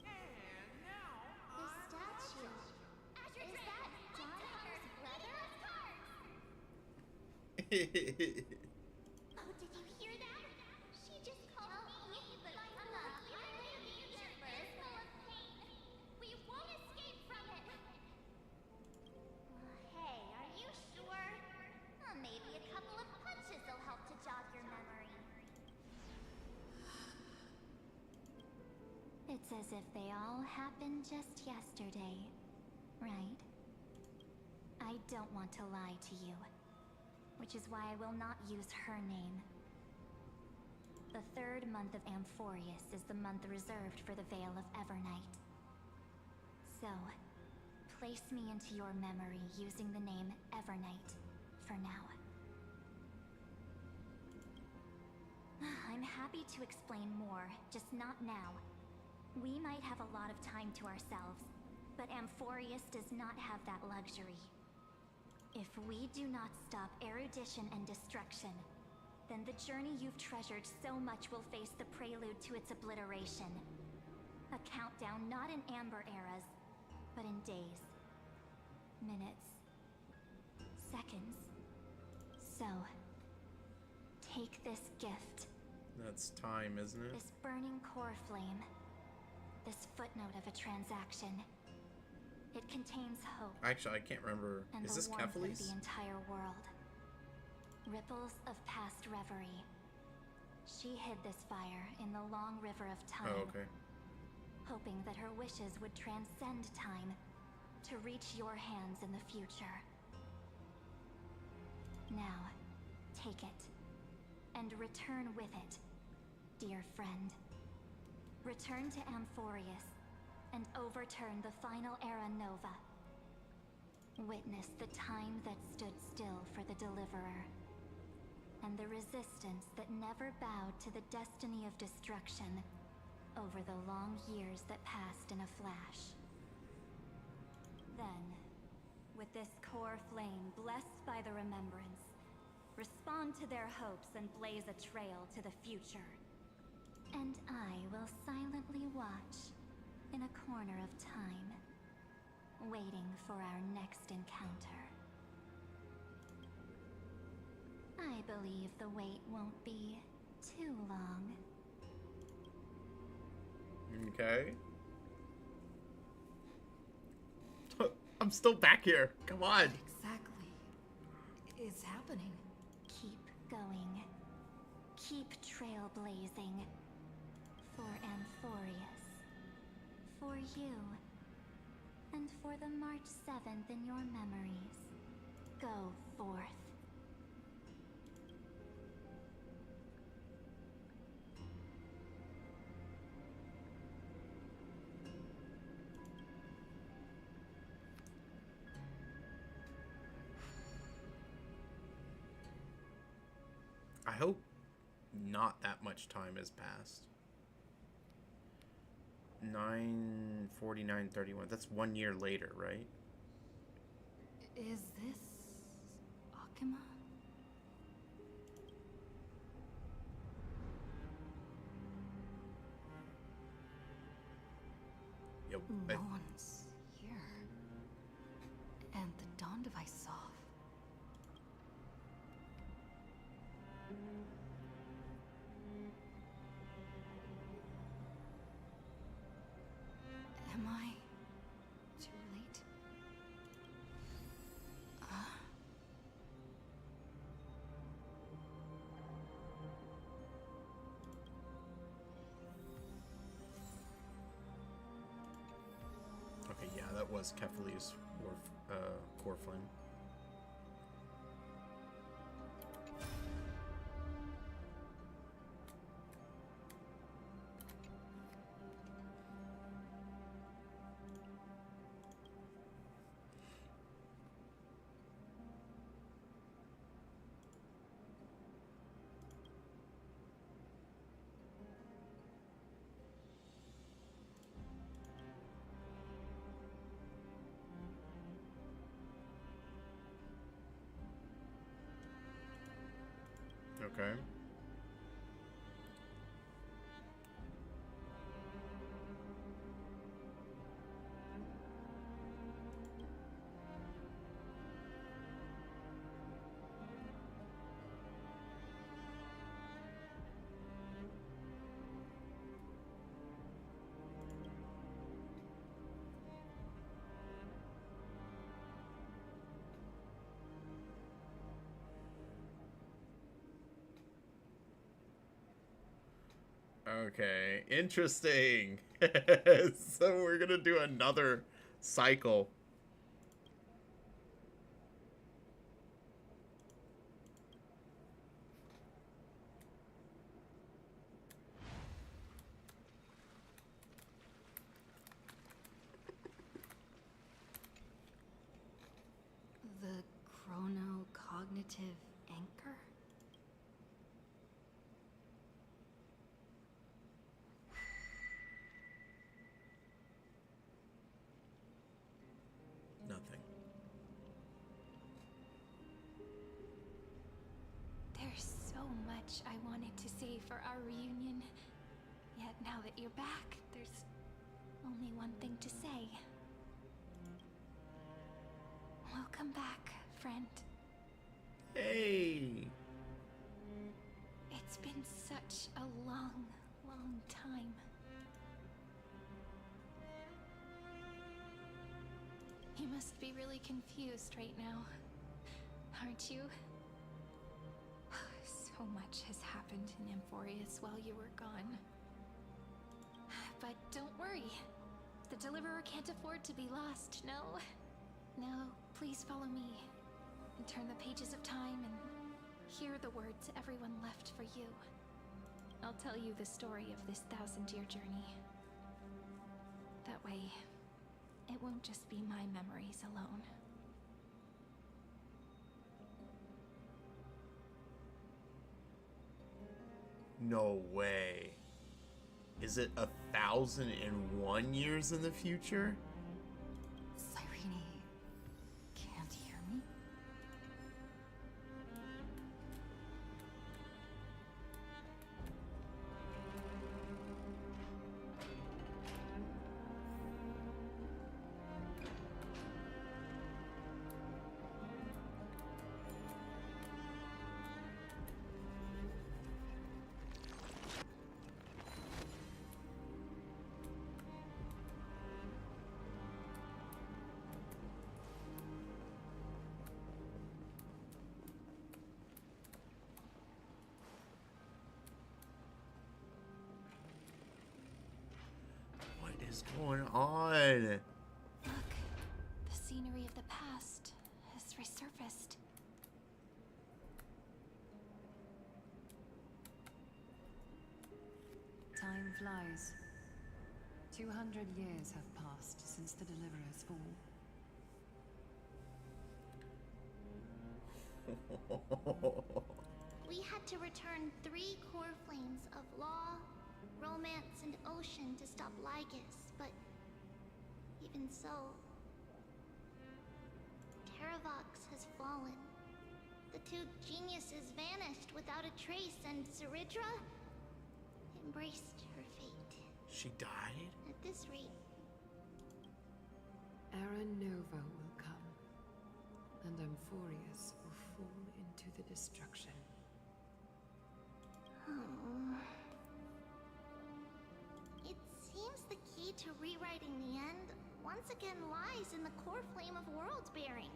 S6: And now,
S10: The statue. Is that Donahum's brother? Oh, did you hear that? She just called me the future full of pain. We won't escape from it. Hey, are you sure? Maybe a couple of punches will help to jog your memory.
S5: It's as if they all happened just yesterday, right? I don't want to lie to you, which is why I will not use her name. The third month of Amphorius is the month reserved for the Veil of Evernight. So, place me into your memory using the name Evernight for now. I'm happy to explain more, just not now. We might have a lot of time to ourselves, but Amphorius does not have that luxury. If we do not stop erudition and destruction, then the journey you've treasured so much will face the prelude to its obliteration. A countdown not in amber eras, but in days, minutes, seconds. So, take this gift.
S1: That's time, isn't it?
S5: This burning core flame. This footnote of a transaction. It contains hope.
S1: Actually, I can't remember.
S5: And
S1: Is
S5: the
S1: this
S5: warmth of
S1: Kephalis?
S5: the entire world. Ripples of past reverie. She hid this fire in the long river of time.
S1: Oh, okay.
S5: Hoping that her wishes would transcend time to reach your hands in the future. Now, take it. And return with it, dear friend. Return to Amphorius and overturn the final era Nova. Witness the time that stood still for the Deliverer, and the resistance that never bowed to the destiny of destruction over the long years that passed in a flash. Then, with this core flame blessed by the remembrance, respond to their hopes and blaze a trail to the future. And I will silently watch in a corner of time, waiting for our next encounter. I believe the wait won't be too long.
S1: Okay. I'm still back here. Come on.
S11: Exactly is happening.
S5: Keep going. Keep trailblazing. For Amphorius. For you. And for the March 7th in your memories. Go forth.
S1: I hope not that much time has passed. 9/49/31. That's 1 year later, right?
S11: Is this Akima?
S1: Yep.
S11: No one's here. And the dawn device is off. Am I too late?
S1: was Kefali's core flame. Okay. Okay, interesting. So we're gonna do another cycle.
S11: The chronocognitive anchor?
S1: Nothing.
S10: There's so much I wanted to say for our reunion. Yet now that you're back, there's only one thing to say. Welcome back, friend.
S1: Hey.
S10: It's been such a long, long time. You must be really confused right now, aren't you? So much has happened in Amphorius while you were gone. But don't worry. The Deliverer can't afford to be lost, no? No, please follow me and turn the pages of time and hear the words everyone left for you. I'll tell you the story of this 1,000-year journey. That way, it won't just be my memories alone.
S1: No way. Is it 1,001 years in the future?
S11: Cyrene can't hear me?
S1: What is going on?
S10: Look, the scenery of the past has resurfaced.
S9: Time flies. 200 years have passed since the Deliverer's fall.
S5: We had to return 3 core flames of law, romance, and ocean to stop Lygus, but even so, Terravox has fallen. The 2 geniuses vanished without a trace, and Zeridra embraced her fate.
S1: She died?
S5: At this rate,
S9: Era Nova will come, and Amphorius will fall into the destruction.
S5: oh. It seems the key to rewriting the end once again lies in the core flame of world bearing.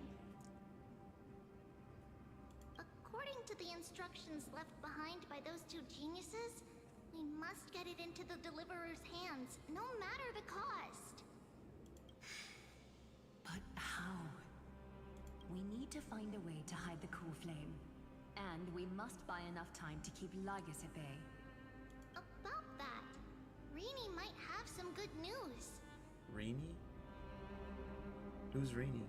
S5: According to the instructions left behind by those 2 geniuses, we must get it into the Deliverer's hands, no matter the cost.
S20: to find a way to hide the core flame. And we must buy enough time to keep Lygus at bay.
S5: About that, Rini might have some good news.
S1: Rini? Who's Rini?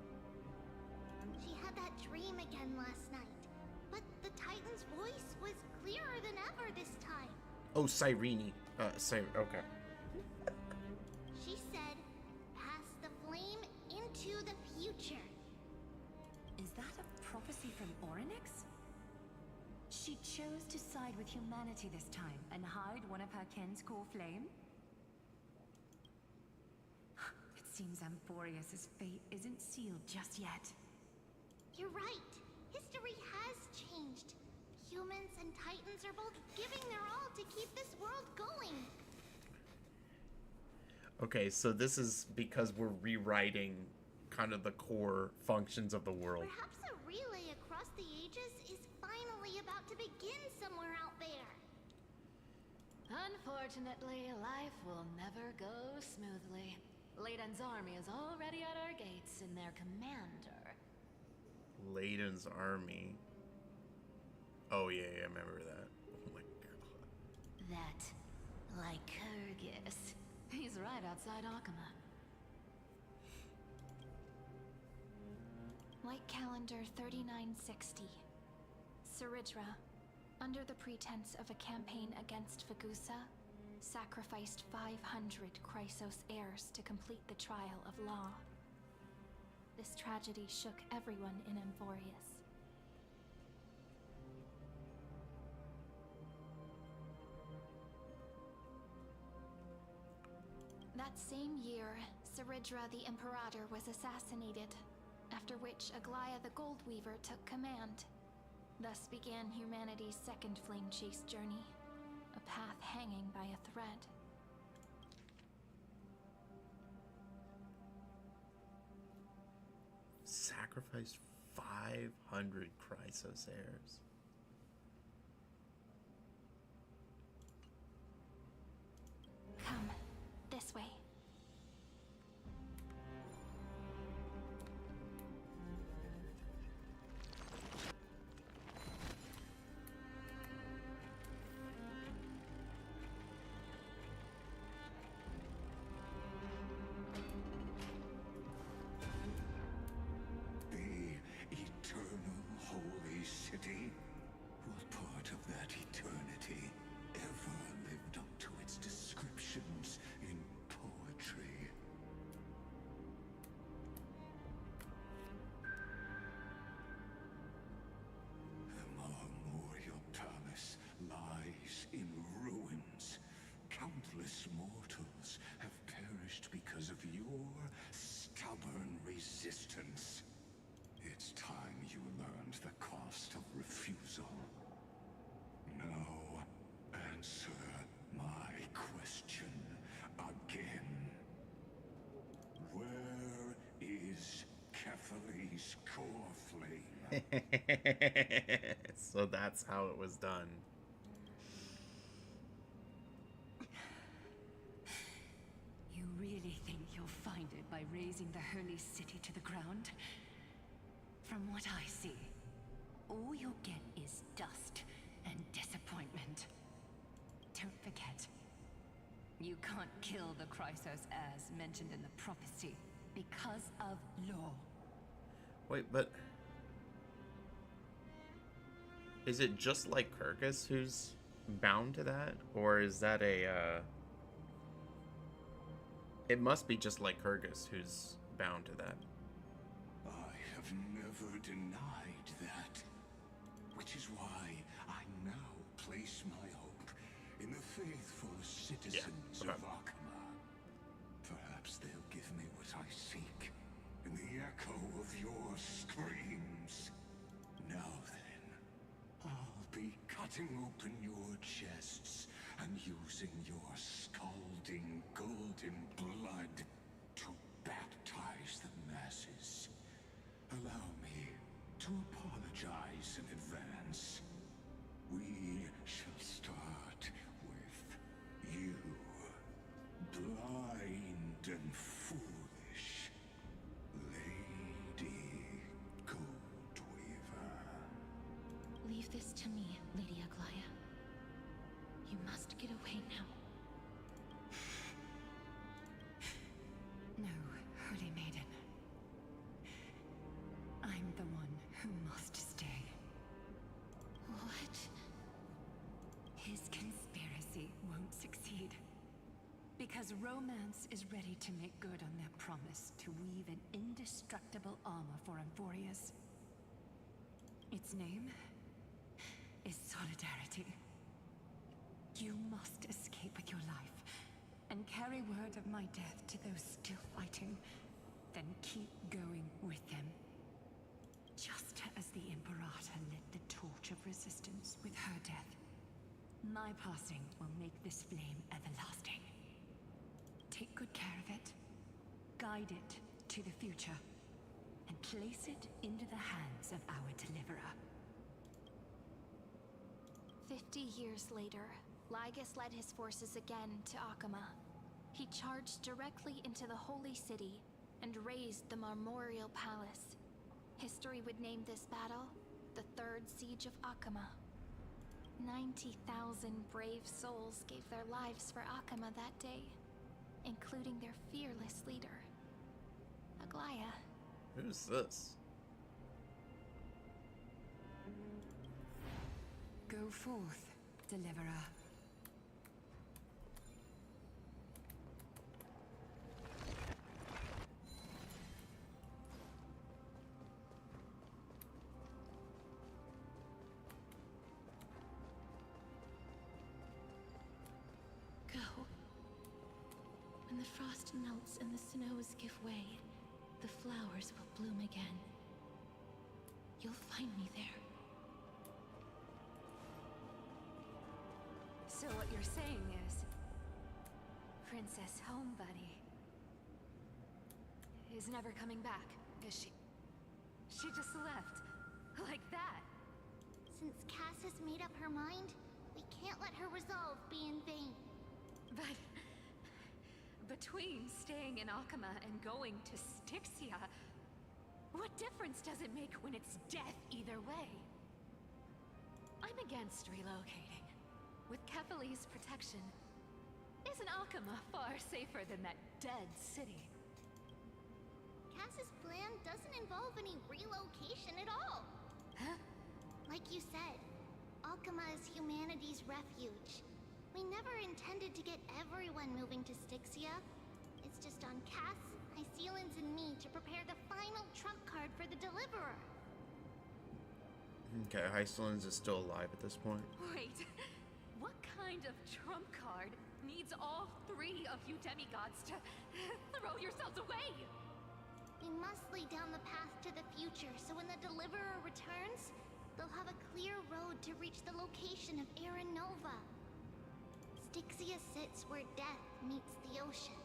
S5: She had that dream again last night, but the Titan's voice was clearer than ever this time.
S1: Oh, Cyrene. Okay.
S5: She said, pass the flame into the future.
S20: Is that a prophecy from Orynyx? She chose to side with humanity this time and hide one of her kin's core flame? It seems Amphorius' fate isn't sealed just yet.
S5: You're right. History has changed. Humans and Titans are both giving their all to keep this world going.
S1: Okay, so this is because we're rewriting kind of the core functions of the world.
S5: Perhaps a relay across the ages is finally about to begin somewhere out there.
S10: Unfortunately, life will never go smoothly. Leiden's army is already at our gates in their commander.
S1: Leiden's army. Oh yeah, I remember that. Oh my god.
S10: That Lycurgus. He's right outside Akama.
S7: White calendar 3960. Saridra, under the pretense of a campaign against Fagusa, sacrificed 500 Chrysos heirs to complete the trial of law. This tragedy shook everyone in Amphorius. That same year, Saridra the Imperator was assassinated, after which Aglaya the Goldweaver took command. Thus began humanity's second flame chase journey, a path hanging by a thread.
S1: Sacrificed 500 Chrysos heirs.
S7: Come, this way.
S4: The eternal holy city? What part of that eternity ever lived up to its descriptions in poetry? The Marmorial Palace lies in ruins. Countless mortals have perished because of your stubborn resistance. It's time you learned the cost of refusal. Now, answer my question again. Where is Kefali's core flame?
S1: So that's how it was done.
S20: You really think you'll find it by razing the holy city to the ground? From what I see, all you'll get is dust and disappointment. Don't forget, you can't kill the Chrysos as mentioned in the prophecy because of law.
S1: Wait, but is it just like Lycurgus who's bound to that? Or is that a, it must be just like Lycurgus who's bound to that.
S4: I have never denied that. Which is why I now place my hope in the faithful citizens of Akama. Perhaps they'll give me what I seek in the echo of your screams. Now then, I'll be cutting open your chests and using your scalding golden blood to baptize the masses. Allow me to apologize in advance. We shall start with you, blind and foolish Lady Goldweaver.
S10: to me, Lady Aglaya. You must get away now.
S16: No, Holy Maiden. I'm the one who must stay.
S10: What?
S16: His conspiracy won't succeed. Because Romance is ready to make good on their promise to weave an indestructible armor for Amphorius. Its name is Solidarity. You must escape with your life and carry word of my death to those still fighting, then keep going with them. Just as the Imperator lit the torch of resistance with her death, my passing will make this flame everlasting. Take good care of it, guide it to the future, and place it into the hands of our deliverer.
S10: 50 years later, Lygus led his forces again to Akama. He charged directly into the Holy City and razed the Marmorial Palace. History would name this battle the Third Siege of Akama. 90,000 brave souls gave their lives for Akama that day, including their fearless leader, Aglaya.
S1: Who's this?
S16: Go forth, deliverer.
S10: Go. When the frost melts and the snows give way, the flowers will bloom again. You'll find me there.
S16: So what you're saying is, Princess Homebuddy is never coming back, is she? She just left, like that.
S5: Since Cass has made up her mind, we can't let her resolve be in vain.
S16: But between staying in Akama and going to Styxia, what difference does it make when it's death either way? I'm against relocating. With Kethalee's protection, isn't Akama far safer than that dead city?
S5: Cass's plan doesn't involve any relocation at all.
S16: Huh?
S5: Like you said, Akama is humanity's refuge. We never intended to get everyone moving to Styxia. It's just on Cass, Hysilens, and me to prepare the final trump card for the Deliverer.
S1: Okay, Hysilens is still alive at this point.
S16: Wait, what kind of trump card needs all three of you demigods to throw yourselves away?
S5: We must lay down the path to the future, so when the Deliverer returns, they'll have a clear road to reach the location of Era Nova. Styxia sits where death meets the ocean.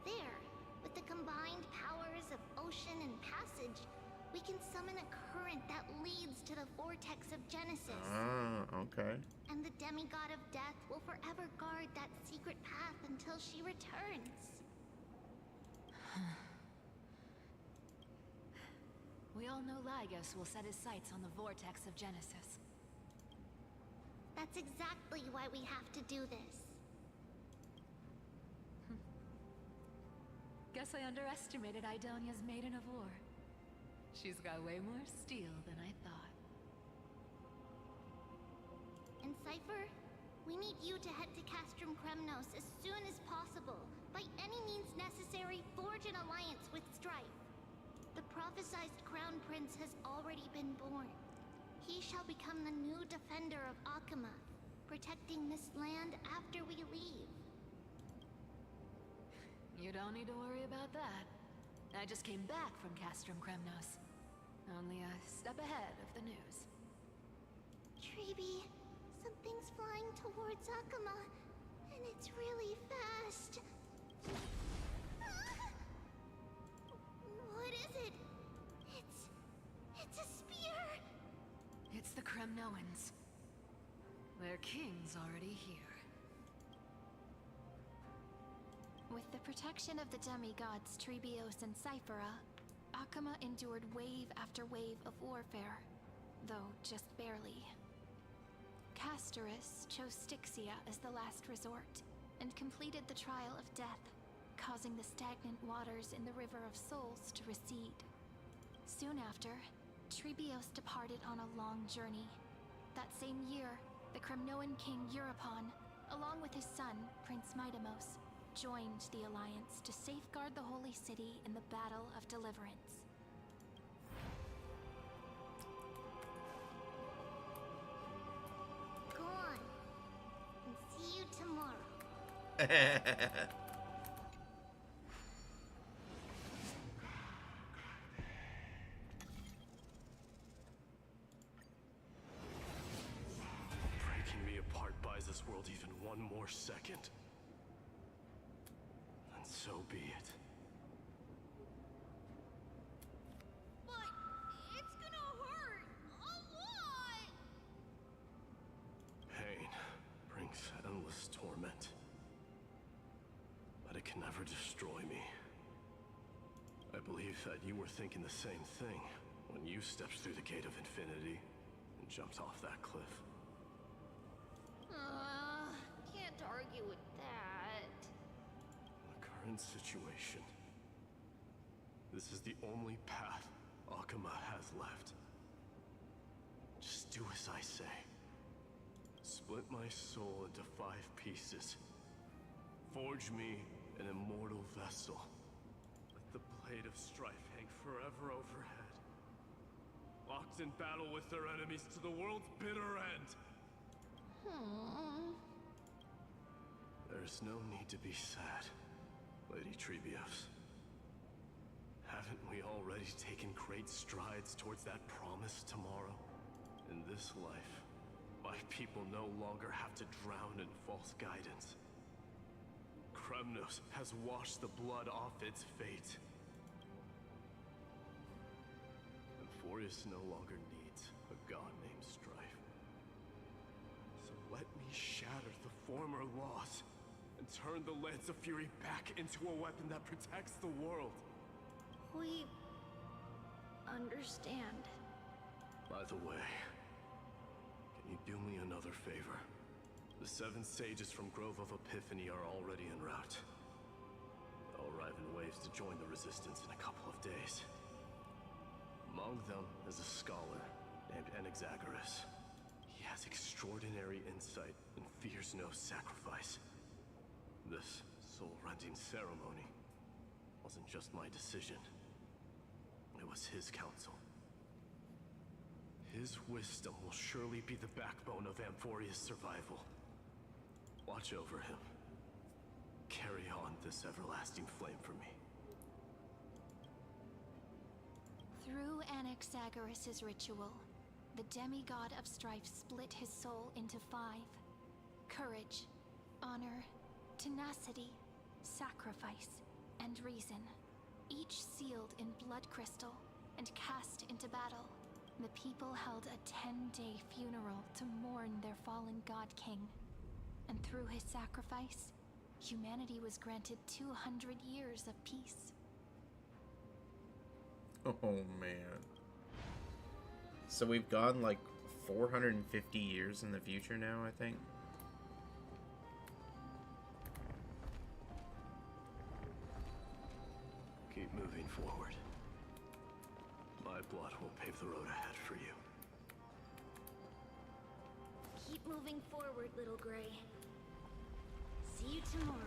S5: There, with the combined powers of ocean and passage, we can summon a current that leads to the vortex of Genesis.
S1: Ah, okay.
S5: And the demigod of death will forever guard that secret path until she returns.
S16: We all know Lygus will set his sights on the vortex of Genesis.
S5: That's exactly why we have to do this.
S16: Guess I underestimated Idonia's Maiden of War. She's got way more steel than I thought.
S5: And Cypher, we need you to head to Castrum Kremnos as soon as possible. By any means necessary, forge an alliance with Strife. The prophesized Crown Prince has already been born. He shall become the new defender of Akama, protecting this land after we leave.
S16: You don't need to worry about that. I just came back from Castrum Kremnos. Only a step ahead of the news.
S5: Treeby, something's flying towards Akama, and it's really fast. What is it? It's a spear!
S16: It's the Kremnoans. Their king's already here.
S10: With the protection of the demigods Trebios and Cyphera, Akama endured wave after wave of warfare, though just barely.
S7: Castorus chose Styxia as the last resort, and completed the trial of death, causing the stagnant waters in the River of Souls to recede. Soon after, Trebios departed on a long journey. That same year, the Kremnoan king Euripon, along with his son, Prince Midamos, joined the alliance to safeguard the Holy City in the Battle of Deliverance.
S5: Go on, and see you tomorrow.
S18: Breaking me apart buys this world even one more second. And so be it.
S5: But it's gonna hurt a lot.
S18: Pain brings endless torment. But it can never destroy me. I believe that you were thinking the same thing when you stepped through the gate of infinity and jumped off that cliff.
S5: Can't argue with that.
S18: The current situation. This is the only path Akuma has left. Just do as I say. Split my soul into 5 pieces. Forge me an immortal vessel. Let the blade of strife hang forever overhead. Locked in battle with their enemies to the world's bitter end. There's no need to be sad, Lady Trebios. Haven't we already taken great strides towards that promise tomorrow? In this life, my people no longer have to drown in false guidance. Kremnos has washed the blood off its fate. Amphorius no longer needs a god named Strife. So let me shatter the former laws and turn the Lance of Fury back into a weapon that protects the world.
S10: We understand.
S18: By the way, can you do me another favor? The 7 sages from Grove of Epiphany are already en route. They'll arrive in waves to join the resistance in a couple of days. Among them is a scholar named Anaxagoras. He has extraordinary insight and fears no sacrifice. This soul-rending ceremony wasn't just my decision. It was his counsel. His wisdom will surely be the backbone of Amphoria's survival. Watch over him. Carry on this everlasting flame for me.
S7: Through Anaxagoras' ritual, the demigod of strife split his soul into 5. Courage, honor, tenacity, sacrifice, and reason. Each sealed in blood crystal and cast into battle. The people held a 10-day funeral to mourn their fallen god king. And through his sacrifice, humanity was granted 200 years of peace.
S1: Oh man. So we've gone like 450 years in the future now, I think.
S18: Keep moving forward. My blood will pave the road ahead for you.
S5: Keep moving forward, little Gray. See you tomorrow.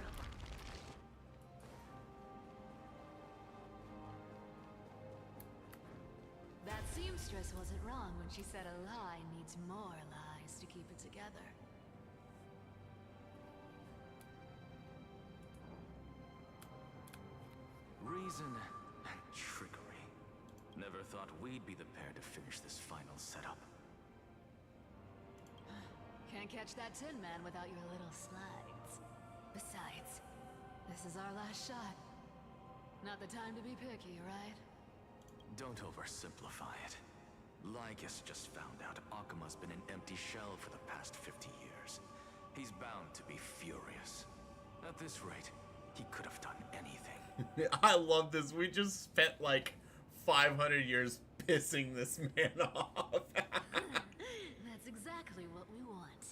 S20: That seamstress wasn't wrong when she said a lie needs more lies to keep it together.
S12: Reason and trickery. Never thought we'd be the pair to finish this final setup.
S20: Can't catch that Tin Man without your little slides. Besides, this is our last shot. Not the time to be picky, right?
S12: Don't oversimplify it. Lycus just found out Akuma's been an empty shell for the past 50 years. He's bound to be furious. At this rate, he could have done anything.
S1: I love this. We just spent like 500 years pissing this man off.
S20: That's exactly what we want.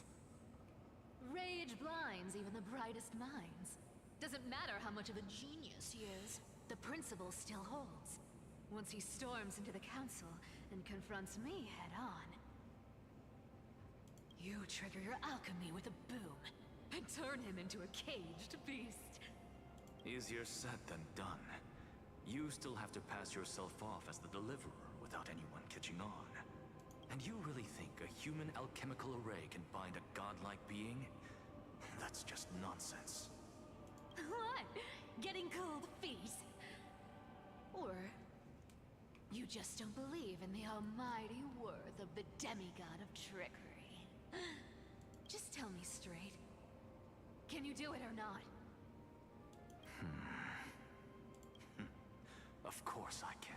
S20: blinds even the brightest minds. Doesn't matter how much of a genius he is, the principle still holds. Once he storms into the council and confronts me head-on, you trigger your alchemy with a boom and turn him into a caged beast.
S12: Easier said than done. You still have to pass yourself off as the deliverer without anyone catching on. And you really think a human alchemical array can bind a godlike being? That's just nonsense.
S20: What? Getting cold feet? Or you just don't believe in the almighty worth of the demigod of trickery? Just tell me straight. Can you do it or not?
S12: Of course I can.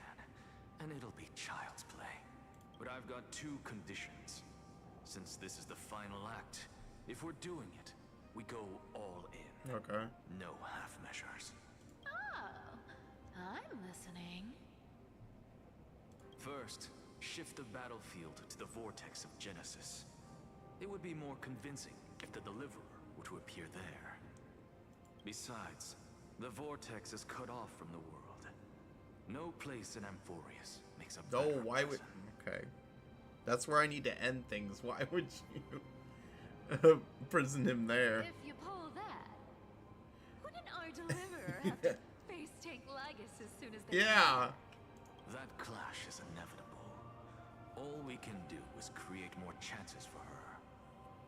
S12: And it'll be child's play. But I've got two conditions. Since this is the final act, if we're doing it, we go all in.
S1: Okay.
S12: No half measures.
S20: Oh, I'm listening.
S12: First, shift the battlefield to the vortex of Genesis. It would be more convincing if the deliverer were to appear there. Besides, the vortex is cut off from the world. No place in Amphorius makes a better
S1: why would... Okay. That's where I need to end things. Why would you prison him there?
S20: If you pull that, wouldn't our deliverer have to face take Lygus as soon as they
S1: Yeah.
S12: That clash is inevitable. All we can do is create more chances for her.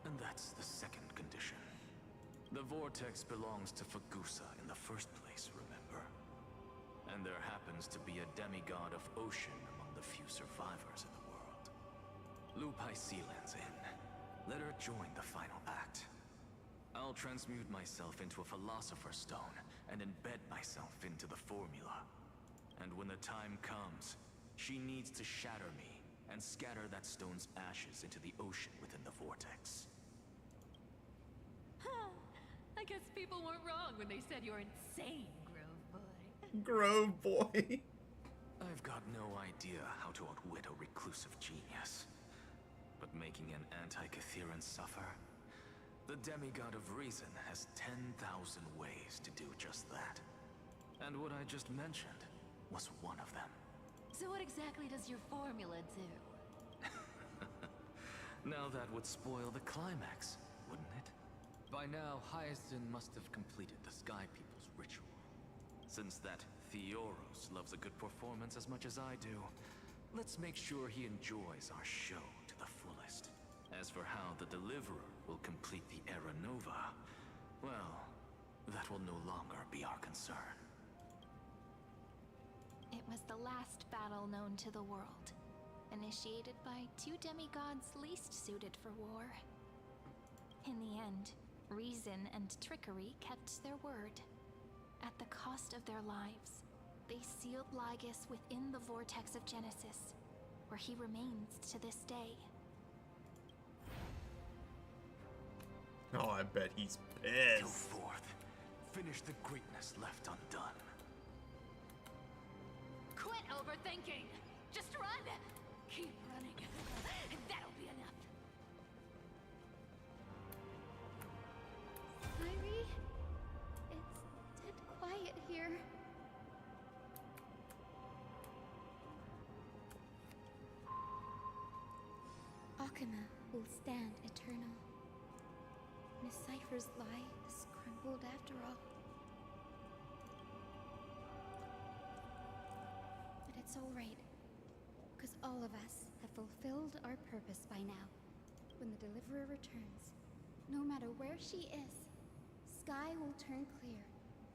S12: And that's the second condition. The vortex belongs to Fagusa in the first place, remember? And there happens to be a demigod of ocean among the few survivors in the world. Loop Hysilens in. Let her join the final act. I'll transmute myself into a philosopher's stone and embed myself into the formula. And when the time comes, she needs to shatter me and scatter that stone's ashes into the ocean within the vortex.
S20: I guess people weren't wrong when they said you're insane, Grove Boy.
S1: Grove Boy.
S12: I've got no idea how to outwit a reclusive genius. But making an anti-Catheran suffer? The demigod of reason has 10,000 ways to do just that. And what I just mentioned was one of them.
S20: So what exactly does your formula do?
S12: Now that would spoil the climax, wouldn't it? By now, Hyacinth must have completed the Sky People's ritual. Since that Theoros loves a good performance as much as I do, let's make sure he enjoys our show to the fullest. As for how the Deliverer will complete the Era Nova, well, that will no longer be our concern.
S10: It was the last battle known to the world, initiated by two demigods least suited for war. In the end, reason and trickery kept their word. At the cost of their lives, they sealed Lygus within the vortex of Genesis, where he remains to this day.
S1: Oh, I bet he's
S12: Go
S1: pissed.
S12: forth. Finish the greatness left undone.
S20: Quit overthinking! Just run! Keep running, and that'll be enough.
S10: Irie, it's dead quiet here. Akana will stand eternal. Miss Cypher's lie is crumbled after all. But it's all right, because all of us have fulfilled our purpose by now. When the Deliverer returns, no matter where she is, sky will turn clear,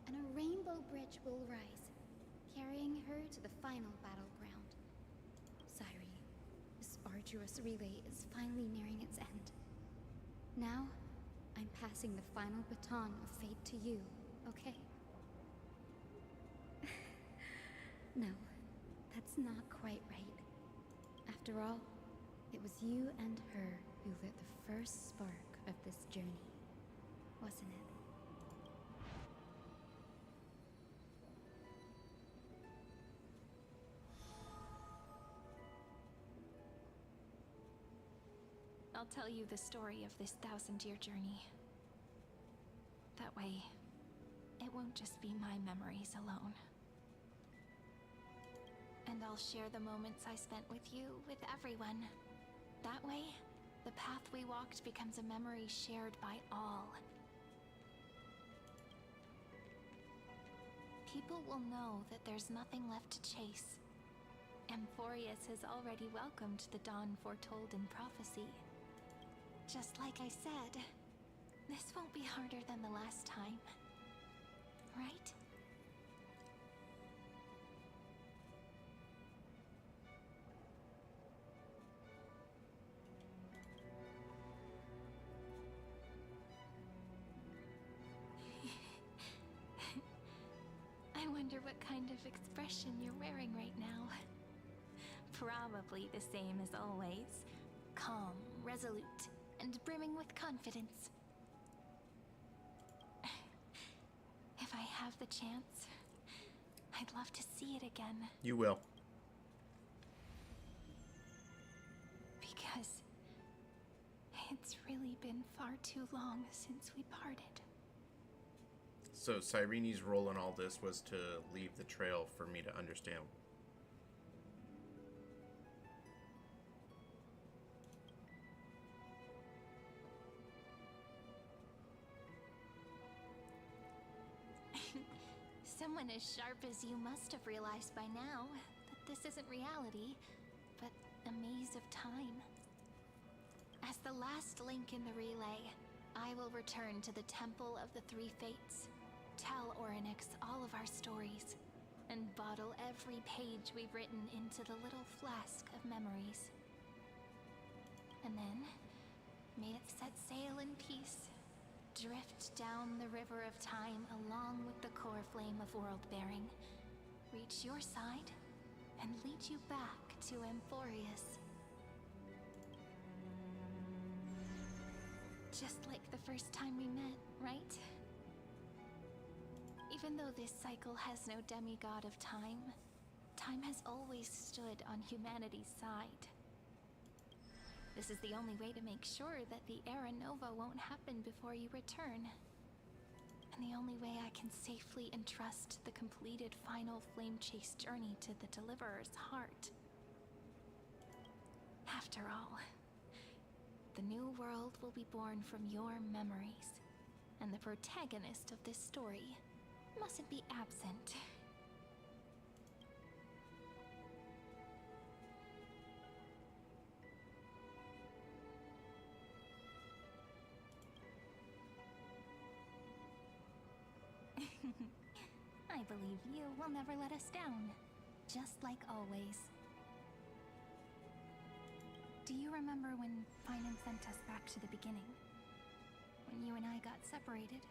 S10: and a rainbow bridge will rise, carrying her to the final battleground. Cyree, this arduous relay is finally nearing its end. Now, I'm passing the final baton of fate to you, okay? No, that's not quite right. After all, it was you and her who lit the first spark of this journey, wasn't it? I'll tell you the story of this 1,000-year journey. way, it won't just be my memories alone. And I'll share the moments I spent with you with everyone. That way, the path we walked becomes a memory shared by all. People will know that there's nothing left to chase. Amphorius has already welcomed the dawn foretold in prophecy. Just like I said, this won't be harder than the last time. Right? I wonder what kind of expression you're wearing right now. Probably the same as always. Calm, resolute, and brimming with confidence. If I have the chance, I'd love to see it again.
S1: You will.
S10: Because it's really been far too long since we parted.
S1: So Cyrene's role in all this was to leave the trail for me to understand.
S10: Someone as sharp as you must have realized by now that this isn't reality, but a maze of time. As the last link in the relay, I will return to the Temple of the Three Fates, tell Orynyx all of our stories, and bottle every page we've written into the little flask of memories. And then, may it set sail in peace, drift down the river of time along with the core flame of world-bearing, reach your side, and lead you back to Amphorius. Just like the first time we met, right? Even though this cycle has no demigod of time, time has always stood on humanity's side. This is the only way to make sure that the Era Nova won't happen before you return. And the only way I can safely entrust the completed final flame chase journey to the Deliverer's heart. After all, the new world will be born from your memories, and the protagonist of this story mustn't be absent. I believe you will never let us down, just like always. Do you remember when Finan sent us back to the beginning? When you and I got separated?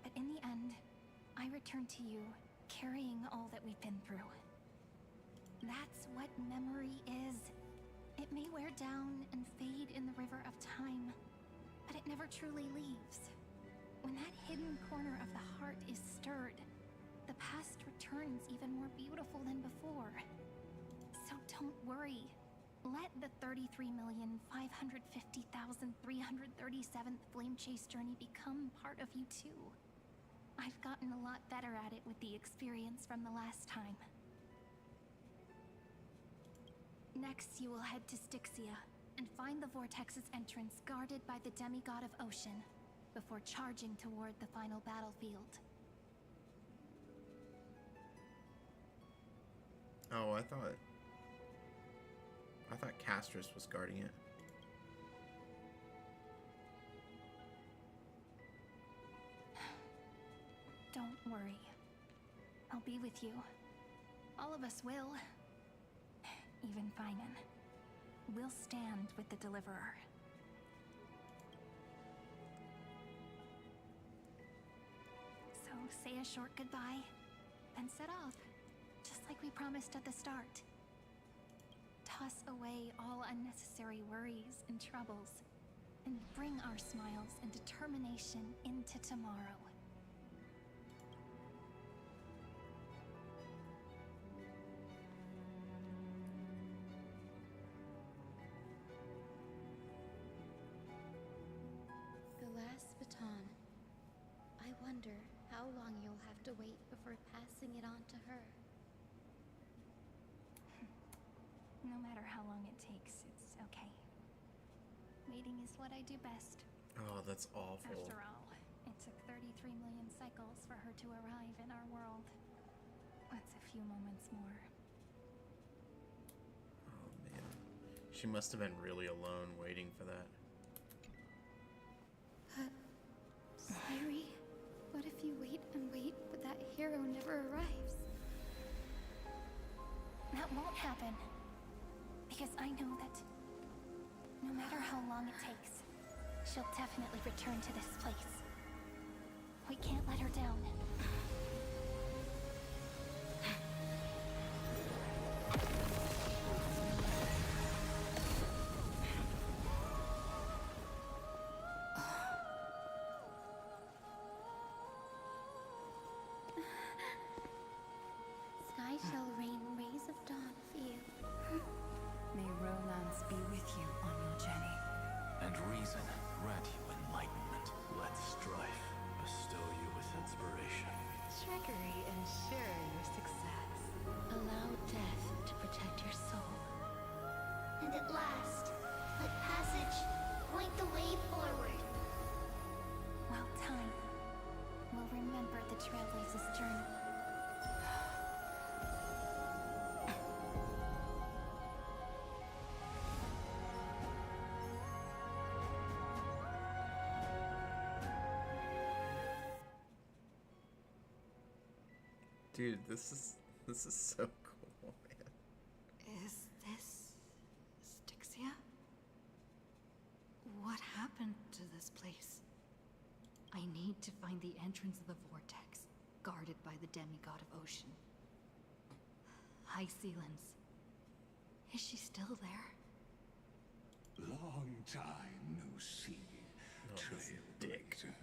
S10: But in the end, I returned to you, carrying all that we've been through. That's what memory is. It may wear down and fade in the river of time, but it never truly leaves. When that hidden corner of the heart is stirred, the past returns even more beautiful than before. So don't worry. Let the 33,550,337th Flame Chase journey become part of you too. I've gotten a lot better at it with the experience from the last time. Next, you will head to Styxia and find the Vortex's entrance guarded by the demigod of Ocean, before charging toward the final battlefield.
S1: Oh, I thought Castris was guarding it.
S10: Don't worry. I'll be with you. All of us will. Even Finan. We'll stand with the Deliverer. So say a short goodbye, then set off, just like we promised at the start. Toss away all unnecessary worries and troubles, and bring our smiles and determination into tomorrow.
S14: The last baton
S10: wonder how long you'll have to wait before passing it on to her.
S7: No matter how long it takes, it's okay. Waiting is what I do best.
S1: Oh, that's awful.
S7: After all, it took 33 million cycles for her to arrive in our world. That's a few moments more.
S1: Oh man, she must have been really alone waiting for that.
S10: Sayuri, what if you wait and wait, but that hero never arrives?
S7: That won't happen. Because I know that no matter how long it takes, she'll definitely return to this place. We can't let her down.
S10: Sky shall rain rays of dawn for you.
S11: May romance be with you on your journey.
S12: And reason grant you enlightenment. Let strife bestow you with inspiration.
S11: Trickery ensure your success.
S10: Allow death to protect your soul.
S5: And at last, let passage point the way forward.
S7: Well, time will remember the Trailblazer's journey.
S1: Dude, this is so cool, man.
S11: Is this Styxia? What happened to this place? I need to find the entrance of the vortex, guarded by the demigod of ocean. Hysilens. Is she still there?
S4: Long time no see, Trailblazer.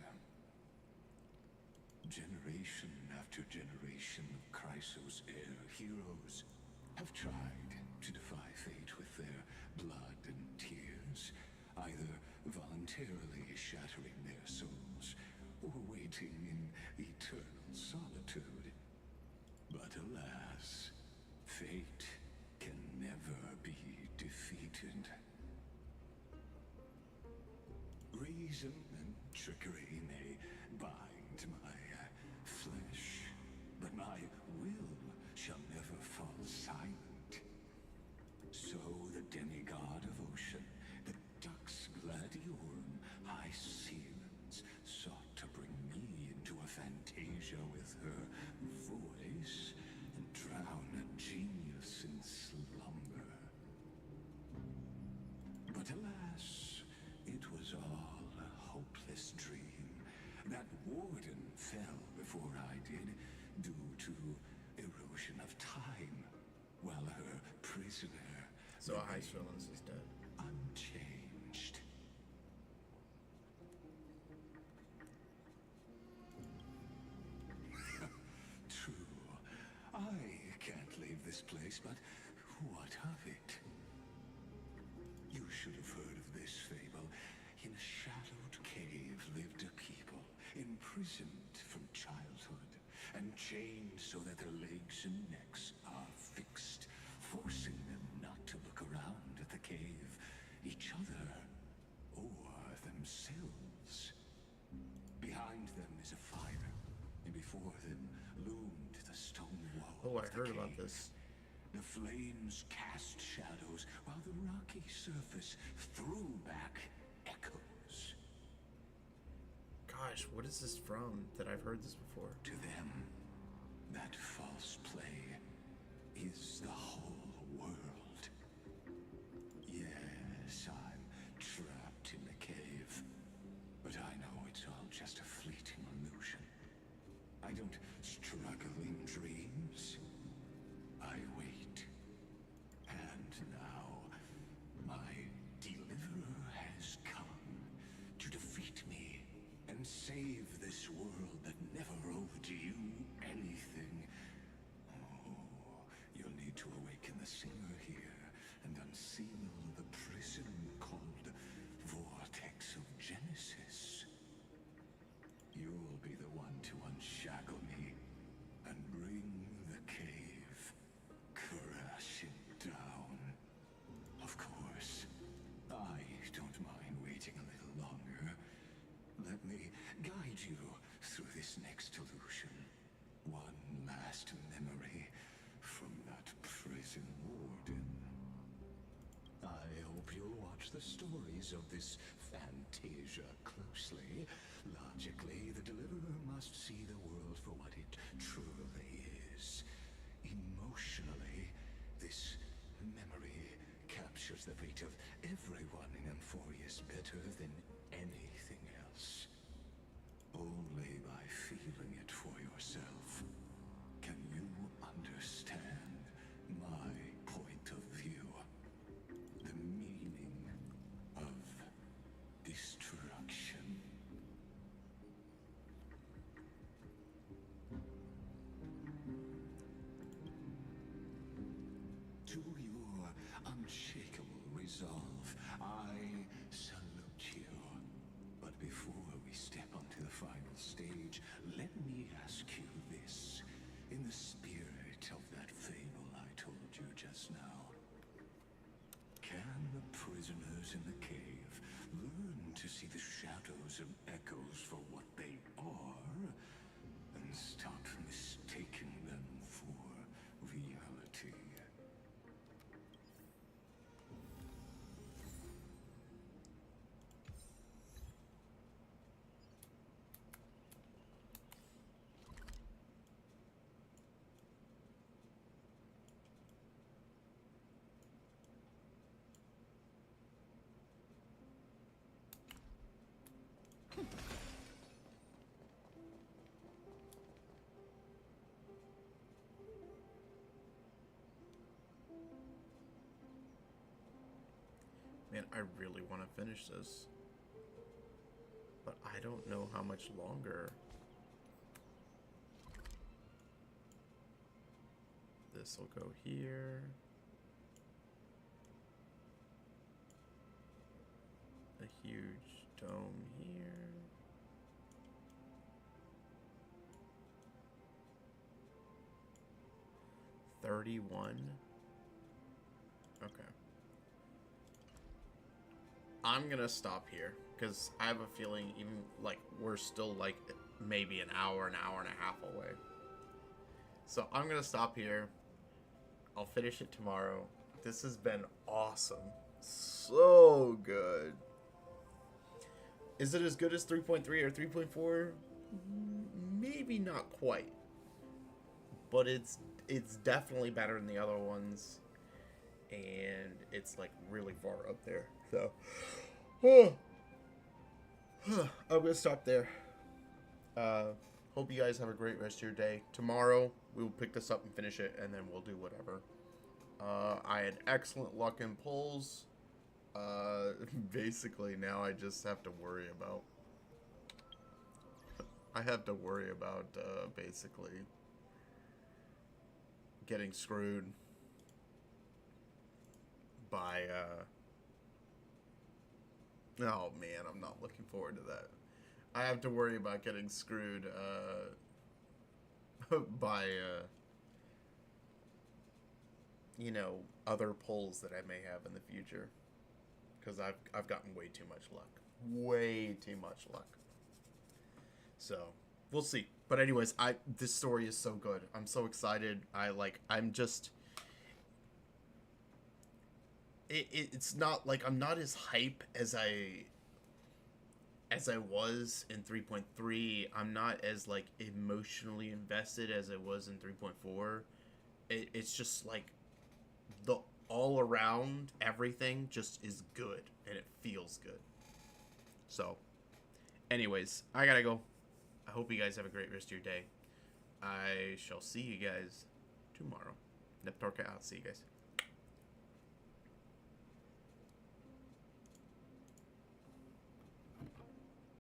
S4: Generation after generation of Chrysos Air heroes have tried to defy fate with their blood and tears, either voluntarily shattering their souls or waiting in eternal solitude. But alas, fate can never be defeated. Reason and trickery may bind my flesh, but my will shall never fall silent. So the demigod of ocean, the Dux Gladiorum, Hysilens, sought to bring me into a fantasia with her voice and drown a genius in slumber. But alas, it was all a hopeless dream. That warden fell before I did, due to erosion of time, while her prisoner...
S1: So Hysilens is dead.
S4: Unchanged. True. I can't leave this place, but what of it? You should have heard of this fable. In a shadowed cave lived a people, imprisoned from childhood, and chained so that their legs and necks are fixed, forcing them not to look around at the cave, each other, or themselves. Behind them is a fire, and before them loomed the stone wall.
S1: Oh, I
S4: of the
S1: heard about
S4: cave.
S1: this.
S4: The flames cast shadows, while the rocky surface threw back echoes.
S1: Gosh, what is this from that I've heard this before?
S4: To them, that false play is the whole world. Yes, I'm trapped in the cave, but I know it's all just a fleeting illusion. I don't struggle in dreams. I wait. And now, my deliverer has come to defeat me and save this world that never owed you anything. Oh, you'll need to awaken the singer here and unseal the prison called Vortex of Genesis. You'll be the one to of this fantasia closely, logically, the deliverer must see the world for what it truly is. Emotionally, this memory captures the fate of everyone in Amphorius better than anything else. Only by feeling it for yourself can you understand my point of view. The meaning of destruction. To your unshakable resolve, I salute you. But before we step onto the final stage, let me ask you this. In the spirit of that fable I told you just now, can the prisoners in the cave learn to see the shadows and echoes for what they are, and stop mistaking them for reality?
S1: Man, I really want to finish this. But I don't know how much longer. This will go here. A huge dome here. $31. Okay. I'm gonna stop here because I have a feeling even like we're still like maybe an hour and a half away. So I'm gonna stop here. I'll finish it tomorrow. This has been awesome. So good. Is it as good as 3.3 or 3.4? Maybe not quite. But it's definitely better than the other ones. And it's like really far up there. So I'm gonna stop there. Hope you guys have a great rest of your day. Tomorrow we will pick this up and finish it, and then we'll do whatever. I had excellent luck in pulls. Basically now I just have to worry about basically getting screwed by oh man, I'm not looking forward to that. I have to worry about getting screwed by you know, other pulls that I may have in the future, because I've gotten way too much luck. Way too much luck. So, we'll see. But anyways, this story is so good. I'm so excited. I'm just it's not like I'm not as hype as I was in 3.3. I'm not as like emotionally invested as I was in 3.4. It's just like the all around everything just is good and it feels good. So anyways, I gotta go. I hope you guys have a great rest of your day. I shall see you guys tomorrow. Neptorka out. See you guys.